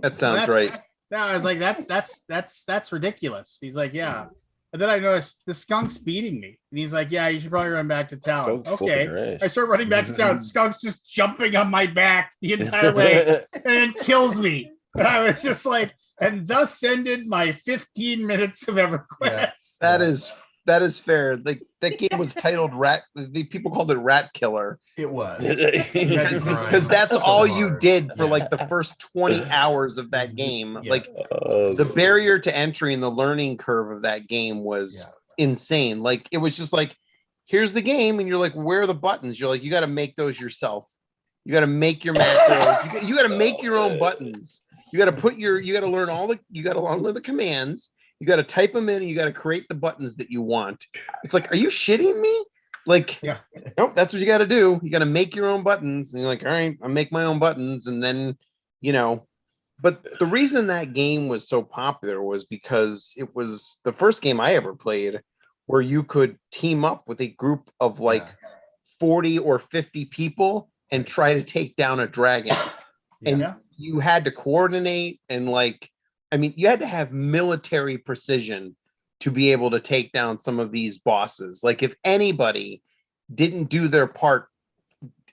that sounds right. No, I was like, that's ridiculous. He's like, yeah. And then I noticed the skunk's beating me. And he's like, yeah, you should probably run back to town. Okay. I start running back to town. Skunk's just jumping on my back the entire way and then kills me. And I was just like, and thus ended my 15 minutes of EverQuest. That is fair. Like that game was titled Rat. The people called it Rat Killer. It was because that's all you did for like the first 20 hours of that game. Like the barrier to entry and the learning curve of that game was insane. Like it was just like, here's the game, and you're like, where are the buttons? You're like, you got to make those yourself. You got to make your macros. You got to make your own buttons. You got to learn you got to learn the commands. You got to type them in and you got to create the buttons that you want. It's like, are you shitting me? Like, nope, that's what you got to do. You got to make your own buttons. And you're like, all right, I'll make my own buttons. And then, you know, but the reason that game was so popular was because it was the first game I ever played where you could team up with a group of like 40 or 50 people and try to take down a dragon. And you had to coordinate and like, I mean, you had to have military precision to be able to take down some of these bosses. Like if anybody didn't do their part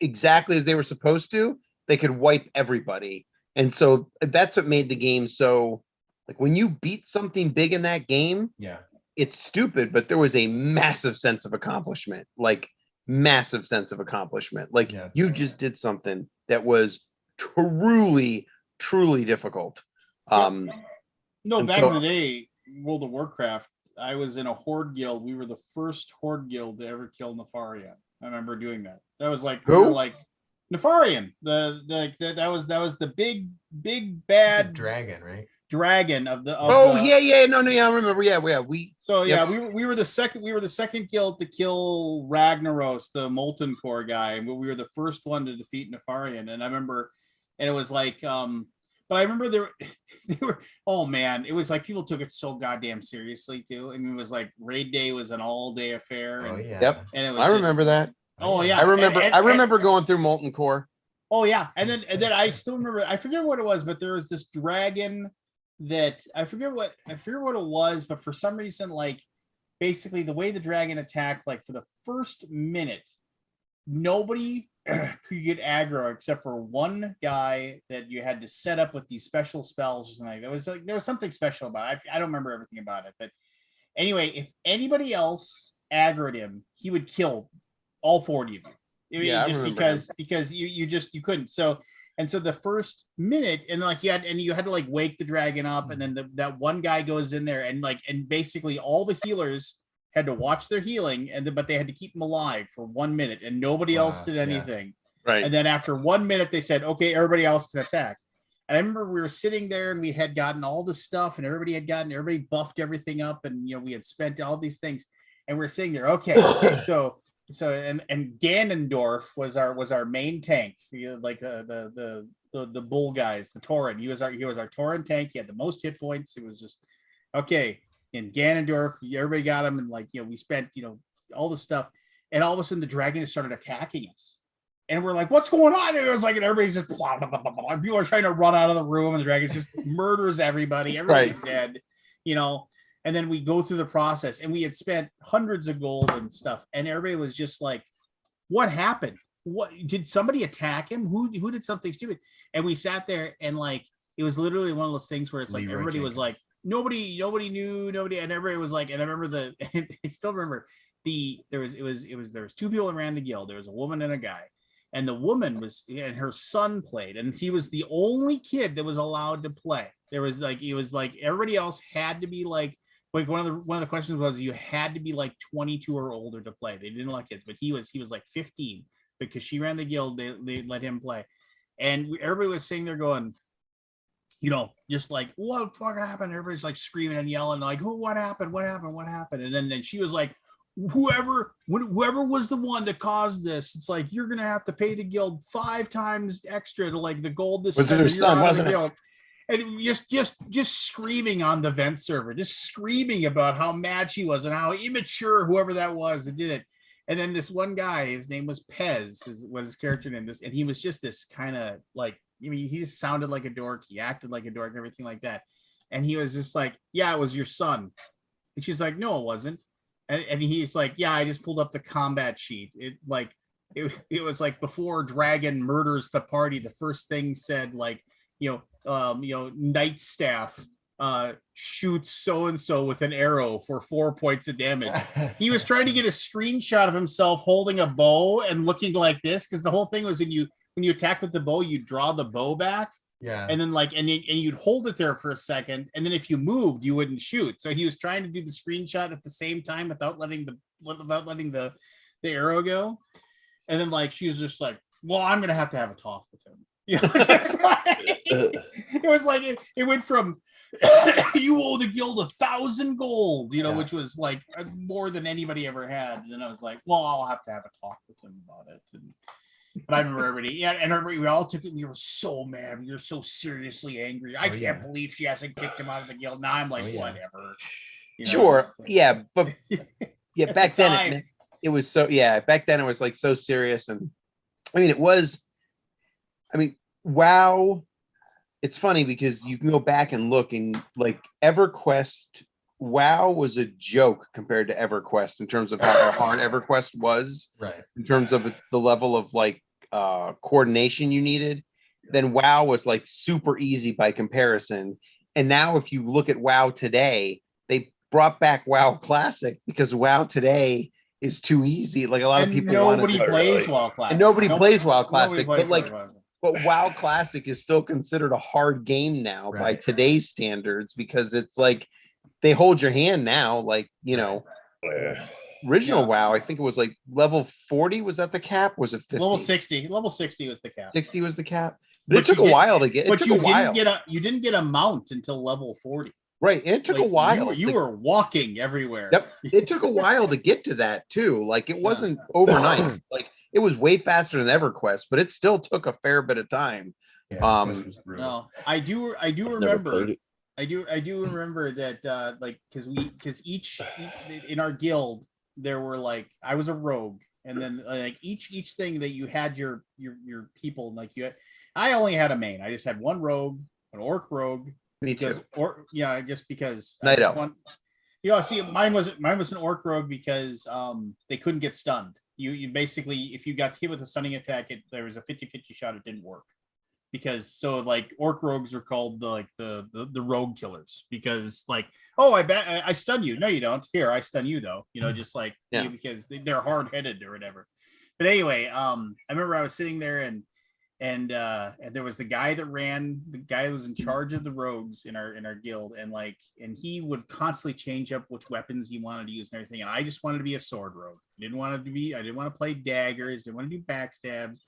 exactly as they were supposed to, they could wipe everybody. And so that's what made the game so, like, when you beat something big in that game, Yeah. it's stupid, but there was a massive sense of accomplishment, like massive sense of accomplishment. Like Yeah. you just did something that was truly, truly difficult. No, and back so- in the day, World of Warcraft, I was in a Horde guild. We were the first Horde guild to ever kill Nefarian. I remember doing that. That was like, we Who? were like Nefarian. That was the big It's a bad dragon, right? dragon of the. I remember. Yeah, we. So yeah, Yep. we were the second guild to kill Ragnaros, the Molten Core guy, and we were the first one to defeat Nefarian. And I remember, and it was like, but I remember they were, oh man, it was like people took it so goddamn seriously too. I mean, it was like raid day was an all day affair. Oh And, yeah. Yep. and it was I just- remember that. Oh yeah, I remember. And- I remember going through Molten Core. Oh yeah, and then I still remember. I forget what it was, but there was this dragon that I forget what it was, but for some reason, like basically the way the dragon attacked, like for the first minute, nobody could get aggro except for one guy that you had to set up with these special spells or something. There was something special about it. I don't remember everything about it, but anyway, if anybody else aggroed him, he would kill all 40 of you. Yeah, I just remember because you couldn't. So the first minute, and like you had to like wake the dragon up, and then that one guy goes in there and basically all the healers had to watch their healing, but they had to keep them alive for 1 minute, and nobody else did Yeah. anything. Right. And then after 1 minute, they said, okay, everybody else can attack. And I remember we were sitting there and we had gotten all the stuff, and everybody buffed everything up, and we had spent all these things, and we're sitting there, okay, and Ganondorf was our main tank, like the bull guys, the Tauren. He was our Tauren tank. He had the most hit points. It was just okay. And Ganondorf, everybody got him, and we spent all the stuff, and all of a sudden the dragon just started attacking us, and we're like, "What's going on?" And it was like, and everybody's just blah, blah, blah, blah, blah. People are trying to run out of the room, and the dragon just murders everybody. Everybody's dead, And then we go through the process, and we had spent hundreds of gold and stuff, and everybody was just like, "What happened? What did somebody attack him? Who did something stupid?" And we sat there, and like it was literally one of those things where it's like Leroy everybody was Jenkins. like, nobody knew, and everybody was like, and I remember I still remember there was two people that ran the guild. There was a woman and a guy, and the woman and her son played, and he was the only kid that was allowed to play. There was like everybody else had to be like one of the questions was you had to be like 22 or older to play. They didn't let kids, but he was like 15 because she ran the guild. They let him play, and everybody was sitting there going, just like, what the fuck happened? Everybody's like screaming and yelling, like, what happened? And then she was like, whoever was the one that caused this, it's like, you're gonna have to pay the guild 5 times extra to like the gold this Was it her son, wasn't it? And just screaming on the vent server, just screaming about how mad she was and how immature whoever that was that did it. And then this one guy, his name was Pez, was his character name, and he was just this kind of like, he just sounded like a dork, he acted like a dork, and everything like that. And he was just like, yeah, it was your son. And she's like, no, it wasn't. And he's like, yeah, I just pulled up the combat sheet. It was like before dragon murders the party, the first thing said like, Night Staff shoots so and so with an arrow for 4 points of damage. He was trying to get a screenshot of himself holding a bow and looking like this, because the whole thing was when you attack with the bow, you draw the bow back. Yeah. And then and you'd hold it there for a second, and then if you moved, you wouldn't shoot. So he was trying to do the screenshot at the same time without letting the arrow go. And then like she was just like, well, I'm gonna have to have a talk with him. It was like it went from you owe the guild 1,000 gold, which was like more than anybody ever had. And then I was like, well, I'll have to have a talk with him about it. But I remember everybody, we all took it. We were so mad. We were so seriously angry. I can't believe she hasn't kicked him out of the guild. Now I'm like, whatever. Sure. Yeah. But yeah, back then it was so, back then it was like so serious. And WoW, it's funny because you can go back and look, and like EverQuest, WoW was a joke compared to EverQuest in terms of how hard EverQuest was. Right. In terms of the level of like coordination you needed, then WoW was like super easy by comparison. And now if you look at WoW today, they brought back WoW Classic because WoW today is too easy. Like a lot of And people nobody want plays WoW Classic. and nobody plays WoW Nobody Classic, plays but like WoW Classic. but WoW Classic is still considered a hard game now by Right. today's standards because it's like they hold your hand now. Like, you know, Yeah. original Yeah. WoW, I think it was like level 40. Was that the cap? Was it 50? Level 60. Level 60 was the cap. 60 was the cap. But it But took you a did- while to get. It But took you a while, didn't get a mount until level 40. right? And it took Like, a while. You were walking everywhere. Yep. It took a while to get to that too. Like it wasn't overnight. Like it was way faster than EverQuest, but it still took a fair bit of time. Yeah, Um, this was brutal. No, I do I've never remember. played it. I do remember that like because each in our guild there were like I was a rogue, and then like each thing that you had your people like I only had a main. I just had one rogue, an orc rogue. Me Because too. just because Night I just elf. see mine was an orc rogue because they couldn't get stunned. You basically if you got hit with a stunning attack, there was a 50-50 shot it didn't work. Because so like orc rogues are called the rogue killers because like, oh, I stun you. No, you don't. Here, I stun you though. You know, just like Yeah. because they're hard headed or whatever. But anyway, I remember I was sitting there and there was the guy that was in charge of the rogues in our guild, and he would constantly change up which weapons he wanted to use and everything. And I just wanted to be a sword rogue. I didn't want to play daggers, didn't want to do backstabs.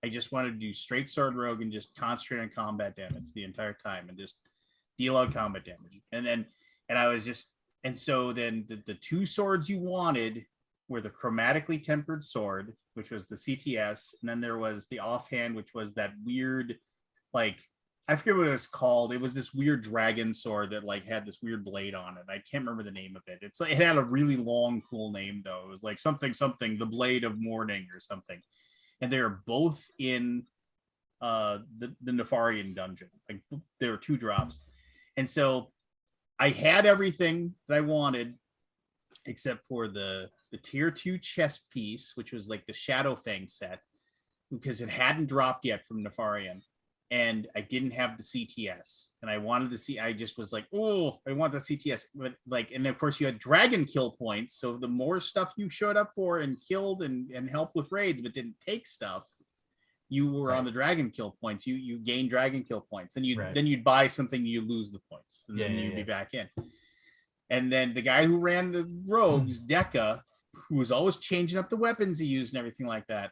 I just wanted to do straight sword rogue and just concentrate on combat damage the entire time and just deal out combat damage. So then the two swords you wanted were the chromatically tempered sword, which was the CTS, and then there was the offhand, which was that weird, like, I forget what it was called. It was this weird dragon sword that like had this weird blade on it. I can't remember the name of it. It's like it had a really long, cool name though. It was like something, the Blade of Morning or something. And they were both in the Nefarian dungeon. Like there were 2 drops. And so I had everything that I wanted except for the tier 2 chest piece, which was like the Shadow Fang set, because it hadn't dropped yet from Nefarian. And I didn't have the CTS. And I wanted to see, I just was like, oh, I want the CTS. But like, and of course you had dragon kill points. So the more stuff you showed up for and killed and helped with raids, but didn't take stuff, you were on the dragon kill points. You gained dragon kill points. And then you'd buy something, you lose the points. And then you'd be back in. And then the guy who ran the rogues, Deca, who was always changing up the weapons he used and everything like that,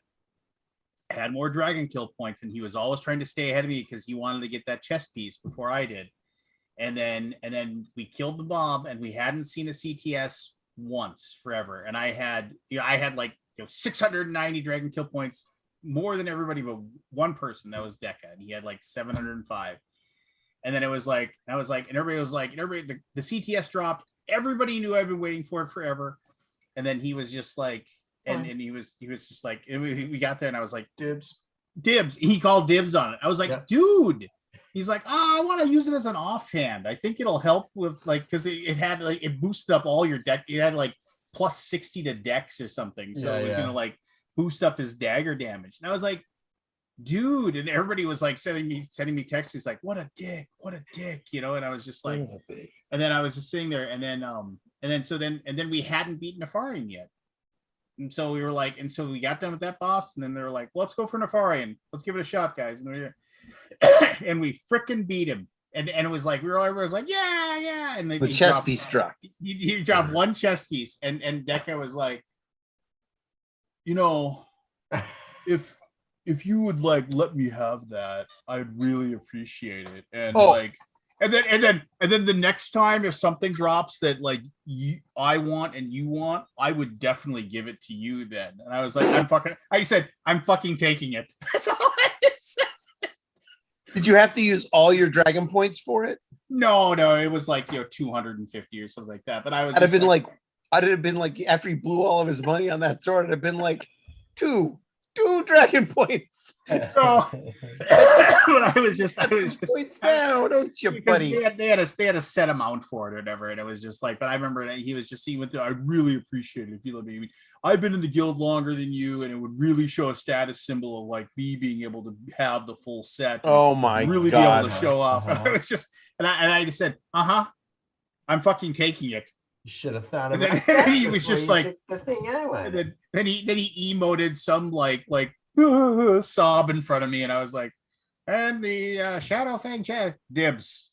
had more dragon kill points, and he was always trying to stay ahead of me because he wanted to get that chest piece before I did. And then we killed the mob, and we hadn't seen a CTS once forever. And I had like 690 dragon kill points, more than everybody but one person. That was Deca, and he had like 705. And then it was like, and everybody was like, the CTS dropped. Everybody knew I've been waiting for it forever. And then he was just like, and he was just like, we got there and I was like, Dibs. He called dibs on it. I was like, dude. He's like, I want to use it as an offhand. I think it'll help with like, because it had like, it boosted up all your deck. It had like plus 60 to dex or something. So it was gonna like boost up his dagger damage. And I was like, dude, and everybody was like sending me texts. He's like, what a dick, you know. And I was just like, and then I was just sitting there, and then we hadn't beaten Nefarian yet. And so we were like, and so we got done with that boss, and then they were like, let's go for Nefarian. Let's give it a shot, guys. And we freaking beat him. And it was like, everybody was like, yeah. And the chest piece dropped. He dropped one chest piece, and Deca was like, you know, if you would like let me have that, I'd really appreciate it. And and then the next time if something drops that like I want and you want, I would definitely give it to you then. And I was like, I'm fucking taking it. That's all I said. Did you have to use all your dragon points for it? No, it was like 250 or something like that. But I was I'd have been like after he blew all of his money on that sword, I'd have been like, 2 2 dragon points. Bro, but I was just Points down, don't you, because buddy? they had a set amount for it or whatever, and it was just like. But I remember that he went through. I really appreciate it if you let me. I've been in the guild longer than you, and it would really show a status symbol of like me being able to have the full set. And Oh my really god. be able to show off. And I was just, and I just said, I'm fucking taking it. You should have thought of And it. then he was just like, the thing I and wanted. then he emoted some like sob in front of me, and I was like, and the Shadow Fang chat dibs.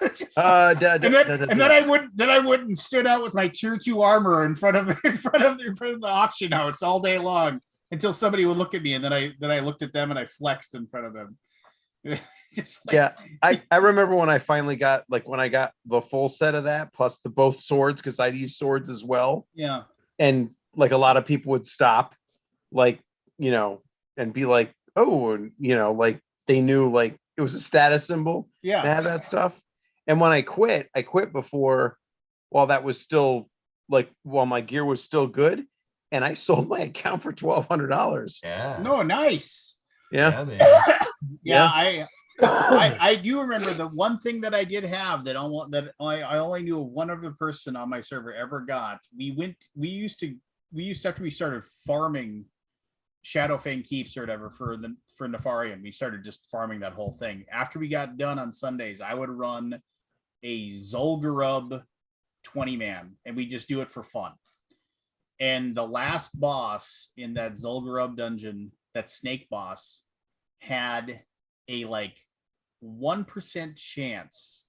Just like- and then I went and stood out with my tier 2 armor in front of the auction house all day long until somebody would look at me, and then I looked at them and I flexed in front of them. Just like, Yeah, I remember when I finally got when I got the full set of that plus the both swords, because I'd use swords as well. yeah. And like a lot of people would stop, and be like, oh, and like they knew like it was a status symbol Yeah. to have that stuff. And when I quit before, while that was still while my gear was still good, and I sold my account for $1,200. Yeah. No, nice. Yeah. man. Yeah, I do remember the one thing that I did have that I only knew of one other person on my server ever got. We used to after we started farming Shadowfang keeps or whatever for Nefarian, we started just farming that whole thing. After we got done on Sundays, I would run a Zul'Gurub 20-man, and we just do it for fun. And the last boss in that Zul'Gurub dungeon, that snake boss, had a 1% chance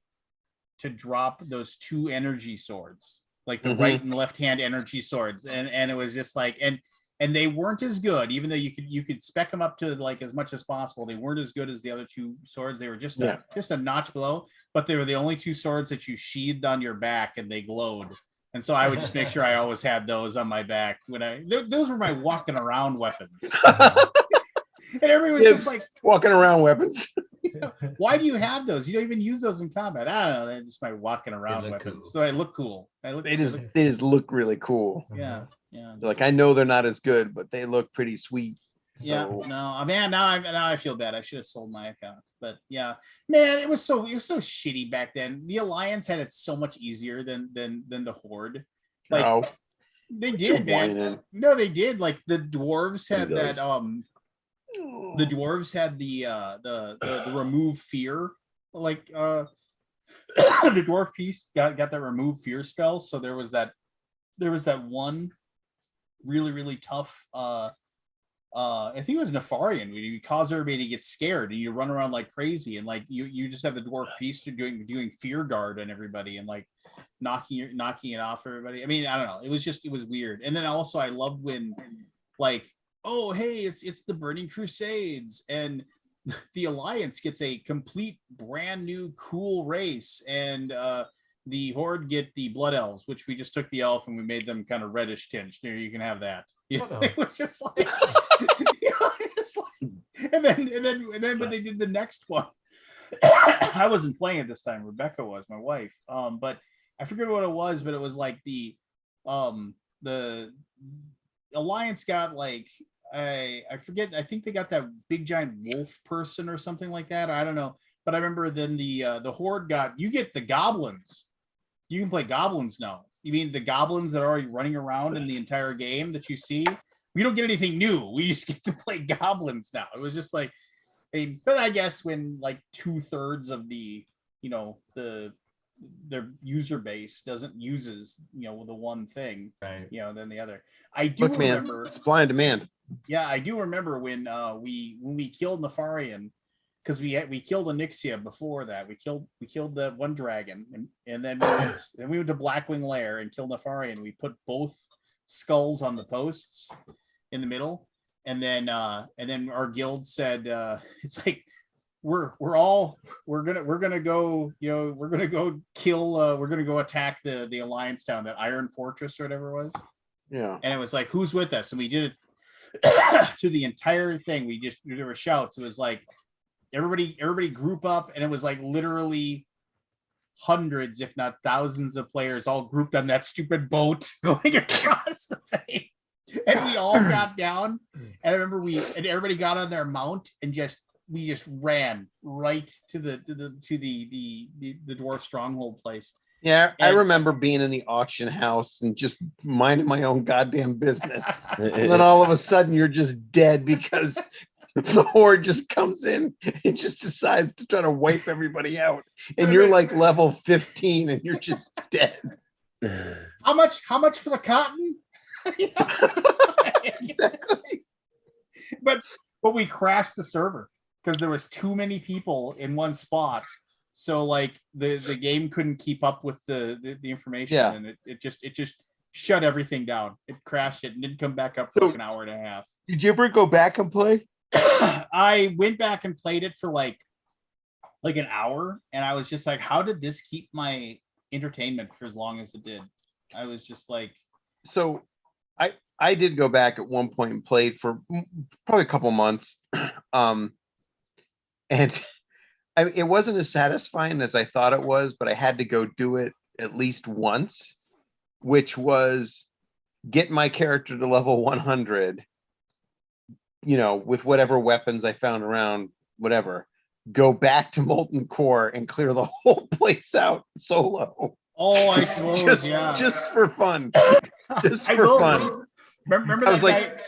to drop those 2 energy swords, like the right and left hand energy swords, and it was just like, and they weren't as good, even though you could spec them up to like as much as possible. They weren't as good as the other 2 swords. They were just a notch below, but they were the only 2 swords that you sheathed on your back and they glowed. And so I would just make sure I always had those on my back when those were my walking around weapons. And everyone was just like, walking around weapons. why do you have those? You don't even use those in combat. I don't know. They're just my walking around weapons. Cool. So I look cool. They just look really cool. yeah. Like, I know they're not as good, but they look pretty sweet. Yeah, So, no, man, now I feel bad. I should have sold my account. But yeah, man, it was so shitty back then. The Alliance had it so much easier than the Horde. Like, no, they you're did, man. whining. No, they did. Like the dwarves had He does. that the dwarves had the remove fear, like the dwarf piece got that remove fear spell. So there was that one really tough I think it was Nefarian, where you cause everybody to get scared and you run around like crazy, and like you just have the dwarf piece to doing fear guard on everybody and like knocking it off everybody. I mean, I don't know. It was weird. And then also I loved when like, oh hey, it's the Burning Crusades, and the Alliance gets a complete brand new cool race, and the Horde get the Blood Elves, which we just took the elf and we made them kind of reddish tinged. Here, you can have that. It was just like, and then when they did the next one, I wasn't playing it this time. Rebecca was, my wife. But I forget what it was, but it was like the Alliance got like, I forget. I think they got that big giant wolf person or something like that. I don't know. But I remember then the Horde you get the goblins. You can play goblins now. You mean the goblins that are already running around in the entire game that you see? We don't get anything new. We just get to play goblins now. It was just like, but I guess when like 2/3 of their user base uses the one thing, Right. Then the other. I do remember. Man, supply and demand. Yeah, I do remember when we killed Nefarian, because we killed Onyxia before that. We killed the one dragon, and then we went to Blackwing Lair and killed Nefarian. We put both skulls on the posts in the middle, and then our guild said it's like we're gonna go kill we're gonna go attack the Alliance town, that Iron Fortress or whatever it was. Yeah. And it was like, who's with us? And we did it to the entire thing. There were shouts. It was like everybody group up, and it was like literally hundreds, if not thousands of players all grouped on that stupid boat going across the thing. And we all got down. And I remember everybody got on their mount and we just ran right to the dwarf stronghold place. Yeah, I And- remember being in the auction house and just minding my own goddamn business. And then all of a sudden you're just dead because the horde just comes in and just decides to try to wipe everybody out. And you're like level 15 and you're just dead. How much for the cotton? You know, Exactly. but we crashed the server because there was too many people in one spot. So like the game couldn't keep up with the information, Yeah. and it just shut everything down. It crashed it and didn't come back up for like an hour and a half. Did you ever go back and play? I went back and played it for like an hour, and I was just like, how did this keep my entertainment for as long as it did? I was just like, So I did go back at one point and played for probably a couple months. And it wasn't as satisfying as I thought it was, but I had to go do it at least once, which was get my character to level 100, with whatever weapons I found around, whatever, go back to Molten Core and clear the whole place out solo. oh, I suppose, just for fun. Just I for will- fun. Remember I was that like, guy?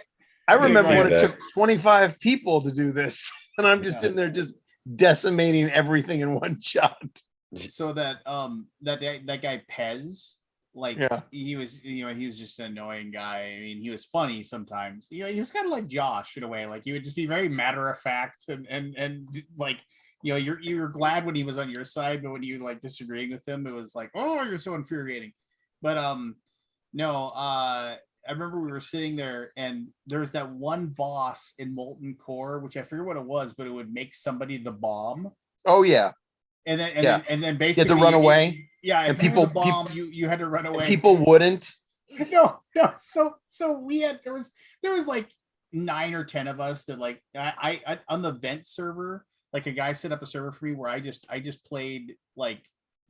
I remember when it Yeah. took 25 people to do this, and I'm just in there just decimating everything in one shot. So that that guy Pez, like Yeah. he was just an annoying guy. I mean, he was funny sometimes. He was kind of like Josh in a way. Like he would just be very matter of fact and like you're glad when he was on your side, but when you like disagreeing with him, it was like, oh, you're so infuriating. But no, I remember we were sitting there and there was that one boss in Molten Core, which I forget what it was, but it would make somebody the bomb. Oh yeah. And then Yeah. then You basically had to run away. Yeah, And if you were the people- bomb, you had to run away. People wouldn't. No. So we had there was like 9 or 10 of us that like I on the vent server, like a guy set up a server for me where I just played like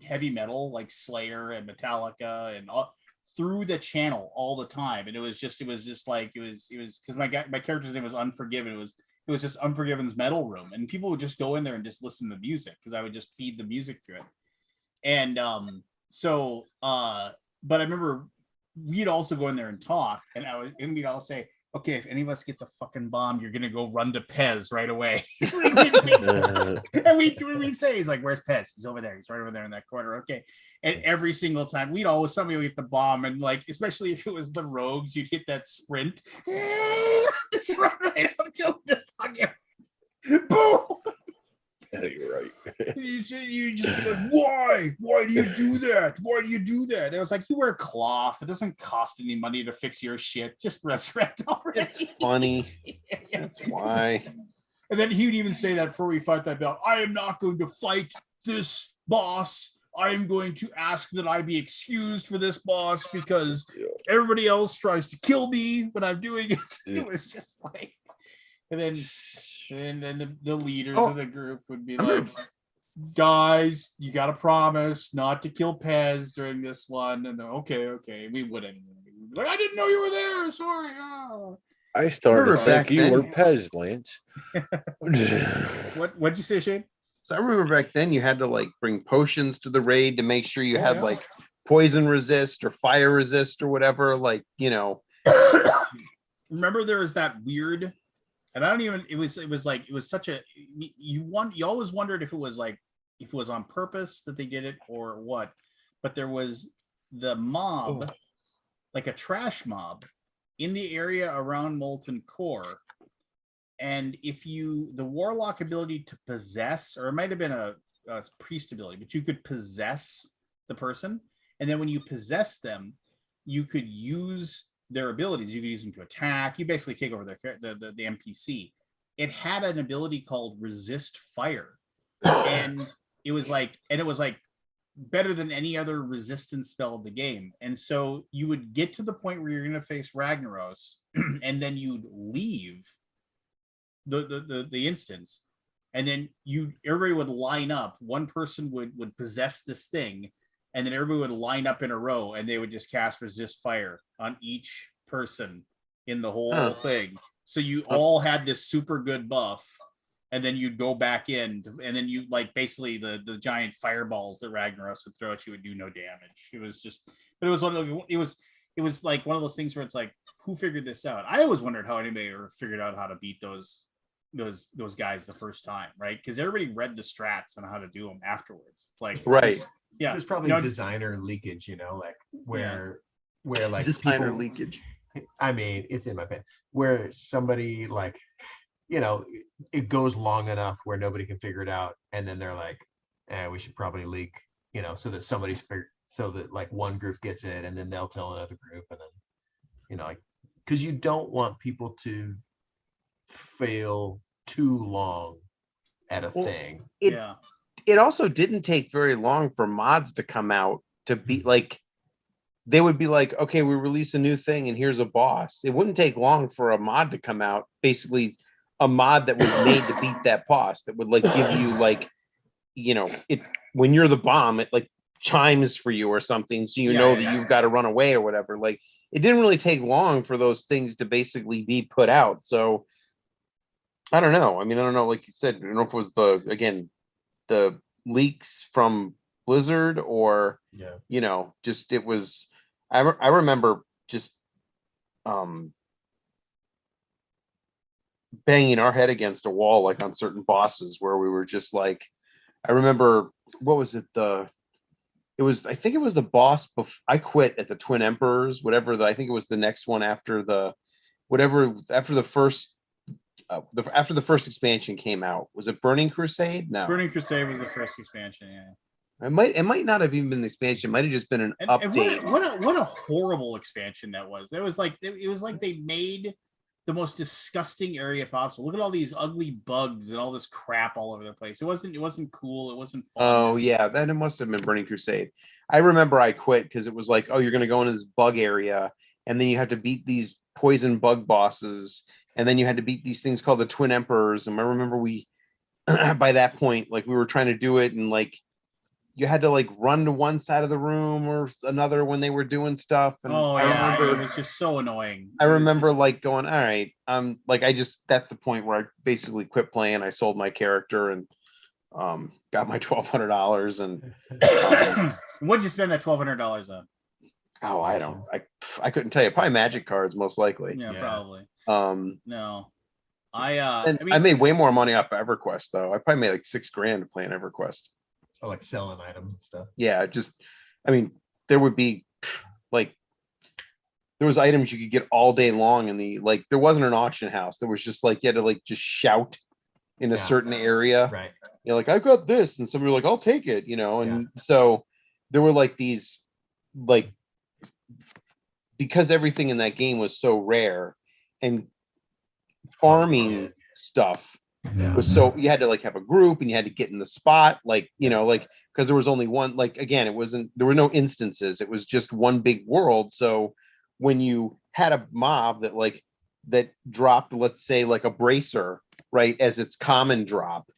heavy metal, like Slayer and Metallica and all through the channel all the time. And it was just like it was because my character's name was Unforgiven. It was just Unforgiven's metal room, and people would just go in there and just listen to music because I would just feed the music through it. And but I remember we'd also go in there and talk, and we'd all say, okay, if any of us get the fucking bomb, you're gonna go run to Pez right away. And we'd say, he's like, where's Pez? He's over there. He's right over there in that corner. Okay. And every single time somebody would get the bomb, and like, especially if it was the rogues, you'd hit that sprint. Just run right up to him, just hug him. Boom. Yeah, you're right. You just be like, why? Why do you do that? Why do you do that? And it was like, you wear cloth. It doesn't cost any money to fix your shit. Just resurrect already. It's funny. Yeah. That's why. And then he would even say that before we fight that belt, I am not going to fight this boss. I am going to ask that I be excused for this boss because everybody else tries to kill me when I'm doing it. It was just like, and then the leaders of the group would be like, guys, you got to promise not to kill Pez during this one. And okay, we wouldn't. Like, I didn't know you were there. Sorry. Oh. I started to Remember think back you then- were Pez, Lance. What'd you say, Shane? So I remember back then you had to like bring potions to the raid to make sure you Oh, had yeah. like poison resist or fire resist or whatever. Like, Remember there was that weird, and I don't even, it was such a, you always wondered if it was on purpose that they did it or what, but there was the mob, like a trash mob in the area around Molten Core. And if the warlock ability to possess, or it might have been a priest ability, but you could possess the person. And then when you possess them, you could use their abilities. You could use them to attack. You basically take over the NPC. It had an ability called resist fire. And it was like better than any other resistance spell of the game. And so you would get to the point where you're going to face Ragnaros, and then you'd leave the instance, and then everybody would line up. One person would possess this thing, and then everybody would line up in a row, and they would just cast resist fire on each person in the whole Huh. thing. So you all had this super good buff, and then you'd go back in, and then you like basically the giant fireballs that Ragnaros would throw at you would do no damage. It was just, but it was one of the, it was like one of those things where it's like, who figured this out? I always wondered how anybody ever figured out how to beat those guys the first time, right? Because everybody read the strats on how to do them afterwards. It's like, Right. yeah, There's probably you know, designer leakage, you know, like where like Designer people, leakage. I mean, it's in my pen, where somebody like, you know, it goes long enough where nobody can figure it out, and then they're like, we should probably leak, you know, so that so that like one group gets it, and then they'll tell another group, and then, you know, like, because you don't want people to fail too long at a Well, thing. It yeah. it also didn't take very long for mods to come out to be like, they would be like, okay, we release a new thing and here's a boss. It wouldn't take long for a mod to come out, basically a mod that was made to beat that boss, that would like give you like, you know, it when you're the bomb, it like chimes for you or something, so you know that you've got to run away or whatever. Like, it didn't really take long for those things to basically be put out. So I don't know. I mean, I don't know, like you said, I don't know if it was the leaks from Blizzard or, Yeah. you know, just it was, I remember just banging our head against a wall like on certain bosses where we were just like, I remember, what was it, I think it was the boss I quit at the Twin Emperors, whatever, I think it was the next one after the after the first after the first expansion came out. Was it Burning Crusade? No. Burning Crusade was the first expansion, yeah. It might not have even been the expansion. It might have just been an update. And what a horrible expansion that was. It was like they made the most disgusting area possible. Look at all these ugly bugs and all this crap all over the place. It wasn't cool. It wasn't fun. Oh yeah, then it must have been Burning Crusade. I remember I quit because it was like, oh, you're gonna go into this bug area, and then you have to beat these poison bug bosses, and then you had to beat these things called the Twin Emperors. And I remember we by that point, like, we were trying to do it, and like, you had to like run to one side of the room or another when they were doing stuff. And I remember it was just so annoying. I remember like going, all right, like, that's the point where I basically quit playing. I sold my character and got my $1,200 and what'd you spend that $1,200 on? oh, I couldn't tell you. Probably Magic cards, most likely. Yeah, probably. No. I made way more money off of EverQuest though. I probably made like $6,000 playing EverQuest. Or like selling items and stuff. Yeah, I mean, there would be like, there was items you could get all day long, and there wasn't an auction house. There was just like, you had to like just shout in a certain area. Right. You're like, I've got this, and somebody like, I'll take it, you know. And so there were like these, like, because everything in that game was so rare, and farming stuff was so, you had to like have a group, and you had to get in the spot, like, you know, like, because there was only one, like, again, there were no instances, it was just one big world. So when you had a mob that dropped, let's say, like a bracer, right, as its common drop,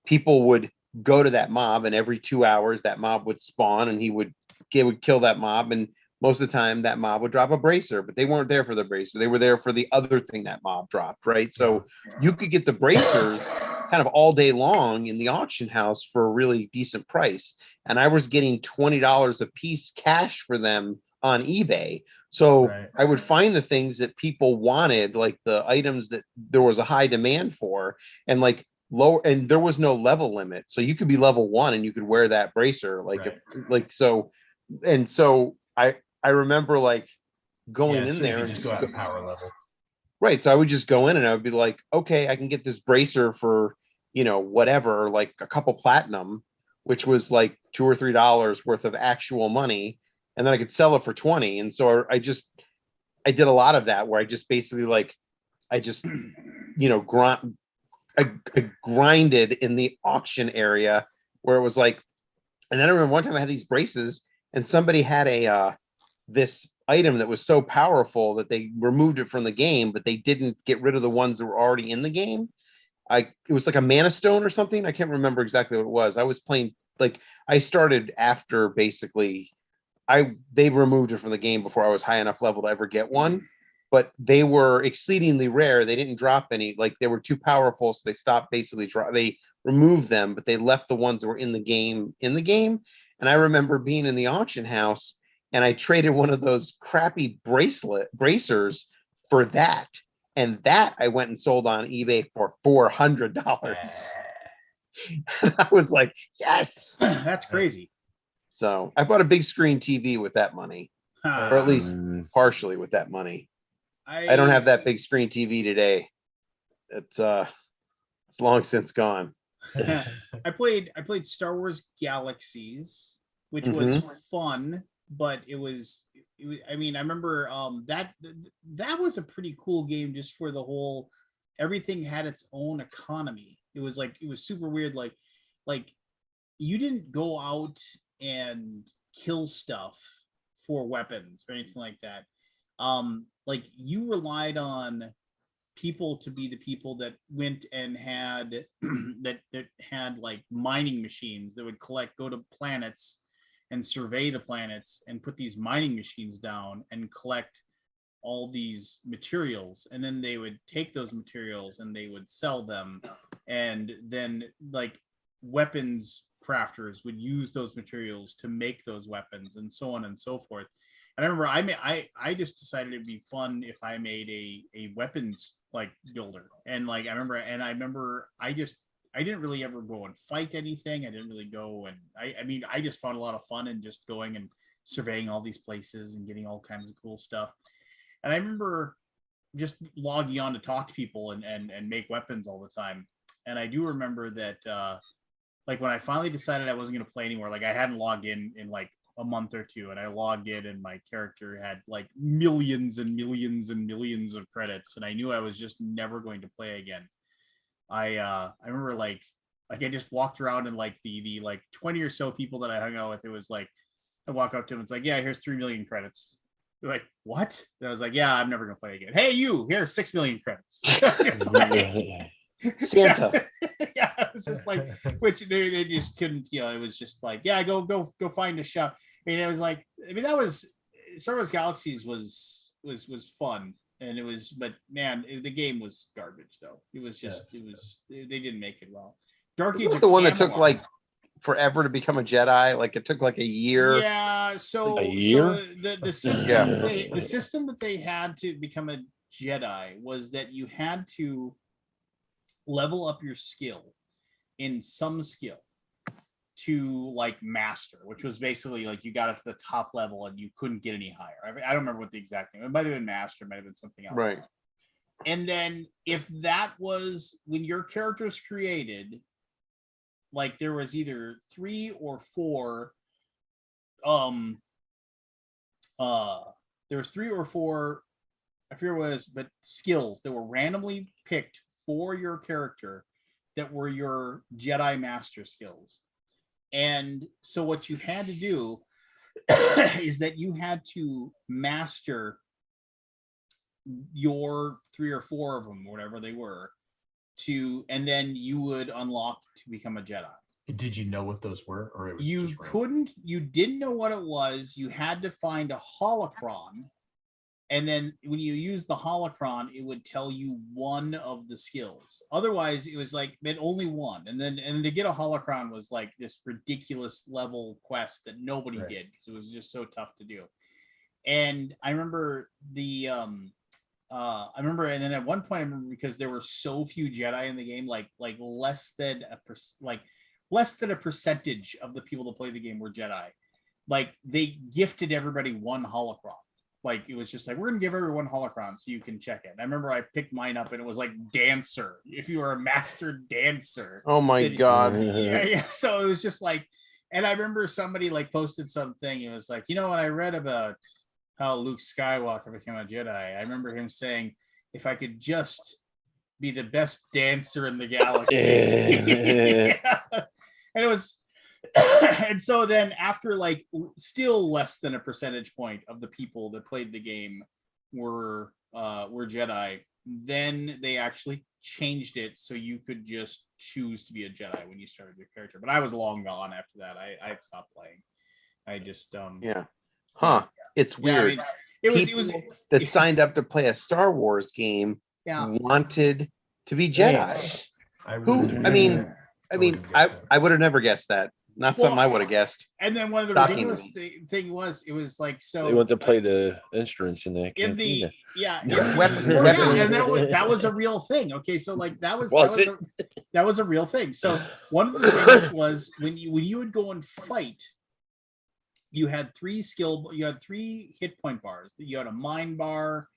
people would go to that mob, and every 2 hours that mob would spawn, and would kill that mob, and most of the time that mob would drop a bracer, but they weren't there for the bracer. They were there for the other thing that mob dropped, right? So you could get the bracers kind of all day long in the auction house for a really decent price. And I was getting $20 a piece cash for them on eBay. So I would find the things that people wanted, like the items that there was a high demand for, and like lower, and there was no level limit. So you could be level 1 and you could wear that bracer, so I remember like going in there and just go out of power level. Right. So I would just go in and I would be like, okay, I can get this bracer for, you know, whatever, like a couple platinum, which was like $2 or $3 worth of actual money. And then I could sell it for 20. And so I did a lot of that where I just basically like, you know, I grinded in the auction area where it was like, and then I remember one time I had these braces and somebody had this item that was so powerful that they removed it from the game, but they didn't get rid of the ones that were already in the game. It was like a mana stone or something. I can't remember exactly what it was. I was playing, like, I started after basically they removed it from the game before I was high enough level to ever get one. but they were exceedingly rare. They didn't drop any, like they were too powerful, so they stopped basically they removed them, but they left the ones that were in the game. And I remember being in the auction house and I traded one of those crappy bracers for that. And that I went and sold on eBay for $400. And I was like, yes. That's crazy. So I bought a big screen TV with that money, or at least partially with that money. I don't have that big screen TV today. It's long since gone. I played Star Wars Galaxies, which was fun, but it was I mean, I remember that was a pretty cool game just for the whole, everything had its own economy. It was super weird. Like you didn't go out and kill stuff for weapons or anything like that. Like you relied on people to be the people that went and had that had like mining machines that would go to planets and survey the planets and put these mining machines down and collect all these materials, and then they would take those materials and they would sell them, and then like weapons crafters would use those materials to make those weapons, and so on and so forth. And I remember I just decided it'd be fun if I made a weapons like builder, and like I remember I didn't really ever go and fight anything. I didn't really go, and I mean I just found a lot of fun in just going and surveying all these places and getting all kinds of cool stuff. And I remember just logging on to talk to people and make weapons all the time. And I do remember that like when I finally decided I wasn't going to play anymore, like I hadn't logged in like a month or two, and I logged in and my character had like millions and millions and millions of credits, and I knew I was just never going to play again. I remember like I just walked around, and like the like 20 or so people that I hung out with, it was like I walk up to them, it's like, yeah, here's 3 million credits. They're like, what? And I was like, yeah, I'm never gonna play again. Hey, you, here's 6 million credits. Santa. Yeah, it was just like, which they just couldn't, it was just like, yeah, go find a shop. I mean, it was like, I mean, that was Star Wars Galaxies was fun, and it was, but man, the game was garbage though. It was just, they didn't make it well. Dark Age, the one that took like forever to become a Jedi. Like it took like a year. Yeah. So a year. So the system the system that they had to become a Jedi was that you had to level up your skill in some skill to like master, which was basically like you got up to the top level and you couldn't get any higher. I don't remember what the exact name. It might have been master, it might have been something else. Right. And then if that was when your character was created, like there was either 3 or 4 there was 3 or 4, I forget what it was, but skills that were randomly picked for your character that were your Jedi master skills. And so what you had to do is that you had to master your 3 or 4 of them, whatever they were, and then you would unlock to become a Jedi. Did you know what those were, or it was you just couldn't? You didn't know what it was. You had to find a holocron, and then when you use the holocron, it would tell you one of the skills. Otherwise, it was like it only one. And to get a holocron was like this ridiculous level quest that nobody did because it was just so tough to do. And I remember and then at one point I remember, because there were so few Jedi in the game, like less than a percentage of the people that play the game were Jedi. Like they gifted everybody one holocron. Like it was just like, we're gonna give everyone holocron so you can check it. And I remember I picked mine up and it was like dancer. If you were a master dancer. Oh my God. Yeah. So it was just like, and I remember somebody like posted something. It was like, when I read about how Luke Skywalker became a Jedi, I remember him saying, if I could just be the best dancer in the galaxy. Yeah. And it was, and so then after like still less than a percentage point of the people that played the game were Jedi, then they actually changed it so you could just choose to be a Jedi when you started your character. But I was long gone after that. I had stopped playing. I just yeah. Huh. It's weird. Yeah, people that signed up to play a Star Wars game yeah. wanted to be Jedi. Yes. I would I mean, wouldn't guess that. I would have never guessed that. Not something I would have guessed. And then one of the Shocking ridiculous thing was, it was like, so They went to play the instruments in the in the cantina. Weapons- well, weapons. yeah, and that was a real thing. Okay, so like that was Was that was a real thing. So one of the things was when you would go and fight, you had three hit point bars. You had a mind bar,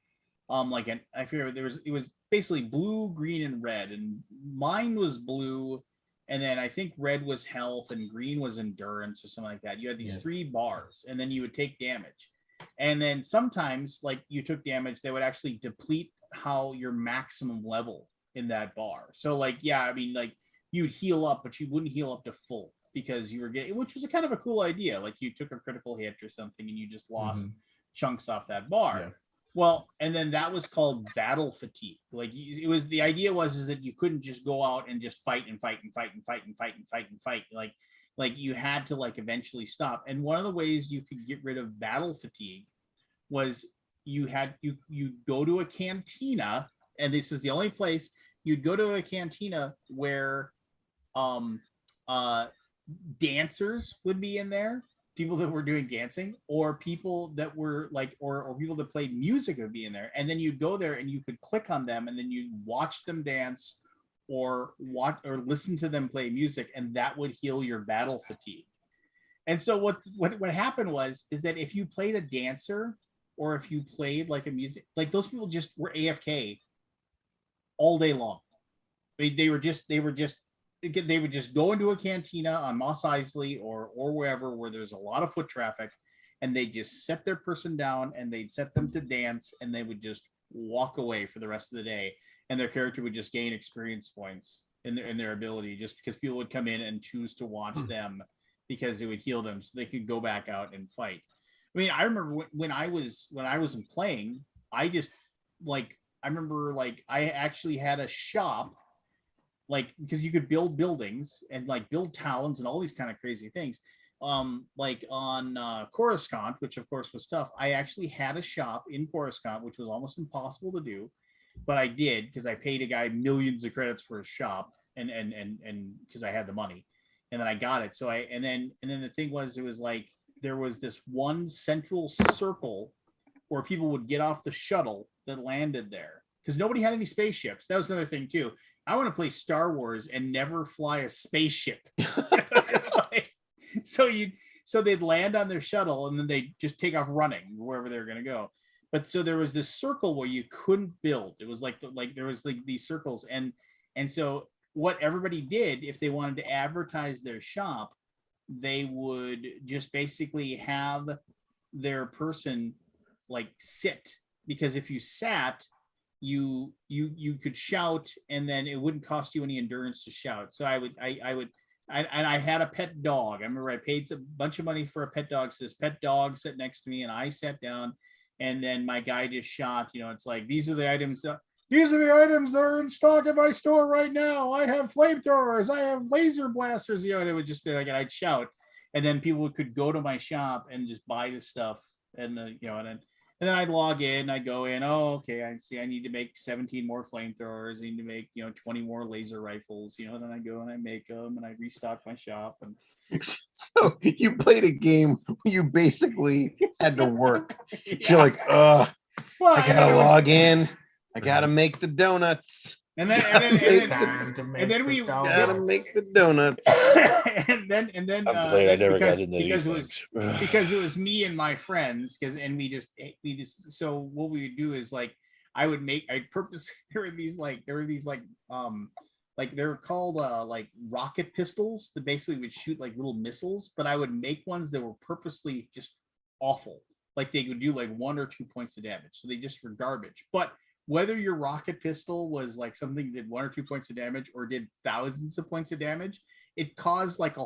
I forget it was basically blue, green, and red, and mine was blue. And then I think red was health and green was endurance or something like that. You had these 3 bars, and then you would take damage. And then sometimes, like you took damage, they would actually deplete how your maximum level in that bar. So like, yeah, I mean, like you'd heal up, but you wouldn't heal up to full because you were getting, which was a kind of a cool idea. Like you took a critical hit or something and you just lost chunks off that bar. Yeah. Well, and then that was called battle fatigue. Like it was, the idea was that you couldn't just go out and just fight. Like you had to like eventually stop. And one of the ways you could get rid of battle fatigue was you go to a cantina, and this is the only place you'd go to a cantina where dancers would be in there. People that were doing dancing, or people that were like, or people that played music would be in there. And then you'd go there and you could click on them and then you'd watch them dance or listen to them play music, and that would heal your battle fatigue. And so what happened is that if you played a dancer or if you played like a music, like those people just were AFK all day long. They would just go into a cantina on Mos Eisley or wherever where there's a lot of foot traffic, and they just set their person down and they'd set them to dance, and they would just walk away for the rest of the day, and their character would just gain experience points in their ability, just because people would come in and choose to watch them because it would heal them so they could go back out and fight. I mean, I remember when I was playing, I remember I actually had a shop, like, because you could build buildings and like build towns and all these kind of crazy things. Like on Coruscant, which of course was tough. I actually had a shop in Coruscant, which was almost impossible to do, but I did because I paid a guy millions of credits for a shop, and because I had the money, and then I got it. So and then the thing was, it was like there was this one central circle where people would get off the shuttle that landed there, because nobody had any spaceships. That was another thing too. I want to play Star Wars and never fly a spaceship. So they'd land on their shuttle and then they'd just take off running wherever they were going to go. But so there was this circle where you couldn't build. It was like there was like these circles, and so what everybody did, if they wanted to advertise their shop, they would just basically have their person like sit, because if you sat, you could shout, and then it wouldn't cost you any endurance to shout. So I had a pet dog. I remember I paid a bunch of money for a pet dog. So this pet dog sat next to me, and I sat down, and then my guy just shot. It's like, these are the items that are in stock at my store right now. I have flamethrowers, I have laser blasters. And it would just be like, and I'd shout, and then people could go to my shop and just buy the stuff, and and then I'd log in, I'd go in, oh, okay, I see I need to make 17 more flamethrowers, I need to make, 20 more laser rifles, then I go and I make them, and I restock my shop. And so you played a game where you basically had to work. Yeah. You're like, Well, I gotta log in, I gotta make the donuts. And then we Gotta make the donuts. and then I'm glad I never got into because these it was things. because it was me and my friends, and we just so what we would do is like I'd purpose there were these they're called like rocket pistols that basically would shoot like little missiles, but I would make ones that were purposely just awful, like they would do like 1 or 2 points of damage, so they just were garbage. But whether your rocket pistol was like something that did 1 or 2 points of damage or did thousands of points of damage, it caused like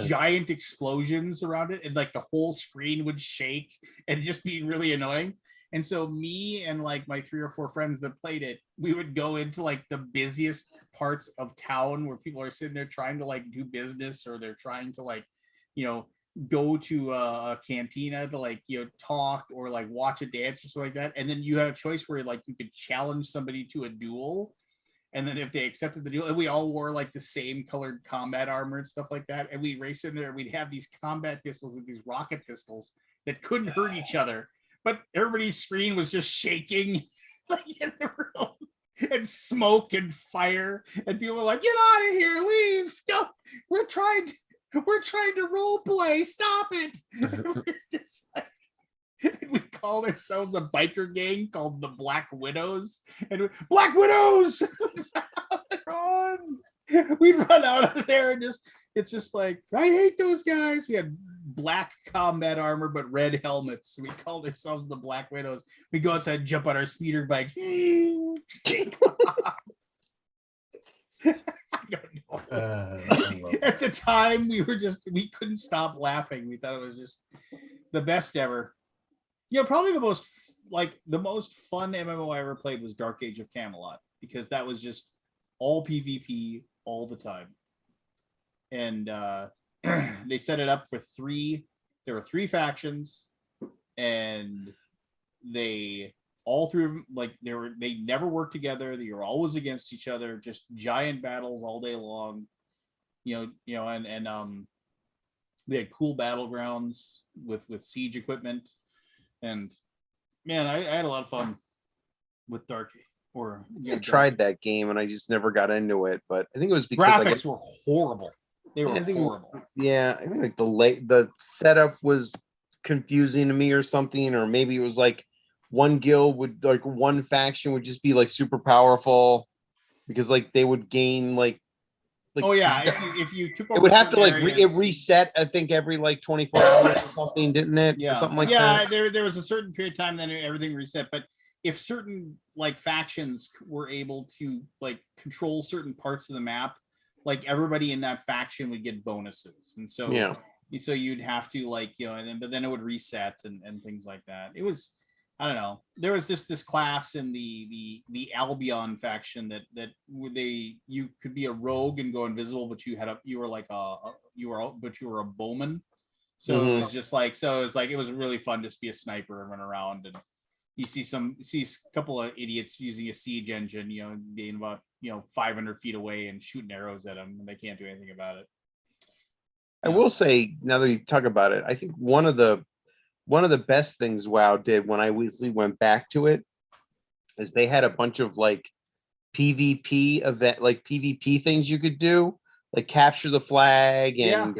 giant explosions around it, and like the whole screen would shake and just be really annoying. And so me and like my 3 or 4 friends that played it, we would go into like the busiest parts of town where people are sitting there trying to like do business, or they're trying to like, go to a cantina to like, you know, talk or like watch a dance or something like that. And then you had a choice where like you could challenge somebody to a duel. And then if they accepted the duel, and we all wore like the same colored combat armor and stuff like that. And we race in there and we'd have these combat pistols with these rocket pistols that couldn't hurt each other. But everybody's screen was just shaking like in the room. And smoke and fire, and people were like, "Get out of here, leave! Don't, we're trying to role play. Stop it!" We're just like, we called ourselves a biker gang called the Black Widows, and Black Widows. Run! We'd run out of there, and it's just like, I hate those guys. We had black combat armor but red helmets. We called ourselves the Black Widows. We go outside and jump on our speeder bikes. I don't know. At the time we couldn't stop laughing. We thought it was just the best ever. You know, probably the most fun MMO I ever played was Dark Age of Camelot, because that was just all PvP all the time. And they set it up for there were 3 factions, and they all through like they never worked together. They were always against each other, just giant battles all day long. And they had cool battlegrounds with siege equipment. And man, I had a lot of fun with I tried that game and I just never got into it, but I think it was because graphics were horrible. They were horrible. Yeah, I think like the setup was confusing to me or something, or maybe it was like one guild would like one faction would just be like super powerful because like they would gain like oh yeah, if you took over it would have to like areas, it reset, I think every like 24 hours or something, didn't it? Yeah, or something like that. Yeah, there was a certain period of time then everything reset. But if certain like factions were able to like control certain parts of the map, like everybody in that faction would get bonuses, and so you'd have to like, you know, but then it would reset and things like that. It was, I don't know. There was this class in the Albion faction that you could be a rogue and go invisible, but you were a bowman. So it was just like, it was really fun just to be a sniper and run around, and you see a couple of idiots using a siege engine, you know, being about 500 feet away and shooting arrows at them, and they can't do anything about it. I will say, now that you talk about it, I think one of the best things WoW did when I went back to it is they had a bunch of like PvP event, like PvP things you could do, like capture the flag and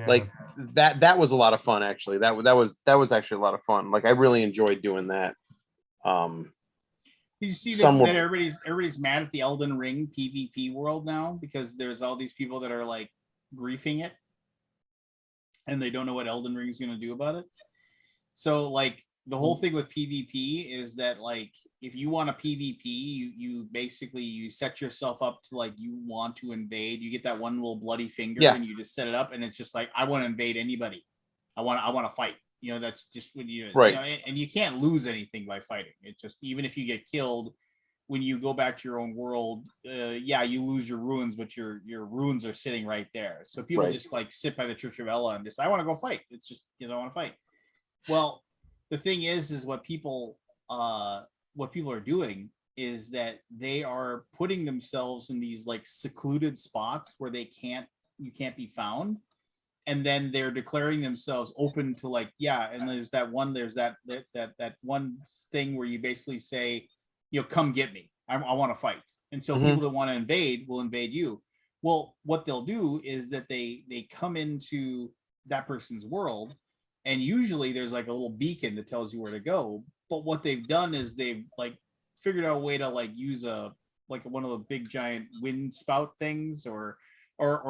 like that was a lot of fun actually. That was actually a lot of fun. Like I really enjoyed doing that. You see that everybody's mad at the Elden Ring PvP world now because there's all these people that are like griefing it, and they don't know what Elden Ring is going to do about it. So like the whole thing with PvP is that like if you want a PvP, you basically set yourself up to like you want to invade. You get that one little bloody finger and you just set it up, and it's just like, I want to invade anybody. I want to fight. You know, that's just what you do. Right. You know, and you can't lose anything by fighting. It's just, even if you get killed, when you go back to your own world, you lose your runes, but your runes are sitting right there. So people just like sit by the Church of Ella and just, I want to go fight. It's just, I want to fight. Well, the thing is what people are doing is that they are putting themselves in these like secluded spots where you can't be found. And then they're declaring themselves open to like, and there's that one thing where you basically say, come get me. I want to fight. And so people that want to invade will invade you. Well, what they'll do is that they come into that person's world, and usually there's like a little beacon that tells you where to go. But what they've done is they've like figured out a way to like use one of the big giant wind spout things, or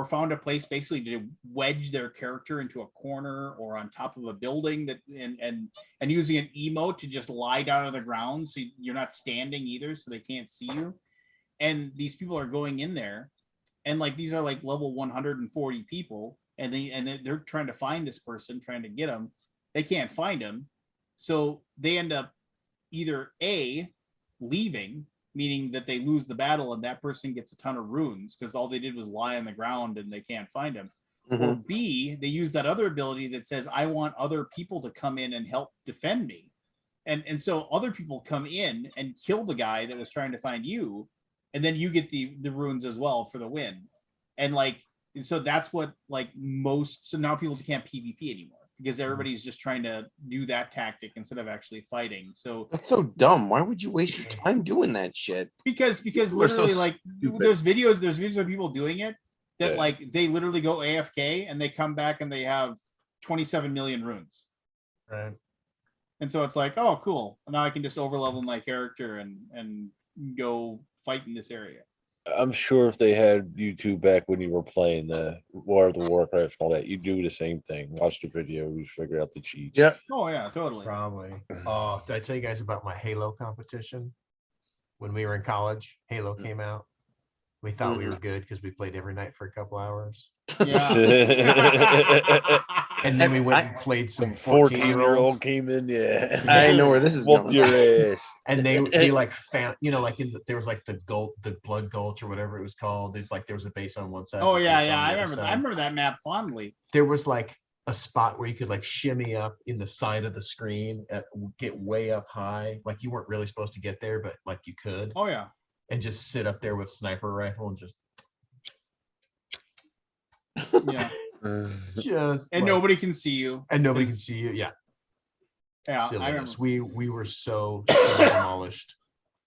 found a place basically to wedge their character into a corner or on top of a building that and using an emote to just lie down on the ground so you're not standing either, so they can't see you. And these people are going in there, and like these are like level 140 people, and they're trying to find this person, trying to get him. They can't find him, so they end up either leaving, meaning that they lose the battle and that person gets a ton of runes because all they did was lie on the ground and they can't find him, or Mhm. B, they use that other ability that says, I want other people to come in and help defend me. And so other people come in and kill the guy that was trying to find you, and then you get the runes as well for the win. And like, and so that's what like most, so now people can't PvP anymore because everybody's just trying to do that tactic instead of actually fighting. So That's so dumb. Why would you waste your time doing that shit? because People are so literally like stupid. there's videos of people doing it that Yeah. like they literally go AFK and they come back and they have 27 million runes. Right. And so it's like, oh, cool. Now I can just overlevel my character and go fight in this area. I'm sure if they had YouTube back when you were playing the War of the Warcraft and all that, you do the same thing. Watch the videos, figure out the cheats. Yeah. Oh yeah, totally. Probably. Oh, did I tell you guys about my Halo competition? When we were in college, Halo came out. We thought we were good because we played every night for a couple hours. Yeah. And then we went and played some 14-year-old 14-year-olds. came in, yeah. I know where this is Whooped going. your ass. And they like found, you know, like there was like the blood gulch or whatever it was called. There's like there was a base on one side. Oh a yeah, base yeah. on the I other remember. side. I remember that map fondly. There was like a spot where you could like shimmy up in the side of the screen, get way up high. Like you weren't really supposed to get there, but like you could, Oh yeah. and just sit up there with sniper rifle and just Yeah. just And like- nobody can see you. and nobody can 'cause- see you. Yeah, Yeah. I remember. silliness. We were so demolished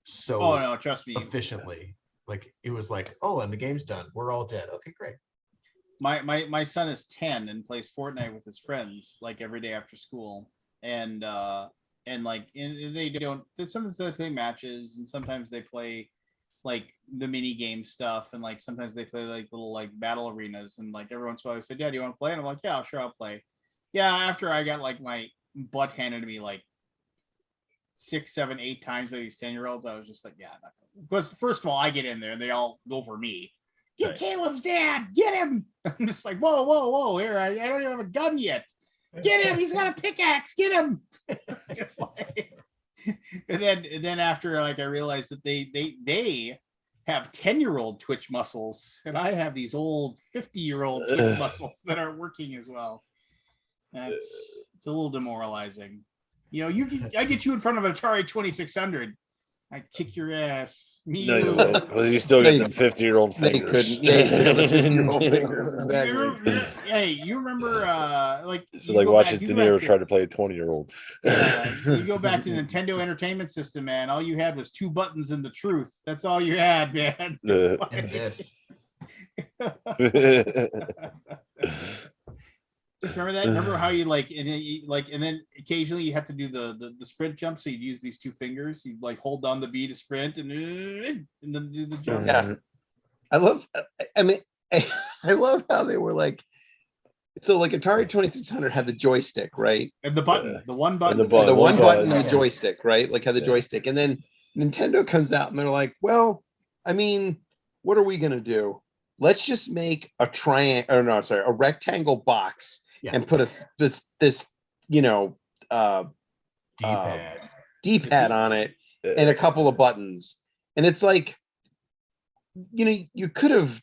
so Oh no, trust me. efficiently. Like it was like, oh, and the game's done. We're all dead. Okay, great. My son is 10 and plays Fortnite with his friends like every day after school. And like they don't, sometimes they play matches and sometimes they play like the mini game stuff, and like sometimes they play like little like battle arenas, and like every once in a while I say, Dad, do you want to play? And I'm like, yeah, sure, I'll play. Yeah, after I got like my butt handed to me like 6, 7, 8 times by these 10-year-olds, I was just like, yeah, I'm not gonna. Because first of all, I get in there and they all go for me. Get Right. Caleb's dad, get him. I'm just like, whoa, here, I don't even have a gun yet. Get him, he's got a pickaxe, get him. Just like, and then after like I realized that they have 10-year-old Twitch muscles, and I have these old 50-year-old Twitch muscles that aren't working as well. It's a little demoralizing. You know, I get you in front of an Atari 2600, I kick your ass. Me, No, you you. won't, because you still They- get them 50-year-old They fingers. couldn't. Yeah, you still got the 50-year-old fingers. You Exactly. remember- hey, you remember like It's you like go watching back- you De go back Niro to- try to play a 20-year-old. you go back to Nintendo Entertainment System, man. All you had was 2 buttons and the truth. That's all you had, man. Yeah. And this. Just remember that. Remember how you like, and then occasionally you have to do the sprint jump. So you'd use these 2 fingers. You'd like hold down the B to sprint, and then do the jump. Yeah. I love. I mean, I love how they were like. So like Atari 2600 had the joystick, right? And the button, the one button, the button. The one button, button. the joystick, right? Like had the Yeah. joystick, and then Nintendo comes out and they're like, "Well, I mean, what are we gonna do? Let's just make a triangle, or no, sorry, a rectangle box, Yeah. and put this you know D-pad. D-pad on it and a couple of buttons." And it's like, you know, you could have,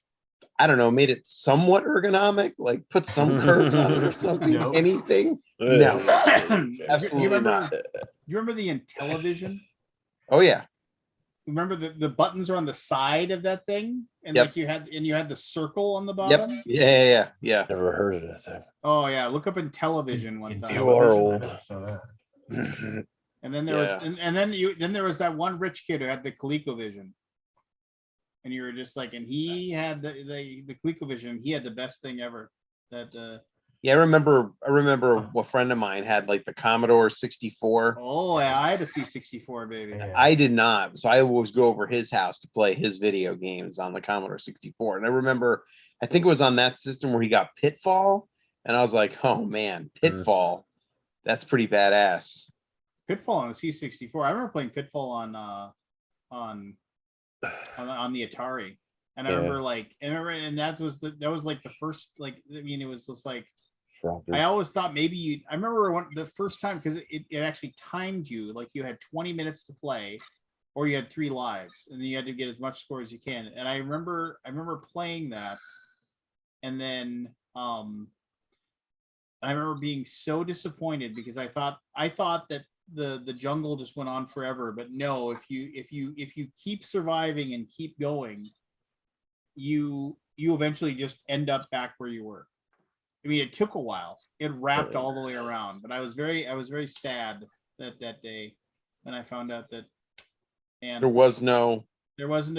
I don't know, made it somewhat ergonomic, like put some curves on it or something, Nope. anything. No, absolutely you remember, not. You remember the Intellivision? Oh yeah, Remember the buttons are on the side of that thing, and Yep. like you had the circle on the bottom. yep, yeah. Never heard of that thing. Oh yeah, look up Intellivision one time. You are I old. never saw that. And then there was, and then there was that one rich kid who had the ColecoVision, and you were just like, and he had the ColecoVision. He had the best thing ever. That Yeah, I remember a friend of mine had like the Commodore 64. oh yeah, I had a C64 baby. Yeah. I did not. So I always go over his house to play his video games on the Commodore 64. And I remember, I think it was on that system where he got Pitfall. And I was like, oh man, Pitfall. That's pretty badass. Pitfall on the C64. I remember playing Pitfall on the Atari. And I Yeah. remember like, and that was like the first, like, I mean, it was just like, Frogger. I always thought maybe I remember the first time, because it actually timed you, like you had 20 minutes to play, or you had 3 lives, and then you had to get as much score as you can. And I remember playing that, and then I remember being so disappointed because I thought that the jungle just went on forever, but no, if you keep surviving and keep going, you eventually just end up back where you were. I mean, it took a while. It wrapped all the way around, but I was very sad that day when I found out that, and There was no there was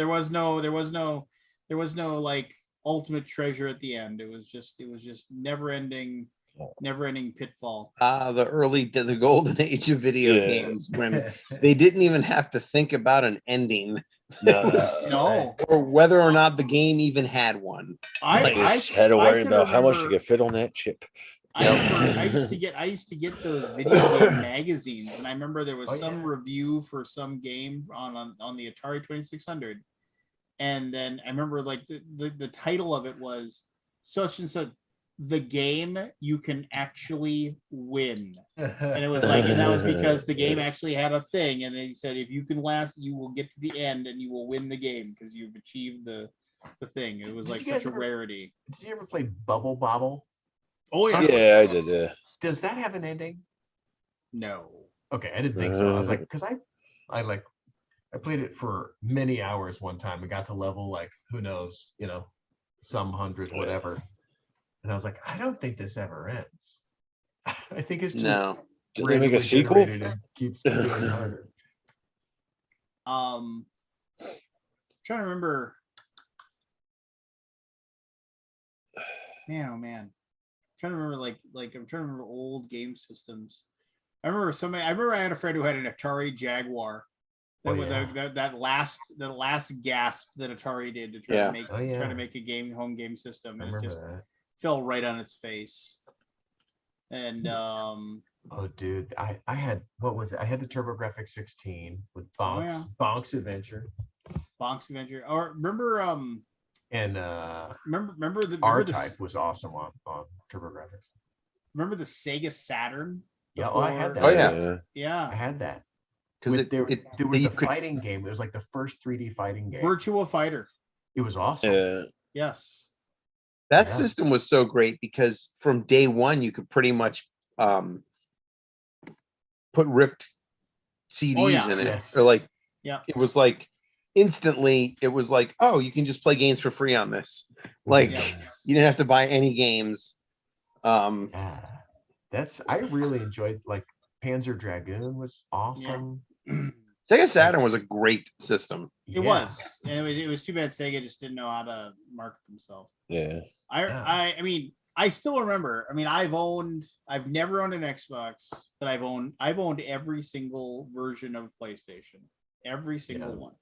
no like ultimate treasure at the end. It was just never ending pitfall. the golden age of video Yeah. games when they didn't even have to think about an ending No, or whether or not the game even had one. I just had to worry could about how much you remember- could fit on that chip. I remember I used to get those video game magazines, and I remember there was Oh, some yeah. review for some game on the Atari 2600, and then I remember like the title of it was such and such, the game you can actually win, and it was like, and that was because the game actually had a thing, and he said if you can last, you will get to the end and you will win the game because you've achieved the thing. It was Did like you guys such a ever- rarity. Did you ever play Bubble Bobble? Oh yeah, Yeah, I did. Yeah. Does that have an ending? no. Okay, I didn't think so. I was like, because I played it for many hours one time and got to level like who knows, some hundred, whatever. And I was like, I don't think this ever ends. I think it's just No. Did they make a randomly sequel? generated and keeps getting harder. Trying to remember. Man, oh man. Trying to remember I'm trying to remember old game systems. I remember I had a friend who had an Atari Jaguar. Oh, With yeah. that last gasp that Atari did to try Yeah. to make Oh, yeah. try to make a home game system, I and it remember just that. fell right on its face. And Oh, dude, I had, what was it? I had the TurboGrafx 16 with Oh, yeah. Bonk's Adventure, Bonk's Adventure. Or remember and remember the R-Type was awesome on TurboGrafx. remember the Sega Saturn? Yeah, oh, I had that. Oh, yeah. I Yeah. had that. Because There was you a could- fighting game. It was like the first 3D fighting game. Virtua Fighter. It was awesome. Yeah. Yes. that Yeah. system was so great because from day one you could pretty much put ripped CDs yeah. in it. Yes. Or like Yeah. it was like instantly it was like, oh, you can just play games for free on this. Like Yeah. you didn't have to buy any games. Yeah. I really enjoyed, like, Panzer Dragoon was awesome. Sega Saturn was a great system. It was. And it was too bad Sega just didn't know how to market themselves. Yeah. I mean, I still remember. I mean, I've never owned an Xbox, but I've owned every single version of PlayStation, every single Yeah. one.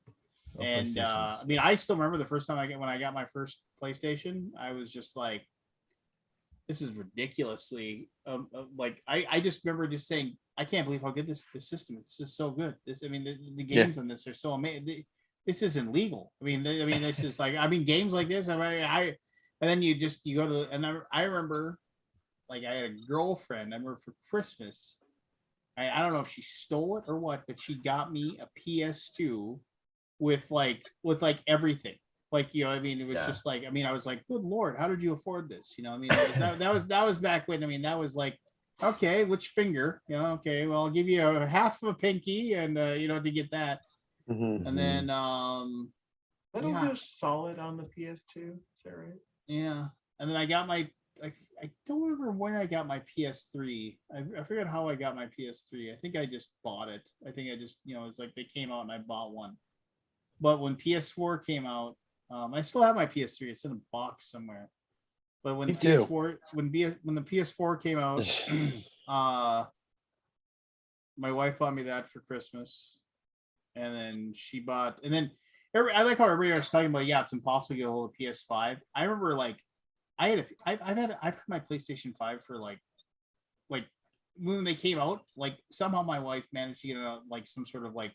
Oh, And PlayStations. I mean, I still remember the first time when I got my first PlayStation, I was just like, this is ridiculously like I just remember just saying, I can't believe how good this system is. This is so good. I mean, the games on this are so amazing. This isn't legal. I mean, this is like, games like this. And then you go to, and I remember, like, I had a girlfriend. I remember for Christmas, I don't know if she stole it or what, but she got me a PS2 with everything. Like, I mean, it was Yeah. just like, I mean, I was like, good Lord, how did you afford this? I mean, that was back when, I mean, that was like, okay, which finger? Okay, well, I'll give you a half of a pinky and, to get that. Mhm. And then, Metal yeah. Gear Solid on the PS2. Is that right? yeah. And then I got I don't remember when I got my PS3. I forget how I got my PS3. I think I just bought it. I think I just, it's like they came out and I bought one. But when PS4 came out, I still have my PS3. It's in a box somewhere. But when Me the too. PS4 when the PS4 came out, my wife bought me that for Christmas, and then I like how everybody was talking about, it's impossible to get a hold of PS5. I remember, like, I've had my PlayStation 5 for like when they came out. Like, somehow my wife managed to get like some sort of like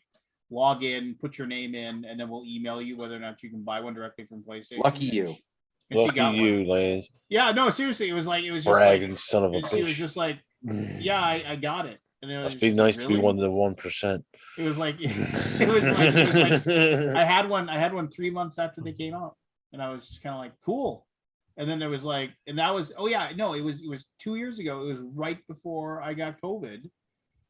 log in, put your name in, and then we'll email you whether or not you can buy one directly from PlayStation. Lucky And you. and she Lucky got you, one. Lance. Yeah, no, seriously, it was just Bragging like, son of a she was bitch. just like, yeah, I got it. And it was Must be just like, nice to be really? one of the 1%. It was like it was like I had one 3 months after they came out, and I was just kind of like, cool. And then there was like, and that was, oh yeah, no, it was 2 years ago. It was right before I got COVID,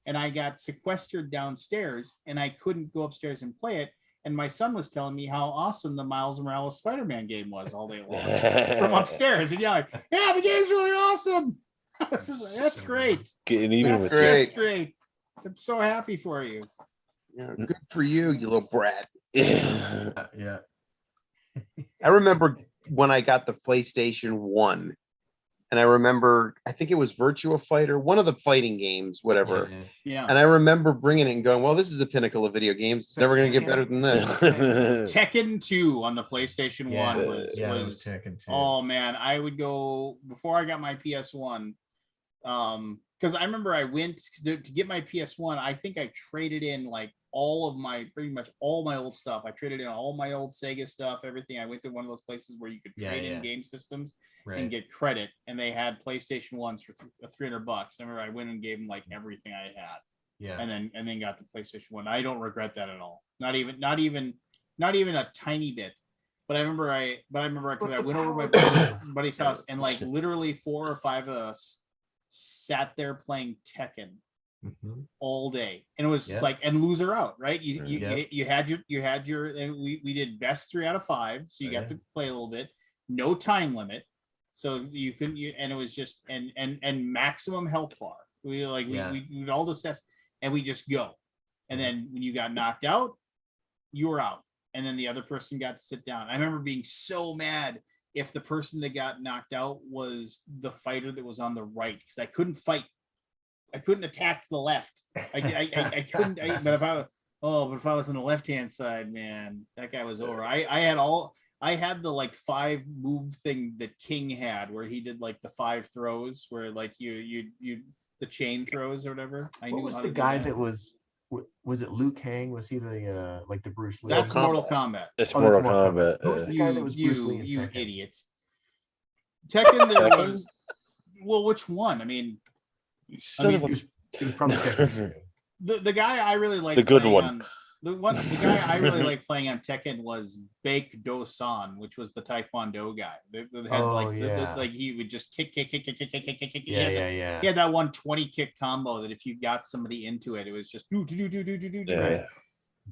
and I got sequestered downstairs, and I couldn't go upstairs and play it. And my son was telling me how awesome the Miles Morales Spider-Man game was all day long from upstairs. And yeah, like, yeah, the game's really awesome. I was just like, that's great. Getting even That's with great. just great. I'm so happy for you. Yeah, good for you, you little brat. you. Yeah. I remember when I got the PlayStation 1, and I remember, I think it was Virtua Fighter, one of the fighting games, whatever. Yeah. Yeah. And I remember bringing it and going, well, this is the pinnacle of video games. It's never going to get better than this. Tekken 2 on the PlayStation Yeah, 1 was, yeah, it was Tekken too. oh man, I would go before I got my PS1. Because I remember I went to get my PS1. I think I traded in like pretty much all my old stuff. I traded in all my old Sega stuff, everything. I went to one of those places where you could trade in game systems and Right. get credit, and they had PlayStation 1s for $300. I remember I went and gave them like everything I had, Yeah. and then got the PlayStation 1. I don't regret that at all. Not even a tiny bit. But I remember I went over to my buddy's house, and like literally 4 or 5 of us sat there playing Tekken Mhm. all day, and it was Yeah. like, and loser out, right? Yeah. You had your and we did best 3 out of 5, so you Oh, got yeah. to play a little bit. No time limit, so you couldn't. And it was just and maximum health bar. We like Yeah. we did all the stats, and we just go. And then when you got knocked out, you were out, and then the other person got to sit down. I remember being so mad if the person that got knocked out was the fighter that was on the right, because I couldn't fight. I couldn't attack the left. I couldn't. But if I was on the left hand side, man, that guy was over. I had the like 5 move thing that King had, where he did like the 5 throws, where like you the chain throws or whatever. What was how the to do guy that was it Liu Kang? Was he the like the Bruce Lee? That's Mortal Kombat. It's Oh, that's Mortal Mortal Kombat. Kombat. Who was the guy that was Bruce Lee in you Tekken? idiot. Tekken, there Tekken? was. Well, which one? I mean, Son of a- He was probably Tekken 2. the guy I really like The good one. The guy I really like playing on Tekken was Baek Do-san, which was the Taekwondo guy. They had Oh, he would just kick. Yeah, yeah. He had that 120 kick combo that if you got somebody into it, it was just do. Yeah.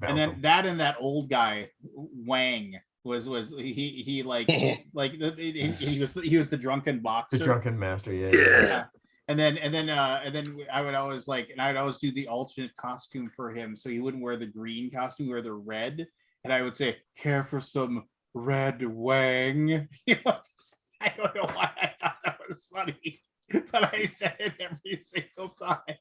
And then that old guy Wang was he like he was the drunken boxer. The drunken master, yeah. Yeah. And then I would always do the alternate costume for him, so he wouldn't wear the green costume, wear the red. And I would say, care for some red Wang. I don't know why I thought that was funny, but I said it every single time.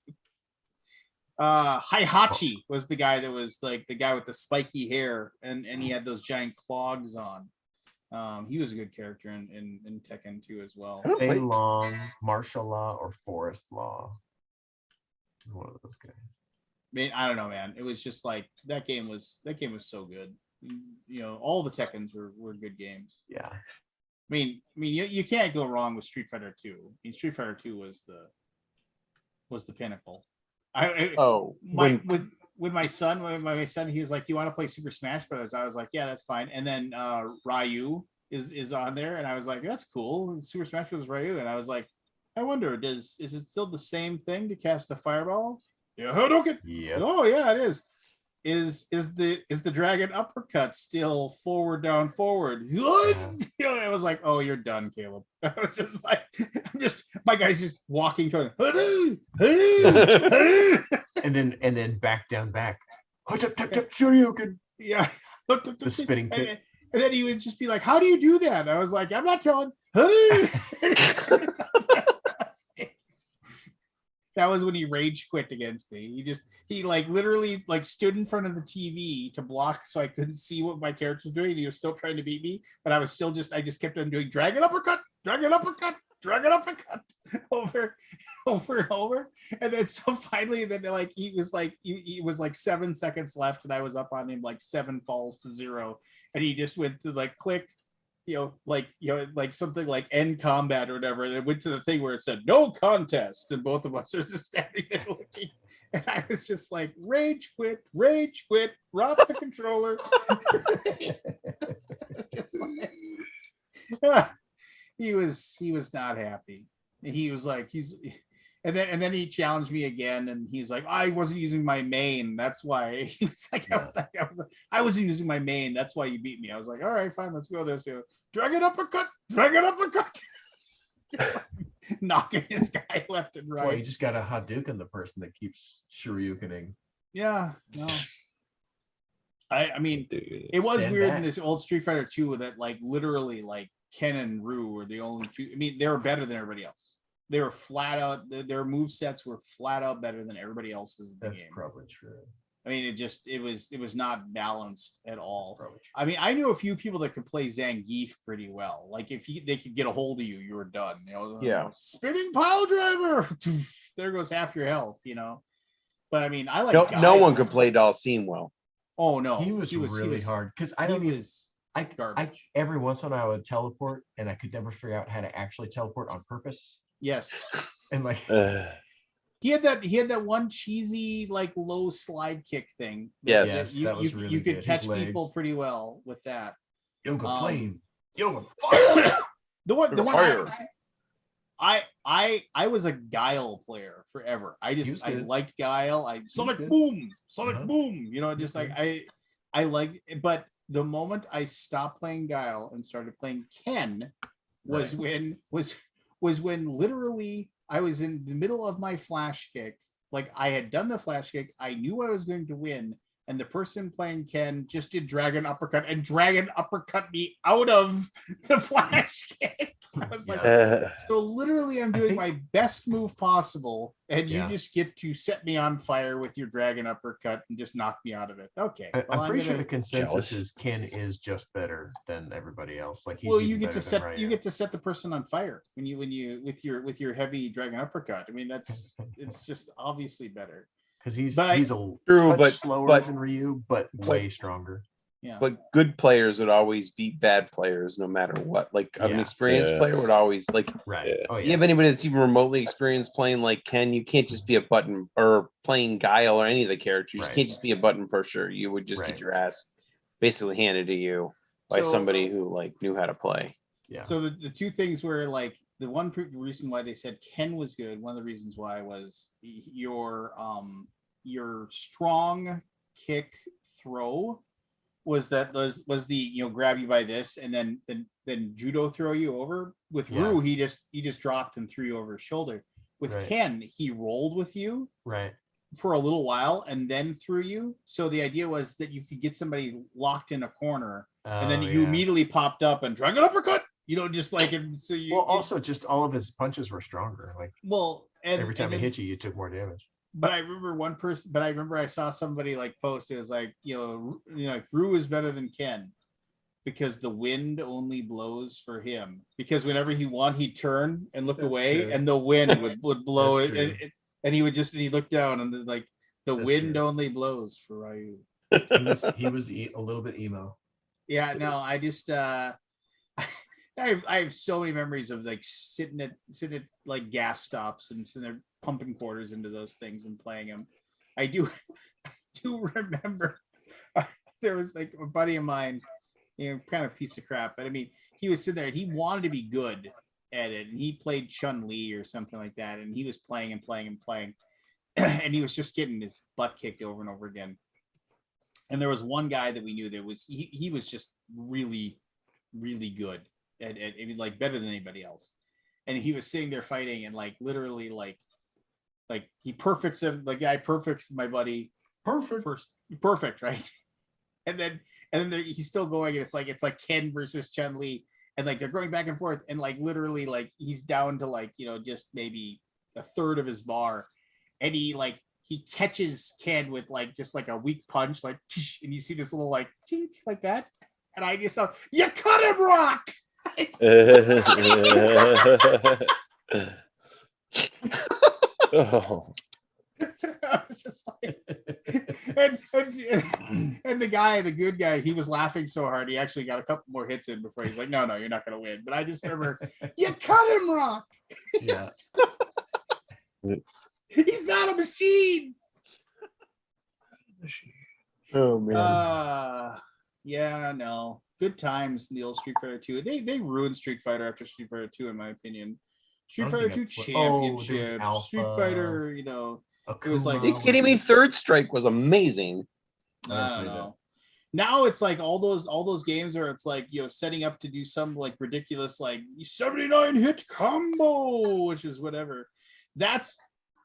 Heihachi was the guy that was like the guy with the spiky hair, and he had those giant clogs on. He was a good character in Tekken 2 as well. Fei Long, Martial Law, or Forest Law. One of those guys. I mean, I don't know, man. It was just like that game was so good. All the Tekkens were good games. Yeah. I mean, you can't go wrong with Street Fighter 2. I mean, Street Fighter 2 was the pinnacle. With my son, he was like, "Do you want to play Super Smash Brothers?" I was like, "Yeah, that's fine." And then Ryu is on there, and I was like, "That's cool." Super Smash Brothers Ryu, and I was like, "I wonder, is it still the same thing to cast a fireball?" Yeah, Hadouken. Yep. Oh yeah, it is. Is the dragon uppercut still forward down forward? I was like, "Oh, you're done, Caleb." I was just like, my guy's just walking toward. and then back down back. Shoryuken. Yeah. The spinning kick. And then he would just be like, "How do you do that?" And I was like, "I'm not telling." That was when he rage quit against me. He like literally like stood in front of the TV to block so I couldn't see what my character was doing. He was still trying to beat me, but I just kept on doing dragon uppercut over and over. And then so finally, then like he was like 7 seconds left, and I was up on him like 7 falls to 0, and he just went to like click. Like something like end combat or whatever. And it went to the thing where it said no contest, and both of us are just standing there looking. And I was just like, rage quit, drop the controller. Just like, he was not happy. He was like, and then he challenged me again, and he's like, I wasn't using my main. That's why. He was like, I wasn't using my main. That's why you beat me. I was like, all right, fine, let's go this. Dragon uppercut, dragon uppercut. Knocking this guy left and right. Well, you just got a Hadouken the person that keeps Shoryukening. Yeah, no. I mean, Dude. it was Stand weird back. in this old Street Fighter 2 that like literally like Ken and Ryu were the only two. I mean, they were better than everybody else. They were flat out. Their move sets were flat out better than everybody else's in the That's game. probably true. I mean, it was not balanced at all. Probably true. I mean, I knew a few people that could play Zangief pretty well. Like if they could get a hold of you, you were done. You know, Yeah. Spinning pile driver. There goes half your health. You know, but I mean, I like No one Guile. could play Dalsim well. Oh no, He was really hard because I don't even. I garbage. every once in a while I would teleport, and I could never figure out how to actually teleport on purpose. Yes. And like, He had that one cheesy like low slide kick thing. Yes. Yes, you, that was you, really you could good. His catch people legs. pretty well with that. Yoga flame, yoga The one Fire. I was a Guile player forever. I He was good. liked Guile. Sonic good. Boom, Sonic Uh-huh. Boom. You know, just He was like I liked it, but the moment I stopped playing Guile and started playing Ken was Right. when literally I was in the middle of my flash kick. Like I had done the flash kick, I knew I was going to win, and the person playing Ken just did dragon uppercut and dragon uppercut me out of the flash kick. I was like, so literally I'm I doing think- my best move possible, and you Yeah. just get to set me on fire with your dragon uppercut and just knock me out of it. Okay. I'm pretty sure the gonna- consensus Jealous. is Ken is just better than everybody else. Like he's well, even you get better to than set Ryu. you get to set the person on fire when you with your heavy dragon uppercut. I mean, it's just obviously better. because he's but I- he's a True, touch but- slower but- than Ryu, but way stronger. Yeah. But good players would always beat bad players no matter what. Like an Yeah. experienced Yeah. player would always like. Right. Yeah. Oh You yeah. have anybody that's even remotely experienced playing like Ken, you can't just be a button or playing Guile or any of the characters. Right. You can't just be a button pusher. You would just Right. get your ass basically handed to you by So- somebody who like knew how to play. Yeah. So the two things were like the one reason why they said Ken was good. One of the reasons why was your strong kick throw was the grab you by this and then judo throw you over. With Yeah. Ryu, he just dropped and threw you over his shoulder. With Right. Ken, he rolled with you Right. for a little while and then threw you. So the idea was that you could get somebody locked in a corner and then Oh, you yeah. immediately popped up and dragon uppercut. You know, just like and so you. Well, also just all of his punches were stronger. Like And every time and he then- hit you, you took more damage. But I remember one person. But I remember I saw somebody like post. It was like like Ryu is better than Ken because the wind only blows for him. Because whenever he won, he'd turn and look That's away, true. and the wind would blow That's it, and he would just he looked down and the That's wind true. only blows for Ryu. He was a little bit emo. Yeah, no, I just I have so many memories of like sitting at like gas stops and sitting there pumping quarters into those things and playing them. I do remember there was like a buddy of mine, kind of piece of crap, but I mean, he was sitting there and he wanted to be good at it, and he played Chun-Li or something like that, and he was playing and playing and playing, and he was just getting his butt kicked over and over again. And there was one guy that we knew that was he was just really, really good at I mean, like better than anybody else. And he was sitting there fighting and like literally like he perfects him, the guy perfects my buddy perfect, right? And then he's still going, and it's like Ken versus Chun-Li, and like they're going back and forth, and like literally like he's down to like just maybe a third of his bar, and he catches Ken with like just like a weak punch, like, and you see this little like tink, like that, and I just thought, you cut him, Rock. Oh, I was just like, and the guy, the good guy, he was laughing so hard he actually got a couple more hits in before he's like, no, you're not gonna win. But I just remember, you cut him, Rock. Yeah. He's not a machine. Oh man. Yeah, no. good times in the old Street Fighter 2. They ruined Street Fighter after Street Fighter 2, in my opinion. Street I Fighter don't 2 think I- oh, there was Championship, Street Alpha, Fighter, it was like- Are you kidding me? Third Strike was amazing. I don't know. Now it's like all those games where it's like, setting up to do some like ridiculous like 79 hit combo, which is whatever.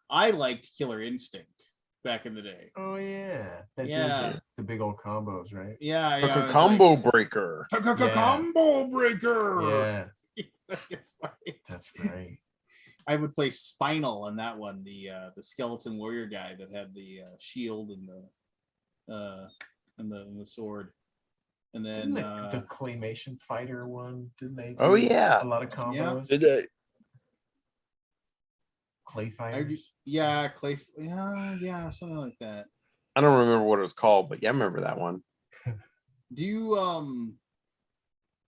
I liked Killer Instinct back in the day. Oh yeah, Yeah. the big old combos, right? Yeah, yeah. Combo breaker. Combo breaker. Yeah, Just like- that's right. I would play Spinal on that one, the skeleton warrior guy that had the shield and the sword, and then Didn't the claymation fighter one? Didn't they? Oh, do yeah. a lot of combos. Did they? Clay fighters. Clay, yeah, something like that. I don't remember what it was called, but yeah, I remember that one. Do you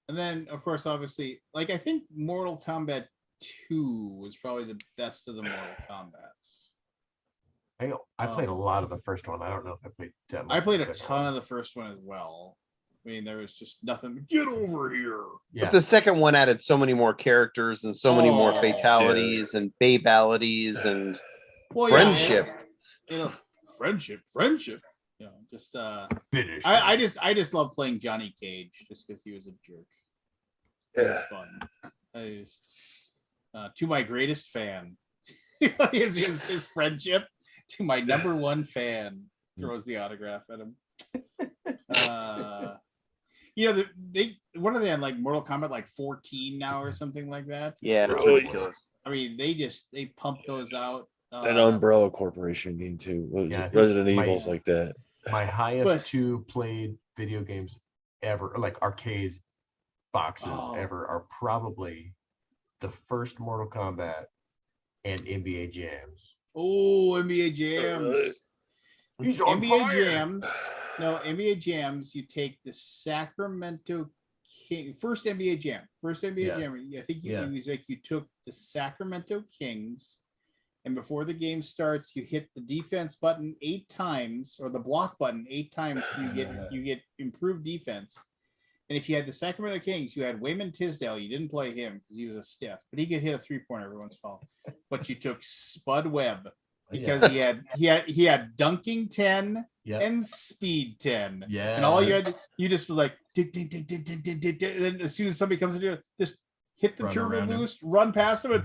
and then of course obviously like I think Mortal Kombat 2 was probably the best of the Mortal Kombats. I played a lot of the first one. I don't know if I played that much. I played of a the second ton one. of the first one as well. I mean, there was just nothing. Get over here. Yeah, But the second one added so many more characters and so many more Oh, fatalities and babalities and Well, friendship. Friendship. Just finish. I just love playing Johnny Cage just because he was a jerk. It was fun. To my greatest fan, his friendship. To my number one fan, throws the autograph at him. What are they on, like Mortal Kombat like 14 now or something like that? Yeah, it's Really? ridiculous. I mean, they pump those out. That Umbrella Corporation game too. What was Yeah, I it? think Resident my- Evil's like that. My highest But- two played video games ever, like arcade boxes Oh. ever, are probably the first Mortal Kombat and NBA Jams. Oh, NBA Jams. He's on NBA fire. Jams. No, NBA Jams. You take the Sacramento King. First NBA Jam. Yeah. Jam. I think Yeah. it was like you took the Sacramento Kings, and before the game starts, you hit the defense button 8 times or the block button 8 times. So you get improved defense. And if you had the Sacramento Kings, you had Wayman Tisdale. You didn't play him because he was a stiff, but he could hit a 3-pointer every once in a while. But you took Spud Webb because he had dunking 10 Yeah. and speed 10. Yeah. And all you just was like, dig, dig, dig, dig, dig, dig, dig, dig. And then as soon as somebody comes in here, just hit the Run turbo around him. boost, run past him, and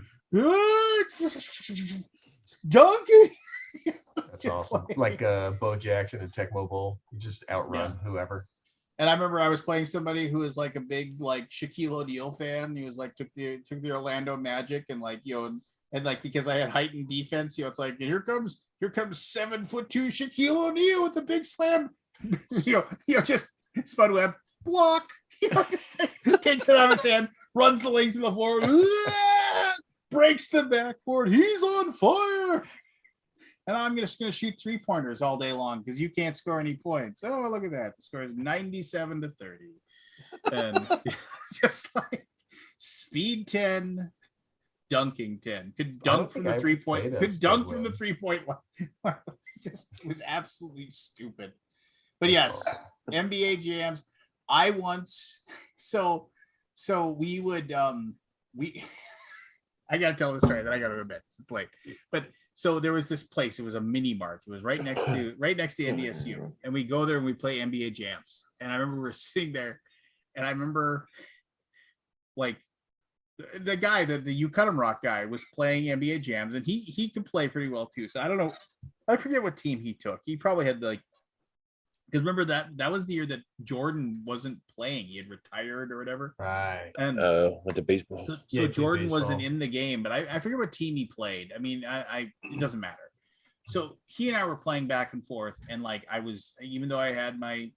dunking. That's Just awesome. Like Bo Jackson and Tecmo Bowl. You just outrun whoever. And I remember I was playing somebody who was like a big like Shaquille O'Neal fan. He was like took the Orlando Magic and like and like because I had heightened defense, it's like here comes 7'2" Shaquille O'Neal with the big slam. Just Spud Webb block. Just takes it out of his hand, runs the length of the floor, breaks the backboard. He's on fire. And I'm just going to shoot 3-pointers all day long because you can't score any points. Oh, look at that. The score is 97-30. And just like speed 10, dunking 10. Could dunk from the 3-point. Could dunk from the 3-point line. Just was absolutely stupid. But yes, NBA Jams. I once, so we would, I got to tell this story, then I got to go to bed. It's late. But so there was this place. It was a mini mart. It was right next to NDSU, and we go there and we play NBA Jams. And I remember we were sitting there, and I remember like the guy, the You Cut 'Em Rock guy, was playing NBA Jams, and he could play pretty well too. So I don't know, I forget what team he took. He probably had because remember that was the year that Jordan wasn't playing. He had retired or whatever. Right. And With the baseball. so Yeah, Jordan baseball. wasn't in the game, but I forget what team he played. I mean, it doesn't matter. So he and I were playing back and forth, and like I was, even though I had my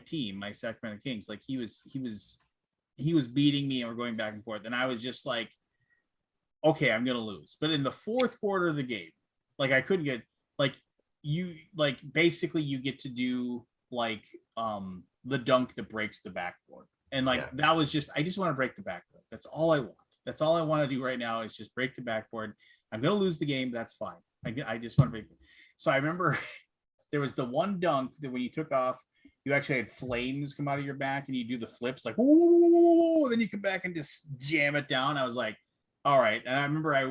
team, my Sacramento Kings, like he was beating me, and we're going back and forth, and I was just like, okay, I'm gonna lose. But in the 4th quarter of the game, like I couldn't get basically you get to do like the dunk that breaks the backboard. And that was just, I just want to break the backboard. That's all I want. That's all I want to do right now is just break the backboard. I'm going to lose the game. That's fine. I just want to break it. So I remember there was the one dunk that when you took off, you actually had flames come out of your back, and you do the flips like, whoa, then you come back and just jam it down. I was like, all right. And I remember I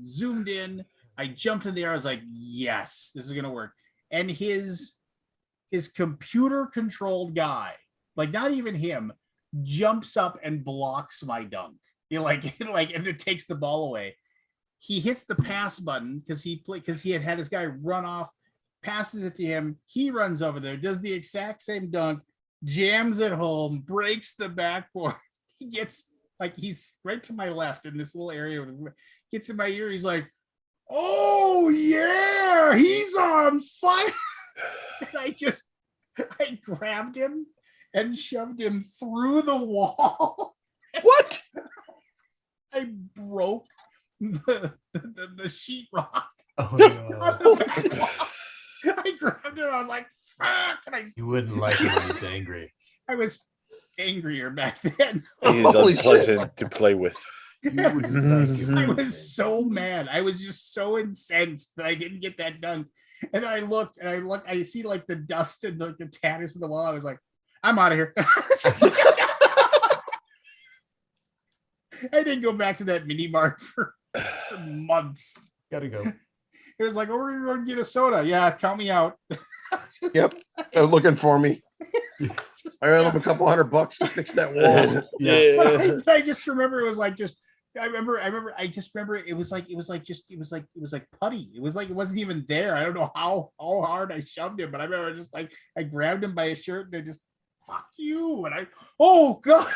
zoomed in, I jumped in the air. I was like, yes, this is gonna work. And his computer controlled guy, like not even him, jumps up and blocks my dunk. You know, like, and it takes the ball away. He hits the pass button because he had his guy run off, passes it to him. He runs over there, does the exact same dunk, jams it home, breaks the backboard. He gets like, he's right to my left in this little area, gets in my ear. He's like, oh yeah, he's on fire. And I grabbed him and shoved him through the wall. What? I broke the sheetrock. Oh on no. the back wall. I grabbed him. I was like, fuck. And You wouldn't like it when he's angry. I was angrier back then. He's Holy shit. unpleasant to play with. You wouldn't like it. I was so mad. I was just so incensed that I didn't get that done. And then I looked, I see like the dust and the tatters of the wall. I was like, I'm out of here. I didn't go back to that mini mart for months. Gotta go. It was like, oh, we're going to get a soda. Yeah, count me out. Yep. They're looking for me. I owe them a couple $100 to fix that wall. Yeah. I just remember it was like I just remember it was like putty. It was like it wasn't even there. I don't know how hard I shoved him, but I remember just like I grabbed him by his shirt and I just, fuck you. And oh God.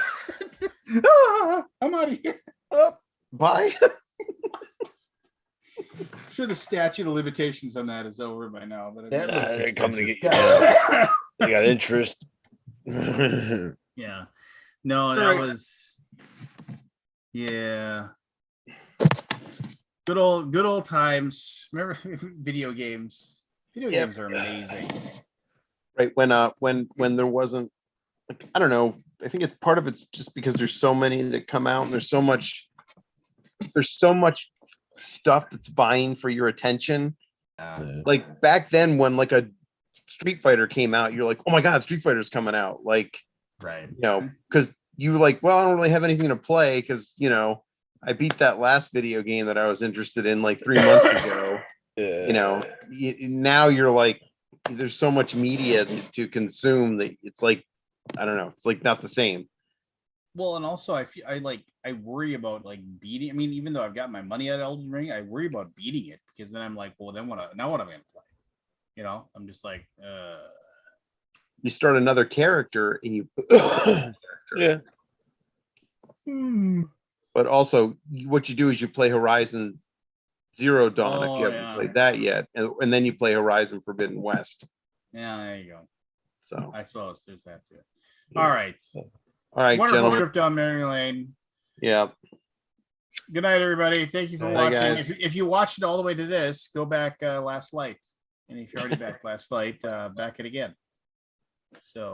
I'm out of here. Bye. I'm sure the statute of limitations on that is over by now, but That looks They're coming to expensive. get you. They got interest. yeah. No, that Right. was yeah. Good old times. Remember video games? Video Yep. games are amazing. Right. When there wasn't, like, I don't know. I think it's part of it's just because there's so many that come out and there's so much stuff that's vying for your attention. Like back then when like a Street Fighter came out, you're like, oh my God, Street Fighter's coming out. Like, Right. you know, because you were like, well, I don't really have anything to play because, you know, I beat that last video game that I was interested in like 3 months ago. Yeah. You know, now you're like, there's so much media to consume that it's like, I don't know, it's like not the same. Well, and also I worry about like beating. I mean, even though I've got my money at Elden Ring, I worry about beating it because then I'm like, well, then what am I gonna play? You know, I'm just like, You start another character and you Yeah. but also what you do is you play Horizon Zero Dawn if you Oh, haven't yeah. played that yet, and then you play Horizon Forbidden West. yeah, there you go. So I suppose there's that too. All right. all right, Wonderful gentlemen. trip down memory lane. Yeah. Good night, everybody. Thank you for Bye, watching. guys. If you watched it all the way to this, go back last light. And if you're already back last light, back it again. So